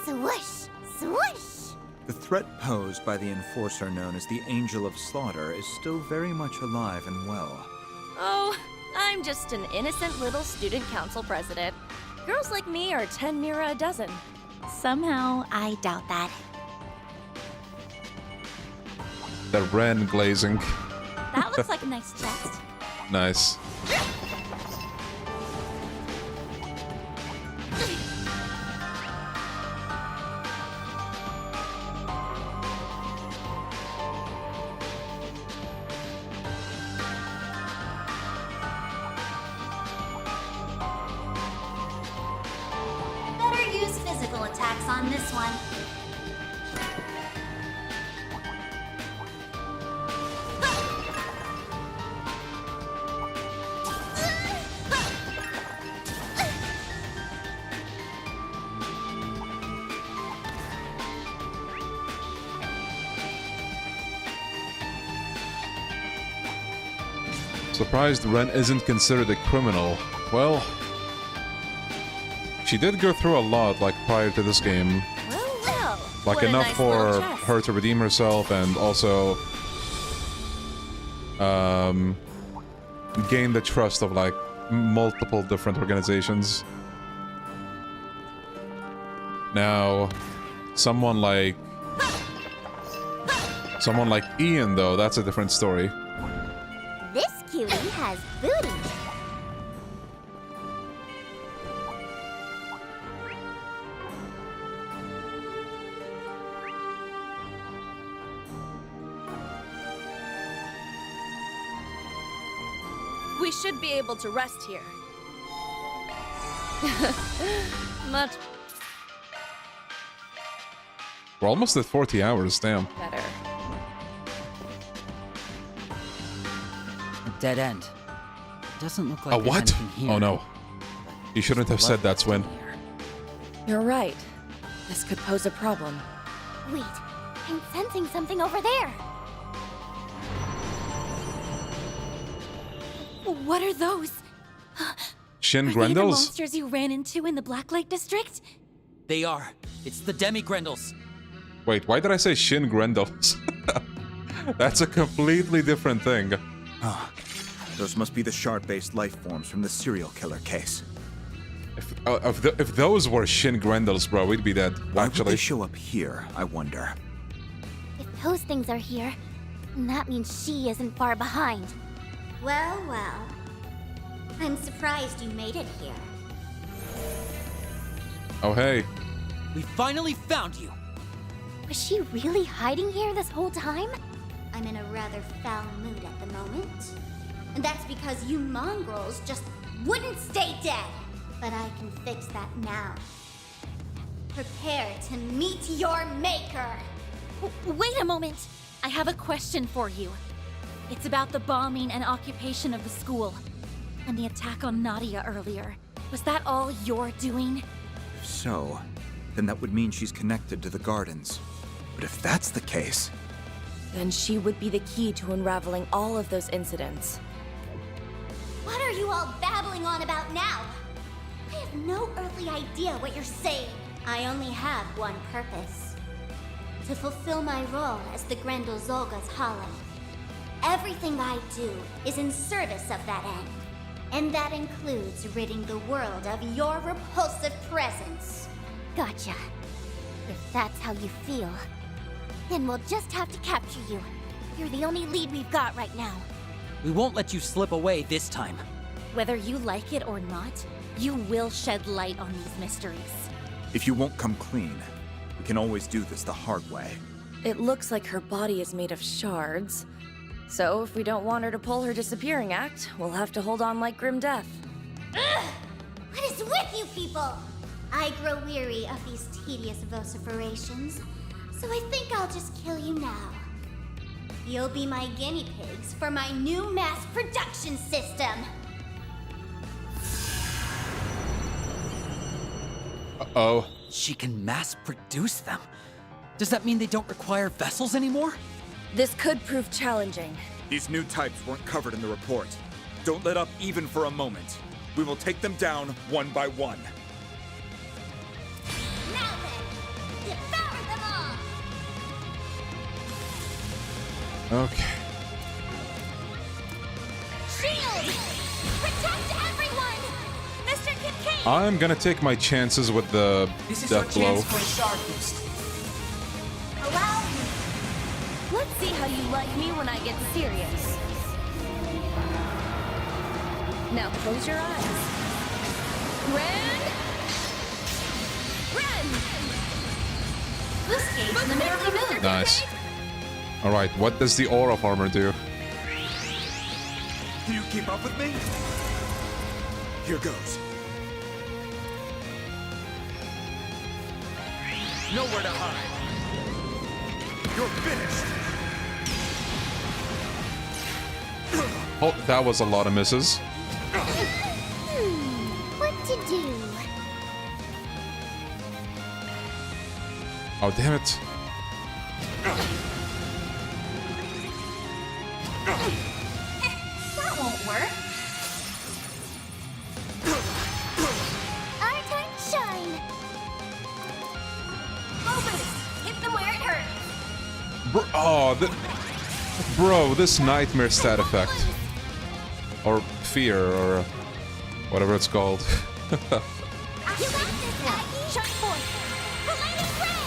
Swoosh! Swoosh! The threat posed by the enforcer known as the Angel of Slaughter is still very much alive and well. Oh, I'm just an innocent little student council president. Girls like me are 10 near a dozen. Somehow, I doubt that. The Ren glazing. That looks like a nice chest. Nice. Better use physical attacks on this one. Surprised Ren isn't considered a criminal. Well, she did go through a lot, like, prior to this game. Well, Like, what a enough nice for little chest. her to redeem herself and also gain the trust of, like, multiple different organizations. Now, someone like Ian, though, that's a different story. This cutie has booty. We should be able to rest here. Much We're almost at 40 hours, damn. better. A dead end. Doesn't look like A there's what? anything here. Oh no. You shouldn't have said that, Swin. You're right. This could pose a problem. Wait, I'm sensing something over there. What are those? Shin Are they the Grendels? monsters you ran into in the Blacklight District? They are. It's the Demi-Grendels. Wait, why did I say Shin Grendels? That's a completely different thing. Ah, those must be the shard-based life forms from the serial killer case. If those were Shin Grendels, bro, we'd be dead. Why would Actually, they show up here, I wonder? If those things are here, then that means she isn't far behind. Well, well. I'm surprised you made it here. oh hey, We finally found you. Was she really hiding here this whole time? I'm in a rather foul mood at the moment. And that's because you mongrels just wouldn't stay dead. But I can fix that now. Prepare to meet your maker. Wait a moment! I have a question for you. It's about the bombing and occupation of the school, and the attack on Nadia earlier. Was that all you're doing? If so, then that would mean she's connected to the gardens. But if that's the case... Then she would be the key to unraveling all of those incidents. What are you all babbling on about now? I have no earthly idea what you're saying. I only have one purpose. to fulfill my role as the Grendel Zolga's Hollow. Everything I do is in service of that end. And that includes ridding the world of your repulsive presence. Gotcha. If that's how you feel, then we'll just have to capture you. You're the only lead we've got right now. We won't let you slip away this time. Whether you like it or not, you will shed light on these mysteries. If you won't come clean, we can always do this the hard way. It looks like her body is made of shards. So if we don't want her to pull her disappearing act, we'll have to hold on like grim death. Ugh! What is with you people? I grow weary of these tedious vociferations, so I think I'll just kill you now. You'll be my guinea pigs for my new mass production system. Uh-oh. She can mass produce them? Does that mean they don't require vessels anymore? This could prove challenging. These new types weren't covered in the report. Don't let up even for a moment. We will take them down one by one. Now then, devour them all! Okay. Shield! Protect everyone! Mr. Kincaid! I'm gonna take my chances with the death blow. for a shard boost. Allow me! Let's see how you like me when I get serious. Now close your eyes. Ren! This game's in the middle of the moon. Nice. Alright, what does the aura of armor do? Do you keep up with me? Here goes. Nowhere to hide. You're finished. Oh, that was a lot of misses. What to do? Oh, damn it. That won't work. Our time to shine. Hit them where it hurts. Bro, this nightmare stat effect. Or fear, or whatever it's called. You got this, Aggie! Shut forth! Helena's ray!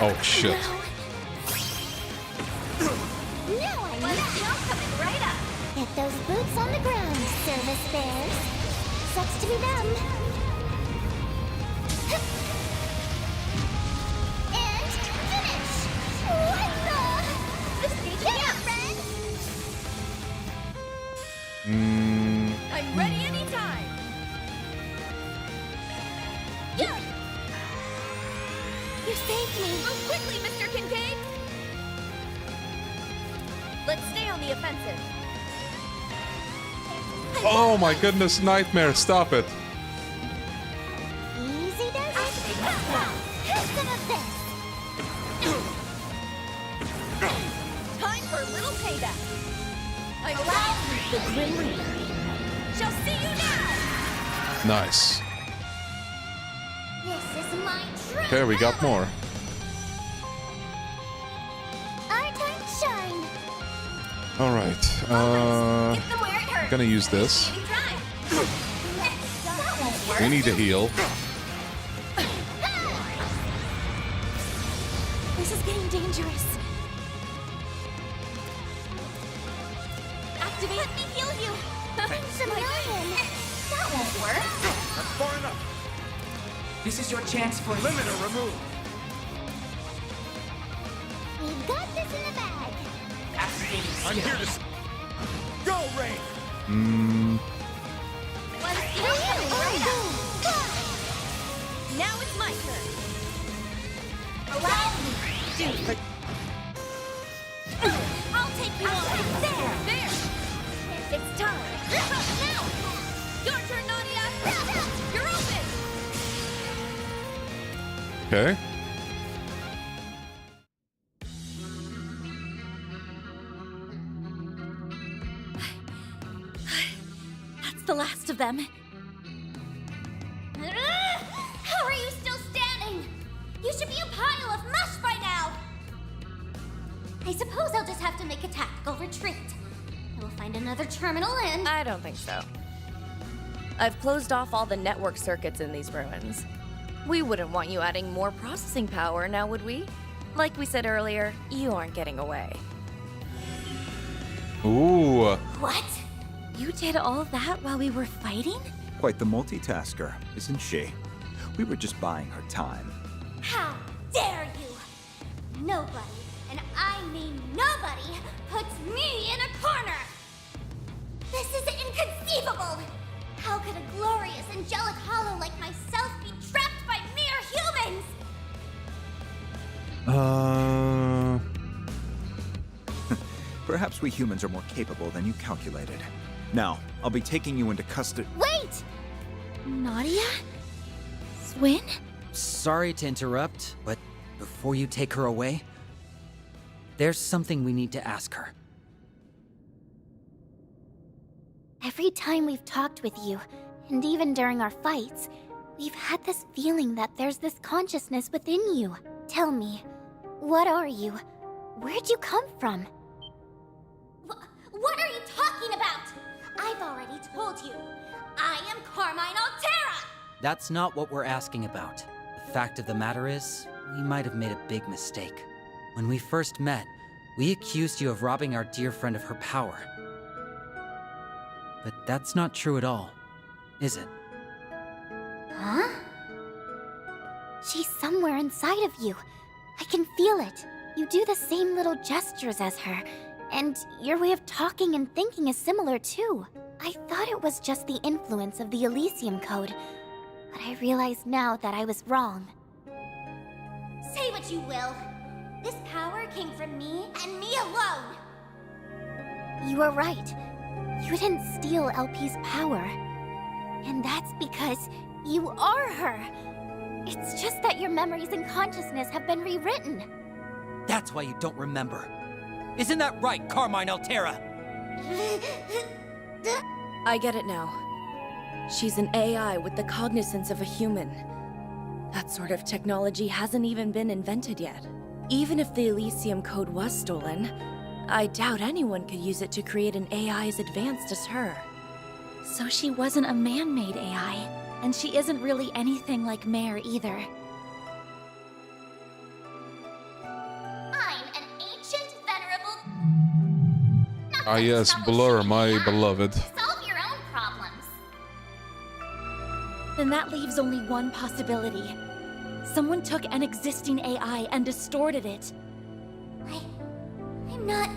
Oh, shit. Now I need coming right up. Get those boots on the ground, service bears. Sucks to be them. And finish! What the? The stage is up, Ren! I'm ready anytime! Yeah! You saved me. Move quickly, Mr. Kincaid! Let's stay on the offensive. Oh my goodness, nightmare, stop it. Easy does it. Have some of this. Time for a little payback. I'm loud, the Grim Reaper. Shall see you now! Nice. This is my true Okay, we got more. Our time to shine. Alright, Hit them where it hurts. gonna use this. That won't work. We need to heal. This is getting dangerous. Activate. Let me heal you. Thanks a million. That won't work. That's far enough. This is your chance for Limiter removed. We've got this in the bag. activating I'm skill. here to go, Rain. Let's get it coming right up. Now it's my turn. Allow me. Dude, I'll take you on. there! It's time. Now! Your turn, Nadia! You're open! Okay. That's the last of them. I suppose I'll just have to make a tactical retreat. I will find another terminal and... I don't think so. I've closed off all the network circuits in these ruins. We wouldn't want you adding more processing power, now would we? Like we said earlier, you aren't getting away. Ooh. What? You did all that while we were fighting? Quite the multitasker, isn't she? We were just buying her time. How dare you! Nobody, and I mean nobody, puts me in a corner! This is inconceivable! How could a glorious, angelic hollow like myself be trapped by mere humans? Perhaps we humans are more capable than you calculated. Now, I'll be taking you into custody. Wait! Nadia? Swin? Sorry to interrupt, but before you take her away, there's something we need to ask her. Every time we've talked with you, and even during our fights, we've had this feeling that there's this consciousness within you. Tell me, what are you? Where'd you come from? What are you talking about? I've already told you. I am Carmine Altera! That's not what we're asking about. The fact of the matter is, we might have made a big mistake. When we first met, we accused you of robbing our dear friend of her power. But that's not true at all, is it? Huh? She's somewhere inside of you. I can feel it. You do the same little gestures as her, and your way of talking and thinking is similar too. I thought it was just the influence of the Elysium Code, but I realize now that I was wrong. Say what you will. This power came from me and me alone. You were right. You didn't steal LP's power. And that's because you are her. It's just that your memories and consciousness have been rewritten. That's why you don't remember. Isn't that right, Carmine Altera? I get it now. She's an AI with the cognizance of a human. That sort of technology hasn't even been invented yet. Even if the Elysium Code was stolen, I doubt anyone could use it to create an AI as advanced as her. So she wasn't a man-made AI, and she isn't really anything like Mare either. I'm an ancient, venerable... Ah yes, Blur, my beloved. Solve your own problems. Then that leaves only one possibility. Someone took an existing AI and distorted it. I'm not...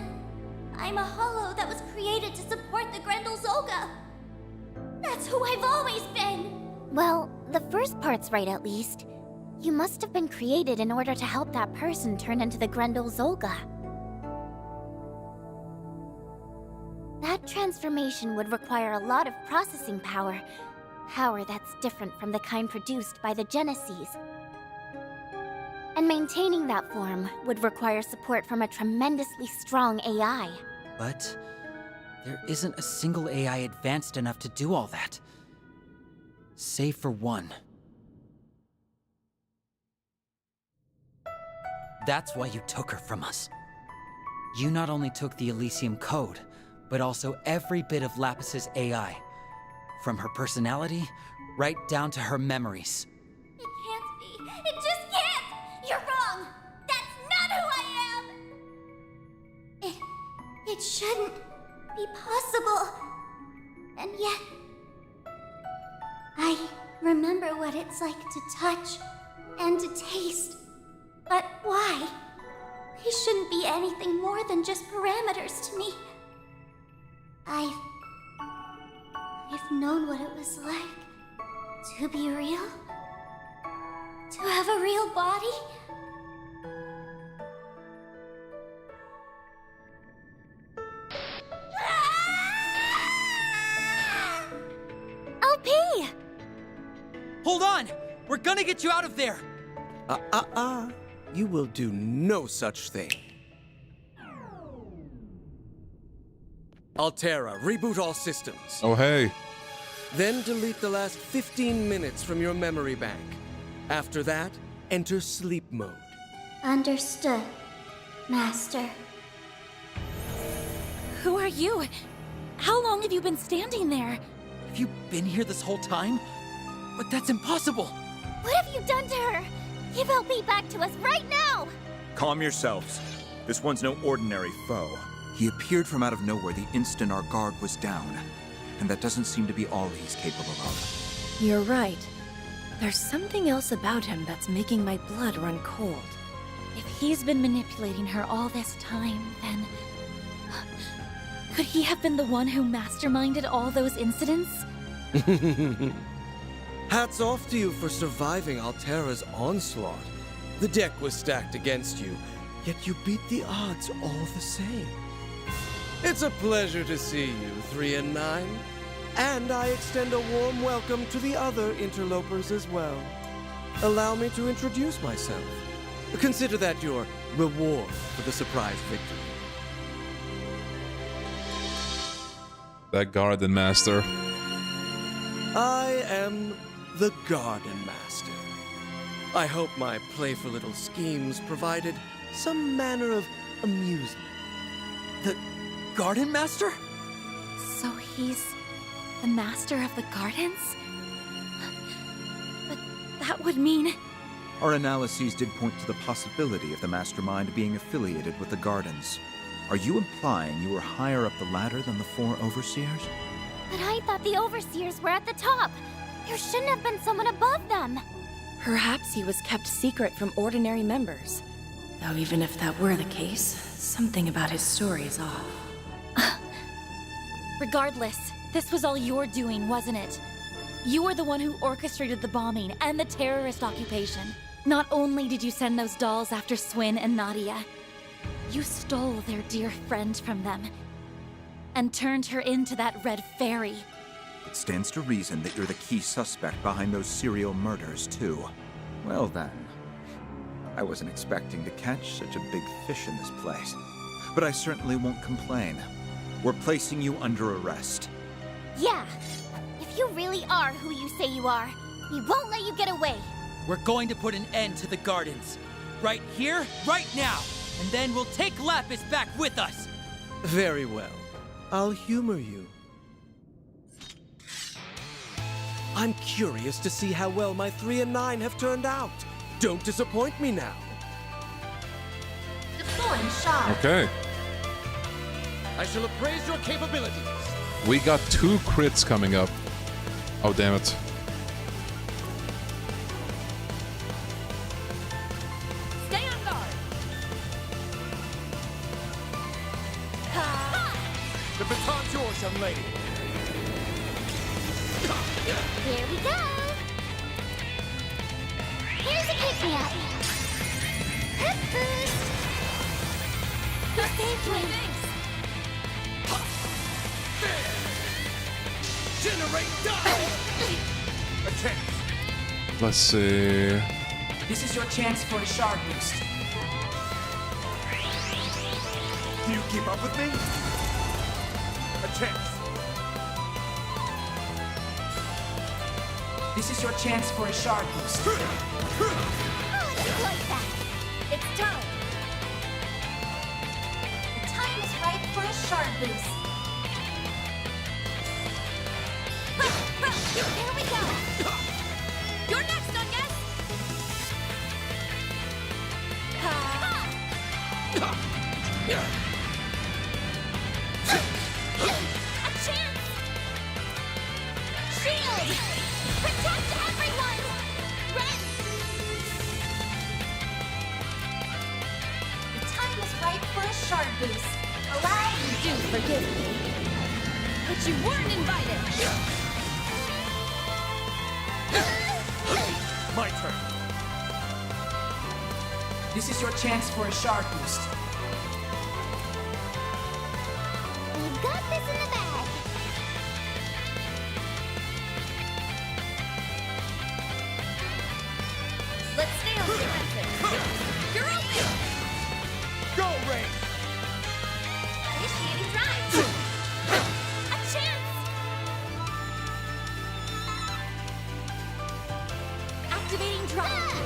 I'm a hollow that was created to support the Grendel Zolga. That's who I've always been. Well, the first part's right at least. You must have been created in order to help that person turn into the Grendel Zolga. That transformation would require a lot of processing power. Power that's different from the kind produced by the Genesees. And maintaining that form would require support from a tremendously strong AI. But there isn't a single AI advanced enough to do all that. Save for one. That's why you took her from us. You not only took the Elysium Code, but also every bit of Lapis's AI. From her personality, right down to her memories. It can't be. It just can't! You're wrong! That's not who I am! It shouldn't be possible. And yet... I remember what it's like to touch and to taste. But why? They shouldn't be anything more than just parameters to me. I've known what it was like to be real. To have a real body. LP! Hold on! We're gonna get you out of there! You will do no such thing. Altera, reboot all systems. Oh, hey. Then delete the last 15 minutes from your memory bank. After that, enter sleep mode. Understood, Master. Who are you? How long have you been standing there? Have you been here this whole time? But that's impossible! What have you done to her? Give LP back to us right now! Calm yourselves. This one's no ordinary foe. He appeared from out of nowhere the instant our guard was down. And that doesn't seem to be all he's capable of. You're right. There's something else about him that's making my blood run cold. If he's been manipulating her all this time, then... could he have been the one who masterminded all those incidents? Hats off to you for surviving Altera's onslaught. The deck was stacked against you, yet you beat the odds all the same. It's a pleasure to see you, 3 and 9. And I extend a warm welcome to the other interlopers as well. Allow me to introduce myself. Consider that your reward for the surprise victory. That Garden Master. I am the Garden Master. I hope my playful little schemes provided some manner of amusement. The Garden Master? So he's the master of the gardens? But that would mean... Our analyses did point to the possibility of the mastermind being affiliated with the Gardens. Are you implying you were higher up the ladder than the 4 overseers? But I thought the overseers were at the top. There shouldn't have been someone above them. Perhaps he was kept secret from ordinary members. Though even if that were the case, something about his story is off. Regardless, this was all your doing, wasn't it? You were the one who orchestrated the bombing and the terrorist occupation. Not only did you send those dolls after Swin and Nadia, you stole their dear friend from them and turned her into that red fairy. It stands to reason that you're the key suspect behind those serial murders, too. Well then, I wasn't expecting to catch such a big fish in this place. But I certainly won't complain. We're placing you under arrest. Yeah. If you really are who you say you are, we won't let you get away. We're going to put an end to the Gardens. Right here, right now. And then we'll take Lapis back with us. Very well. I'll humor you. I'm curious to see how well my 3 and 9 have turned out. Don't disappoint me now. Deploying shot. Okay. I shall appraise your capabilities. We got 2 crits coming up. Oh, damn it. Stay on guard. The baton's yours, young lady. Here we go. Here's a pick-me-up. Hip boost. You saved me. Generate die! Attempt. Let's see. This is your chance for a shard boost. Do you keep up with me? Attempt. This is your chance for a shard boost. I'll exploit that. It's time. The time is right for a shard boost. Here we go. You're next, Onias! A chance. Shield. Protect everyone. Ren. The time is right for a shard boost. Allow me. Do forgive me. But you weren't invited! My turn. This is your chance for a shard boost. We've got this in the bag. Let's stay on the defensive. You're open! Go, Ray! Initiating drive. A chance. Activating drive.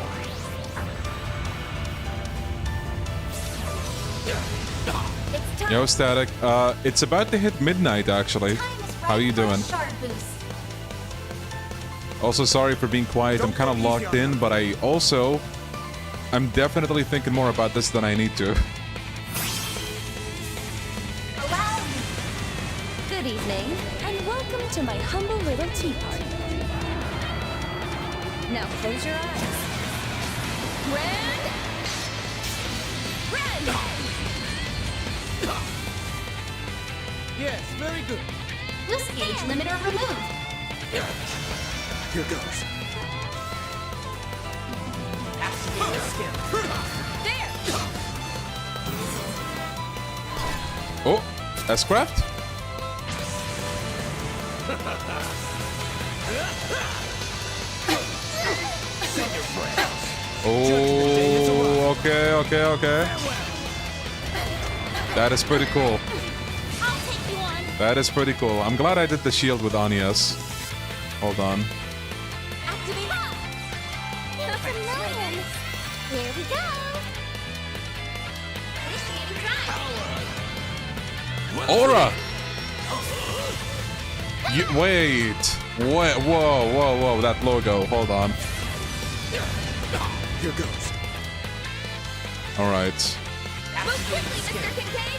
It's time. Yo, Static. It's about to hit midnight, actually. How are you doing? Also, sorry for being quiet. I'm kind of locked in, but I'm definitely thinking more about this than I need to. Good evening, and welcome to my humble little tea party. Now close your eyes. Red! Yes, very good. Boost gauge limiter removed. Here goes. Activate the skill. There! Oh, S-Craft? Oh, okay. That is pretty cool. That is pretty cool. I'm glad I did the shield with Anias. Hold on. Here we go. Aura! Wait. Whoa. That logo. Hold on. Here goes. All right.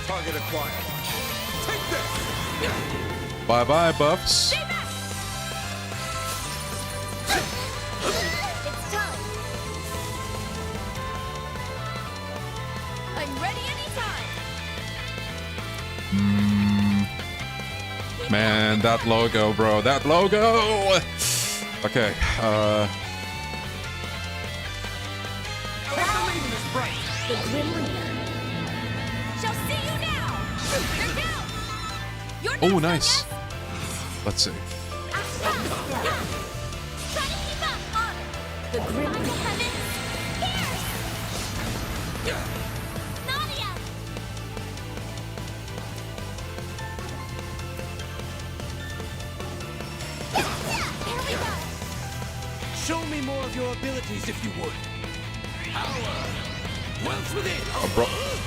Target acquired. Take this. Bye-bye, buffs. It's time. I'm ready anytime. Man, that logo, bro. That logo! Okay, The Grim Reaper shall see you now. You're down. You're oh, nice. Let's see. The Grim Reaper. Nadia! Here we go! Show me more of your abilities if you would. Power! Wells within!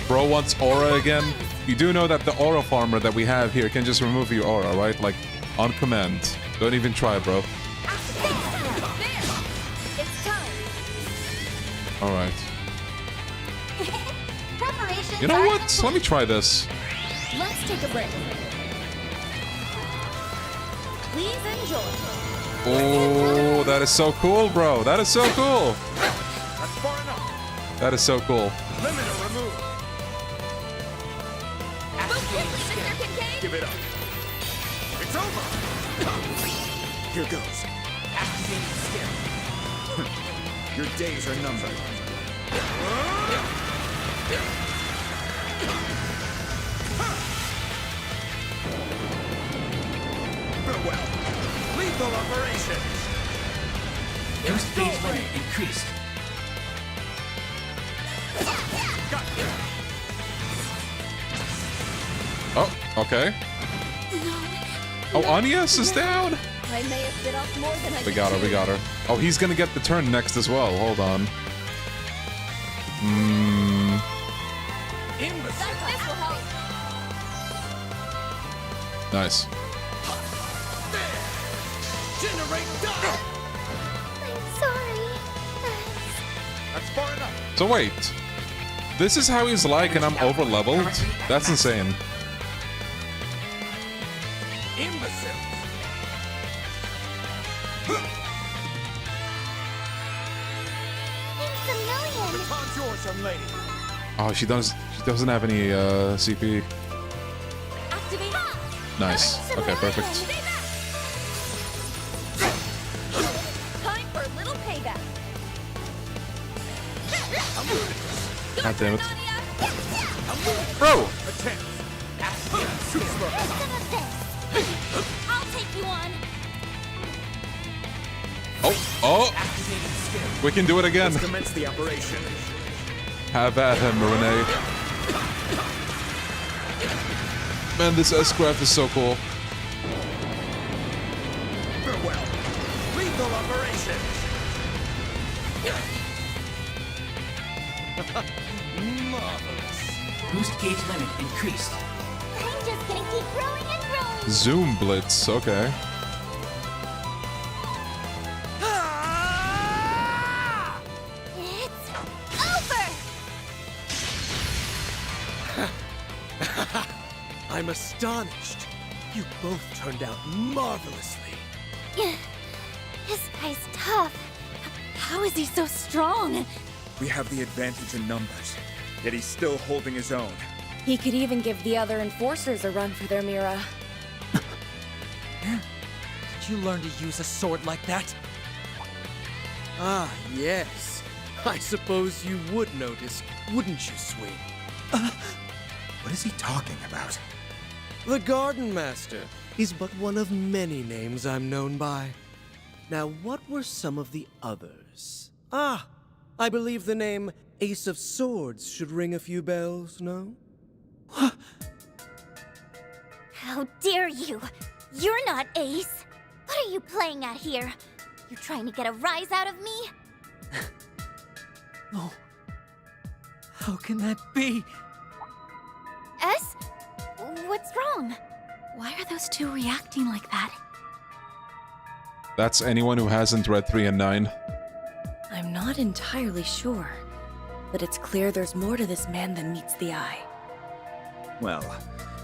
Bro wants aura again. You do know that the aura farmer that we have here can just remove your aura, right? Like, on command. Don't even try, bro. It's time. Alright. Preparations You know are what? Let me try this. Let's take a break. Please enjoy. Oh, that is so cool, bro. That is so cool. That's far enough. That is so cool. Limiter removed. Give it up. It's over. Here goes. Activating skill. Your days are numbered. Farewell. Lethal operation. Boost gauge limit increased. Oh, okay. Oh, Anias is down. I may have bit off more than I We got her. Oh, he's gonna get the turn next as well. Hold on. This will help. Nice. Generate die. I'm sorry. That's far enough. So wait. This is how he's like and I'm over leveled? That's insane. Imbecile. Thanks a million. The time's yours, young lady. Oh, she doesn't have any CP. Activate. Nice. Okay, perfect. Time for a little payback. God damn it. Bro! I'll take you on. Oh! We can do it again. Let's commence the operation. Have at him, Renee. Man, this S-Craft is so cool. Farewell. Lethal operation. Boost gauge limit increased. Zoom Blitz, okay. It's over! I'm astonished. You both turned out marvelously. This guy's tough. How is he so strong? We have the advantage in numbers, yet he's still holding his own. He could even give the other enforcers a run for their Mira. Did you learn to use a sword like that? Ah, yes. I suppose you would notice, wouldn't you, Swin? What is he talking about? The Garden Master. He's but one of many names I'm known by. Now, what were some of the others? Ah, I believe the name Ace of Swords should ring a few bells, no? How dare you! You're not Ace! What are you playing at here? You trying to get a rise out of me? Oh. How can that be? S? What's wrong? Why are those two reacting like that? That's anyone who hasn't read 3 and 9. I'm not entirely sure, but it's clear there's more to this man than meets the eye. Well,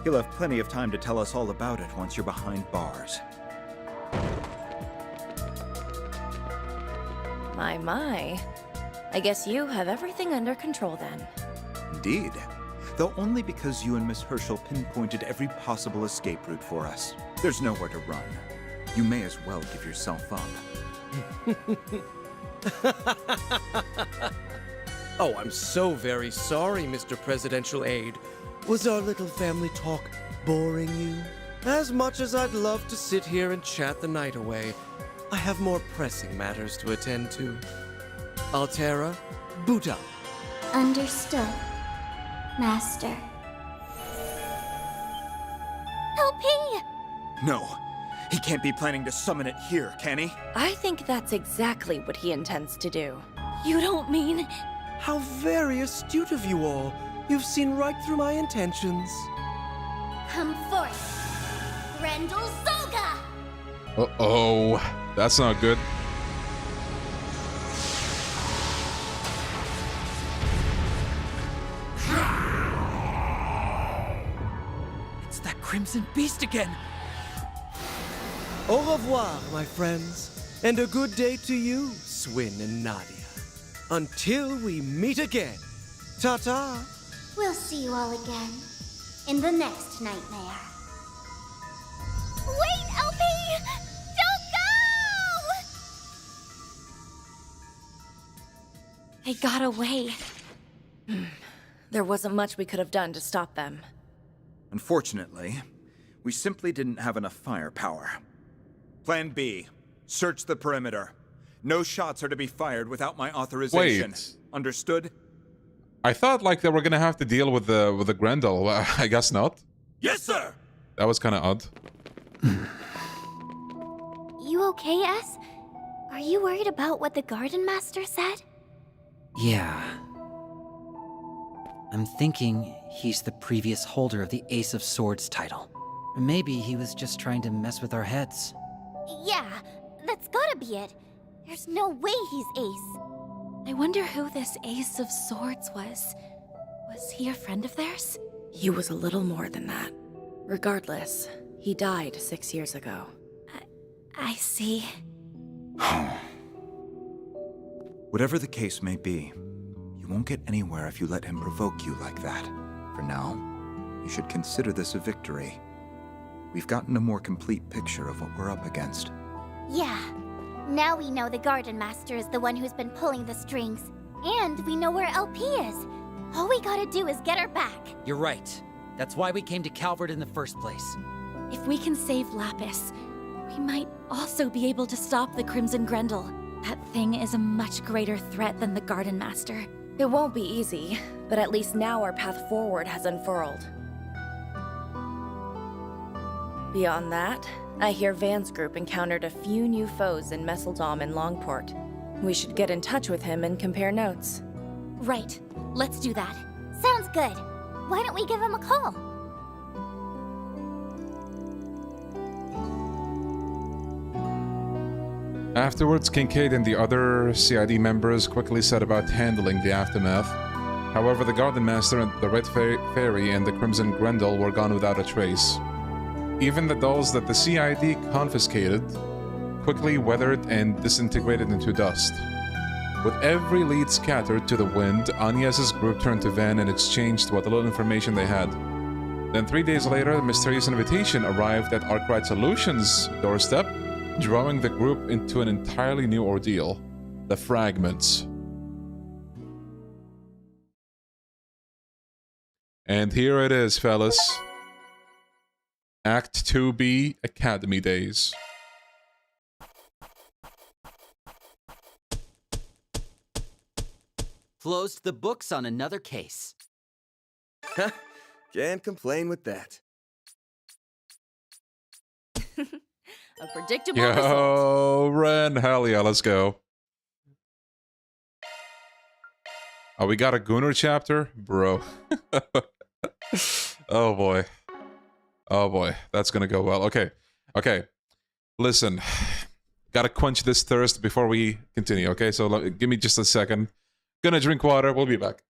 he'll have plenty of time to tell us all about it once you're behind bars. My. I guess you have everything under control then. Indeed. Though only because you and Miss Herschel pinpointed every possible escape route for us. There's nowhere to run. You may as well give yourself up. Oh, I'm so very sorry, Mr. Presidential Aide. Was our little family talk boring you? As much as I'd love to sit here and chat the night away, I have more pressing matters to attend to. Altera, boot up. Understood, Master. LP! No, he can't be planning to summon it here, can he? I think that's exactly what he intends to do. You don't mean... How very astute of you all. You've seen right through my intentions. Come forth, Grendel Zoga! Uh-oh. That's not good. It's that Crimson Beast again! Au revoir, my friends. And a good day to you, Swin and Nadia. Until we meet again. Ta-ta! We'll see you all again in the next nightmare. Wait, LP! Don't go! They got away. There wasn't much we could have done to stop them. Unfortunately, we simply didn't have enough firepower. Plan B. Search the perimeter. No shots are to be fired without my authorization. Wait. Understood? I thought like they were gonna have to deal with the Grendel. I guess not. Yes, sir! That was kind of odd. You okay, S? Are you worried about what the Garden Master said? Yeah. I'm thinking he's the previous holder of the Ace of Swords title. Or maybe he was just trying to mess with our heads. Yeah, that's gotta be it. There's no way he's Ace. I wonder who this Ace of Swords was. Was he a friend of theirs? He was a little more than that. Regardless, he died 6 years ago. I see. Whatever the case may be, you won't get anywhere if you let him provoke you like that. For now, you should consider this a victory. We've gotten a more complete picture of what we're up against. Yeah. Now we know the Garden Master is the one who's been pulling the strings. And we know where LP is. All we gotta do is get her back. You're right. That's why we came to Calvert in the first place. If we can save Lapis, we might also be able to stop the Crimson Grendel. That thing is a much greater threat than the Garden Master. It won't be easy, but at least now our path forward has unfurled. Beyond that, I hear Van's group encountered a few new foes in Messeldom and Longport. We should get in touch with him and compare notes. Right. Let's do that. Sounds good. Why don't we give him a call? Afterwards, Kincaid and the other CID members quickly set about handling the aftermath. However, the Garden Master and the Red Fairy and the Crimson Grendel were gone without a trace. Even the dolls that the CID confiscated quickly weathered and disintegrated into dust. With every lead scattered to the wind, Agnes's group turned to Van and exchanged what little information they had. Then 3 days later, a mysterious invitation arrived at Arkwright Solutions' doorstep, drawing the group into an entirely new ordeal. The Fragments. And here it is, fellas. Act 2B, Academy Days. Closed the books on another case. Can't complain with that. A predictable result. Yo, Ren, hell yeah, let's go. Oh, we got a Gunnar chapter? Bro. Oh boy. Oh boy, that's gonna go well. Okay, okay. Listen, gotta quench this thirst before we continue, okay? So give me just a second. Gonna drink water, we'll be back.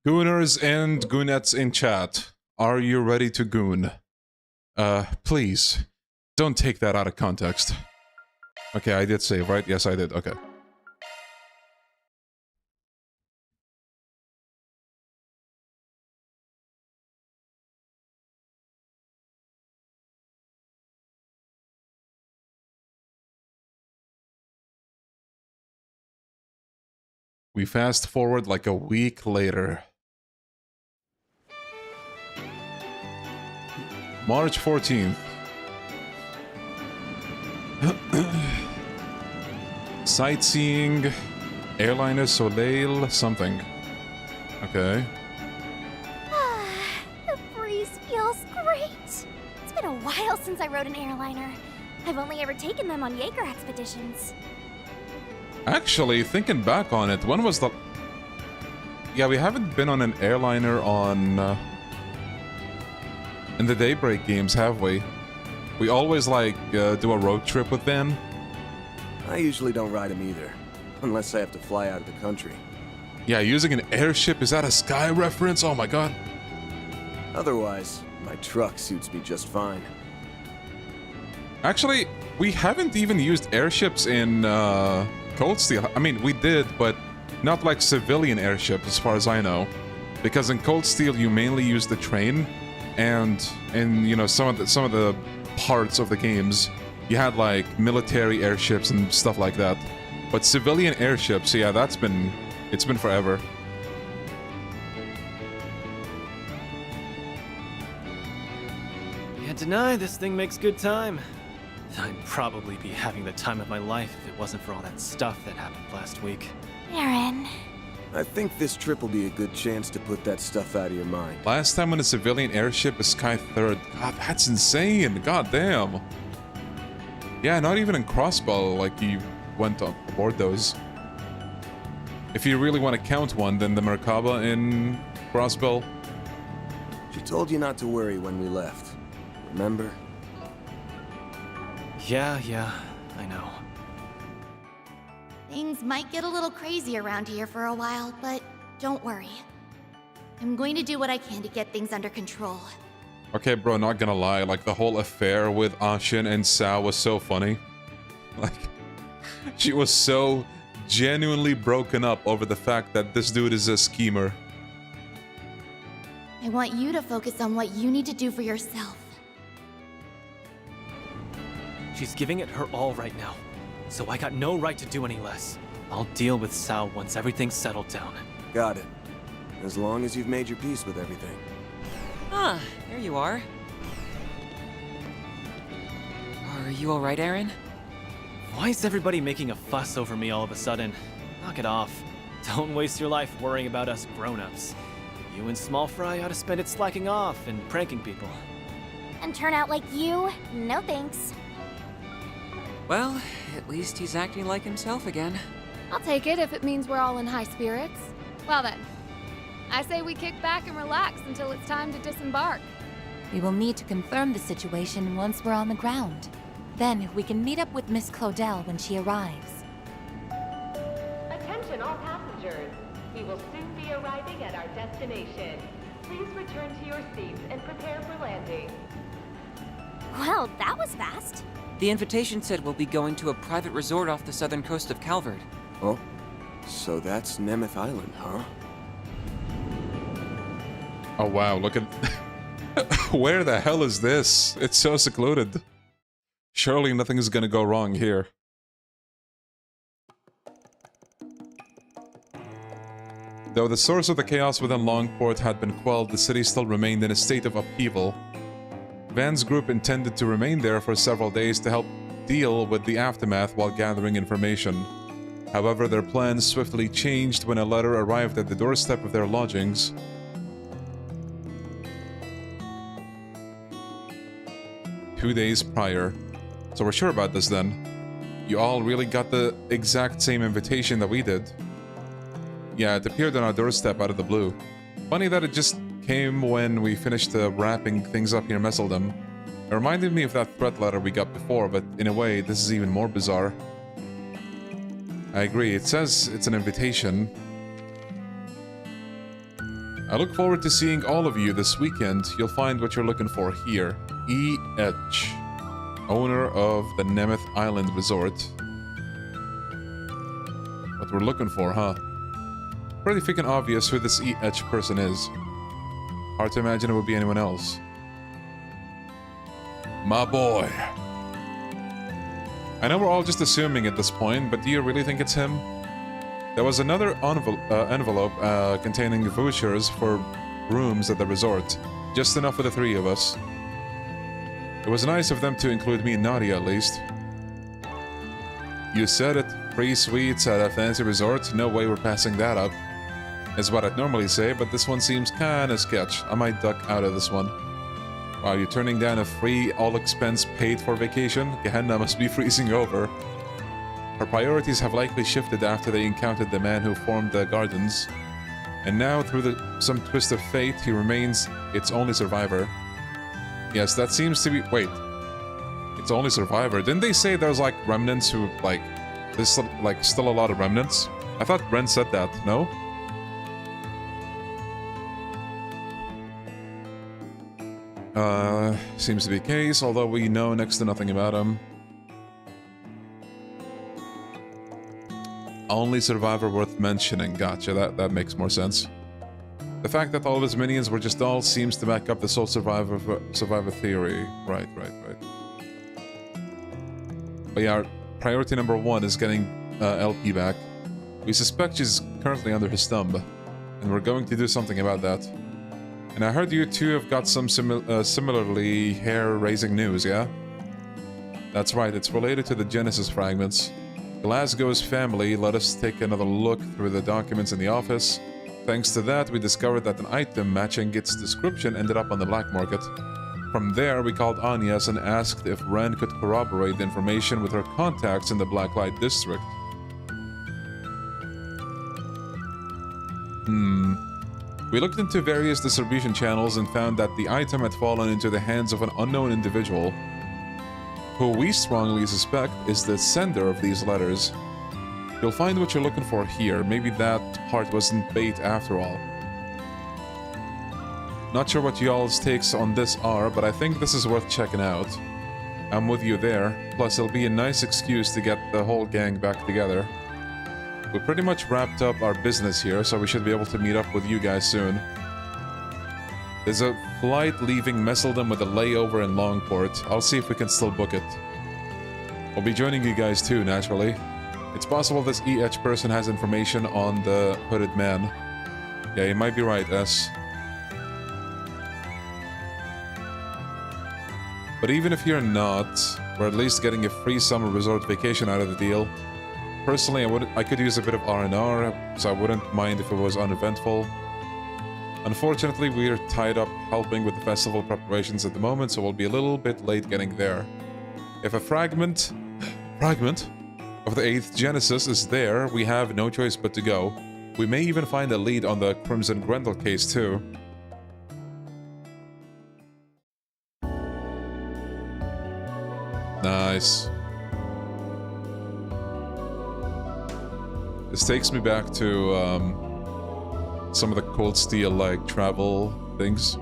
Gooners and goonettes in chat, are you ready to goon? Please, don't take that out of context. Okay, I did save, right? Yes, I did, okay. We fast forward like a week later. March 14th. Sightseeing, airliner Soleil, something. Okay. The breeze feels great. It's been a while since I rode an airliner. I've only ever taken them on Jaeger expeditions. Actually, thinking back on it, when was the... Yeah, we haven't been on an airliner on... in the Daybreak games, have we? We always, like, do a road trip with them. I usually don't ride them either, unless I have to fly out of the country. Yeah, using an airship, is that a Sky reference? Oh my god. Otherwise, my truck suits me just fine. Actually, we haven't even used airships in Cold Steel. I mean, we did, but not like civilian airships as far as I know. Because in Cold Steel, you mainly use the train, and in, you know, some of the parts of the games, you had like military airships and stuff like that. But civilian airships, yeah, it's been forever. Can't deny this thing makes good time. I'd probably be having the time of my life if it wasn't for all that stuff that happened last week. Aaron. I think this trip will be a good chance to put that stuff out of your mind. Last time on a civilian airship is Sky 3rd. God, that's insane. God damn. Yeah, not even in Crossbow, like, you went on board those. If you really want to count one, then the Merkaba in Crossbow. She told you not to worry when we left. Remember? Yeah, I know. Things might get a little crazy around here for a while, but don't worry. I'm going to do what I can to get things under control. Okay, bro, not gonna lie, like, the whole affair with Ashin and Sao was so funny. Like, she was so genuinely broken up over the fact that this dude is a schemer. I want you to focus on what you need to do for yourself. She's giving it her all right now, so I got no right to do any less. I'll deal with Sao once everything's settled down. Got it. As long as you've made your peace with everything. Ah, there you are. Are you alright, Aaron? Why is everybody making a fuss over me all of a sudden? Knock it off. Don't waste your life worrying about us grown-ups. You and Small Fry ought to spend it slacking off and pranking people. And turn out like you? No thanks. Well, at least he's acting like himself again. I'll take it if it means we're all in high spirits. Well then, I say we kick back and relax until it's time to disembark. We will need to confirm the situation once we're on the ground. Then we can meet up with Miss Claudel when she arrives. Attention all passengers. We will soon be arriving at our destination. Please return to your seats and prepare for landing. Well, that was fast. The invitation said we'll be going to a private resort off the southern coast of Calvard. Oh? So that's Nemeth Island, huh? Oh wow, look at... Where the hell is this? It's so secluded. Surely nothing is gonna go wrong here. Though the source of the chaos within Longport had been quelled, the city still remained in a state of upheaval. Van's group intended to remain there for several days to help deal with the aftermath while gathering information. However, their plans swiftly changed when a letter arrived at the doorstep of their lodgings. Two days prior. So we're sure about this then. You all really got the exact same invitation that we did. Yeah, it appeared on our doorstep out of the blue. Funny that it just came when we finished wrapping things up near Messeldom. It reminded me of that threat letter we got before, but in a way, this is even more bizarre. I agree, it says it's an invitation. I look forward to seeing all of you this weekend. You'll find what you're looking for here. E.H., owner of the Nemeth Island Resort. What we're looking for, huh? Pretty freaking obvious who this E.H. person is. Hard to imagine it would be anyone else. My boy. I know we're all just assuming at this point, but do you really think it's him? There was another envelope containing vouchers for rooms at the resort. Just enough for the three of us. It was nice of them to include me and Nadia at least. You said it. Free suites at a fancy resort? No way we're passing that up. Is what I'd normally say, but this one seems kinda sketch. I might duck out of this one. Wow, you're turning down a free, all-expense paid-for vacation? Gehenna must be freezing over. Her priorities have likely shifted after they encountered the man who formed the gardens. And now, through some twist of fate, he remains its only survivor. Yes, that seems to be... Wait. Its only survivor. Didn't they say there's, like, remnants who, like... There's, like, still a lot of remnants? I thought Ren said that, no? Seems to be the case, although we know next to nothing about him. Only survivor worth mentioning. Gotcha, that makes more sense. The fact that all of his minions were just dolls seems to back up the sole survivor theory. Right. But yeah, priority number 1 is getting LP back. We suspect she's currently under his thumb, and we're going to do something about that. And I heard you two have got some similarly hair-raising news, yeah? That's right, it's related to the Genesis fragments. Glasgow's family let us take another look through the documents in the office. Thanks to that, we discovered that an item matching its description ended up on the black market. From there, we called Agnes and asked if Ren could corroborate the information with her contacts in the Blacklight district. We looked into various distribution channels and found that the item had fallen into the hands of an unknown individual, who we strongly suspect is the sender of these letters. You'll find what you're looking for here. Maybe that heart wasn't bait after all. Not sure what y'all's takes on this are, but I think this is worth checking out. I'm with you there, plus it'll be a nice excuse to get the whole gang back together. We pretty much wrapped up our business here, so we should be able to meet up with you guys soon. There's a flight leaving Messeldom with a layover in Longport. I'll see if we can still book it. We'll be joining you guys too, naturally. It's possible this EH person has information on the hooded man. Yeah, you might be right, S. But even if you're not, we're at least getting a free summer resort vacation out of the deal. Personally, I could use a bit of R&R, so I wouldn't mind if it was uneventful. Unfortunately, we're tied up helping with the festival preparations at the moment, so we'll be a little bit late getting there. If a fragment of the 8th Genesis is there, we have no choice but to go. We may even find a lead on the Crimson Grendel case too. Nice. This takes me back to some of the Cold Steel like travel things.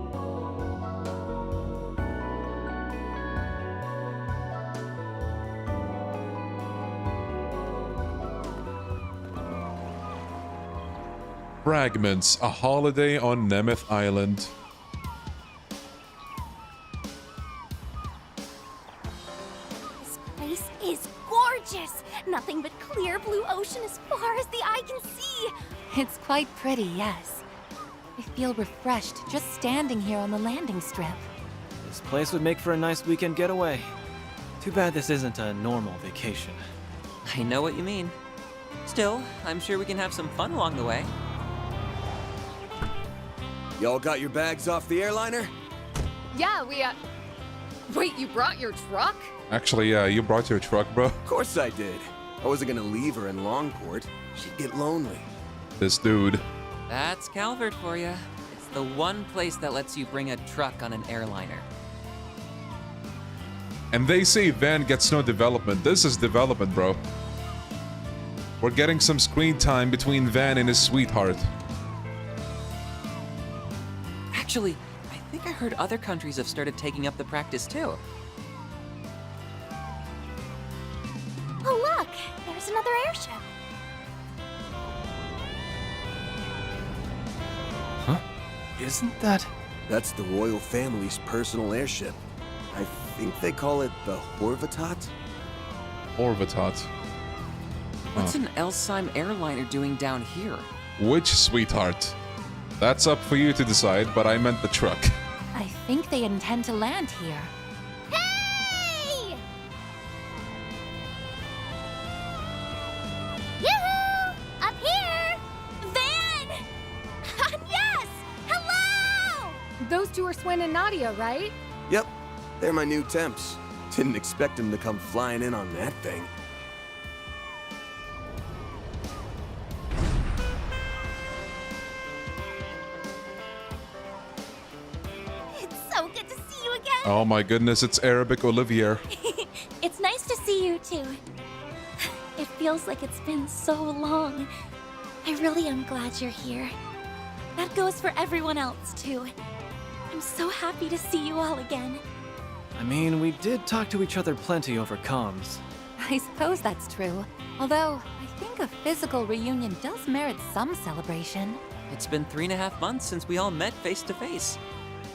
Fragments, a holiday on Nemeth Island. This place is gorgeous! Nothing but clear blue ocean as far as the eye can see! It's quite pretty, yes. I feel refreshed just standing here on the landing strip. This place would make for a nice weekend getaway. Too bad this isn't a normal vacation. I know what you mean. Still, I'm sure we can have some fun along the way. Y'all got your bags off the airliner? Yeah, Wait, you brought your truck? Actually, yeah, you brought your truck, bro. Of course I did. I wasn't gonna leave her in Longport. She'd get lonely. This dude. That's Calvert for you. It's the one place that lets you bring a truck on an airliner. And they say Van gets no development. This is development, bro. We're getting some screen time between Van and his sweetheart. Actually, I think I heard other countries have started taking up the practice too. Oh look! There's another airship! Huh? Isn't that... That's the royal family's personal airship. I think they call it the Horvatot? Horvatot. What's an Elsheim airliner doing down here? Which sweetheart? That's up for you to decide, but I meant the truck. I think they intend to land here. Hey! Yoo-hoo! Up here! Van! Yes! Hello! Those two are Swin and Nadia, right? Yep, they're my new temps. Didn't expect them to come flying in on that thing. So good to see you again! Oh my goodness, it's Arabic Olivier. It's nice to see you too. It feels like it's been so long. I really am glad you're here. That goes for everyone else too. I'm so happy to see you all again. I mean, we did talk to each other plenty over comms. I suppose that's true. Although, I think a physical reunion does merit some celebration. It's been 3.5 months since we all met face to face.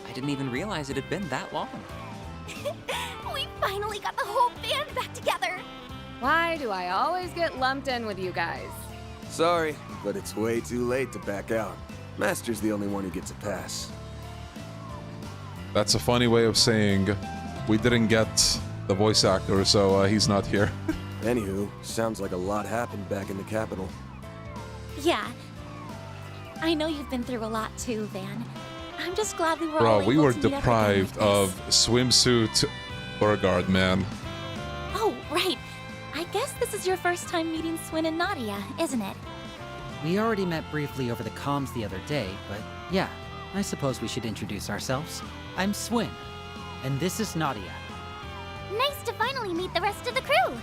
I didn't even realize it had been that long. We finally got the whole band back together! Why do I always get lumped in with you guys? Sorry, but it's way too late to back out. Master's the only one who gets a pass. That's a funny way of saying we didn't get the voice actor, so he's not here. Anywho, sounds like a lot happened back in the capital. Yeah. I know you've been through a lot too, Van. I'm just glad we were all Bro, able we were to meet up again deprived like of swimsuit Beauregard, man. this. Oh, right. I guess this is your first time meeting Swin and Nadia, isn't it? We already met briefly over the comms the other day, but yeah, I suppose we should introduce ourselves. I'm Swin, and this is Nadia. Nice to finally meet the rest of the crew!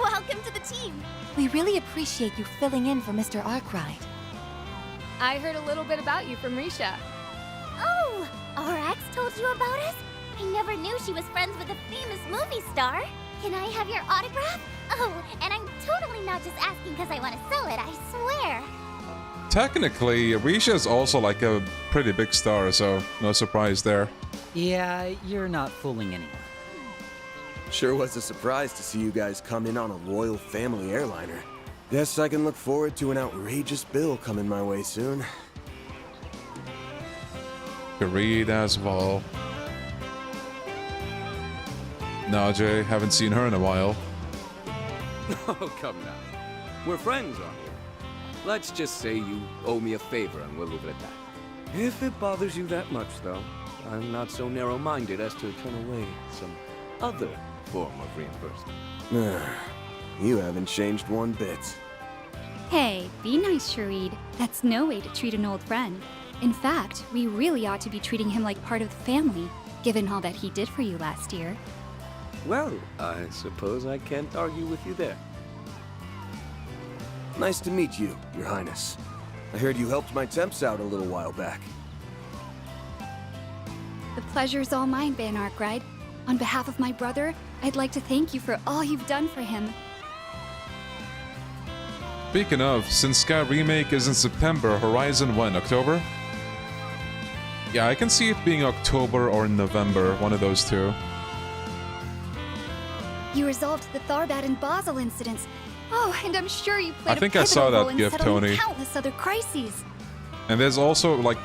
Welcome to the team! We really appreciate you filling in for Mr. Arkwright. I heard a little bit about you from Risha. Oh! RX told you about us? I never knew she was friends with a famous movie star. Can I have your autograph? Oh, and I'm totally not just asking because I want to sell it, I swear. Technically, Risha is also like a pretty big star, so no surprise there. Yeah, you're not fooling anyone. Sure was a surprise to see you guys come in on a royal family airliner. Guess I can look forward to an outrageous bill coming my way soon. Read as well. Najee, haven't seen her in a while. Oh, come now. We're friends, aren't we? Let's just say you owe me a favor and we'll leave it at that. If it bothers you that much, though, I'm not so narrow-minded as to turn away some other form of reimbursement. You haven't changed one bit. Hey, be nice, Sharid. That's no way to treat an old friend. In fact, we really ought to be treating him like part of the family, given all that he did for you last year. Well, I suppose I can't argue with you there. Nice to meet you, Your Highness. I heard you helped my temps out a little while back. The pleasure's all mine, Van Arkwright. On behalf of my brother, I'd like to thank you for all you've done for him. Speaking of, since Sky Remake is in September, Horizon when? October? Yeah, I can see it being October or November, one of those two. You resolved the Tharbat and Basel incidents. Oh, and I'm sure you played I think a I saw pivotal that role in GIF, settling Tony. countless other crises. And there's also, like,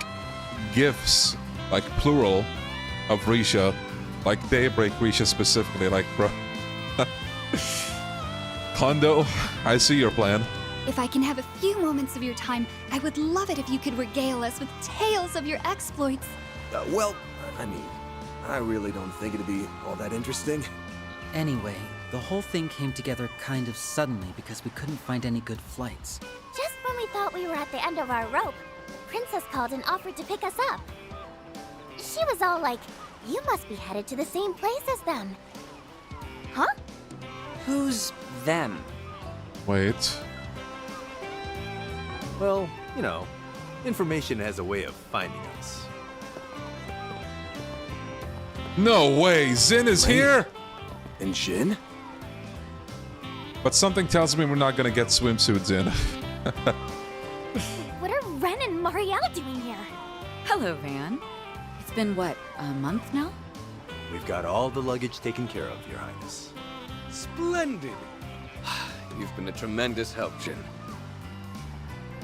GIFs, like, plural, of Risha. Like, Daybreak Risha specifically, like, bro. Kondo, I see your plan. If I can have a few moments of your time, I would love it if you could regale us with tales of your exploits. Well, I mean, I really don't think it'd be all that interesting. Anyway, the whole thing came together kind of suddenly because we couldn't find any good flights. Just when we thought we were at the end of our rope, the princess called and offered to pick us up. She was all like, you must be headed to the same place as them. Huh? Who's them? Wait. Well, you know, information has a way of finding us. No way, Zin is here? And Jin? But something tells me we're not gonna get swimsuits in. What are Ren and Marielle doing here? Hello, Van. It's been, what, a month now? We've got all the luggage taken care of, Your Highness. Splendid! You've been a tremendous help, Jin.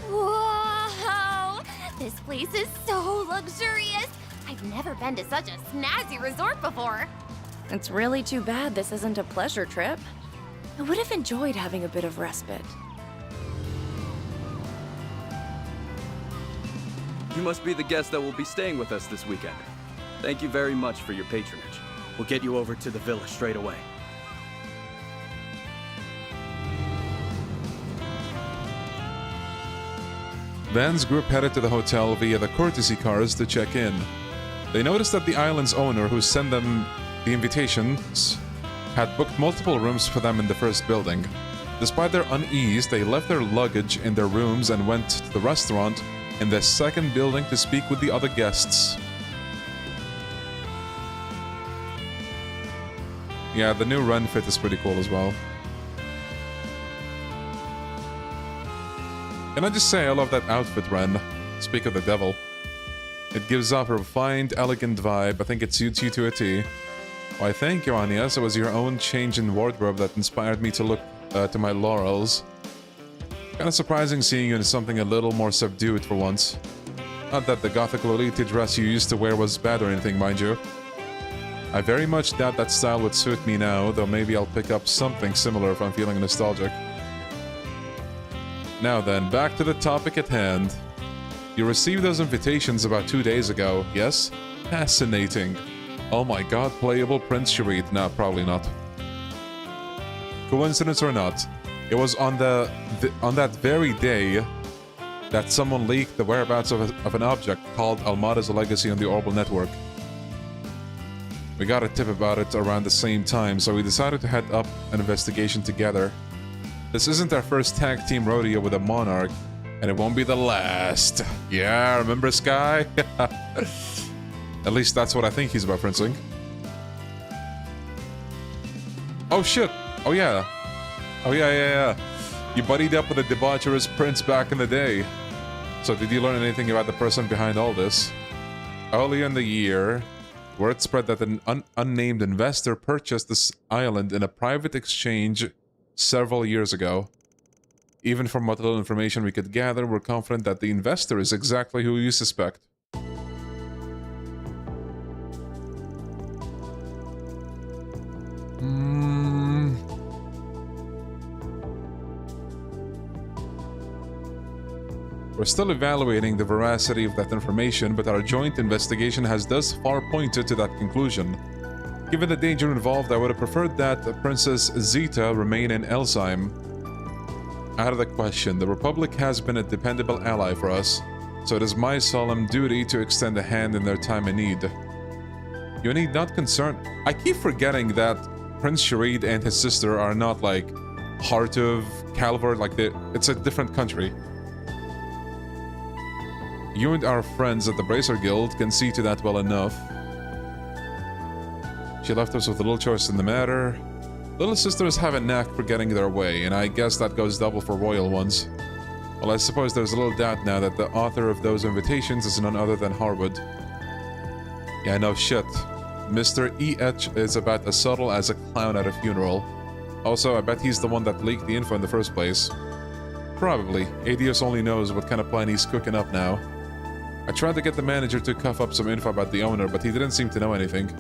Whoa! This place is so luxurious! I've never been to such a snazzy resort before! It's really too bad this isn't a pleasure trip. I would have enjoyed having a bit of respite. You must be the guest that will be staying with us this weekend. Thank you very much for your patronage. We'll get you over to the villa straight away. Van's group headed to the hotel via the courtesy cars to check in. They noticed that the island's owner, who sent them the invitations, had booked multiple rooms for them in the first building. Despite their unease, they left their luggage in their rooms and went to the restaurant in the second building to speak with the other guests. Yeah, the new Ren fit is pretty cool as well. Can I just say I love that outfit, Ren? Speak of the devil. It gives off a refined, elegant vibe. I think it suits you to a T. Why, thank you, Anya. So it was your own change in wardrobe that inspired me to look to my laurels. Kinda surprising seeing you in something a little more subdued for once. Not that the gothic Lolita dress you used to wear was bad or anything, mind you. I very much doubt that style would suit me now, though maybe I'll pick up something similar if I'm feeling nostalgic. Now then, back to the topic at hand. You received those invitations about 2 days ago, yes? Fascinating. Oh my god, playable Prince Sharid. No, probably not. Coincidence or not, it was on that very day that someone leaked the whereabouts of an object called Almada's Legacy on the Orbital Network. We got a tip about it around the same time, so we decided to head up an investigation together. This isn't our first tag team rodeo with a monarch, and it won't be the last. Yeah, remember Sky? At least that's what I think he's referencing. Oh shit! Oh yeah! Oh yeah. You buddied up with a debaucherous prince back in the day. So did you learn anything about the person behind all this? Earlier in the year, word spread that an unnamed investor purchased this island in a private exchange several years ago. Even from what little information we could gather, we're confident that the investor is exactly who you suspect. We're still evaluating the veracity of that information, but our joint investigation has thus far pointed to that conclusion. Given the danger involved, I would have preferred that Princess Zita remain in Elsheim. Out of the question, the Republic has been a dependable ally for us, so it is my solemn duty to extend a hand in their time of need. You need not concern. I keep forgetting that Prince Sharid and his sister are not like Heart of Calvert, like it's a different country. You and our friends at the Bracer Guild can see to that well enough. She left us with little choice in the matter. Little sisters have a knack for getting their way, and I guess that goes double for royal ones. Well, I suppose there's a little doubt now that the author of those invitations is none other than Harwood. Yeah, no shit. Mr. E.H. is about as subtle as a clown at a funeral. Also, I bet he's the one that leaked the info in the first place. Probably. Adios only knows what kind of plan he's cooking up now. I tried to get the manager to cuff up some info about the owner, but he didn't seem to know anything.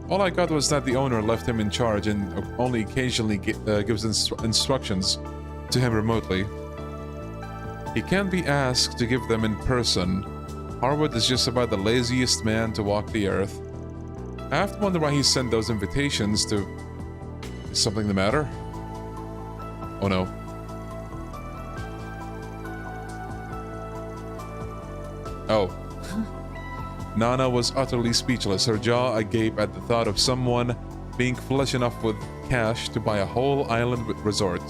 All I got was that the owner left him in charge and only occasionally gives instructions to him remotely. He can't be asked to give them in person. Harwood is just about the laziest man to walk the earth. I have to wonder why he sent those invitations to... Is something the matter? Oh no. Oh. Nana was utterly speechless, her jaw agape at the thought of someone being flush enough with cash to buy a whole island resort.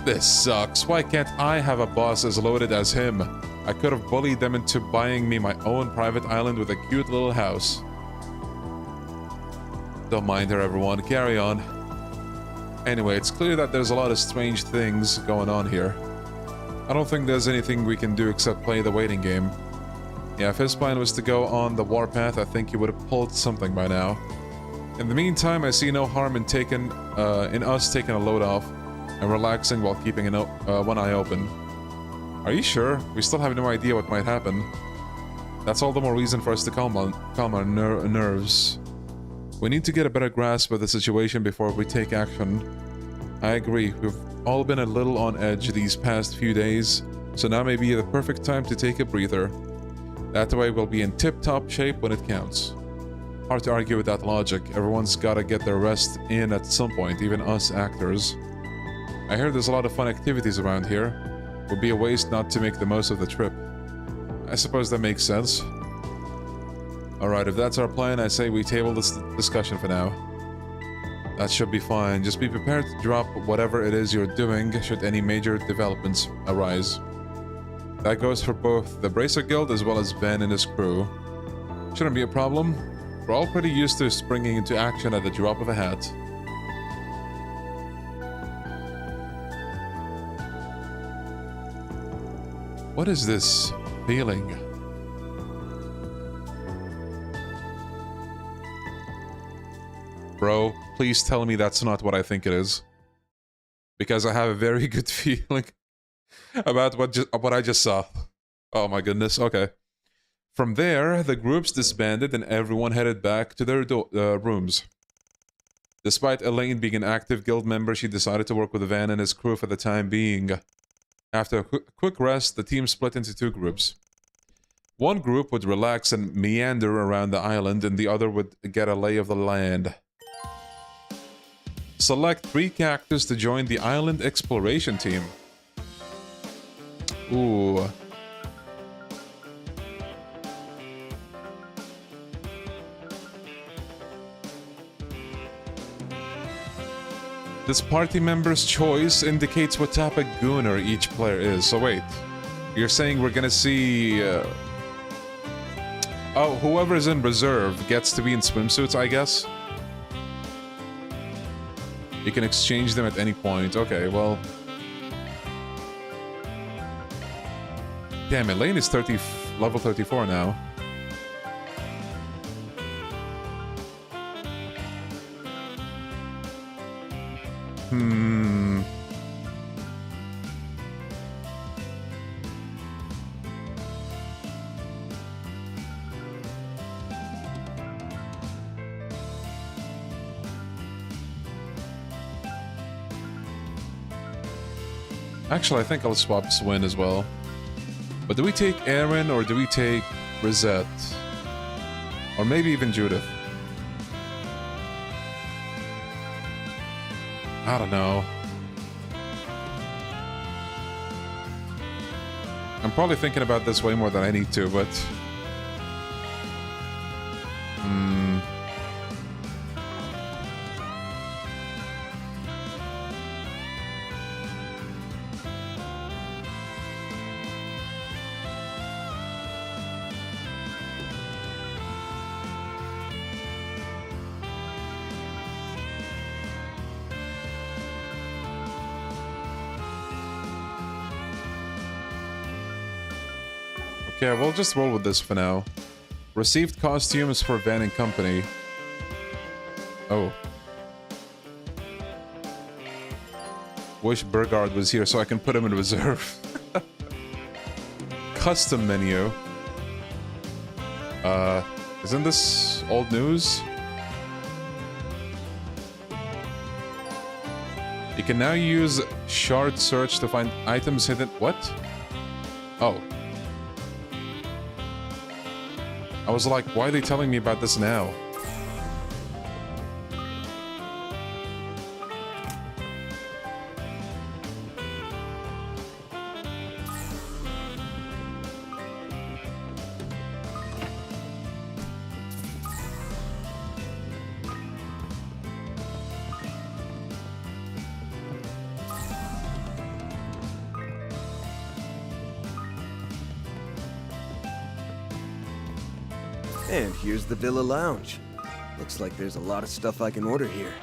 This sucks. Why can't I have a boss as loaded as him? I could have bullied them into buying me my own private island with a cute little house. Don't mind her, everyone. Carry on. Anyway, it's clear that there's a lot of strange things going on here. I don't think there's anything we can do except play the waiting game. Yeah, if his plan was to go on the warpath, I think he would have pulled something by now. In the meantime, I see no harm in us taking a load off and relaxing while keeping one eye open. Are you sure? We still have no idea what might happen. That's all the more reason for us to calm our nerves. We need to get a better grasp of the situation before we take action. I agree, we've all been a little on edge these past few days, so now may be the perfect time to take a breather. That way we'll be in tip-top shape when it counts. Hard to argue with that logic. Everyone's gotta get their rest in at some point, even us actors. I hear there's a lot of fun activities around here. Would be a waste not to make the most of the trip. I suppose that makes sense. Alright, if that's our plan, I say we table this discussion for now. That should be fine. Just be prepared to drop whatever it is you're doing should any major developments arise. That goes for both the Bracer Guild as well as Ben and his crew. Shouldn't be a problem. We're all pretty used to springing into action at the drop of a hat. What is this feeling? Bro, please tell me that's not what I think it is. Because I have a very good feeling about what I just saw. Oh my goodness, okay. From there, the groups disbanded and everyone headed back to their rooms. Despite Elaine being an active guild member, she decided to work with Van and his crew for the time being. After a quick rest, the team split into two groups. One group would relax and meander around the island, and the other would get a lay of the land. Select 3 characters to join the island exploration team. Ooh. This party member's choice indicates what type of gooner each player is. So wait, you're saying we're gonna see... Oh, whoever is in reserve gets to be in swimsuits, I guess? You can exchange them at any point. Okay, well... Damn, Elaine is level 34 now. Actually, I think I'll swap Swin as well. But do we take Aaron or do we take Rosette? Or maybe even Judith? I don't know. I'm probably thinking about this way more than I need to, but... Okay, we'll just roll with this for now. Received costumes for Van and Company. Oh. Wish Burgard was here so I can put him in reserve. Custom menu. Isn't this old news? You can now use shard search to find items hidden. What? Oh. I was like, why are they telling me about this now? And here's the Villa Lounge. Looks like there's a lot of stuff I can order here.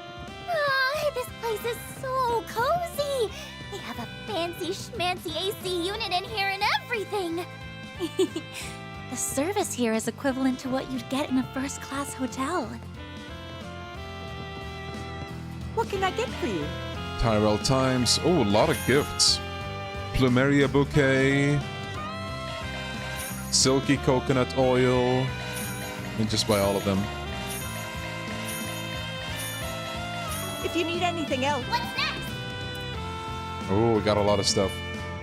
Ah, this place is so cozy. They have a fancy schmancy AC unit in here and everything. The service here is equivalent to what you'd get in a first-class hotel. What can I get for you? Tyrell Times. Oh, a lot of gifts. Plumeria bouquet. Silky coconut oil. And just buy all of them. If you need anything else. What's next? Oh, we got a lot of stuff.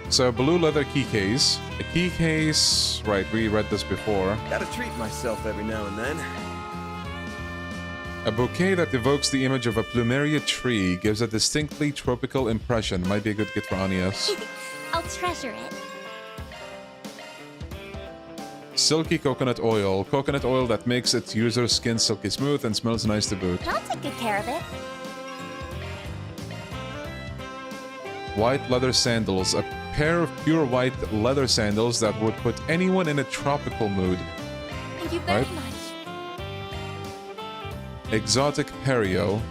So, blue leather key case. A key case... Right, we read this before. Gotta treat myself every now and then. A bouquet that evokes the image of a plumeria tree gives a distinctly tropical impression. Might be a good gift for Anias. I'll treasure it. Silky coconut oil. Coconut oil that makes its user's skin silky smooth and smells nice to boot. I'll take good care of it. White leather sandals. A pair of pure white leather sandals that would put anyone in a tropical mood. Thank you very much. exotic perio.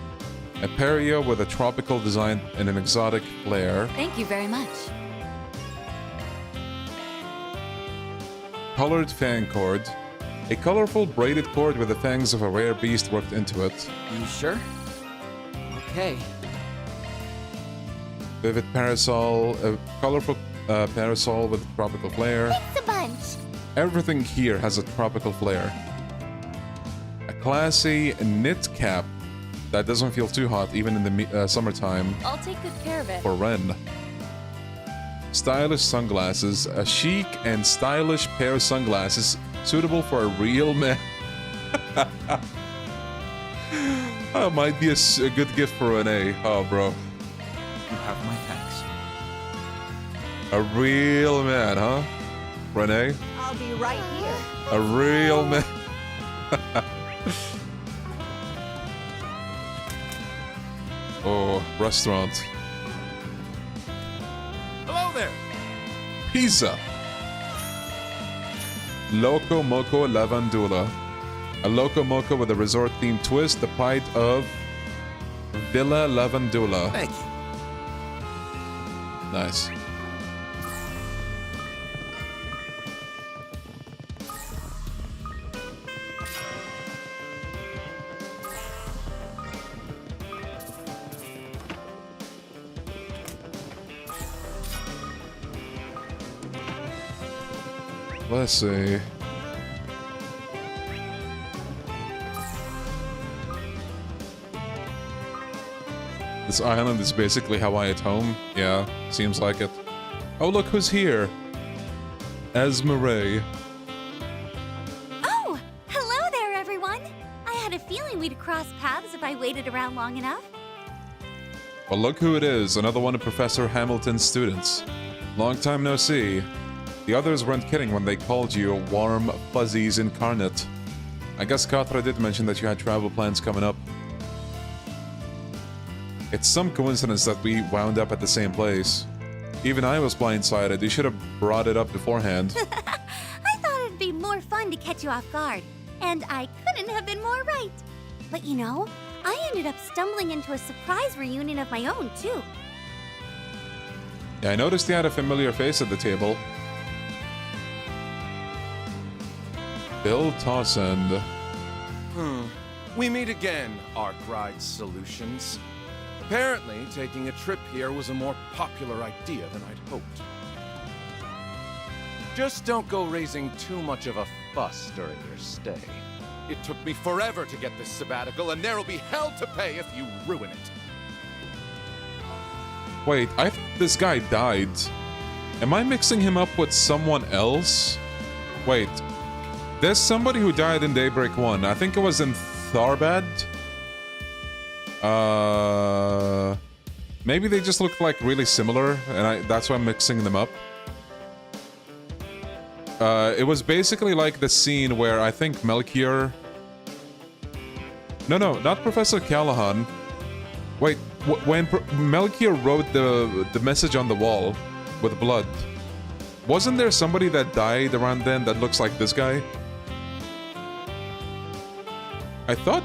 A perio with a tropical design and an exotic flair. Thank you very much. Colored fang cord. A colorful braided cord with the fangs of a rare beast worked into it. You sure? Okay. Vivid parasol. A colorful parasol with tropical flair. Thanks a bunch. Everything here has a tropical flair. A classy knit cap that doesn't feel too hot even in the summertime. I'll take good care of it. For Ren. Stylish sunglasses. A chic and stylish pair of sunglasses suitable for a real man. That might be a good gift for Renee. Oh, bro. You have my thanks. A real man, huh? Renee? I'll be right here. A real man. Oh, restaurant. Hello there. Pizza. Loco Moco Lavandula. A Loco Moco with a resort-themed twist. The pride of Villa Lavandula. Thank you. Nice. Let's see. This island is basically Hawaii at home. Yeah, seems like it. Oh, look who's here. Esmeralda. Oh, hello there, everyone. I had a feeling we'd cross paths if I waited around long enough. Well, look who it is. Another one of Professor Hamilton's students. Long time no see. The others weren't kidding when they called you warm fuzzies incarnate. I guess Katra did mention that you had travel plans coming up. It's some coincidence that we wound up at the same place. Even I was blindsided. You should have brought it up beforehand. I thought it'd be more fun to catch you off guard, and I couldn't have been more right. But you know, I ended up stumbling into a surprise reunion of my own, too. Yeah, I noticed you had a familiar face at the table. Bill Tossend. We meet again, Arkwright Solutions. Apparently, taking a trip here was a more popular idea than I'd hoped. Just don't go raising too much of a fuss during your stay. It took me forever to get this sabbatical, and there'll be hell to pay if you ruin it. Wait, I thought this guy died. Am I mixing him up with someone else? Wait. There's somebody who died in Daybreak 1. I think it was in Tharbad. Maybe they just looked like really similar, and that's why I'm mixing them up. It was basically like the scene where I think Melchior... No, not Professor Callahan. Wait, when Melchior wrote the message on the wall with blood, wasn't there somebody that died around then that looks like this guy? I thought...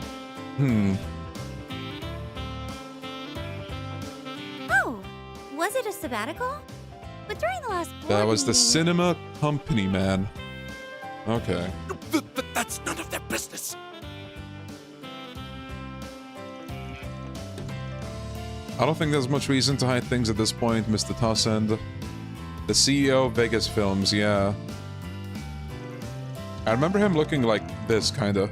Oh, was it a sabbatical? But during the last board That was the meeting- cinema company, man. Okay. That's none of their business. I don't think there's much reason to hide things at this point, Mr. Tossend. The CEO of Vegas Films, yeah. I remember him looking like this, kinda.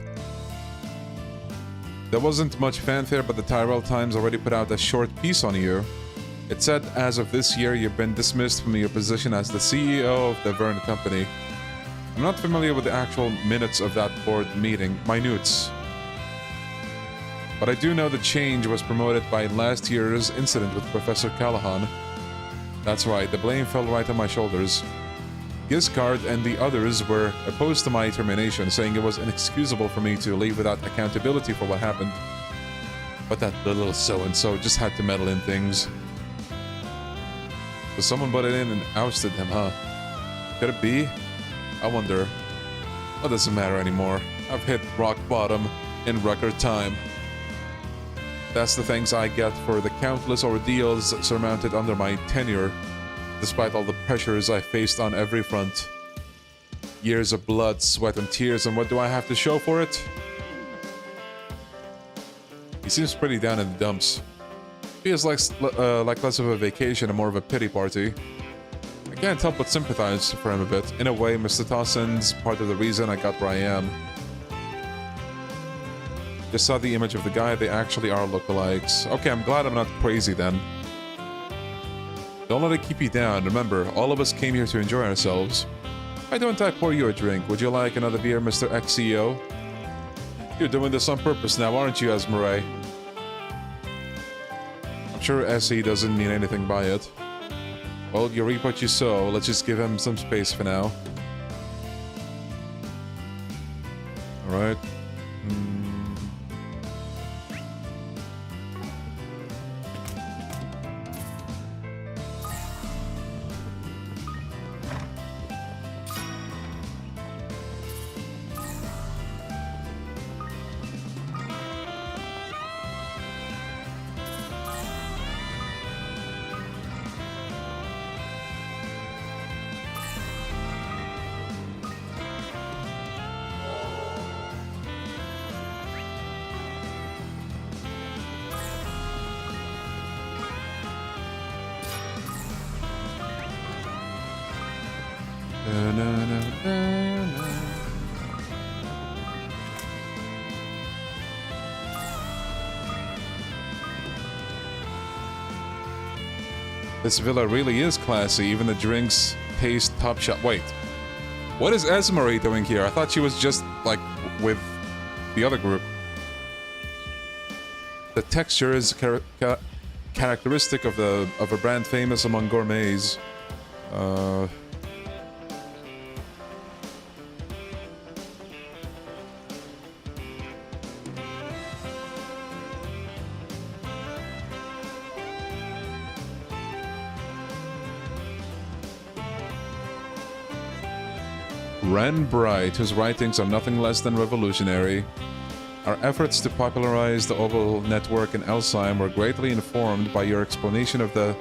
There wasn't much fanfare, but the Tyrell Times already put out a short piece on you. It said, as of this year, you've been dismissed from your position as the CEO of the Verne Company. I'm not familiar with the actual minutes of that board meeting, minutes. But I do know the change was promoted by last year's incident with Professor Callahan. That's right, the blame fell right on my shoulders. Giscard and the others were opposed to my termination, saying it was inexcusable for me to leave without accountability for what happened. But that little so-and-so just had to meddle in things. So someone butted in and ousted him, huh? Could it be? I wonder. What does it matter anymore? I've hit rock bottom in record time. That's the thanks I get for the countless ordeals surmounted under my tenure, despite all the pressures I faced on every front. Years of blood, sweat, and tears, and what do I have to show for it? He seems pretty down in the dumps. Feels like less of a vacation and more of a pity party. I can't help but sympathize for him a bit. In a way, Mr. Towson's part of the reason I got where I am. Just saw the image of the guy, they actually are lookalikes. Okay, I'm glad I'm not crazy then. Don't let it keep you down. Remember, all of us came here to enjoy ourselves. Why don't I pour you a drink? Would you like another beer, Mr. Ex-CEO? You're doing this on purpose now, aren't you, Esmeralda? I'm sure SE doesn't mean anything by it. Well, you reap what you sow. Let's just give him some space for now. Alright. This villa really is classy. Even the drinks taste top shot. Wait, what is Esmeralda doing here? I thought she was just like with the other group. The texture is characteristic of a brand famous among gourmets. Ren Bright, whose writings are nothing less than revolutionary. Our efforts to popularize the Oval network in Elsheim were greatly informed by your explanation of the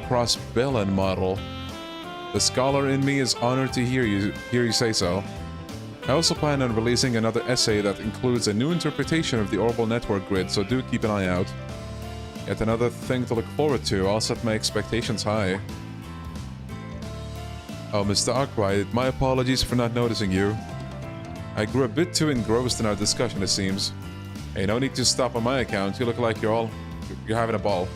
cross-Bellin model. The scholar in me is honored to hear you say so. I also plan on releasing another essay that includes a new interpretation of the Oval network grid, so do keep an eye out. Yet another thing to look forward to. I'll set my expectations high. Oh, Mr. Arkwright, my apologies for not noticing you. I grew a bit too engrossed in our discussion, it seems. Hey, no need to stop on my account. You look like you're having a ball.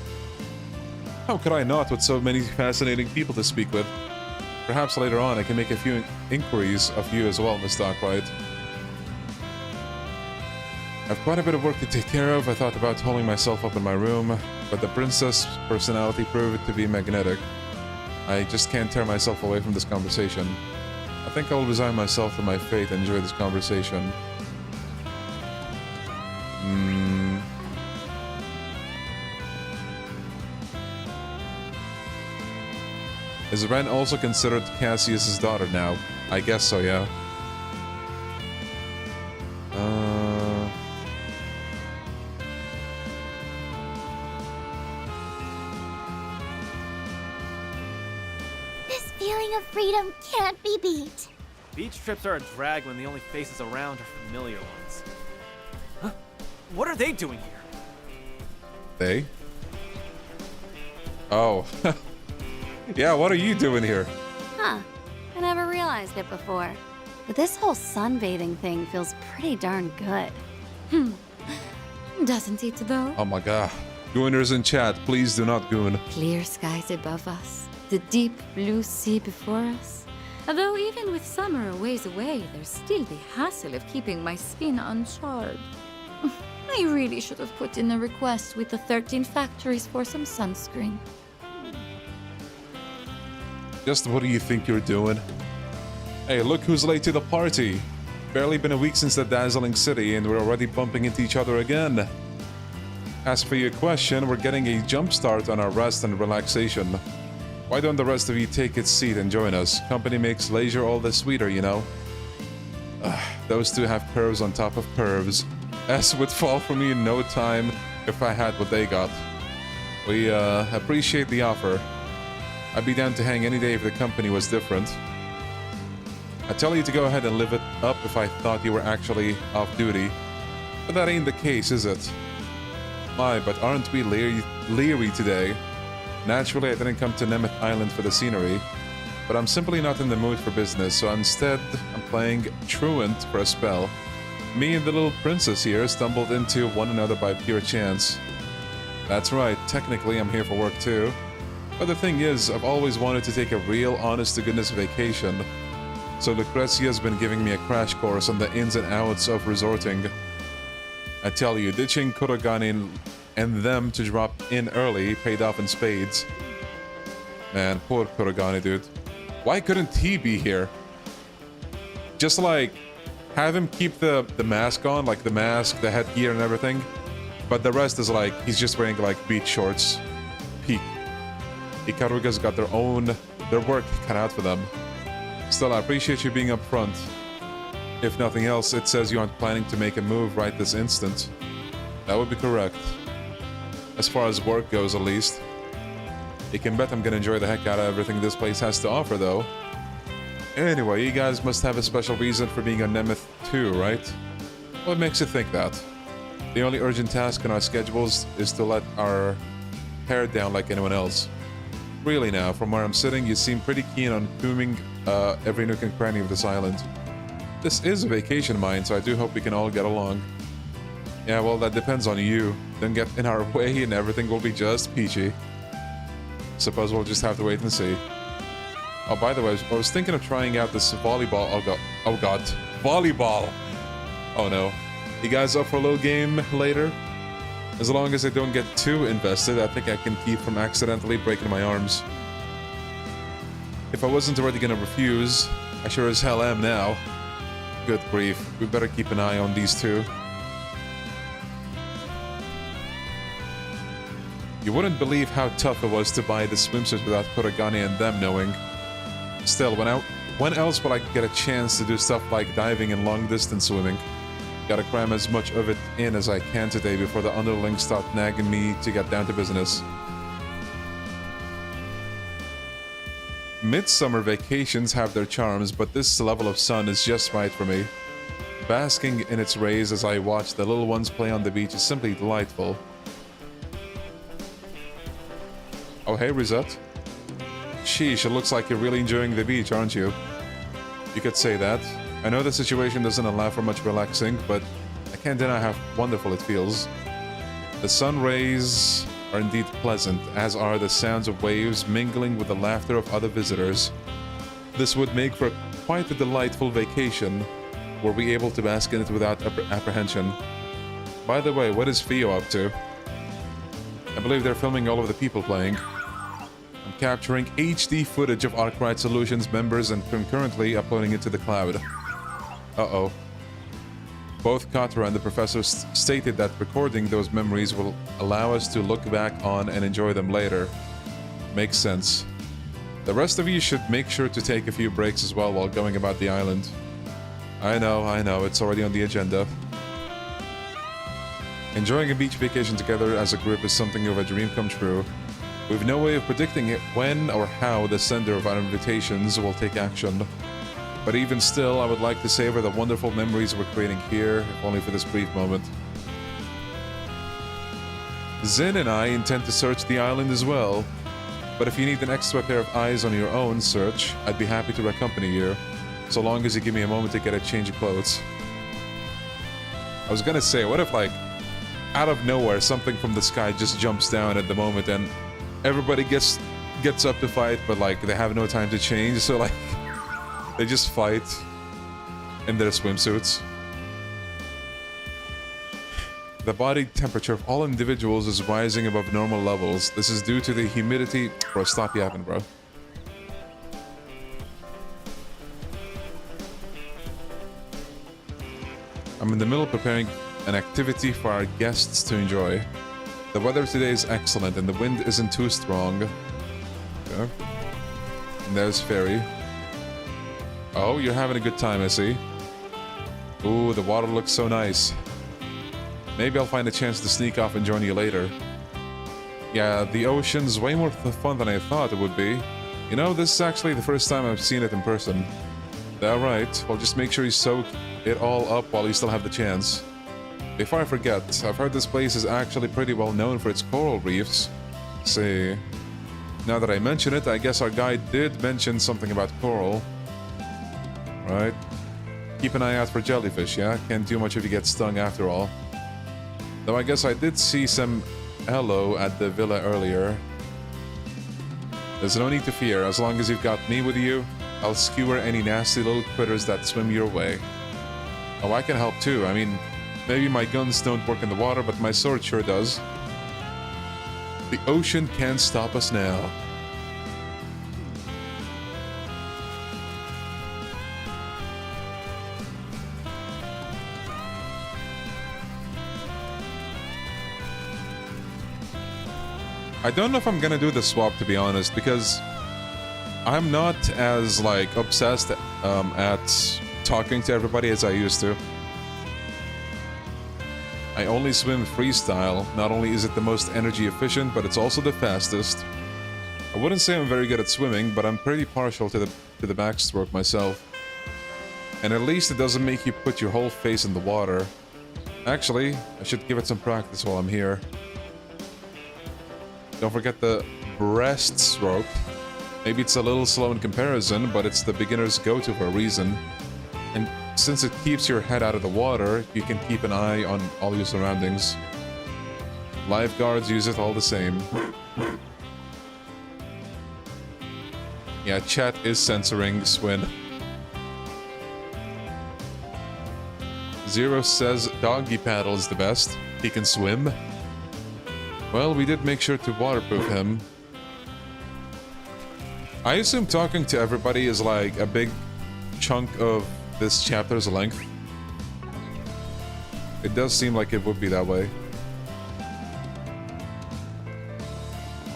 How could I not, with so many fascinating people to speak with? Perhaps later on I can make a few inquiries of you as well, Mr. Arkwright. I've quite a bit of work to take care of. I thought about holding myself up in my room, but the princess' personality proved to be magnetic. I just can't tear myself away from this conversation. I think I'll resign myself to my fate and enjoy this conversation. Is Ren also considered Cassius's daughter now? I guess so, yeah. Of freedom can't be beat. Beach trips are a drag when the only faces around are familiar ones. Huh? What are they doing here? They? Oh. Yeah, what are you doing here? Huh. I never realized it before. But this whole sunbathing thing feels pretty darn good. Doesn't it, though? Oh my god. Gooners in chat, please do not goon. Clear skies above us. The deep blue sea before us. Although even with summer a ways away, there's still the hassle of keeping my skin uncharred. I really should have put in a request with the 13 factories for some sunscreen. Just what do you think you're doing? Hey, look who's late to the party. Barely been a week since the dazzling city and we're already bumping into each other again. As for your question, we're getting a jump start on our rest and relaxation. Why don't the rest of you take its seat and join us? Company makes leisure all the sweeter, you know? Those two have curves on top of curves. S would fall for me in no time. if I had what they got. We appreciate the offer. I'd be down to hang any day if the company was different. I'd tell you to go ahead and live it up if I thought you were actually off duty. But that ain't the case, is it? My, but aren't we leery today? Naturally, I didn't come to Nemeth Island for the scenery, but I'm simply not in the mood for business, so instead I'm playing truant for a spell. Me and the little princess here stumbled into one another by pure chance. That's right, technically I'm here for work too. But the thing is, I've always wanted to take a real honest-to-goodness vacation. So Lucrezia's been giving me a crash course on the ins and outs of resorting. I tell you, ditching Kurogane and them to drop in early paid off in spades. Man, poor Kurogane, dude. Why couldn't he be here? Just like, have him keep the mask on, like the mask, the headgear and everything. But the rest is like, he's just wearing like beach shorts. Peak. Ikaruga's got their work cut out for them. Still, I appreciate you being upfront. If nothing else, it says you aren't planning to make a move right this instant. That would be correct. As far as work goes, at least. You can bet I'm gonna enjoy the heck out of everything this place has to offer, though. Anyway, you guys must have a special reason for being on Nemeth too, right? What makes you think that? The only urgent task on our schedules is to let our hair down like anyone else. Really now, from where I'm sitting, you seem pretty keen on combing every nook and cranny of this island. This is a vacation mine, so I do hope we can all get along. Yeah, well, that depends on you. Don't get in our way and everything will be just peachy. Suppose we'll just have to wait and see. Oh, by the way, I was thinking of trying out this volleyball. Oh god. Volleyball! Oh no. You guys up for a little game later? As long as I don't get too invested, I think I can keep from accidentally breaking my arms. If I wasn't already gonna refuse, I sure as hell am now. Good grief, we better keep an eye on these two. You wouldn't believe how tough it was to buy the swimsuit without Kurogane and them knowing. Still, when else will I get a chance to do stuff like diving and long-distance swimming? Gotta cram as much of it in as I can today before the underlings start nagging me to get down to business. Midsummer vacations have their charms, but this level of sun is just right for me. Basking in its rays as I watch the little ones play on the beach is simply delightful. Oh hey, Rizette. Sheesh, it looks like you're really enjoying the beach, aren't you? You could say that. I know the situation doesn't allow for much relaxing, but I can't deny how wonderful it feels. The sun rays are indeed pleasant, as are the sounds of waves mingling with the laughter of other visitors. This would make for quite a delightful vacation, were we able to bask in it without apprehension. By the way, what is Fio up to? I believe they're filming all of the people playing. I'm capturing HD footage of Arkwright Solutions members and concurrently uploading it to the cloud. Uh-oh. Both Katra and the professor stated that recording those memories will allow us to look back on and enjoy them later. Makes sense. The rest of you should make sure to take a few breaks as well while going about the island. I know, it's already on the agenda. Enjoying a beach vacation together as a group is something of a dream come true. We've no way of predicting when or how the sender of our invitations will take action. But even still, I would like to savor the wonderful memories we're creating here, if only for this brief moment. Zin and I intend to search the island as well, but if you need an extra pair of eyes on your own search, I'd be happy to accompany you, so long as you give me a moment to get a change of clothes. I was gonna say, what if like, out of nowhere, something from the sky just jumps down at the moment and everybody gets up to fight, but like, they have no time to change, so like, they just fight in their swimsuits. The body temperature of all individuals is rising above normal levels. This is due to the humidity... Bro, stop yapping, bro. I'm in the middle of preparing an activity for our guests to enjoy. The weather today is excellent and the wind isn't too strong. Okay. And there's Fairy. Oh, you're having a good time, I see. Ooh, the water looks so nice. Maybe I'll find a chance to sneak off and join you later. Yeah, the ocean's way more fun than I thought it would be. You know, this is actually the first time I've seen it in person. That right? Well, just make sure you soak it all up while you still have the chance. Before I forget, I've heard this place is actually pretty well known for its coral reefs. See, now that I mention it, I guess our guide did mention something about coral. Right? Keep an eye out for jellyfish, yeah? Can't do much if you get stung after all. Though I guess I did see some hello at the villa earlier. There's no need to fear. As long as you've got me with you, I'll skewer any nasty little critters that swim your way. Oh, I can help too. I mean, maybe my guns don't work in the water, but my sword sure does. The ocean can't stop us now. I don't know if I'm gonna do the swap, to be honest, because I'm not as, like, obsessed at talking to everybody as I used to. I only swim freestyle. Not only is it the most energy efficient, but it's also the fastest. I wouldn't say I'm very good at swimming, but I'm pretty partial to the backstroke myself. And at least it doesn't make you put your whole face in the water. Actually, I should give it some practice while I'm here. Don't forget the breaststroke. Maybe it's a little slow in comparison, but it's the beginner's go-to for a reason. And since it keeps your head out of the water, you can keep an eye on all your surroundings. Lifeguards use it all the same. Yeah, chat is censoring Swin. Zero says doggy paddle is the best. He can swim. Well, we did make sure to waterproof him. I assume talking to everybody is like a big chunk of this chapter's length. It does seem like it would be that way.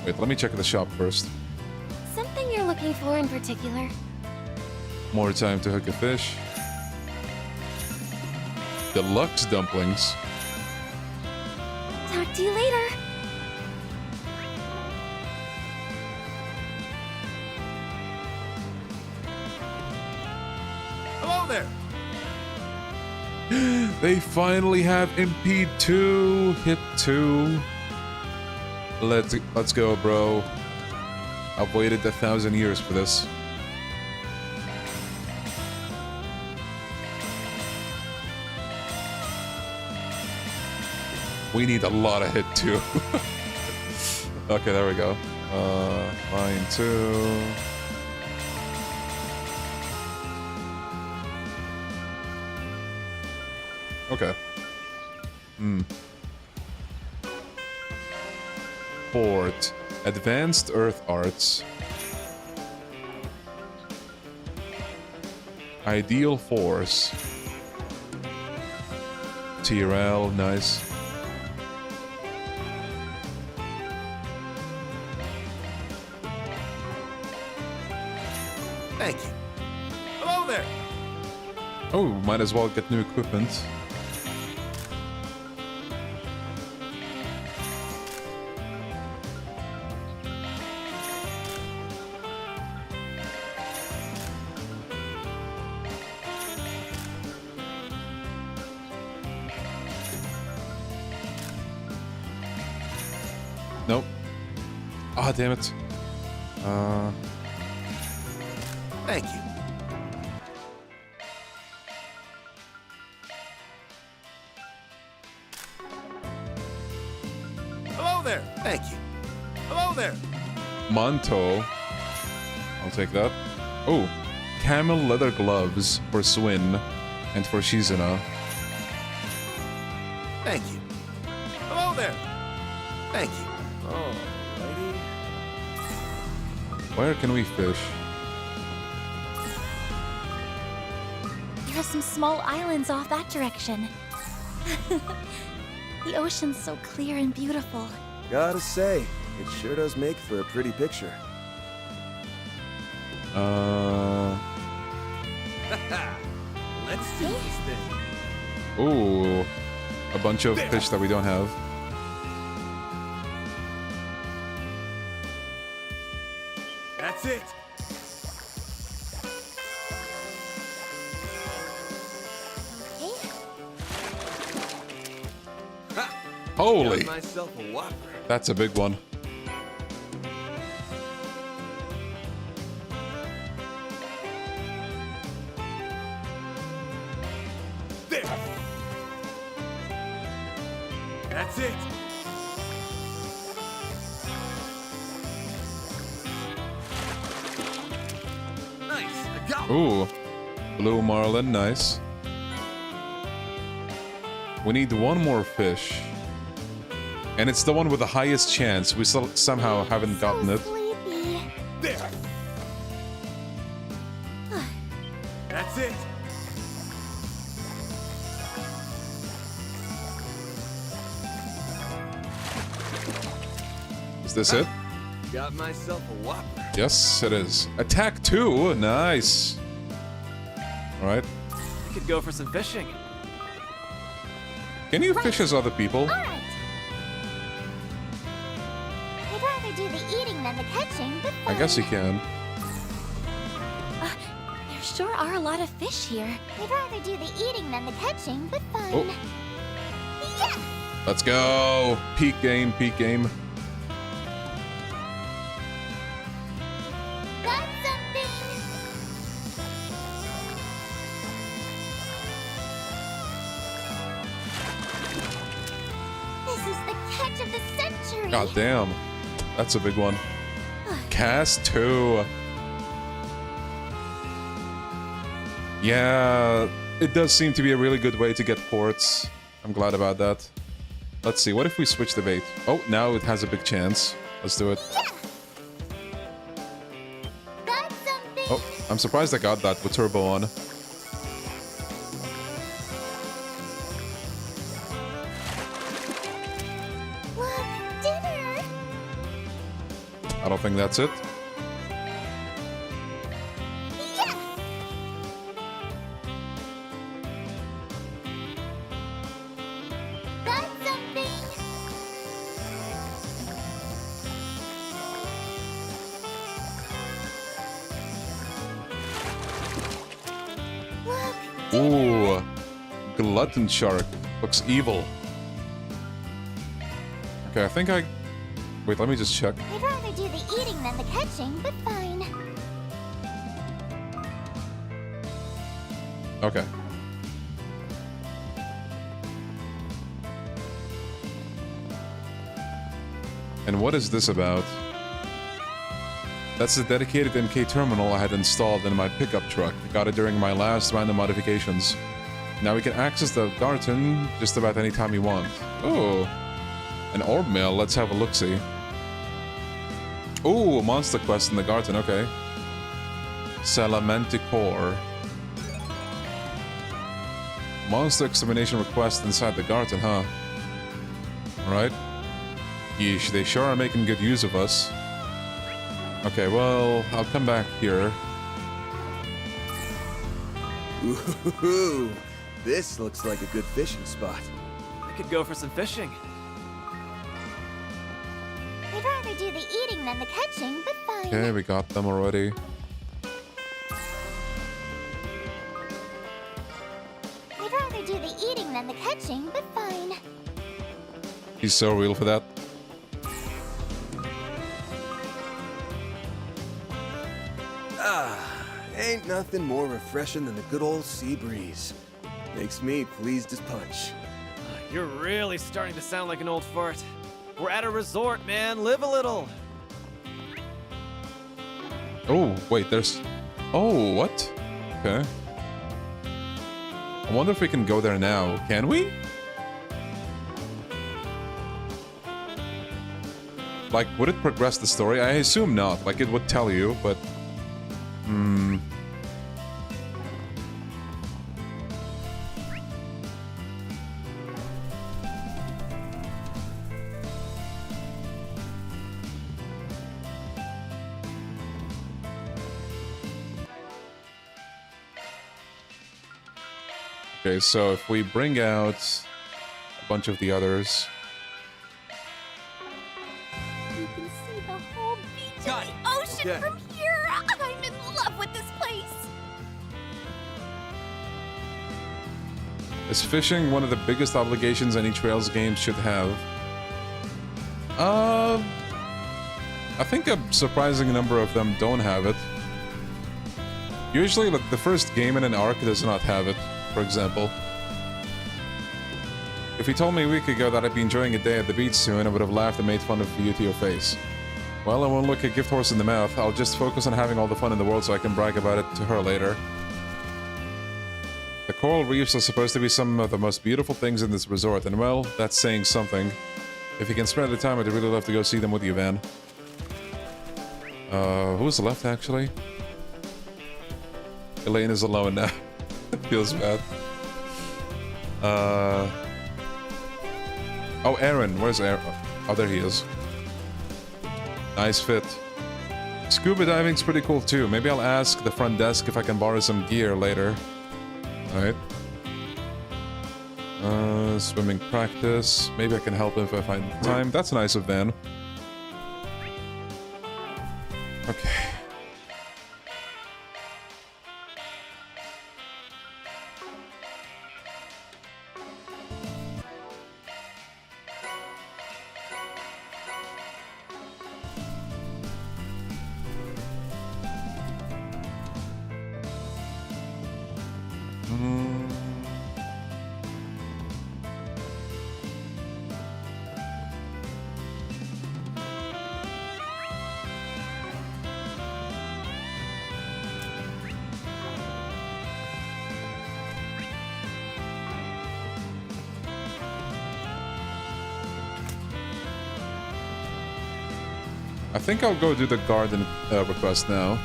Wait, let me check the shop first. Something you're looking for in particular? More time to hook a fish. Deluxe dumplings. Talk to you later. Hello there. They finally have impede 2, hit 2. Let's go, bro. I've waited 1,000 years for this. We need a lot of hit 2. Okay, there we go. Line 2. Okay. Port. Advanced Earth Arts. Ideal Force. TRL, nice. Thank you. Hello there. Oh, might as well get new equipment. Nope. Ah, damn it. Thank you. Hello there. Thank you. Hello there. Manto. I'll take that. Oh, camel leather gloves for Swin and for Shizuna. Thank you. Hello there. Thank you. Oh, lady. Where can we fish? There are some small islands off that direction. The ocean's so clear and beautiful. Gotta say, it sure does make for a pretty picture. Let's do this thing. Ooh. a bunch of fish that we don't have. That's it. Holy! Got myself a whopper. That's a big one. There. That's it. Nice. I got Ooh, blue marlin, nice. We need one more fish. And it's the one with the highest chance. We still somehow haven't gotten it. there. That's it. Is this it? Got myself a whopper. Yes, it is. Attack 2, nice. Alright. We could go for some fishing. Can you fish as other people? Alright. I'd rather do the eating than the catching, but I guess you can. There sure are a lot of fish here. I'd rather do the eating than the catching, but fine. Oh. Yeah! Let's go. Peak game, peak game. Got something! This is the catch of the century! God damn. That's a big one. Cast 2. Yeah, it does seem to be a really good way to get ports. I'm glad about that. Let's see, what if we switch the bait? Oh, now it has a big chance. Let's do it. Yeah! Got something! Oh, I'm surprised I got that with turbo on. Look, dinner! I don't think that's it. Yeah! Got something! Look, Ooh, glutton shark. Looks evil. Okay, I think I... Wait, let me just check. I'd rather do the eating than the catching, but fine. Okay. And what is this about? That's the dedicated MK terminal I had installed in my pickup truck. I got it during my last random modifications. Now we can access the garden just about any time you want. Oh, an orb mill. Let's have a look-see. Oh, monster quest in the garden. Okay. Salamenticor. Monster extermination request inside the garden, huh? Alright. Yeesh, they sure are making good use of us. Okay, well, I'll come back here. Ooh, this looks like a good fishing spot. I could go for some fishing. I'd rather do the eating than the catching, but fine. Okay, we got them already. I'd rather do the eating than the catching, but fine. He's so real for that. Ain't nothing more refreshing than the good old sea breeze. Makes me pleased as punch. You're really starting to sound like an old fart. We're at a resort, man. Live a little. Oh, wait, there's... Oh, what? Okay. I wonder if we can go there now. Can we? Like, would it progress the story? I assume not. Like, it would tell you, but... Hmm... Okay, so if we bring out bunch of the others. You can see the whole beach Got and the ocean Okay. from here. I'm in love with this place. Is fishing one of the biggest obligations any Trails game should have? I think a surprising number of them don't have it. Usually, like, the first game in an arc does not have it, for example. If you told me a week ago that I'd be enjoying a day at the beach soon, I would have laughed and made fun of you to your face. Well, I won't look a gift horse in the mouth. I'll just focus on having all the fun in the world so I can brag about it to her later. The coral reefs are supposed to be some of the most beautiful things in this resort, and well, that's saying something. If you can spare the time, I'd really love to go see them with you, Van. Who's left, actually? Elaine is alone now. It feels bad. Oh, Aaron. Where's Aaron? Oh, there he is. Nice fit. Scuba diving's pretty cool, too. Maybe I'll ask the front desk if I can borrow some gear later. Alright. Swimming practice. Maybe I can help if I find time. That's nice of Van. Okay. I think I'll go do the garden request now.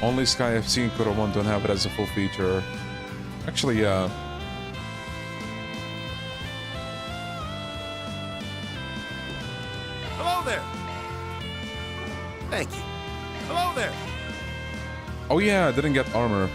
Only Sky FC and Kuro 1 don't have it as a full feature. Actually, yeah. Hello there. Thank you. Hello there. Oh yeah, I didn't get armor.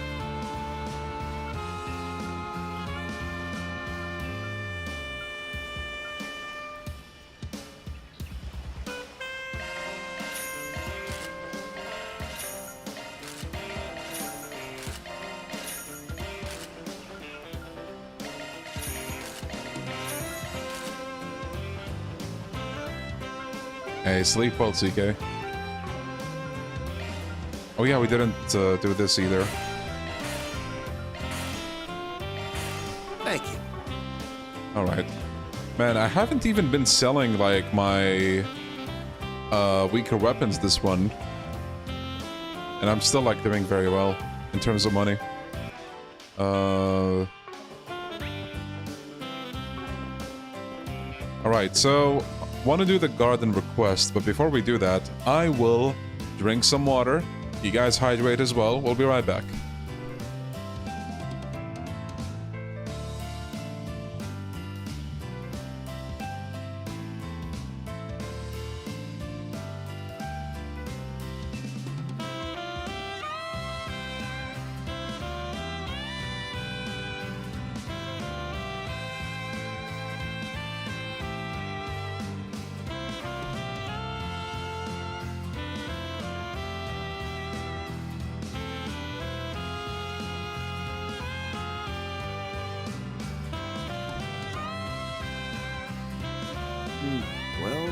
Hey, sleep well, CK. Oh yeah, we didn't do this either. Thank you. Alright. Man, I haven't even been selling, like, my weaker weapons this one. And I'm still, like, doing very well in terms of money. Alright, so want to do the garden request, but before we do that, I will drink some water. You guys hydrate as well. We'll be right back. Well...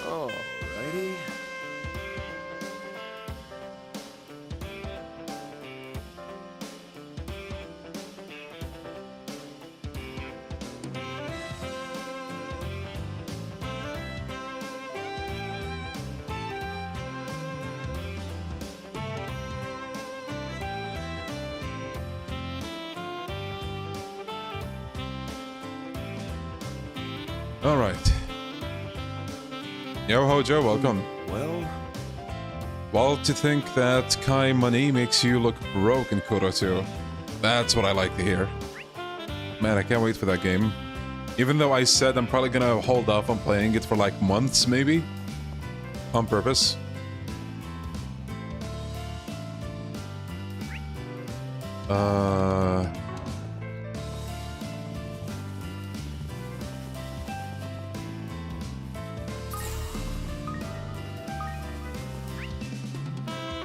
Alrighty. All right. Yo, Hojo, welcome. Well, to think that Kai money makes you look broke in Kuro 2. That's what I like to hear. Man, I can't wait for that game. Even though I said I'm probably gonna hold off on playing it for like months, maybe? On purpose.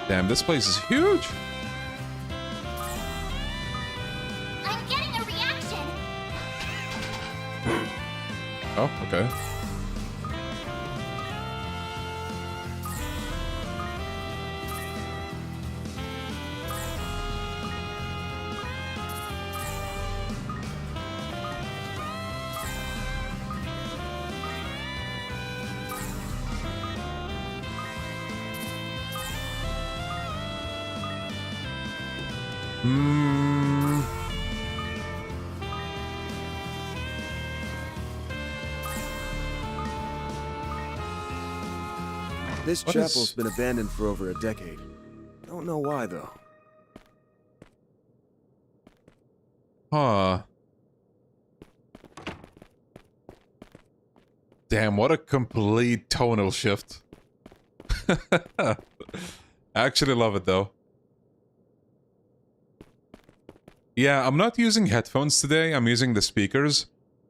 Damn, this place is huge! I'm getting a reaction. Oh, okay. This chapel's been abandoned for over a decade. Don't know why, though. Huh. Damn, what a complete tonal shift. I actually love it, though. Yeah, I'm not using headphones today, I'm using the speakers.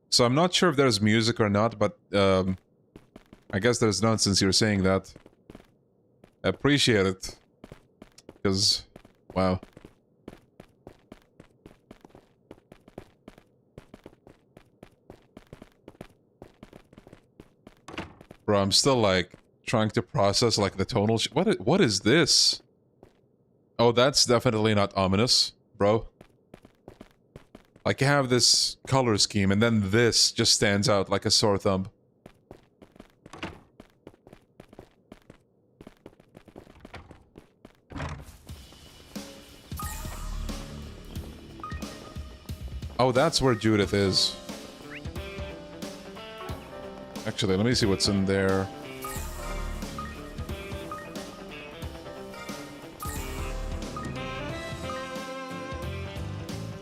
So I'm not sure if there's music or not, but I guess there's none since you're saying that. I appreciate it. Because, wow. Bro, I'm still like trying to process like the tonal what is this? Oh, that's definitely not ominous, bro. Like you have this color scheme and then this just stands out like a sore thumb. Oh, that's where Judith is. Actually, let me see what's in there.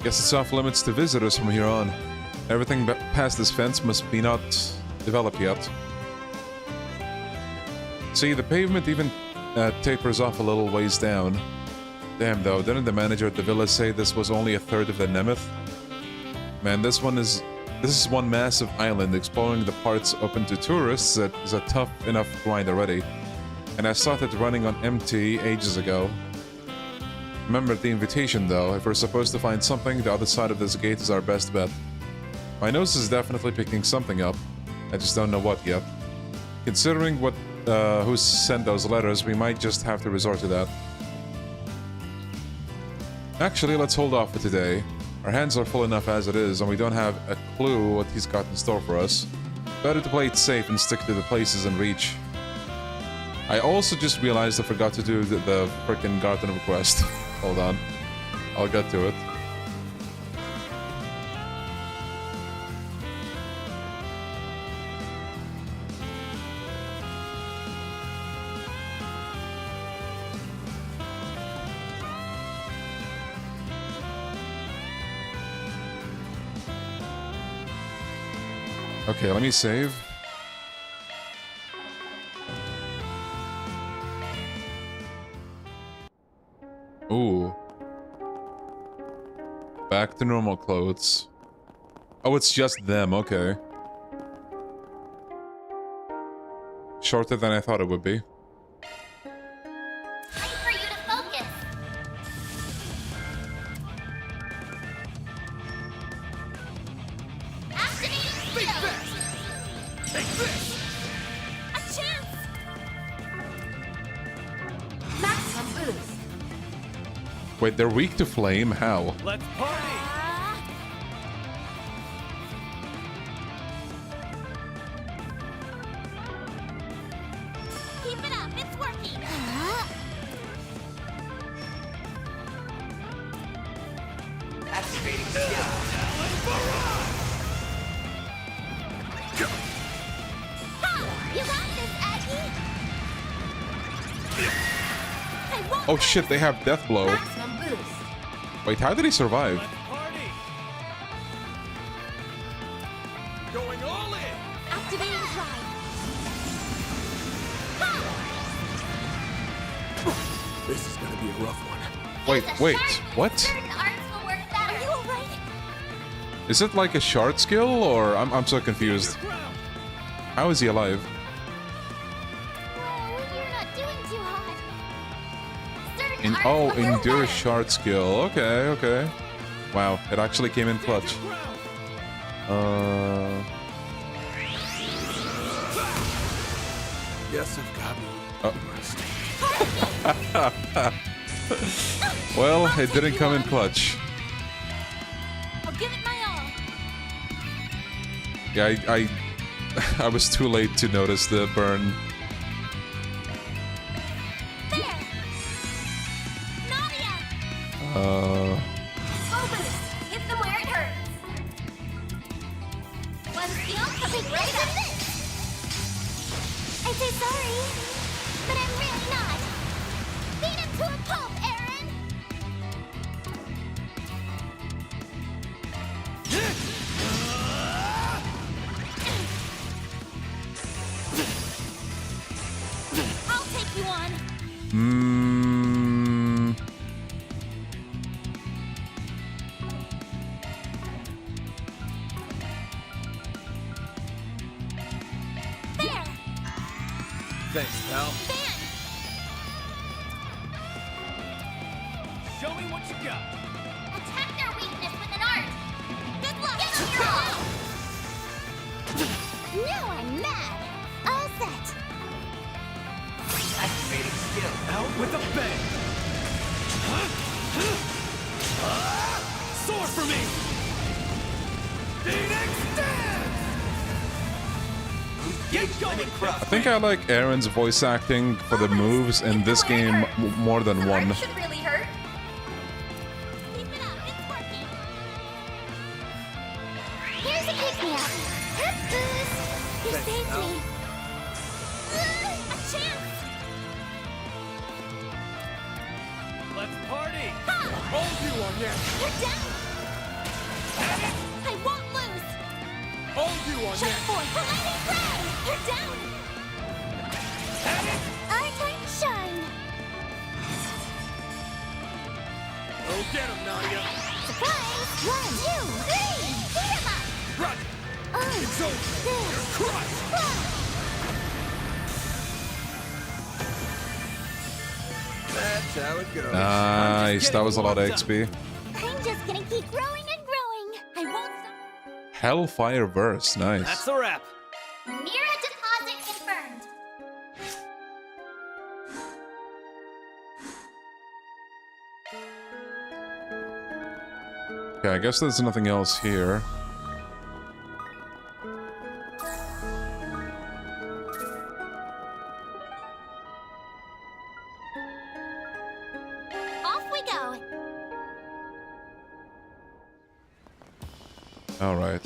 Guess it's off limits to visitors from here on. Everything past this fence must be not developed yet. See, the pavement even tapers off a little ways down. Damn though, didn't the manager at the villa say this was only a third of the Nemeth? Man, this is one massive island. Exploring the parts open to tourists that is a tough enough grind already. And I started running on empty ages ago. Remember the invitation though. If we're supposed to find something, the other side of this gate is our best bet. My nose is definitely picking something up. I just don't know what yet. Considering who sent those letters, we might just have to resort to that. Actually, let's hold off for today. Our hands are full enough as it is, and we don't have a clue what he's got in store for us. Better to play it safe and stick to the places in reach. I also just realized I forgot to do the frickin' garden request. Hold on. I'll get to it. Okay, let me save. Ooh. Back to normal clothes. Oh, it's just them, okay. Shorter than I thought it would be. Wait, they're weak to flame? How? Let's party! Keep it up, it's working. Activating Ha! You got this, Edge. Oh shit, they have death blow. Maximum boost. Wait, how did he survive? Going all in. Activating drive. This is gonna be a rough one. Wait, what? Certain arts will work better. Are you alright? Is it like a shard skill, or I'm so confused? How is he alive? Oh, you're not doing too hot. Certain In arts oh, will work endure better. shard skill. Okay, okay. Wow, it actually came in clutch. Guess I've got me. Well, it didn't come in clutch. I'll give it my all. Yeah, I was too late to notice the burn. There. Nadia. Focus. Hit them where it hurts. One skill coming right up. I'm so sorry, but I'm really not. Beat him to a pulp, Aaron. I'll take you on. There. Thanks, pal. Van. Show me what you got. Attack their weakness with an art. Good luck. Give it your all. Now I'm mad. All set. Activating skill. Out with a bang. Sword for me. Phoenix dance. Get going, I think I like Aaron's voice acting for the moves in this game more than one. Should really hurt. Keep it up. It's working. Here's a pick-me-up. Hip boost. You saved me. A chance. Let's party. Ha! Hold you on there. You're down. I won't lose. Hold you on Check there. forth. Lightning ray. You're down. Our time to shine. Go get him, Nadia. Surprise. 1, 2, 3. Beat him up. Run. It's over. There. You're crushed. That's how it goes. Nice, that was a lot of XP. I'm just gonna keep growing and growing. I won't stop. Hellfire verse, nice. That's a wrap. Mira deposit confirmed. Okay, I guess there's nothing else here. Off we go. All right.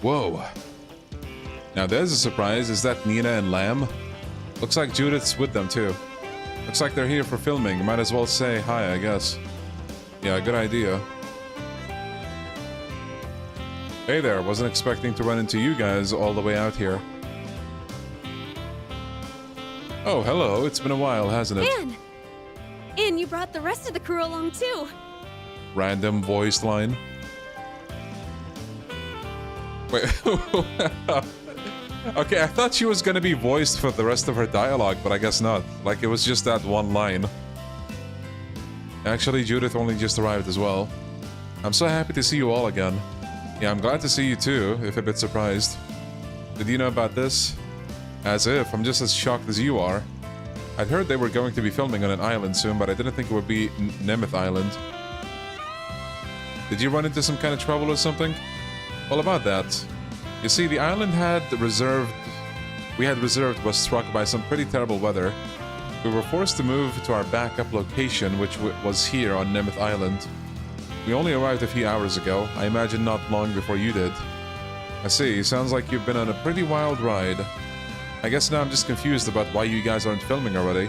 Whoa. Now there's a surprise. Is that Nina and Lamb? Looks like Judith's with them too. Looks like they're here for filming. Might as well say hi, I guess. Yeah, good idea. Hey there, wasn't expecting to run into you guys all the way out here. Oh, hello. It's been a while, hasn't it? Anne! And you brought the rest of the crew along too. Random voice line. Wait. Okay, I thought she was gonna be voiced for the rest of her dialogue, but I guess not. Like, it was just that one line. Actually, Judith only just arrived as well. I'm so happy to see you all again. Yeah, I'm glad to see you too, if a bit surprised. Did you know about this? As if, I'm just as shocked as you are. I'd heard they were going to be filming on an island soon, but I didn't think it would be Nemeth Island. Did you run into some kind of trouble or something? All about that. You see, the island we had reserved was struck by some pretty terrible weather. We were forced to move to our backup location, which was here on Nemeth Island. We only arrived a few hours ago. I imagine not long before you did. I see. Sounds like you've been on a pretty wild ride. I guess now I'm just confused about why you guys aren't filming already.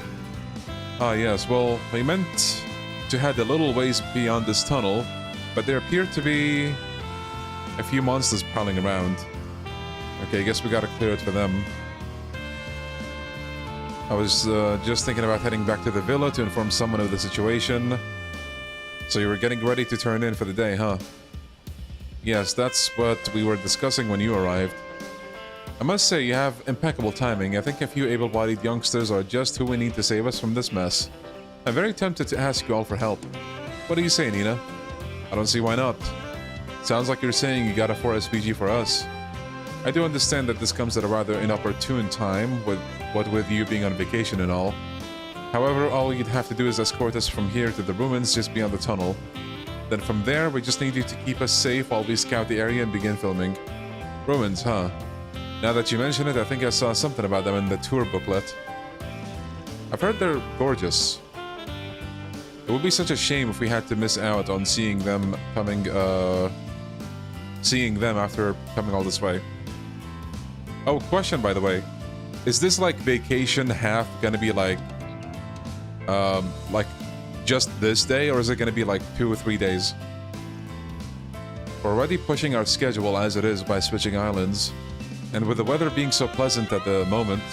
Ah, yes. Well, we meant to head a little ways beyond this tunnel, but there appear to be a few monsters prowling around. Okay, I guess we gotta clear it for them. I was just thinking about heading back to the villa to inform someone of the situation. So you were getting ready to turn in for the day, huh? Yes, that's what we were discussing when you arrived. I must say, you have impeccable timing. I think a few able-bodied youngsters are just who we need to save us from this mess. I'm very tempted to ask you all for help. What do you say, Nina? I don't see why not. Sounds like you're saying you got a 4SPG for us. I do understand that this comes at a rather inopportune time, with you being on vacation and all. However, all you'd have to do is escort us from here to the ruins just beyond the tunnel. Then from there, we just need you to keep us safe while we scout the area and begin filming. Ruins, huh? Now that you mention it, I think I saw something about them in the tour booklet. I've heard they're gorgeous. It would be such a shame if we had to miss out on seeing them after coming all this way. Oh, question by the way. Is this like vacation half gonna be like just this day, or is it gonna be like 2 or 3 days? We're already pushing our schedule as it is by switching islands. And with the weather being so pleasant at the moment,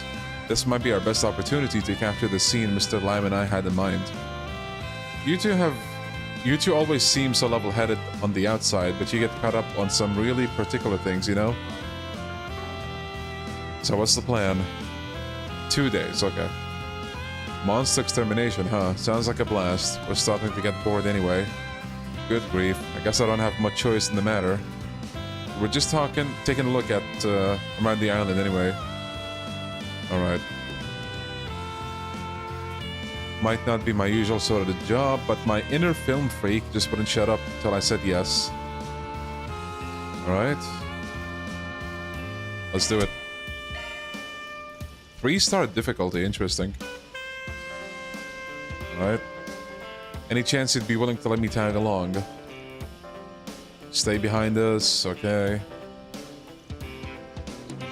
this might be our best opportunity to capture the scene Mr. Lime and I had in mind. You two always seem so level-headed on the outside, but you get caught up on some really particular things, you know? So what's the plan? 2 days, okay. Monster extermination, huh? Sounds like a blast. We're starting to get bored anyway. Good grief. I guess I don't have much choice in the matter. We're just taking a look at around the island anyway. Alright. Might not be my usual sort of job, but my inner film freak just wouldn't shut up until I said yes. Alright. Let's do it. 3-star difficulty, interesting. Alright. Any chance you'd be willing to let me tag along? Stay behind us, okay. Do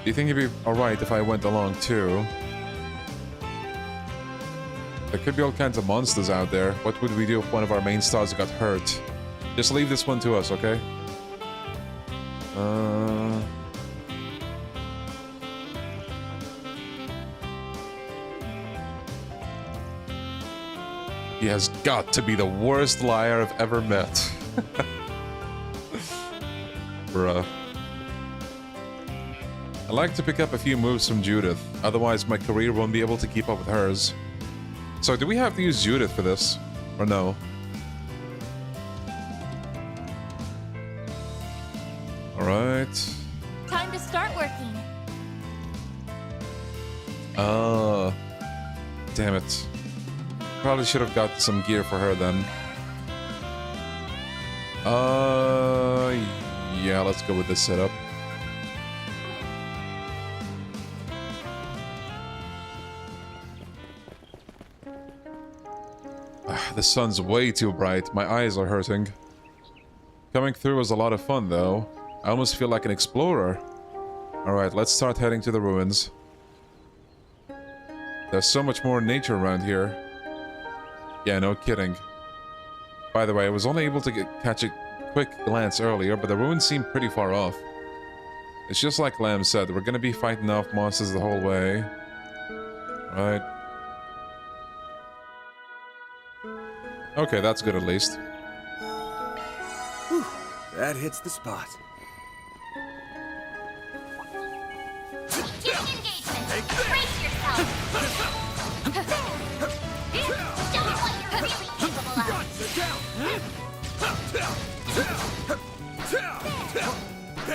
you think it'd be alright if I went along too? There could be all kinds of monsters out there. What would we do if one of our main stars got hurt? Just leave this one to us, okay? He has got to be the worst liar I've ever met. Bruh. I like to pick up a few moves from Judith, otherwise my career won't be able to keep up with hers. So do we have to use Judith for this? Or no? Alright. Time to start working. Damn it. Probably should have got some gear for her then. Yeah, let's go with this setup. The sun's way too bright. My eyes are hurting. Coming through was a lot of fun, though. I almost feel like an explorer. Alright, let's start heading to the ruins. There's so much more nature around here. Yeah, no kidding. By the way, I was only able to catch a quick glance earlier, but the ruins seem pretty far off. It's just like Lamb said, we're gonna be fighting off monsters the whole way. Right. Okay, that's good at least. Whew, that hits the spot. Engagement! Brace yourself! Show us what you're really capable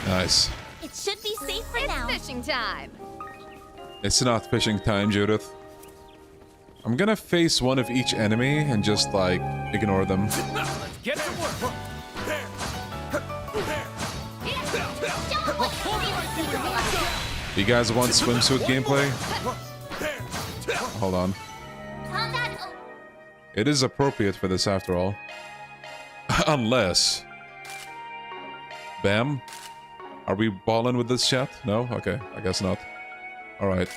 Nice. It should be safe for now. Fishing time. It's not fishing time, Judith. I'm gonna face one of each enemy and just, like, ignore them. Let's get to work. You guys want swimsuit gameplay? Hold on. It is appropriate for this after all. Unless... Bam? Are we balling with this chat? No? Okay, I guess not. Alright.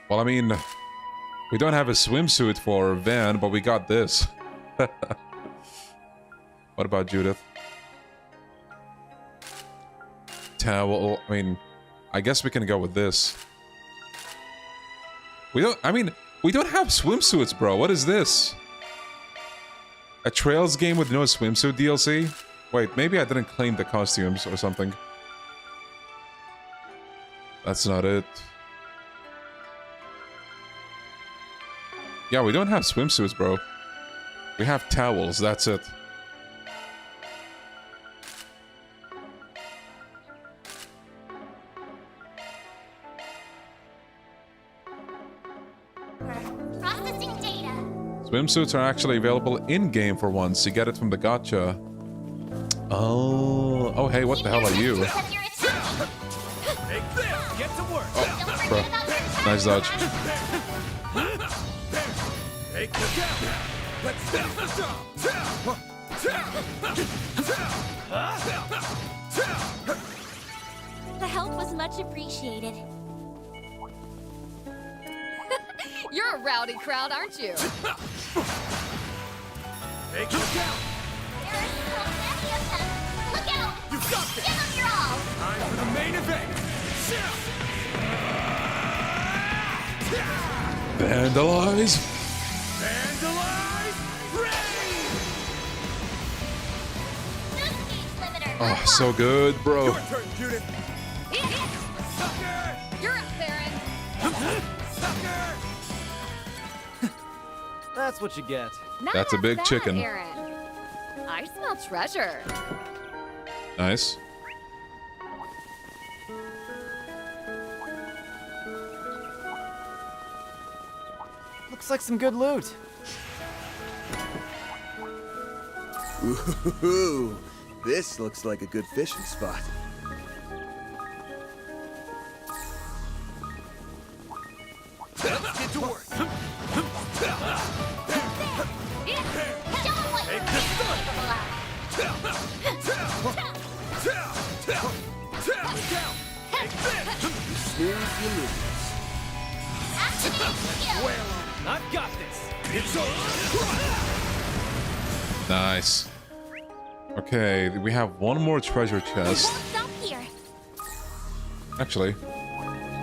Well, I mean, we don't have a swimsuit for Van, but we got this. What about Judith? Towel. I mean, I guess we can go with this. We don't have swimsuits, bro. What is this? A Trails game with no swimsuit DLC? Wait, maybe I didn't claim the costumes or something. That's not it. Yeah, we don't have swimsuits, bro. We have towels, that's it. Processing data. Swimsuits are actually available in-game for once. You get it from the gacha. Oh, hey, what the hell are you? Take this. Get to work. Oh, bro. Nice dodge. Take this out. Let's finish the job. The help was much appreciated. You're a rowdy crowd, aren't you? Take this out. Look out! You got this. Give them your all! Time for the main event. Vandalize. Vandalize. Oh, so good, bro. Your turn, Judith. Sucker. You're up, Baron. Sucker. That's what you get. That's a big chicken. Aaron. I smell treasure. Nice. Looks like some good loot. Ooh, this looks like a good fishing spot. Let's get to work. Take Well, I've got this. It's over. Nice. Okay, we have one more treasure chest. Stop here. Actually.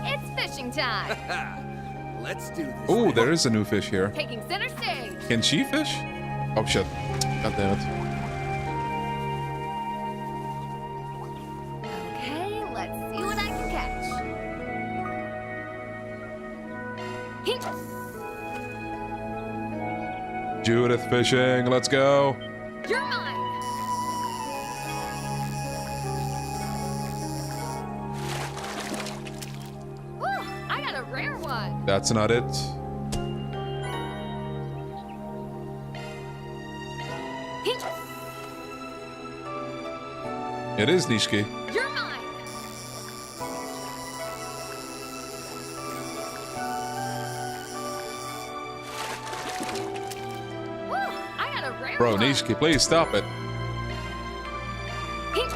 It's fishing time. Let's do this. Oh, there is a new fish here. Taking center stage. Can she fish? Oh shit. God damn it. Okay, let's see what I can catch. Hink. Judith fishing, let's go. You're mine. Ooh, I got a rare one. That's not it. Hink. It is Nishiki. You're mine. Ooh, I got a rare Bro, one. Nishiki, please stop it. Hink.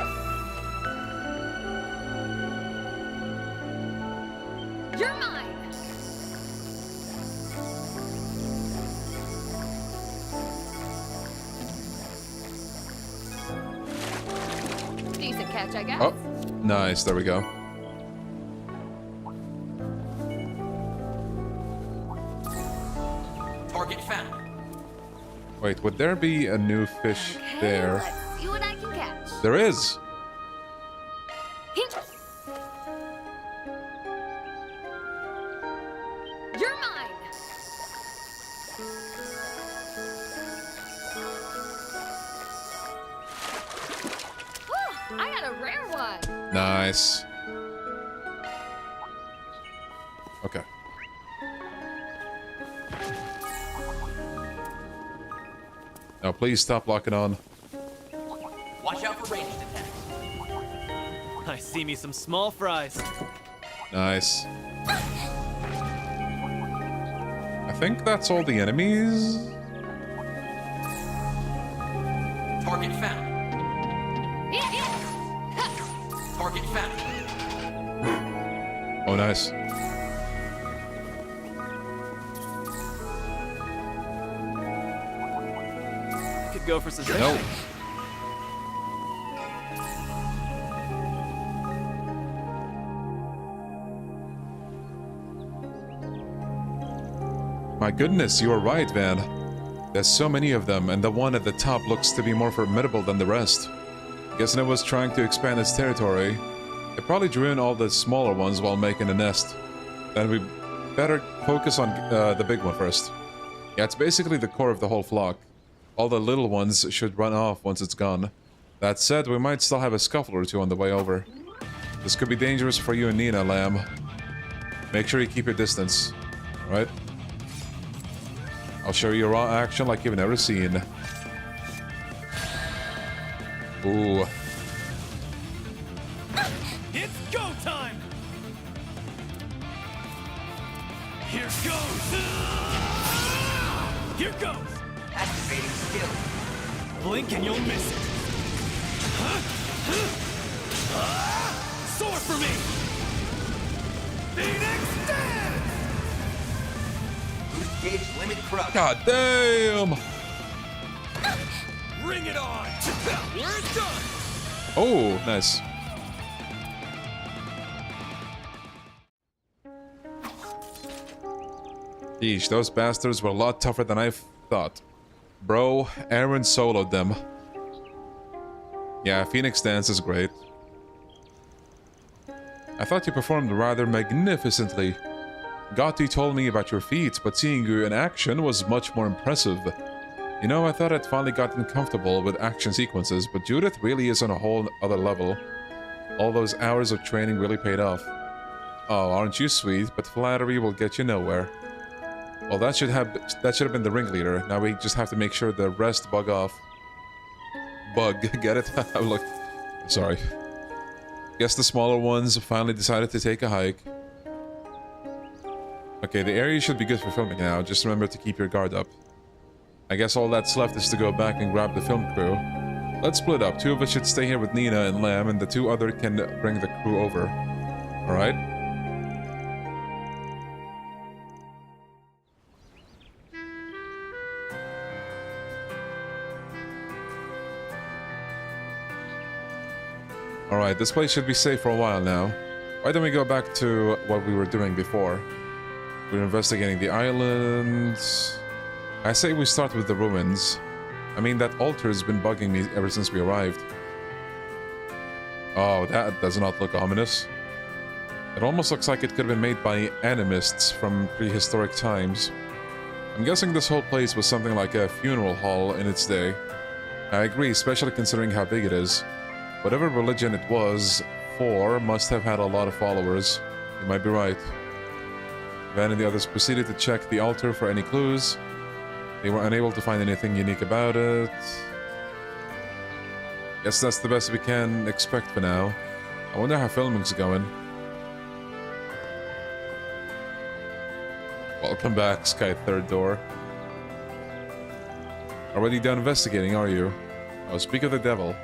You're mine. Decent catch, I guess. Oh, nice. There we go. Target found. Wait, would there be a new fish there? Let's see what I can catch. There is. Hink. You're mine. Ooh, I got a rare one. Nice. Okay. Now please stop locking on. Watch out for ranged attacks. I see me some small fries. Nice. I think that's all the enemies. Target found. Target found. Oh, nice. I could go for some. No. My goodness, you are right, Van. There's so many of them, and the one at the top looks to be more formidable than the rest. Guessing it was trying to expand its territory. It probably drew in all the smaller ones while making a nest. Then we better focus on the big one first. Yeah, it's basically the core of the whole flock. All the little ones should run off once it's gone. That said, we might still have a scuffle or two on the way over. This could be dangerous for you and Nina, Lamb. Make sure you keep your distance, alright? I'll show you raw action like you've never seen. Ooh. It's go time! Here goes! Here goes! Activating skill. Blink and you'll miss it. Soar for me! Phoenix dance! Boost gauge limit crush. God damn! Bring it on! We're done! Oh, nice. Yeesh, those bastards were a lot tougher than I thought. Bro, Aaron soloed them. Yeah, Phoenix Dance is great. I thought you performed rather magnificently. Gotti told me about your feats, but seeing you in action was much more impressive. You know, I thought I'd finally gotten comfortable with action sequences, but Judith really is on a whole other level. All those hours of training really paid off. Oh, aren't you sweet, but flattery will get you nowhere. Well, that should have been the ringleader. Now we just have to make sure the rest bug off. Bug, get it? Look, sorry. Guess the smaller ones finally decided to take a hike. Okay, the area should be good for filming now. Just remember to keep your guard up. I guess all that's left is to go back and grab the film crew. Let's split up. 2 of us should stay here with Nina and Lamb, and the 2 other can bring the crew over. Alright? Alright, this place should be safe for a while now. Why don't we go back to what we were doing before? We're investigating the islands. I say we start with the ruins. I mean, that altar has been bugging me ever since we arrived. Oh, that does not look ominous. It almost looks like it could have been made by animists from prehistoric times. I'm guessing this whole place was something like a funeral hall in its day. I agree, especially considering how big it is. Whatever religion it was for must have had a lot of followers. You might be right. Van and the others proceeded to check the altar for any clues. They were unable to find anything unique about it. Guess that's the best we can expect for now. I wonder how filming's going. Welcome back, Sky Third Door. Already done investigating, are you? Oh, speak of the devil.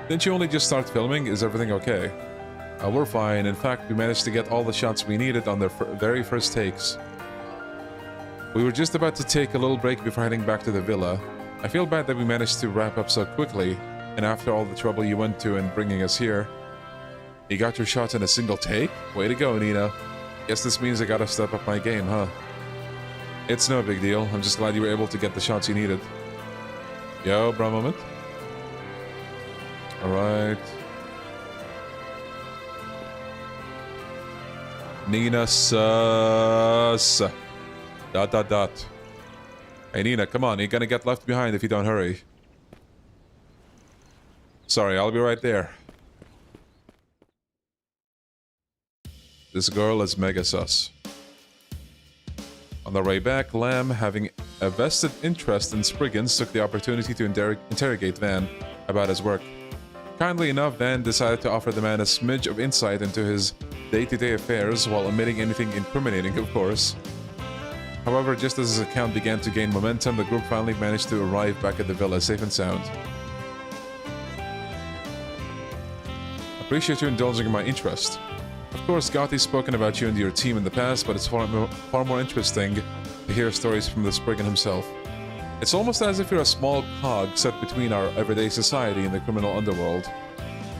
Didn't you only just start filming? Is everything okay? We're fine. In fact, we managed to get all the shots we needed on the very first takes. We were just about to take a little break before heading back to the villa. I feel bad that we managed to wrap up so quickly, and after all the trouble you went to in bringing us here. You got your shots in a single take? Way to go, Nina. Guess this means I gotta step up my game, huh? It's no big deal. I'm just glad you were able to get the shots you needed. Yo, bro, moment. Alright. Nina sus. ... Hey Nina, come on, you're gonna get left behind if you don't hurry. Sorry, I'll be right there. This girl is mega sus. On the way back, Lamb, having a vested interest in Spriggans, took the opportunity to interrogate Van about his work. Kindly enough, Van decided to offer the man a smidge of insight into his day-to-day affairs while omitting anything incriminating, of course. However, just as his account began to gain momentum, the group finally managed to arrive back at the villa safe and sound. Appreciate you indulging in my interest. Of course, Gothi's spoken about you and your team in the past, but it's far more interesting to hear stories from the Spriggan himself. It's almost as if you're a small cog set between our everyday society and the criminal underworld.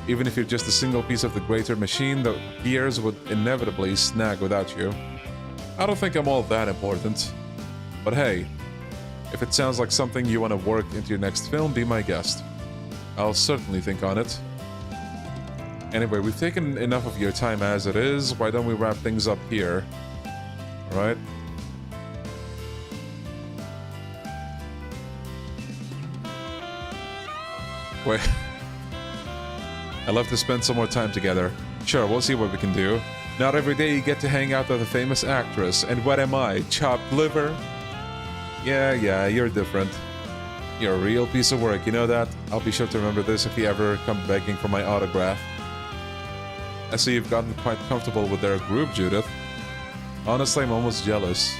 Even if you're just a single piece of the greater machine, the gears would inevitably snag without you. I don't think I'm all that important. But hey, if it sounds like something you want to work into your next film, be my guest. I'll certainly think on it. Anyway, we've taken enough of your time as it is. Why don't we wrap things up here? Alright? Wait. I'd love to spend some more time together. Sure, we'll see what we can do. Not every day you get to hang out with a famous actress. And what am I? Chopped liver? Yeah, you're different. You're a real piece of work, you know that? I'll be sure to remember this if you ever come begging for my autograph. I see you've gotten quite comfortable with their group, Judith. Honestly, I'm almost jealous.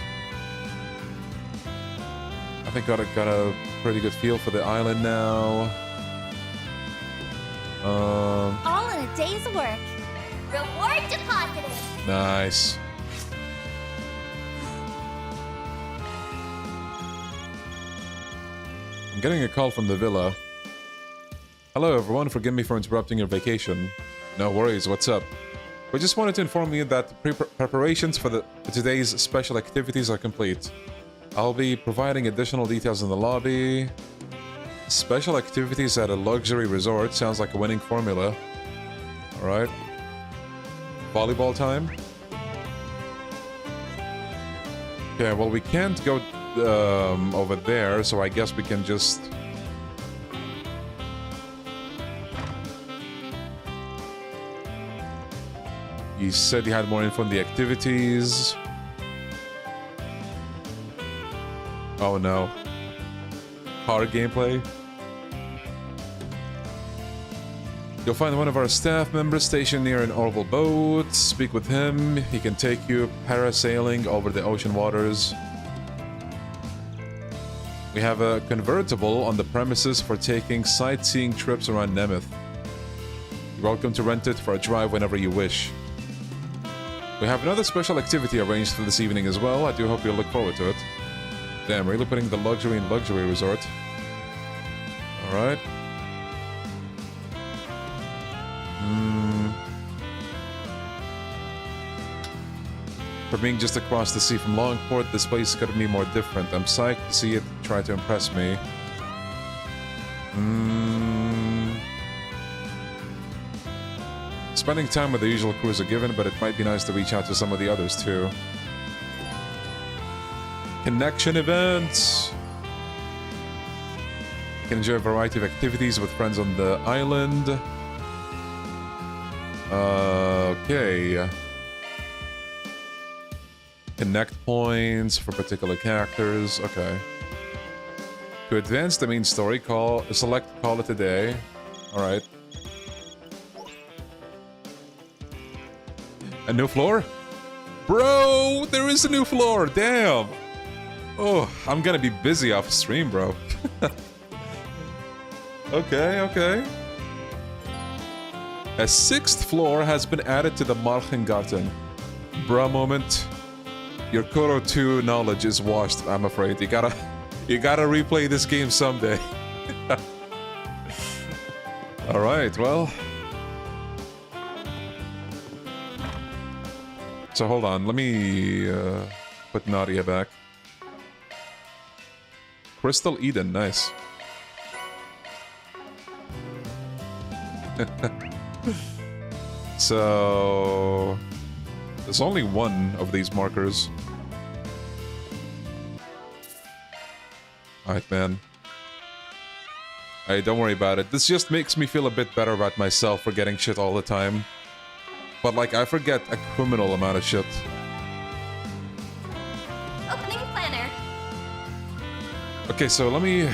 I think I got a pretty good feel for the island now. All in a day's work. Reward deposited. Nice. I'm getting a call from the villa. Hello everyone, forgive me for interrupting your vacation. No worries, what's up? We just wanted to inform you that the preparations for today's special activities are complete. I'll be providing additional details in the lobby. Special activities at a luxury resort sounds like a winning formula. Alright. Volleyball time? Okay, well we can't go over there, so I guess we can just... You said you had more info on the activities. Oh no. Hard gameplay. You'll find one of our staff members stationed near an orbital boat. Speak with him. He can take you parasailing over the ocean waters. We have a convertible on the premises for taking sightseeing trips around Nemeth. You're welcome to rent it for a drive whenever you wish. We have another special activity arranged for this evening as well. I do hope you'll look forward to it. Damn, really putting the luxury in luxury resort. Alright. For being just across the sea from Longport, this place couldn't be more different. I'm psyched to see it try to impress me. Spending time with the usual crew is a given, but it might be nice to reach out to some of the others too. Connection events! You can enjoy a variety of activities with friends on the island. Okay. Connect points for particular characters. Okay. To advance the main story, select Call It a Day. Alright. A new floor? Bro, there is a new floor. Damn. Oh, I'm gonna be busy off stream, bro. Okay. A 6th floor has been added to the Marchengarten. Bruh moment. Your Koro 2 knowledge is washed, I'm afraid. You gotta replay this game someday. Alright, well. So hold on, let me put Nadia back. Crystal Eden, nice. So there's only one of these markers. Alright, man. Hey, don't worry about it. This just makes me feel a bit better about myself for getting shit all the time. but like I forget a criminal amount of shit. Opening planner. Okay, so we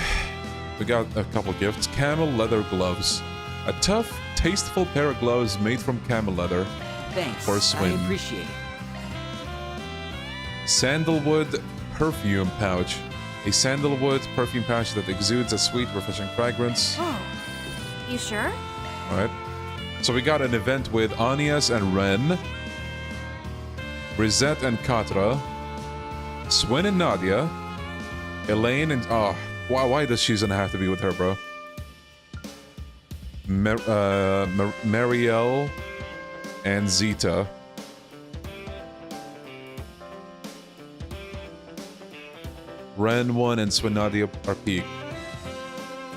got a couple gifts. Camel leather gloves. A tough, tasteful pair of gloves made from camel leather. Thanks. For Swin. I appreciate it. Sandalwood perfume pouch. A sandalwood perfume pouch that exudes a sweet, refreshing fragrance. Oh, you sure? Alright. So we got an event with Anias and Ren, Brizette and Katra, Swin and Nadia, Elaine and... Oh, why does Shizuna have to be with her, bro? Marielle and Zeta. Ren 1 and Swin Nadia are peak.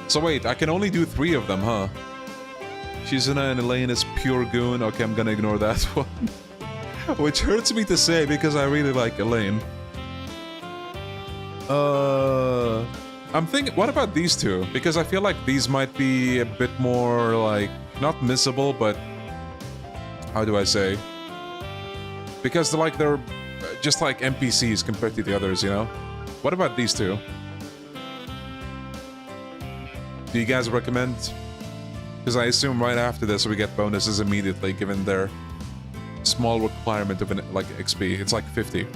So wait, I can only do 3 of them, huh? Shizuna and Elaine is pure goon. Okay, I'm gonna ignore that one. Which hurts me to say because I really like Elaine. I'm thinking, what about these two? Because I feel like these might be a bit more like, not missable, but how do I say? Because they're just like NPCs compared to the others, you know? What about these two? Do you guys recommend? Because I assume right after this we get bonuses immediately, given their small requirement of like XP. It's like 50.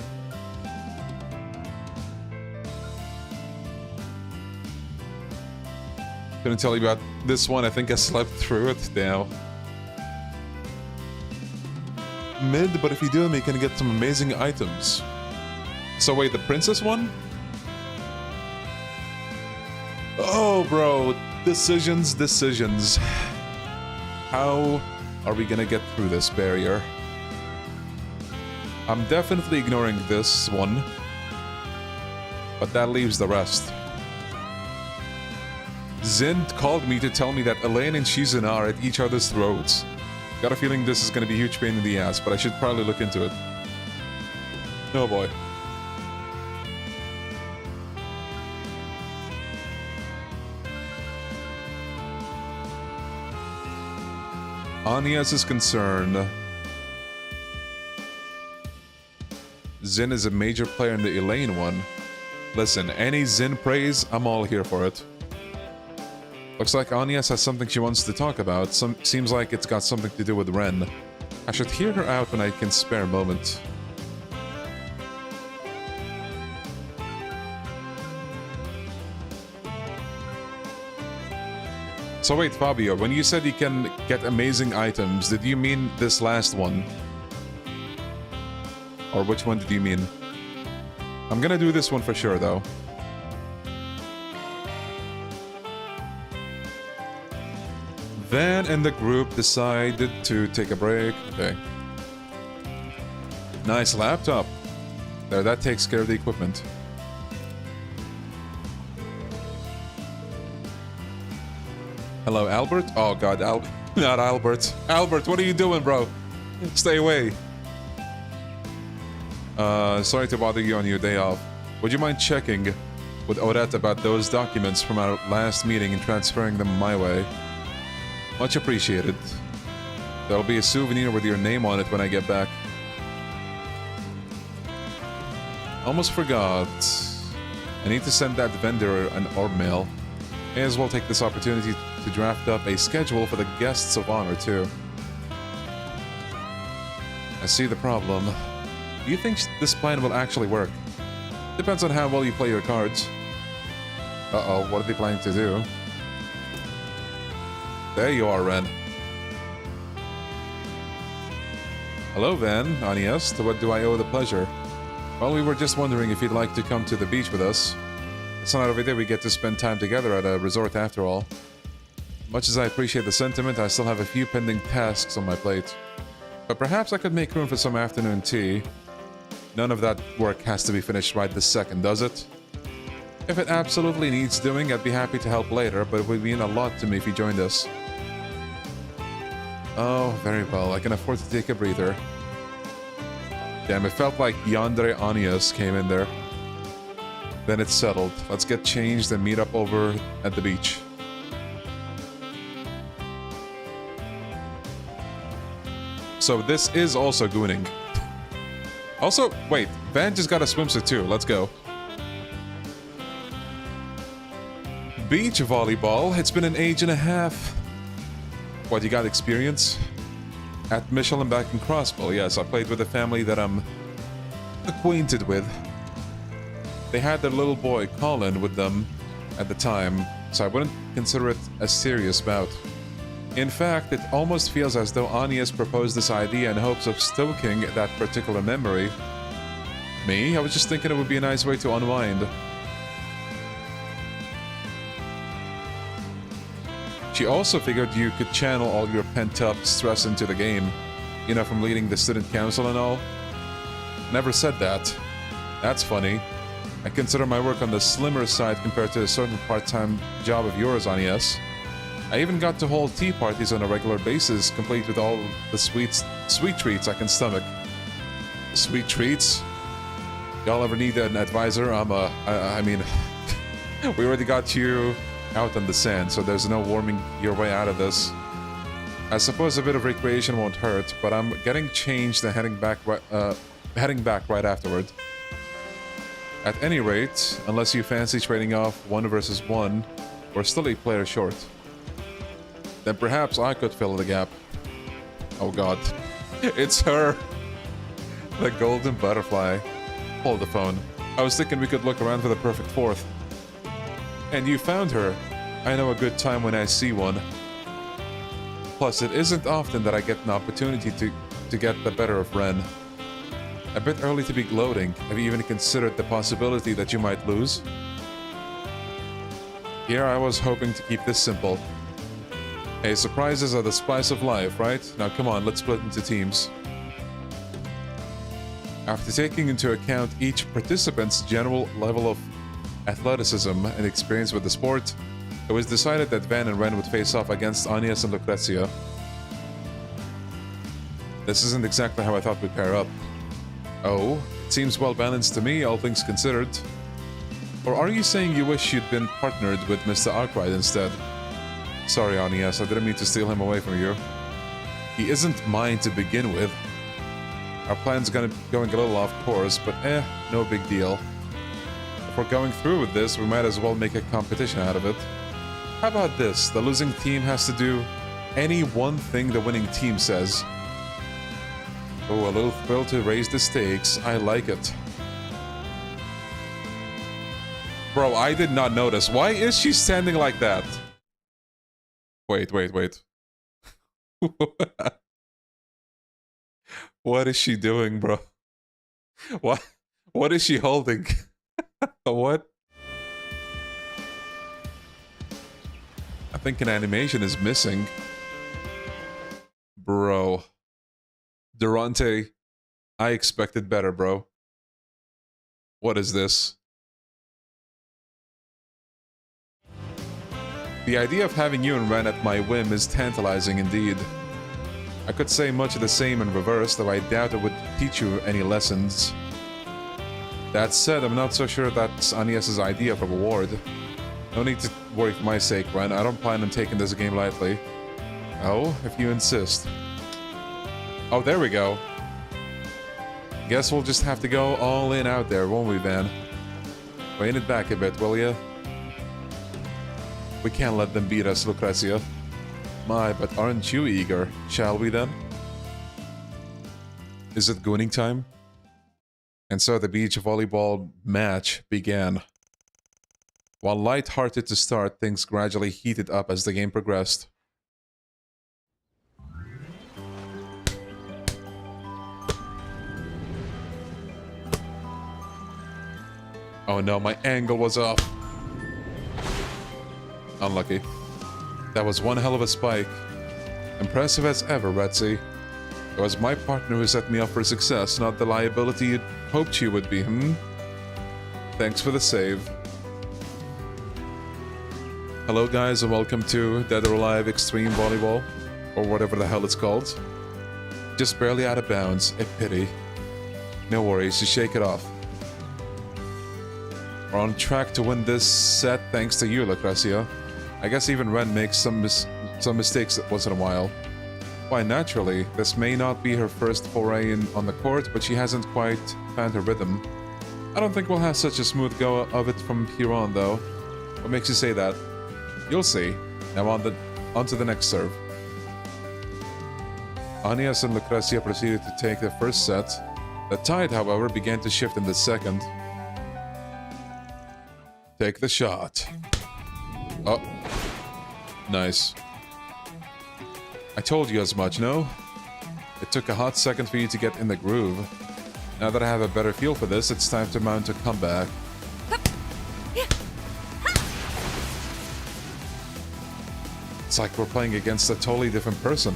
Couldn't tell you about this one. I think I slept through it now. Mid, but if you do them, you can get some amazing items. So wait, the princess one? Oh, bro. Decisions. How are we gonna get through this barrier? I'm definitely ignoring this one. But that leaves the rest. Zin called me to tell me that Elaine and Shizuna are at each other's throats. Got a feeling this is gonna be a huge pain in the ass, but I should probably look into it. Oh boy. Anias is concerned. Zin is a major player in the Elaine one. Listen, any Zin praise, I'm all here for it. Looks like Anias has something she wants to talk about. Seems like it's got something to do with Ren. I should hear her out when I can spare a moment. So wait, Fabio, when you said you can get amazing items, did you mean this last one? Or which one did you mean? I'm gonna do this one for sure, though. Van and the group decided to take a break. Okay. Nice laptop. There, that takes care of the equipment. Hello, Albert? Oh god, not Albert. Albert, what are you doing, bro? Stay away. Sorry to bother you on your day off. Would you mind checking with Odette about those documents from our last meeting and transferring them my way? Much appreciated. There'll be a souvenir with your name on it when I get back. Almost forgot. I need to send that vendor an orb mail. May as well take this opportunity to draft up a schedule for the guests of honor, too. I see the problem. Do you think this plan will actually work? Depends on how well you play your cards. Uh-oh, what are they planning to do? There you are, Ren. Hello, Van. Anias, to what do I owe the pleasure? Well, we were just wondering if you'd like to come to the beach with us. It's not every day we get to spend time together at a resort after all. Much as I appreciate the sentiment, I still have a few pending tasks on my plate. But perhaps I could make room for some afternoon tea. None of that work has to be finished right this second, does it? If it absolutely needs doing, I'd be happy to help later, but it would mean a lot to me if you joined us. Oh, very well. I can afford to take a breather. Damn, it felt like Yandere Anias came in there. Then it's settled. Let's get changed and meet up over at the beach. So this is also gooning. Also, wait, Van just got a swimsuit too. Let's go. Beach volleyball. It's been an age and a half. What, you got experience? At Michelin back in Crossbow. Yes, I played with a family that I'm acquainted with. They had their little boy, Colin, with them at the time, so I wouldn't consider it a serious bout. In fact, it almost feels as though Agnes proposed this idea in hopes of stoking that particular memory. Me? I was just thinking it would be a nice way to unwind. She also figured you could channel all your pent-up stress into the game. You know, from leading the student council and all. Never said that. That's funny. I consider my work on the slimmer side compared to a certain part-time job of yours, Agnes. I even got to hold tea parties on a regular basis, complete with all the sweet treats I can stomach. Sweet treats? Y'all ever need an advisor? I mean, we already got you out on the sand, so there's no warming your way out of this. I suppose a bit of recreation won't hurt, but I'm getting changed and heading back right afterward. At any rate, unless you fancy trading off 1 versus 1, we're still 8 players short. Then perhaps I could fill the gap. Oh god. It's her! The golden butterfly. Hold the phone. I was thinking we could look around for the perfect 4th. And you found her. I know a good time when I see one. Plus, it isn't often that I get an opportunity to get the better of Ren. A bit early to be gloating. Have you even considered the possibility that you might lose? Here I was hoping to keep this simple. Hey, surprises are the spice of life, right? Now come on, let's split into teams. After taking into account each participant's general level of athleticism and experience with the sport, it was decided that Van and Ren would face off against Agnes and Lucrezia. This isn't exactly how I thought we'd pair up. Oh, it seems well balanced to me, all things considered. Or are you saying you wish you'd been partnered with Mr. Arkwright instead? Sorry, Agnes, I didn't mean to steal him away from you. He isn't mine to begin with. Our plan's going a little off course, but no big deal. If we're going through with this, we might as well make a competition out of it. How about this? The losing team has to do any one thing the winning team says. Oh, a little thrill to raise the stakes. I like it. Bro, I did not notice. Why is she standing like that? Wait. What is she doing, bro? What is she holding? What? I think an animation is missing. Bro. Durante, I expected better, bro. What is this? The idea of having you and Ren at my whim is tantalizing indeed. I could say much of the same in reverse, though I doubt it would teach you any lessons. That said, I'm not so sure that's Agnes's idea of a reward. No need to worry for my sake, Ren. I don't plan on taking this game lightly. Oh, if you insist. Oh, there we go. Guess we'll just have to go all in out there, won't we, Van? Rein it back a bit, will ya? We can't let them beat us, Lucrezia. My, but aren't you eager? Shall we then? Is it gooning time? And so the beach volleyball match began. While light-hearted to start, things gradually heated up as the game progressed. Oh no, my angle was off. Unlucky. That was one hell of a spike. Impressive as ever, Retsy. It was my partner who set me up for success, not the liability you'd hoped you would be, Thanks for the save. Hello guys and welcome to Dead or Alive Extreme Volleyball, or whatever the hell it's called. Just barely out of bounds, a pity. No worries, you shake it off. We're on track to win this set thanks to you, Lucrezia. I guess even Ren makes some mistakes once in a while. Why, naturally, this may not be her first foray on the court, but she hasn't quite found her rhythm. I don't think we'll have such a smooth go of it from here on, though. What makes you say that? You'll see. Now on to the next serve. Anias and Lucrezia proceeded to take the first set. The tide, however, began to shift in the second. Take the shot. Oh. Nice. I told you as much, no? It took a hot second for you to get in the groove. Now that I have a better feel for this, it's time to mount a comeback. It's like we're playing against a totally different person.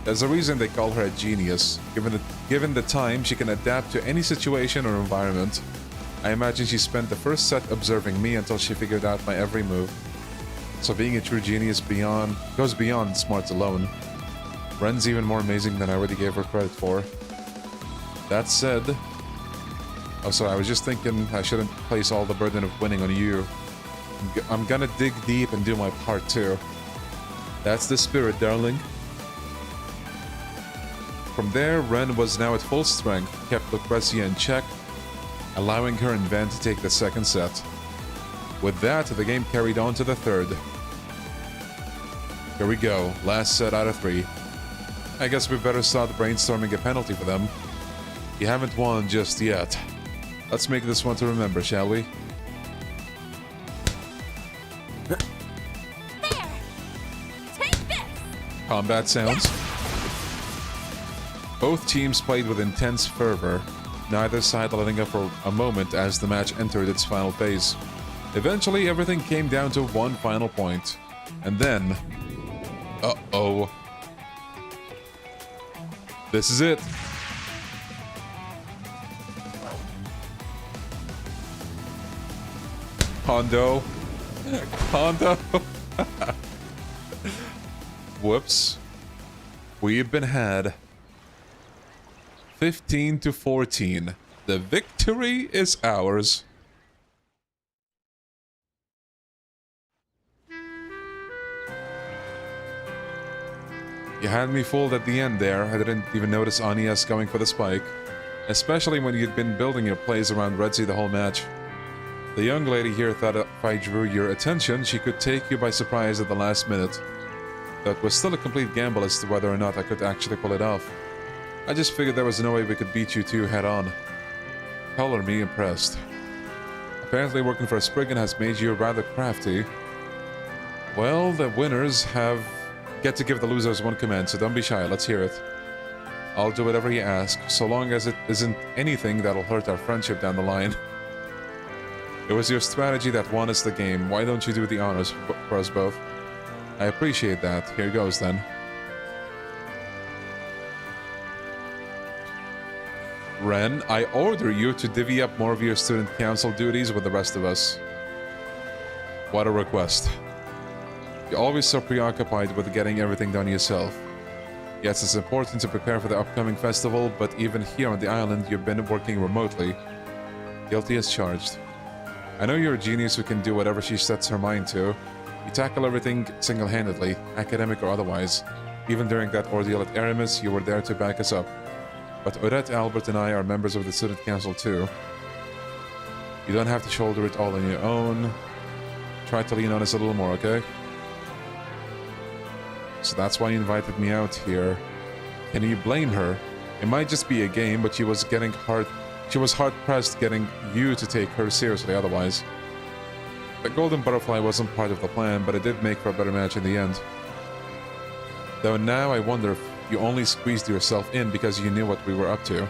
There's a reason they call her a genius. Given the time, she can adapt to any situation or environment. I imagine she spent the first set observing me until she figured out my every move. So being a true genius goes beyond smarts alone. Ren's even more amazing than I already gave her credit for. That said... Oh, sorry, I was just thinking I shouldn't place all the burden of winning on you. I'm gonna dig deep and do my part too. That's the spirit, darling. From there, Ren was now at full strength, kept Lucrezia in check, allowing her and Van to take the second set. With that, the game carried on to the third. Here we go, last set out of 3. I guess we better start brainstorming a penalty for them. You haven't won just yet. Let's make this one to remember, shall we? There! Take this! Combat sounds. Both teams played with intense fervor, neither side letting up for a moment as the match entered its final phase. Eventually, everything came down to one final point. And then... Uh-oh. This is it. Hondo. Hondo. Whoops. We've been had. 15-14. The victory is ours. You had me fooled at the end there. I didn't even notice Anias going for the spike. Especially when you'd been building your plays around Redzi the whole match. The young lady here thought if I drew your attention, she could take you by surprise at the last minute. That was still a complete gamble as to whether or not I could actually pull it off. I just figured there was no way we could beat you two head-on. Color me impressed. Apparently working for a Spriggan has made you rather crafty. Well, the winners get to give the losers one command, so don't be shy, let's hear it. I'll do whatever you ask, so long as it isn't anything that'll hurt our friendship down the line. It was your strategy that won us the game. Why don't you do the honors for us both? I appreciate that. Here goes then. Ren, I order you to divvy up more of your student council duties with the rest of us. What a request. You're always so preoccupied with getting everything done yourself. Yes, it's important to prepare for the upcoming festival, but even here on the island, you've been working remotely. Guilty as charged. I know you're a genius who can do whatever she sets her mind to. You tackle everything single-handedly, academic or otherwise. Even during that ordeal at Aramis, you were there to back us up. But Odette, Albert, and I are members of the Student Council too. You don't have to shoulder it all on your own. Try to lean on us a little more, okay? So that's why you invited me out here. Can you blame her? It might just be a game, but she was hard-pressed getting you to take her seriously otherwise. The Golden Butterfly wasn't part of the plan, but it did make for a better match in the end. Though now I wonder if you only squeezed yourself in because you knew what we were up to.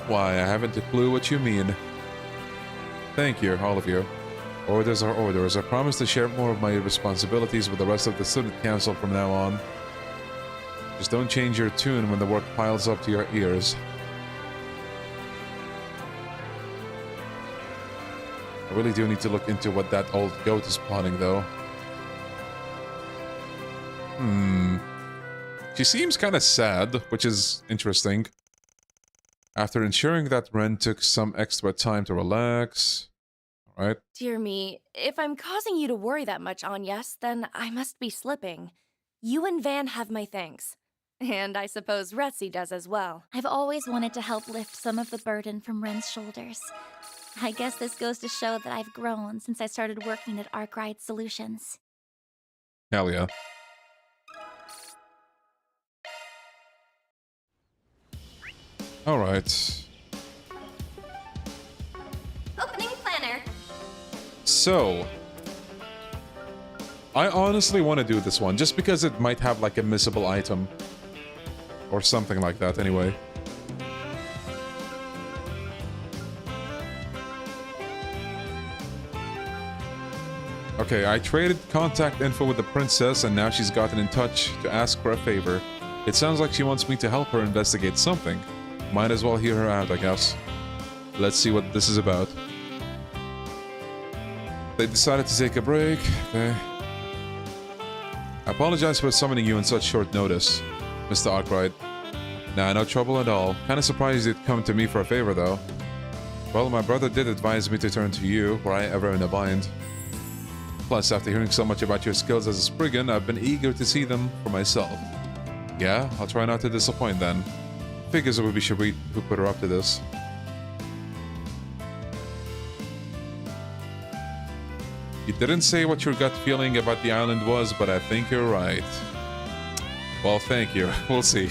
Why, I haven't a clue what you mean. Thank you, all of you. Orders are orders. I promise to share more of my responsibilities with the rest of the Student Council from now on. Just don't change your tune when the work piles up to your ears. I really do need to look into what that old goat is plotting, though. She seems kind of sad, which is interesting. After ensuring that Ren took some extra time to relax... Alright. Dear me, if I'm causing you to worry that much, Agnes, then I must be slipping. You and Van have my thanks. And I suppose Retzi does as well. I've always wanted to help lift some of the burden from Ren's shoulders. I guess this goes to show that I've grown since I started working at Arkwright Solutions. Hell yeah. Alright. Opening planner. So, I honestly want to do this one, just because it might have like a missable item. Or something like that, anyway. Okay, I traded contact info with the princess, and now she's gotten in touch to ask for a favor. It sounds like she wants me to help her investigate something. Might as well hear her out, I guess. Let's see what this is about. They decided to take a break. Okay. I apologize for summoning you in such short notice, Mr. Arkwright. Nah, no trouble at all. Kinda surprised you'd come to me for a favor, though. Well, my brother did advise me to turn to you, were I ever in a bind. Plus, after hearing so much about your skills as a Spriggan, I've been eager to see them for myself. Yeah, I'll try not to disappoint then. Figures it would be Sharit who put her up to this. You didn't say what your gut feeling about the island was, but I think you're right. Well, thank you. We'll see.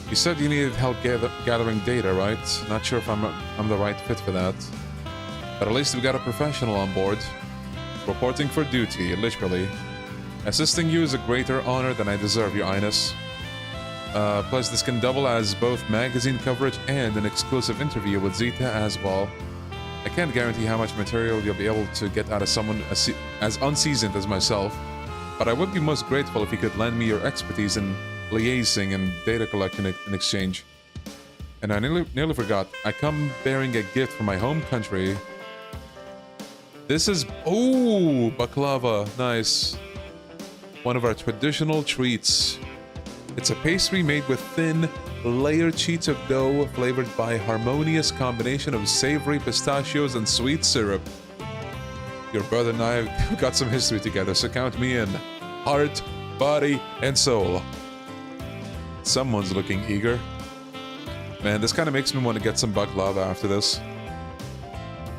You said you needed help gathering data, right? Not sure if I'm the right fit for that. But at least we got a professional on board. Reporting for duty, literally. Assisting you is a greater honor than I deserve, Your Highness. Plus, this can double as both magazine coverage and an exclusive interview with Zeta as well. I can't guarantee how much material you'll be able to get out of someone as unseasoned as myself, but I would be most grateful if you could lend me your expertise in liaising and data collection in exchange. And I nearly forgot, I come bearing a gift from my home country. This is... oh, baklava. Nice. One of our traditional treats. It's a pastry made with thin, layered sheets of dough flavored by a harmonious combination of savory pistachios and sweet syrup. Your brother and I have got some history together, so count me in. Heart, body, and soul. Someone's looking eager. Man, this kind of makes me want to get some baklava after this.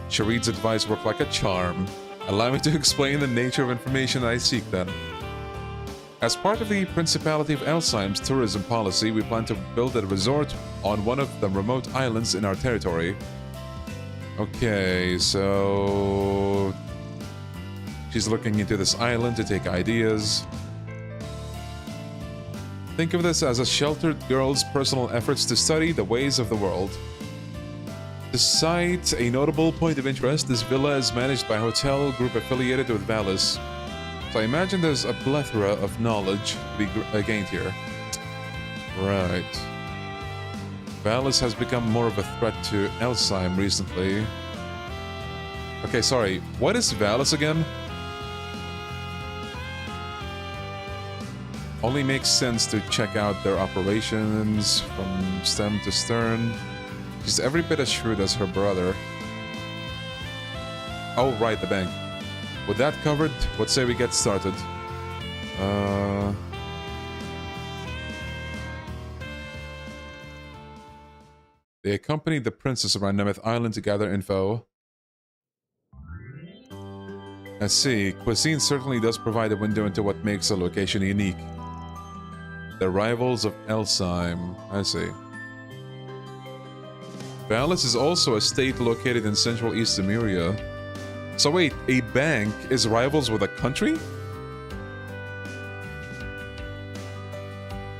Sharit's advice worked like a charm. Allow me to explain the nature of information I seek then. As part of the Principality of Elsheim's tourism policy, we plan to build a resort on one of the remote islands in our territory. Okay, so... she's looking into this island to take ideas. Think of this as a sheltered girl's personal efforts to study the ways of the world. To cite a notable point of interest, this villa is managed by a hotel group affiliated with Valis. So I imagine there's a plethora of knowledge to be gained here. Right. Valis has become more of a threat to Elsheim recently. Okay, sorry. What is Valis again? Only makes sense to check out their operations from stem to stern. She's every bit as shrewd as her brother. Oh, right, the bank. With that covered, what say we get started? They accompanied the princess around Nemeth Island to gather info. I see. Cuisine certainly does provide a window into what makes a location unique. The rivals of Elsheim. I see. Valis is also a state located in central East Emuria. So wait, a bank is rivals with a country?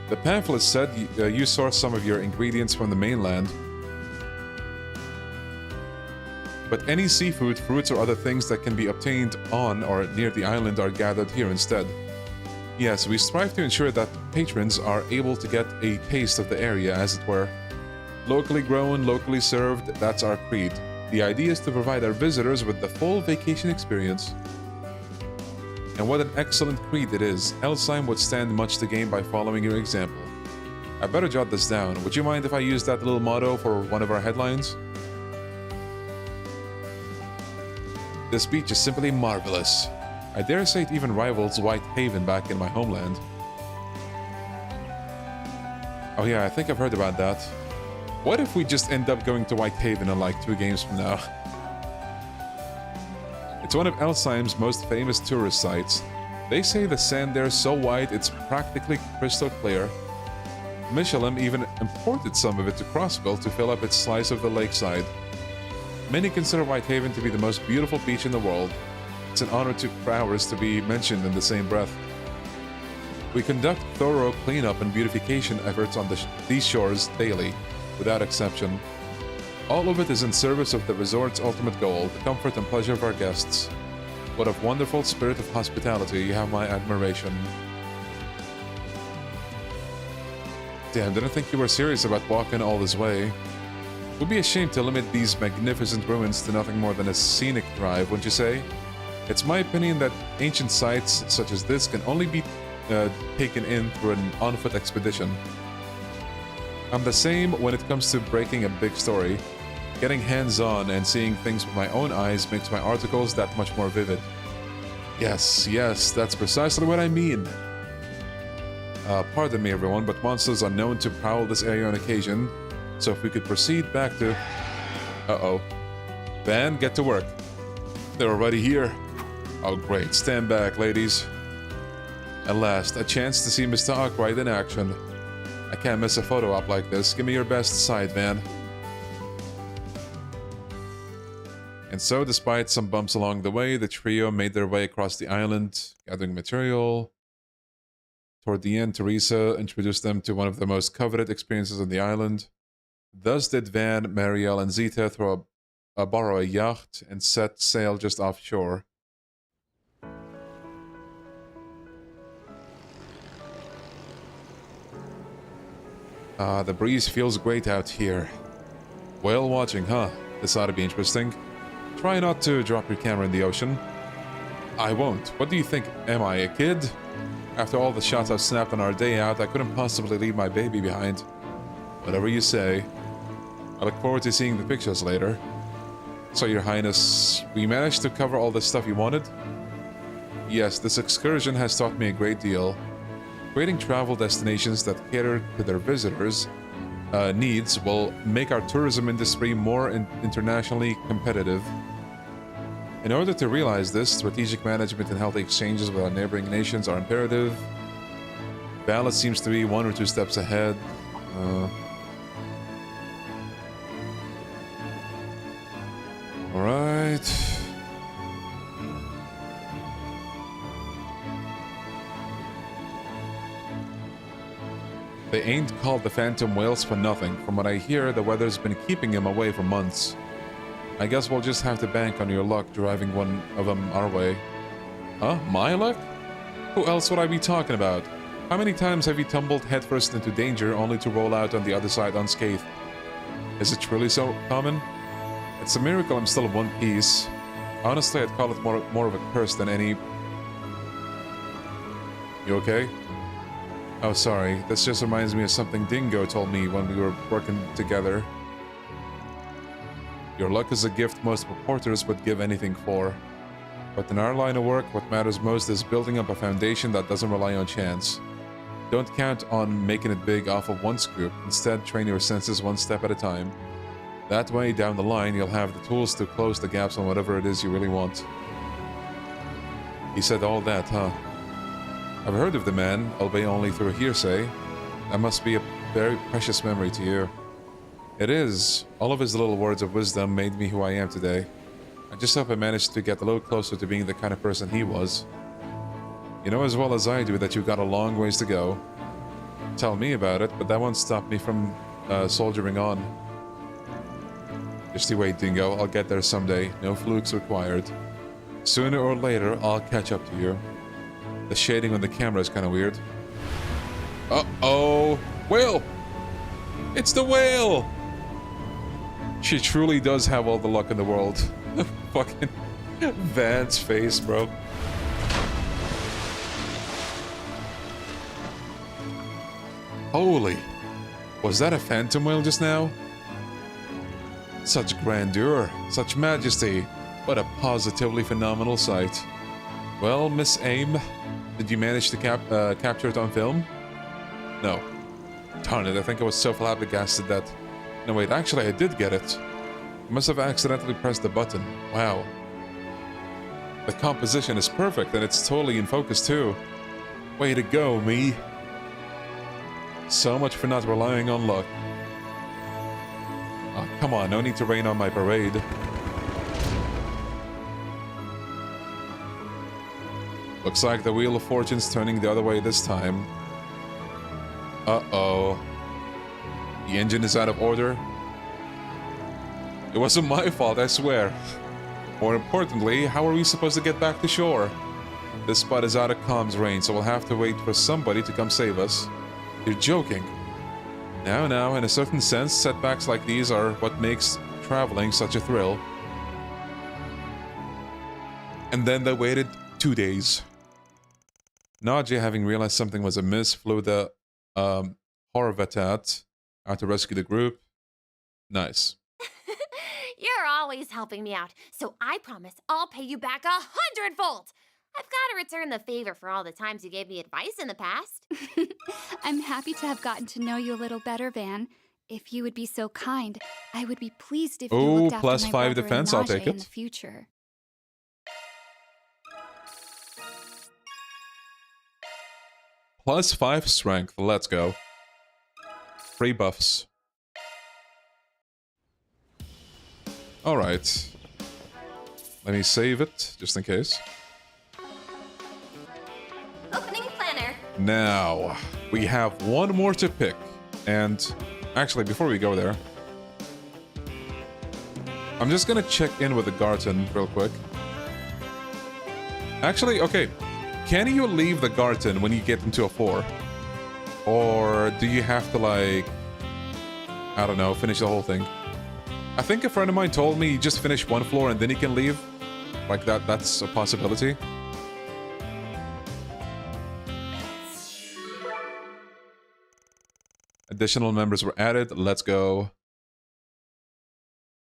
The pamphlet said you source some of your ingredients from the mainland. But any seafood, fruits, or other things that can be obtained on or near the island are gathered here instead. Yes, we strive to ensure that patrons are able to get a taste of the area, as it were. Locally grown, locally served, that's our creed. The idea is to provide our visitors with the full vacation experience. And what an excellent creed it is. Elsheim would stand much to gain by following your example. I better jot this down. Would you mind if I use that little motto for one of our headlines? This beach is simply marvelous. I dare say it even rivals Whitehaven back in my homeland. Oh yeah, I think I've heard about that. What if we just end up going to Whitehaven in like 2 games from now? It's one of Elsheim's most famous tourist sites. They say the sand there is so white it's practically crystal clear. Michelin even imported some of it to Crossville to fill up its slice of the lakeside. Many consider Whitehaven to be the most beautiful beach in the world. It's an honor for ours to be mentioned in the same breath. We conduct thorough cleanup and beautification efforts on these shores daily, without exception. All of it is in service of the resort's ultimate goal, the comfort and pleasure of our guests. What a wonderful spirit of hospitality, you have my admiration. Damn, didn't think you were serious about walking all this way. It would be a shame to limit these magnificent ruins to nothing more than a scenic drive, wouldn't you say? It's my opinion that ancient sites such as this can only be taken in through an on-foot expedition. I'm the same when it comes to breaking a big story. Getting hands-on and seeing things with my own eyes makes my articles that much more vivid. Yes, that's precisely what I mean. Pardon me everyone, but monsters are known to prowl this area on occasion, so if we could proceed back to... Uh-oh. Van, get to work. They're already here. Oh great, stand back, ladies. At last, a chance to see Mr. Arkwright in action. I can't miss a photo op like this. Give me your best side, Van. And so, despite some bumps along the way, the trio made their way across the island, gathering material. Toward the end, Teresa introduced them to one of the most coveted experiences on the island. Thus did Van, Marielle, and Zita borrow a yacht and set sail just offshore. The breeze feels great out here. Whale watching, huh? This ought to be interesting. Try not to drop your camera in the ocean. I won't. What do you think? Am I a kid? After all the shots I've snapped on our day out, I couldn't possibly leave my baby behind. Whatever you say. I look forward to seeing the pictures later. So, Your Highness, we managed to cover all the stuff you wanted? Yes, this excursion has taught me a great deal. Creating travel destinations that cater to their visitors' needs will make our tourism industry more internationally competitive. In order to realize this, strategic management and healthy exchanges with our neighboring nations are imperative. Balance seems to be 1 or 2 steps ahead. Alright. They ain't called the Phantom Whales for nothing. From what I hear, the weather's been keeping them away for months. I guess we'll just have to bank on your luck driving one of them our way. Huh? My luck? Who else would I be talking about? How many times have you tumbled headfirst into danger only to roll out on the other side unscathed? Is it truly so common? It's a miracle I'm still in one piece. Honestly, I'd call it more of a curse than any... You okay? Oh, sorry. This just reminds me of something Dingo told me when we were working together. Your luck is a gift most reporters would give anything for. But in our line of work, what matters most is building up a foundation that doesn't rely on chance. Don't count on making it big off of one scoop. Instead, train your senses one step at a time. That way, down the line, you'll have the tools to close the gaps on whatever it is you really want. He said all that, huh? I've heard of the man, albeit only through hearsay. That must be a very precious memory to you. It is. All of his little words of wisdom made me who I am today. I just hope I managed to get a little closer to being the kind of person he was. You know as well as I do that you've got a long ways to go. Tell me about it, but that won't stop me from soldiering on. Just you wait, Dingo. I'll get there someday. No flukes required. Sooner or later, I'll catch up to you. The shading on the camera is kind of weird. Uh-oh! Whale! It's the whale! She truly does have all the luck in the world. Fucking Van's face, bro. Holy. Was that a phantom whale just now? Such grandeur, such majesty. What a positively phenomenal sight. Well, Miss Aim, did you manage to capture it on film? No. Darn it, I think I was so flabbergasted that... No, wait, actually I did get it. I must have accidentally pressed the button. Wow. The composition is perfect and it's totally in focus too. Way to go, me. So much for not relying on luck. Oh, come on, no need to rain on my parade. Looks like the Wheel of Fortune's turning the other way this time. Uh-oh. The engine is out of order. It wasn't my fault, I swear. More importantly, how are we supposed to get back to shore? This spot is out of comms range, so we'll have to wait for somebody to come save us. You're joking. Now, in a certain sense, setbacks like these are what makes traveling such a thrill. And then they waited 2 days. Nadia, having realized something was amiss, flew the Horvatat out to rescue the group. Nice. You're always helping me out, so I promise I'll pay you back 100-fold. I've got to return the favor for all the times you gave me advice in the past. I'm happy to have gotten to know you a little better, Van. If you would be so kind, I would be pleased if you looked after plus my 5 brother defense, and I'll Nadia take in it. the future. Plus 5 strength, let's go. 3 buffs. Alright. Let me save it, just in case. Opening planner. Now, we have one more to pick. And actually, before we go there, I'm just gonna check in with the Garten real quick. Actually, okay. Can you leave the Garten when you get into a 4? Or do you have to, like, I don't know, finish the whole thing? I think a friend of mine told me you just finish 1 floor and then you can leave. Like that's a possibility. Additional members were added. Let's go.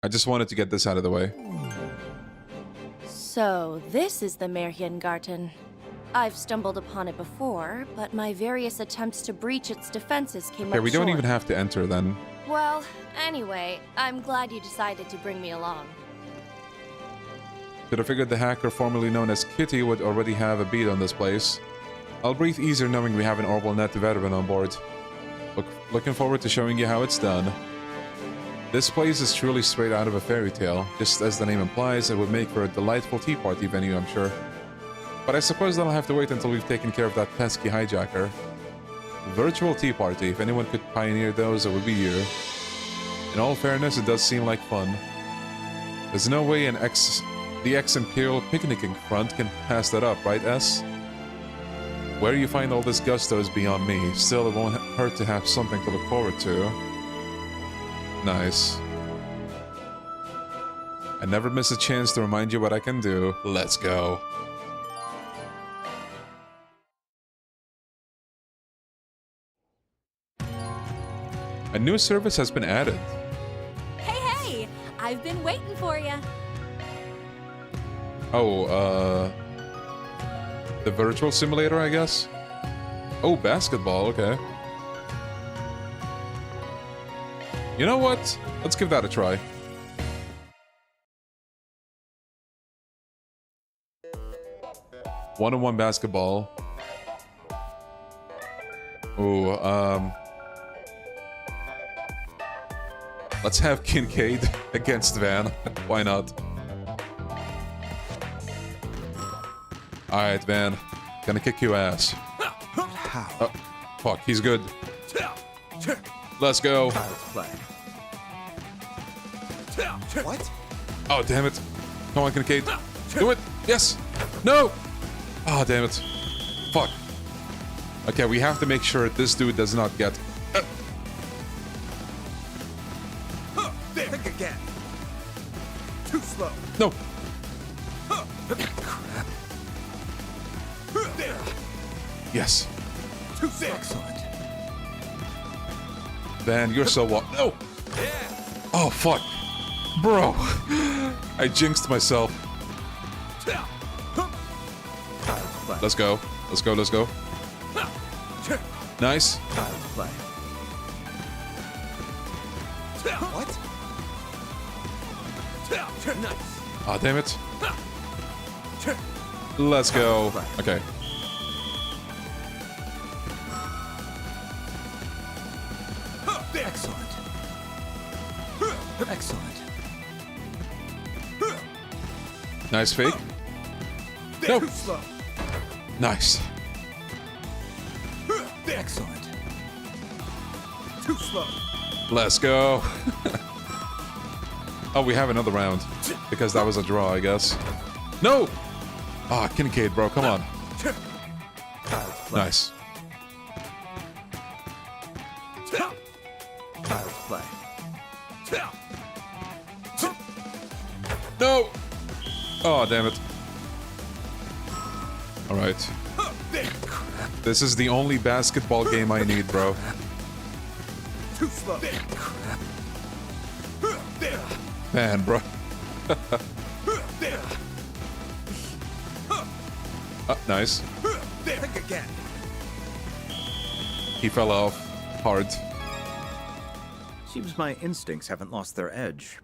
I just wanted to get this out of the way. So, this is the Märchengarten. I've stumbled upon it before, but my various attempts to breach its defenses came up Okay, we don't short. even have to enter then. Well, anyway, I'm glad you decided to bring me along. Should have figured the hacker formerly known as Kitty would already have a beat on this place. I'll breathe easier knowing we have an Orbital Net veteran on board. Looking forward to showing you how it's done. This place is truly straight out of a fairy tale. Just as the name implies, it would make for a delightful tea party venue, I'm sure. But I suppose that'll have to wait until we've taken care of that pesky hijacker. Virtual tea party. If anyone could pioneer those, it would be you. In all fairness, it does seem like fun. There's no way the ex-Imperial picnicking front can pass that up, right, S? Where you find all this gusto is beyond me. Still, it won't hurt to have something to look forward to. Nice. I never miss a chance to remind you what I can do. Let's go. A new service has been added. Hey! I've been waiting for you. Oh, the virtual simulator, I guess? Oh, basketball, okay. You know what? Let's give that a try. One-on-one basketball. Ooh, let's have Kincaid against Van. Why not? Alright, Van. Gonna kick your ass. How? Oh, fuck, he's good. Let's go. What? Oh, damn it. Come on, Kincaid. Do it. Yes. No. Oh, damn it. Fuck. Okay, we have to make sure this dude does not get... Think again. Too slow. No. Crap. Yes. Too excellent. Van, you're so what? No. Oh, fuck. Bro, I jinxed myself. Let's go. Let's go, let's go. Nice. What? Nice. Ah, damn it. Let's go. Okay. Excellent. Excellent. Nice fake. No. Nice. Excellent. Too slow. Let's go. Oh, we have another round. Because that was a draw, I guess. No! Ah, Kincaid, bro, come on. Nice. Child's play. No! Oh, damn it. Alright. This is the only basketball game I need, bro. Too slow. Man, bro. Nice. Think again. He fell off hard. Seems my instincts haven't lost their edge.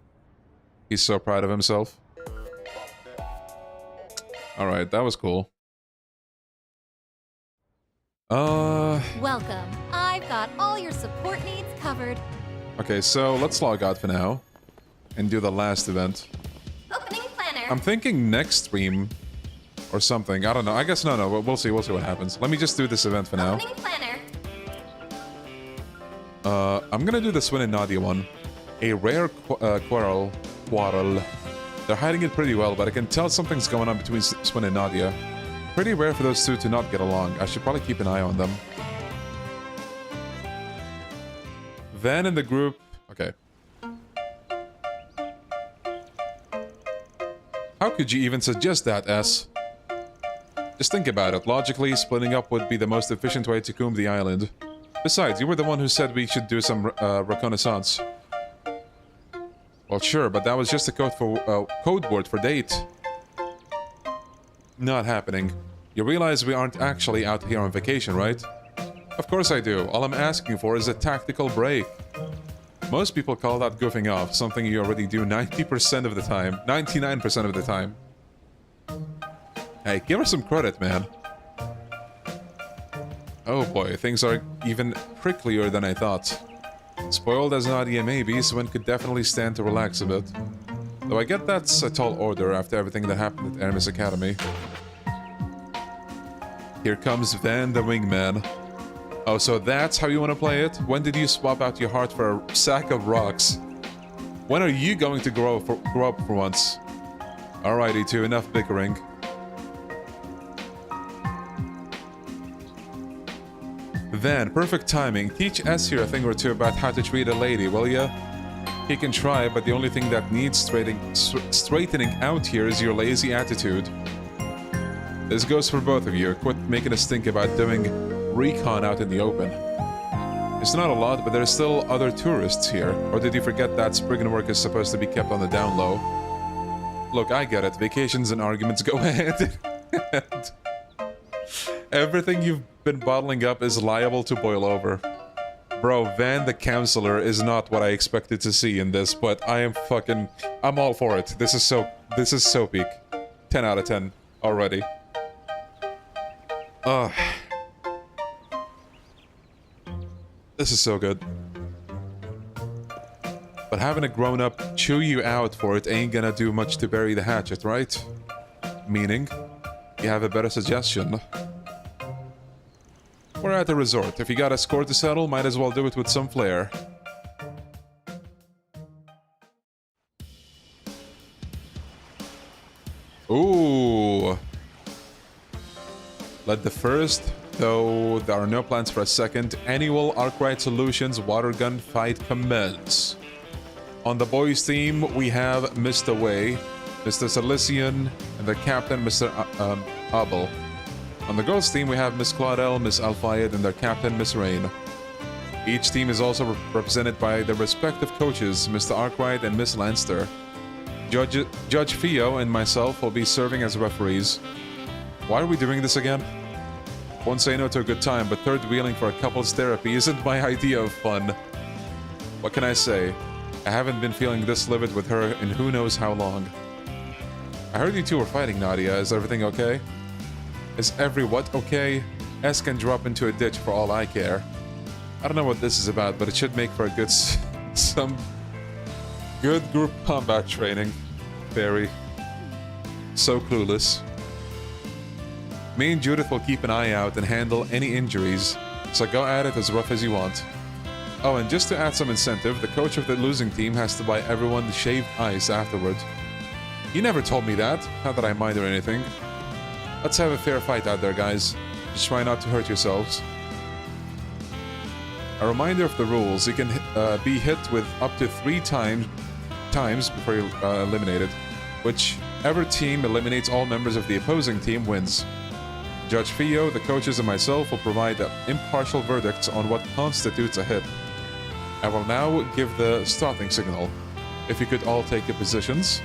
He's so proud of himself. Alright, that was cool. Welcome. I've got all your support needs covered. Okay, so let's log out for now. And do the last event. Opening planner. I'm thinking next stream. Or something. I don't know. I guess no. We'll see. We'll see what happens. Let me just do this event for now. Opening planner. I'm gonna do the Swin and Nadia one. A rare quarrel. They're hiding it pretty well, but I can tell something's going on between Swin and Nadia. Pretty rare for those two to not get along. I should probably keep an eye on them. Then in the group... Okay. How could you even suggest that, S? Just think about it. Logically, splitting up would be the most efficient way to comb the island. Besides, you were the one who said we should do some reconnaissance. Well, sure, but that was just a code word for date. Not happening. You realize we aren't actually out here on vacation, right? Of course I do. All I'm asking for is a tactical break. Most people call that goofing off, something you already do 90% of the time. 99% of the time. Hey, give her some credit, man. Oh boy, things are even pricklier than I thought. Spoiled as Nadia may be, Swin could definitely stand to relax a bit. Though I get that's a tall order after everything that happened at Aramis Academy. Here comes Van the Wingman. Oh, so that's how you want to play it? When did you swap out your heart for a sack of rocks? When are you going to grow up for once? Alrighty, two, enough bickering. Van, perfect timing. Teach S here a thing or two about how to treat a lady, will ya? He can try, but the only thing that needs straightening out here is your lazy attitude. This goes for both of you. Quit making us think about doing recon out in the open. It's not a lot, but there's still other tourists here. Or did you forget that Spriggan work is supposed to be kept on the down low? Look, I get it. Vacations and arguments go hand in hand. Everything you've been bottling up is liable to boil over. Bro, Van the Counselor is not what I expected to see in this, but I'm all for it. This is so peak. 10 out of 10 already. This is so good. But having a grown-up chew you out for it ain't gonna do much to bury the hatchet, right? Meaning, you have a better suggestion. We're at a resort. If you got a score to settle, might as well do it with some flair. Ooh. Let the first, though there are no plans for a second, annual Arkwright Solutions water gun fight commence. On the boys' team, we have Mr. Way, Mr. Silesian, and the captain, Mr. Abel. On the girls' team, we have Miss Claudel, Miss Alfayed, and their captain, Miss Rain. Each team is also represented by their respective coaches, Mr. Arkwright and Miss Lanster. Judge Theo and myself will be serving as referees. Why are we doing this again? Won't say no to a good time, but third wheeling for a couples therapy isn't my idea of fun. What can I say? I haven't been feeling this livid with her in who knows how long. I heard you two were fighting, Nadia. Is everything okay? Is every what okay? S can drop into a ditch for all I care. I don't know what this is about, but it should make for a good some good group combat training. Very. So clueless. Me and Judith will keep an eye out and handle any injuries, so go at it as rough as you want. Oh, and just to add some incentive, the coach of the losing team has to buy everyone the shaved ice afterward. He never told me that, not that I mind or anything. Let's have a fair fight out there, guys. Just try not to hurt yourselves. A reminder of the rules: you can be hit with up to 3 times before you're eliminated. Whichever team eliminates all members of the opposing team wins. Judge Theo, the coaches, and myself will provide impartial verdicts on what constitutes a hit. I will now give the starting signal. If you could all take your positions.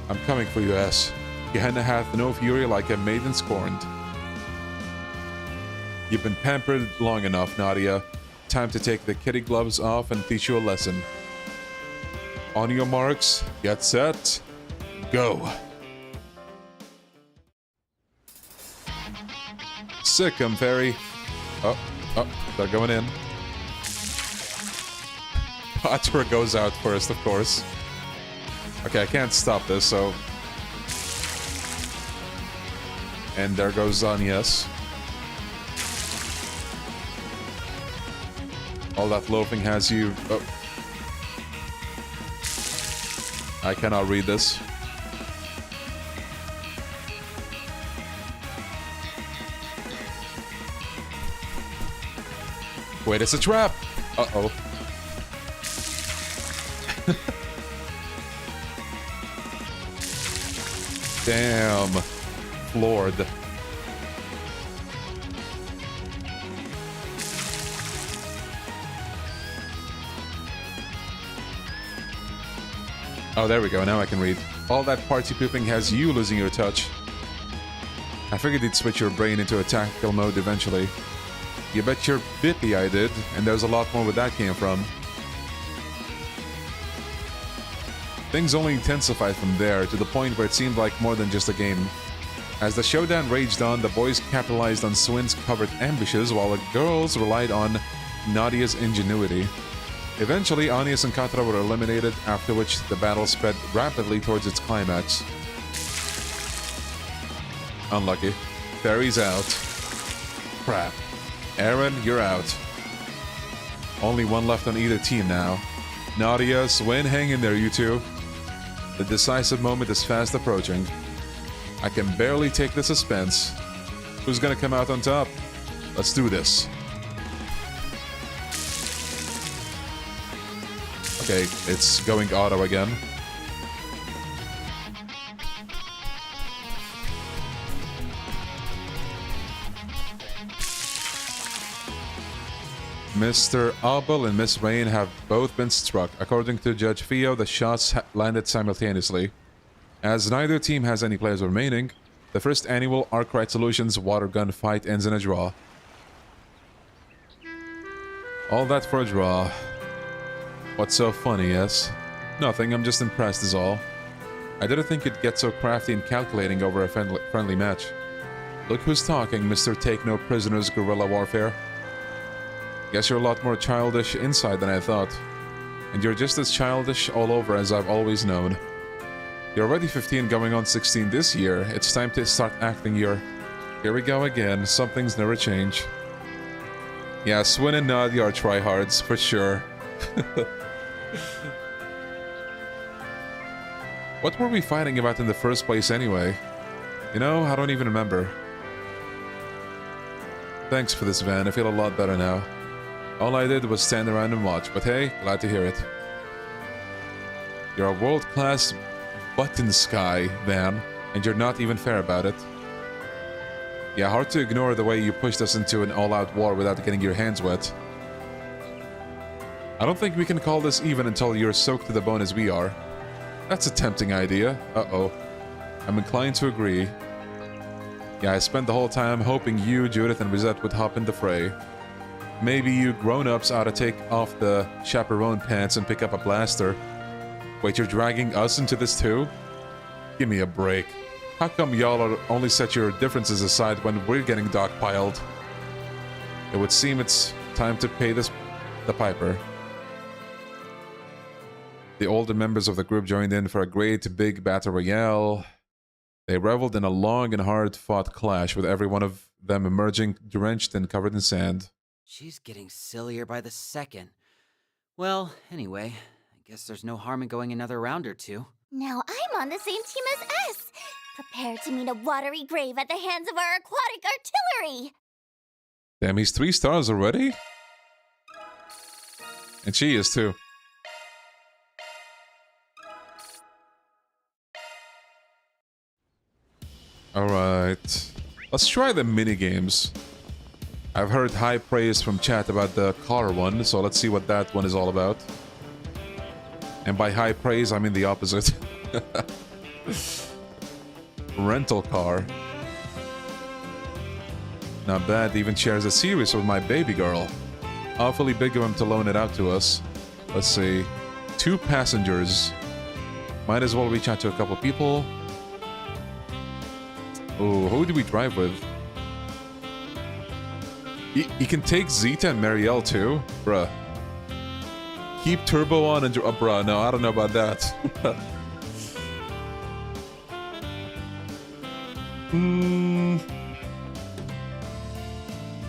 I'm coming for you, S. Gehenna hath no fury like a maiden scorned. You've been pampered long enough, Nadia. Time to take the kitty gloves off and teach you a lesson. On your marks, get set, go. Sick 'em, Fairy. Oh, they're going in. Patra goes out first, of course. Okay, I can't stop this, so... And there goes Agnes. All that loafing has you... Oh. I cannot read this. Wait, it's a trap! Uh-oh. Damn. Floored. Oh, there we go. Now I can read. All that party pooping has you losing your touch. I figured you'd switch your brain into a tactical mode eventually. You bet your bippy I did, and there's a lot more where that came from. Things only intensified from there, to the point where it seemed like more than just a game. As the showdown raged on, the boys capitalized on Swin's covert ambushes, while the girls relied on Nadia's ingenuity. Eventually, Agnes and Katra were eliminated, after which the battle sped rapidly towards its climax. Unlucky. Fairy's out. Crap. Aaron, you're out. Only one left on either team now. Nadia, Swin, hang in there, you two. The decisive moment is fast approaching. I can barely take the suspense. Who's gonna come out on top? Let's do this. Okay, it's going auto again. Mr. Abel and Miss Rain have both been struck. According to Judge Theo, the shots landed simultaneously. As neither team has any players remaining, the first annual Arkwright Solutions water gun fight ends in a draw. All that for a draw. What's so funny, yes? Nothing, I'm just impressed is all. I didn't think you'd get so crafty and calculating over a friendly match. Look who's talking, Mr. Take No Prisoners Guerrilla Warfare. Guess you're a lot more childish inside than I thought. And you're just as childish all over as I've always known. You're already 15 going on 16 this year. It's time to start acting your... Here we go again. Some things never change. Yeah, Swin and Nadia are tryhards, for sure. What were we fighting about in the first place anyway? You know, I don't even remember. Thanks for this, Van. I feel a lot better now. All I did was stand around and watch, but hey, glad to hear it. You're a world-class button sky, Van, and you're not even fair about it. Yeah, hard to ignore the way you pushed us into an all-out war without getting your hands wet. I don't think we can call this even until you're soaked to the bone as we are. That's a tempting idea. Uh-oh. I'm inclined to agree. Yeah, I spent the whole time hoping you, Judith, and Rosette would hop in the fray. Maybe you grown-ups ought to take off the chaperone pants and pick up a blaster. Wait, you're dragging us into this too? Give me a break. How come y'all only set your differences aside when we're getting dogpiled? It would seem it's time to pay the piper. The older members of the group joined in for a great big battle royale. They reveled in a long and hard-fought clash, with every one of them emerging drenched and covered in sand. She's getting sillier by the second. Well, anyway, I guess there's no harm in going another round or two. Now I'm on the same team as S. Prepare to meet a watery grave at the hands of our aquatic artillery. Damn, he's 3 stars already? And she is too. Alright. Let's try the minigames. I've heard high praise from chat about the car one, so let's see what that one is all about. And by high praise, I mean the opposite. Rental car. Not bad, even shares a series with my baby girl. Awfully big of him to loan it out to us. Let's see. 2 passengers. Might as well reach out to a couple people. Oh, who do we drive with? You can take Zeta and Marielle too? Bruh. Keep turbo on and... bruh, no, I don't know about that.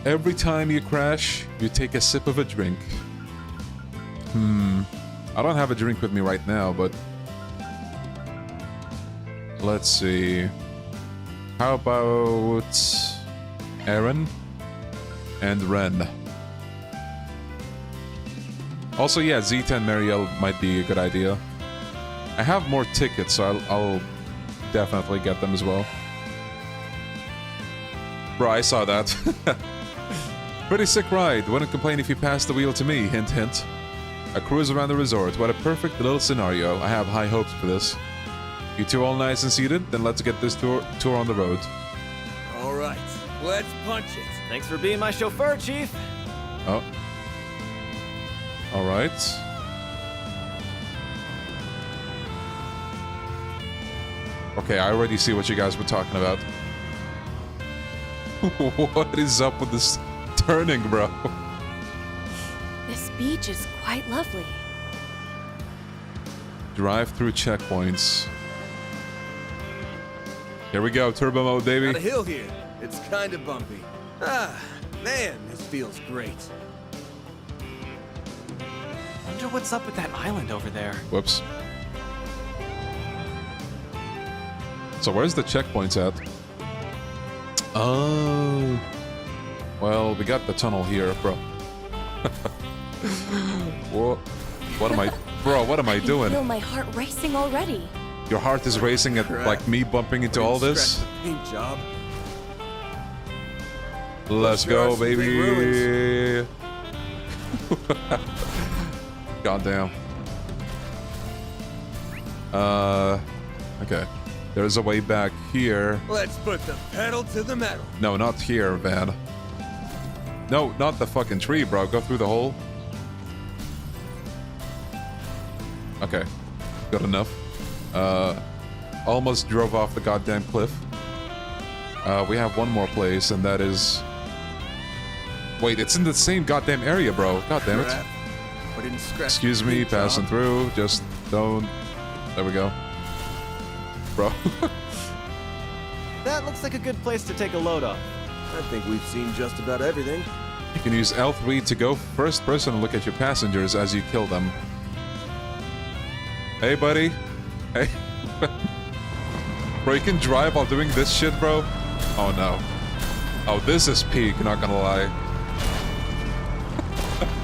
Every time you crash, you take a sip of a drink. I don't have a drink with me right now, but... Let's see... How about... Aaron? And Ren. Also, yeah, Zeta and Marielle might be a good idea. I have more tickets, so I'll definitely get them as well. Bro, I saw that. Pretty sick ride. Wouldn't complain if you passed the wheel to me. Hint, hint. A cruise around the resort. What a perfect little scenario. I have high hopes for this. You two all nice and seated? Then let's get this tour on the road. All right, let's punch it. Thanks for being my chauffeur, Chief. Oh. All right. Okay, I already see what you guys were talking about. What is up with this turning, bro? This beach is quite lovely. Drive through checkpoints. Here we go, turbo mode, baby. Got a hill here. It's kind of bumpy. Ah, man, this feels great. Wonder what's up with that island over there. Whoops. So where's the checkpoints at? Oh. Well, we got the tunnel here, bro. What am I... Bro, what am I doing? I feel my heart racing already. Your heart is racing at, like, me bumping into all this? Paint job. Let's go, baby! Goddamn. Okay. There's a way back here. Let's put the pedal to the metal. No, not here, Van. No, not the fucking tree, bro. Go through the hole. Okay. Good enough. Almost drove off the goddamn cliff. We have one more place, and that is... Wait, it's in the same goddamn area, bro. God damn it. Excuse me, passing through. Just don't... There we go. Bro. That looks like a good place to take a load off. I think we've seen just about everything. You can use L3 to go first person and look at your passengers as you kill them. Hey, buddy. Hey. Bro, you can drive while doing this shit, bro? Oh, no. Oh, this is peak, not gonna lie.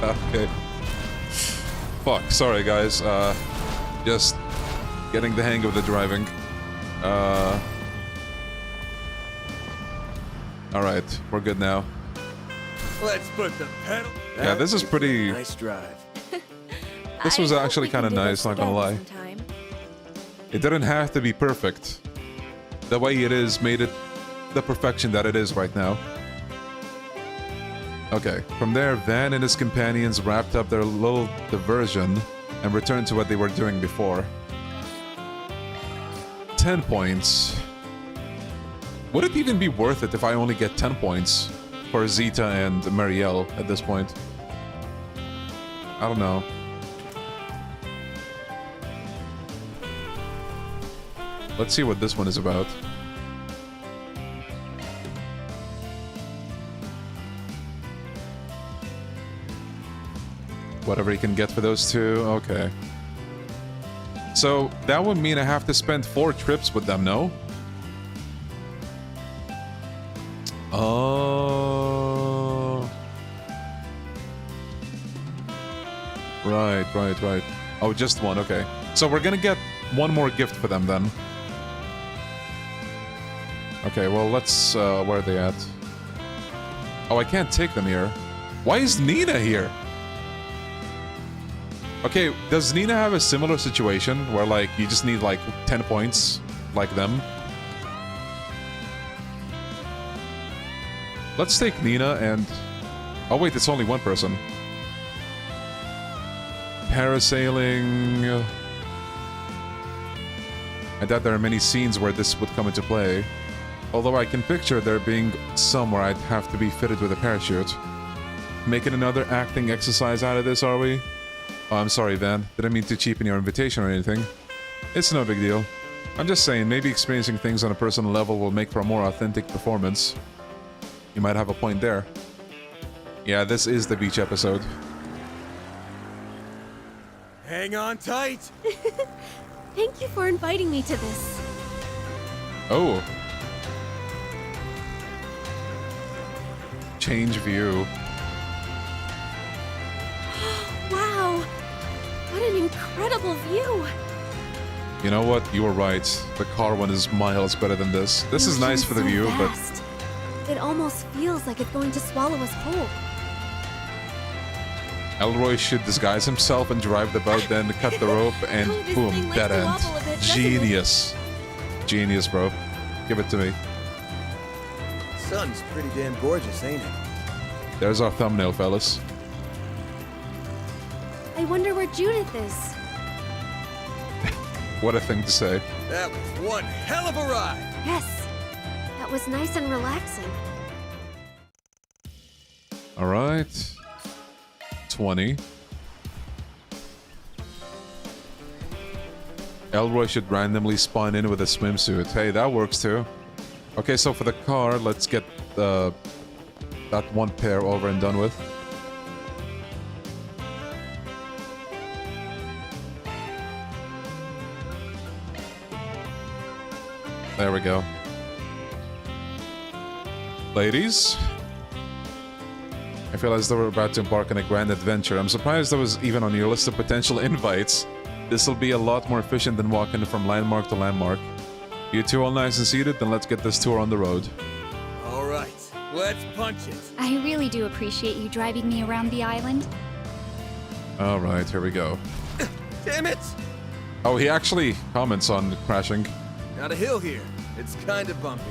Okay. Fuck, sorry, guys. Just getting the hang of the driving. Alright, we're good now. Let's put the pedal. Yeah, this is pretty... Nice drive. This was actually kind of nice, not gonna lie. It didn't have to be perfect. The way it is made it the perfection that it is right now. Okay, from there, Van and his companions wrapped up their little diversion and returned to what they were doing before. 10 points. Would it even be worth it if I only get 10 points for Zeta and Marielle at this point? I don't know. Let's see what this one is about. Whatever you can get for those two, okay. So that would mean I have to spend 4 trips with them, no? Oh. Right. Oh, just one, okay. So we're gonna get one more gift for them then. Okay, well, let's, where are they at? Oh, I can't take them here. Why is Nina here? Okay, does Nina have a similar situation where, like, you just need, like, 10 points, like them? Let's take Nina and... Oh, wait, it's only one person. Parasailing... I doubt there are many scenes where this would come into play. Although I can picture there being some where I'd have to be fitted with a parachute. Making another acting exercise out of this, are we? Oh, I'm sorry, Van. Didn't mean to cheapen your invitation or anything. It's no big deal. I'm just saying, maybe experiencing things on a personal level will make for a more authentic performance. You might have a point there. Yeah, this is the beach episode. Hang on tight! Thank you for inviting me to this. Oh. Change view. Wow! What an incredible view! You know what? You were right. The car one is miles better than this. This is nice for the view, but... It almost feels like it's going to swallow us whole. Elroy should disguise himself and drive the boat, then cut the rope, and boom, dead end. Genius. Genius, bro. Give it to me. Sun's pretty damn gorgeous, ain't it? There's our thumbnail, fellas. I wonder where Judith is. What a thing to say. That was one hell of a ride! Yes. That was nice and relaxing. Alright. 20. Elroy should randomly spawn in with a swimsuit. Hey, that works too. Okay, so for the car, let's get that one pair over and done with. There we go. Ladies, I feel as though we're about to embark on a grand adventure. I'm surprised that was even on your list of potential invites. This will be a lot more efficient than walking from landmark to landmark. You two all nice and seated, then let's get this tour on the road. All right, let's punch it. I really do appreciate you driving me around the island. All right, here we go. Damn it! Oh, he actually comments on crashing. Got a hill here. It's kind of bumpy.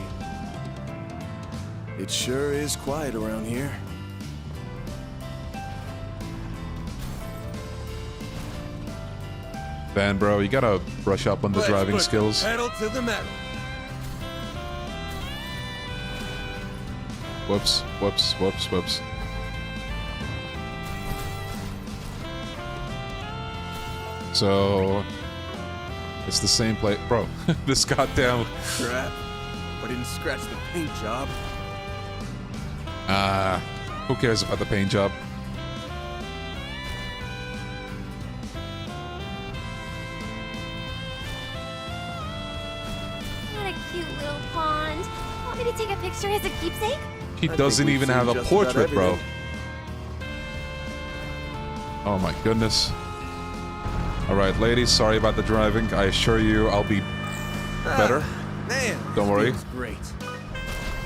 It sure is quiet around here. Van, bro, you gotta brush up on the driving skills. Pedal to the metal. Whoops, whoops, whoops, whoops. So... it's the same plate. Bro, this goddamn... Crap. I didn't scratch the paint job. Who cares about the paint job? What a cute little pond. Want me to take a picture as a keepsake? He doesn't even have a portrait, bro. Oh my goodness. Alright, ladies, sorry about the driving. I assure you I'll be better. Man, don't worry. Great.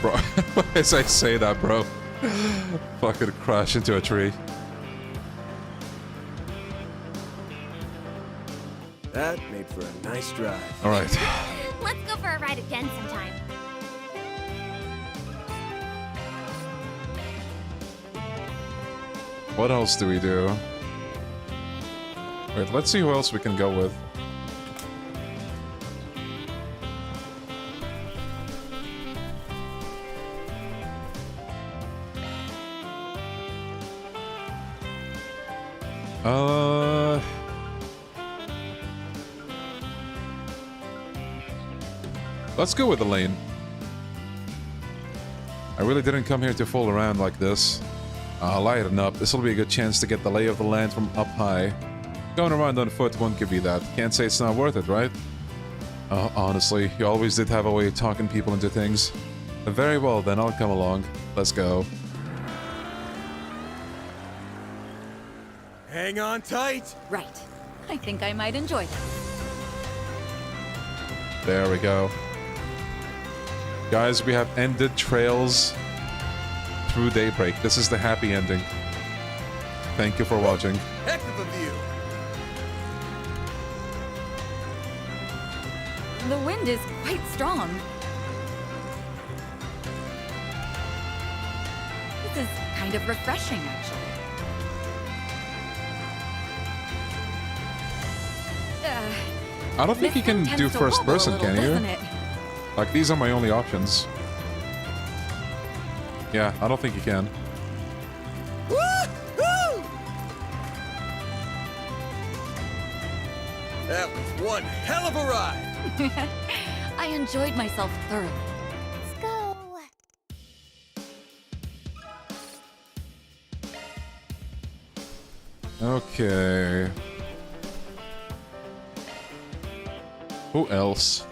Bro, as I say that, bro. Fucking crash into a tree. That made for a nice drive. All right. Let's go for a ride again sometime. What else do we do? Wait, let's see who else we can go with. Let's go with Elaine. I really didn't come here to fool around like this. Lighten up. This will be a good chance to get the lay of the land from up high. Going around on foot won't give you that. Can't say it's not worth it, right? Honestly, you always did have a way of talking people into things. Very well, then I'll come along. Let's go. Hang on tight! Right. I think I might enjoy this. There we go. Guys, we have ended Trails through Daybreak. This is the happy ending. Thank you for watching. Heck of a view! The wind is quite strong. This is kind of refreshing, actually. I don't think you can do first person, can you? Like, these are my only options. Yeah, I don't think you can. Woo-hoo! That was one hell of a ride! I enjoyed myself thoroughly. Let's go. Okay. Who else?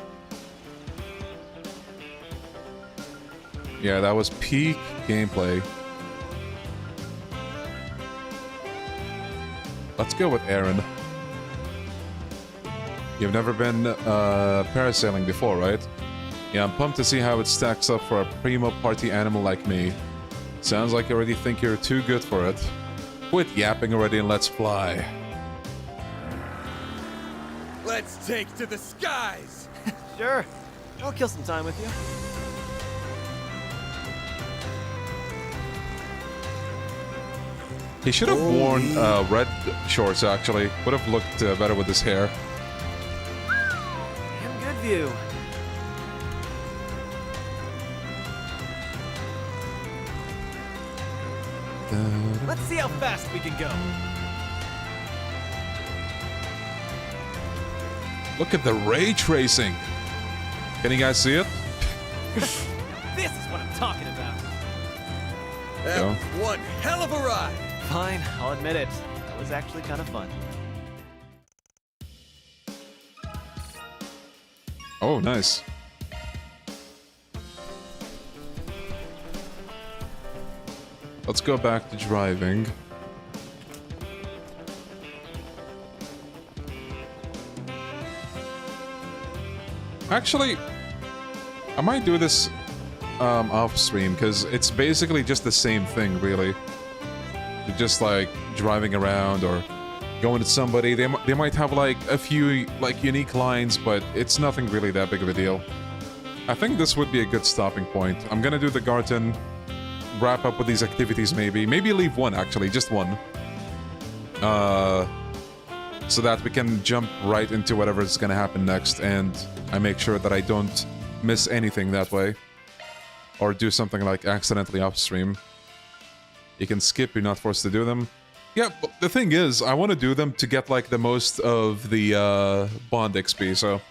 Yeah, that was peak gameplay. Let's go with Aaron. You've never been parasailing before, right? Yeah, I'm pumped to see how it stacks up for a primo party animal like me. Sounds like you already think you're too good for it. Quit yapping already and let's fly. Let's take to the skies! Sure. I'll kill some time with you. He should have worn red shorts, actually. Would have looked better with his hair. Damn good view. Let's see how fast we can go. Look at the ray tracing. Can you guys see it? This is what I'm talking about. That was one hell of a ride! Fine, I'll admit it. That was actually kind of fun. Oh, nice. Let's go back to driving. Actually, I might do this off stream because it's basically just the same thing, really. You're just like driving around or going to somebody. They might have like a few like unique lines, but it's nothing really that big of a deal. I think this would be a good stopping point. I'm gonna do the garden, wrap up with these activities maybe leave one actually, just one. So that we can jump right into whatever is gonna happen next, and I make sure that I don't miss anything that way. Or do something like accidentally off stream. You can skip, you're not forced to do them. Yeah, but the thing is, I want to do them to get like the most of the Bond XP, so...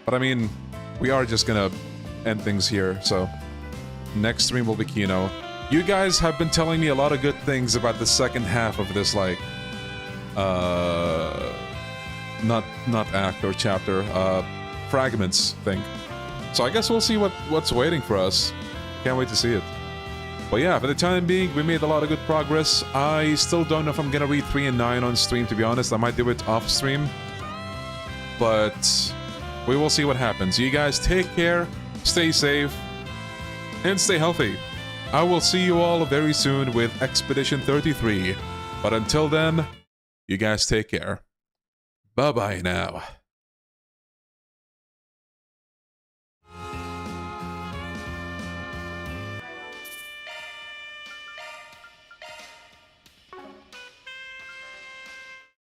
But I mean, we are just gonna end things here, so... Next stream will be Kino. You guys have been telling me a lot of good things about the second half of this, like... Not act or chapter, fragments thing. So I guess we'll see what's waiting for us. Can't wait to see it. But yeah, for the time being, we made a lot of good progress. I still don't know if I'm gonna read 3 and 9 on stream, to be honest. I might do it off stream. But we will see what happens. You guys take care, stay safe, and stay healthy. I will see you all very soon with Expedition 33. But until then, you guys take care. Bye-bye now.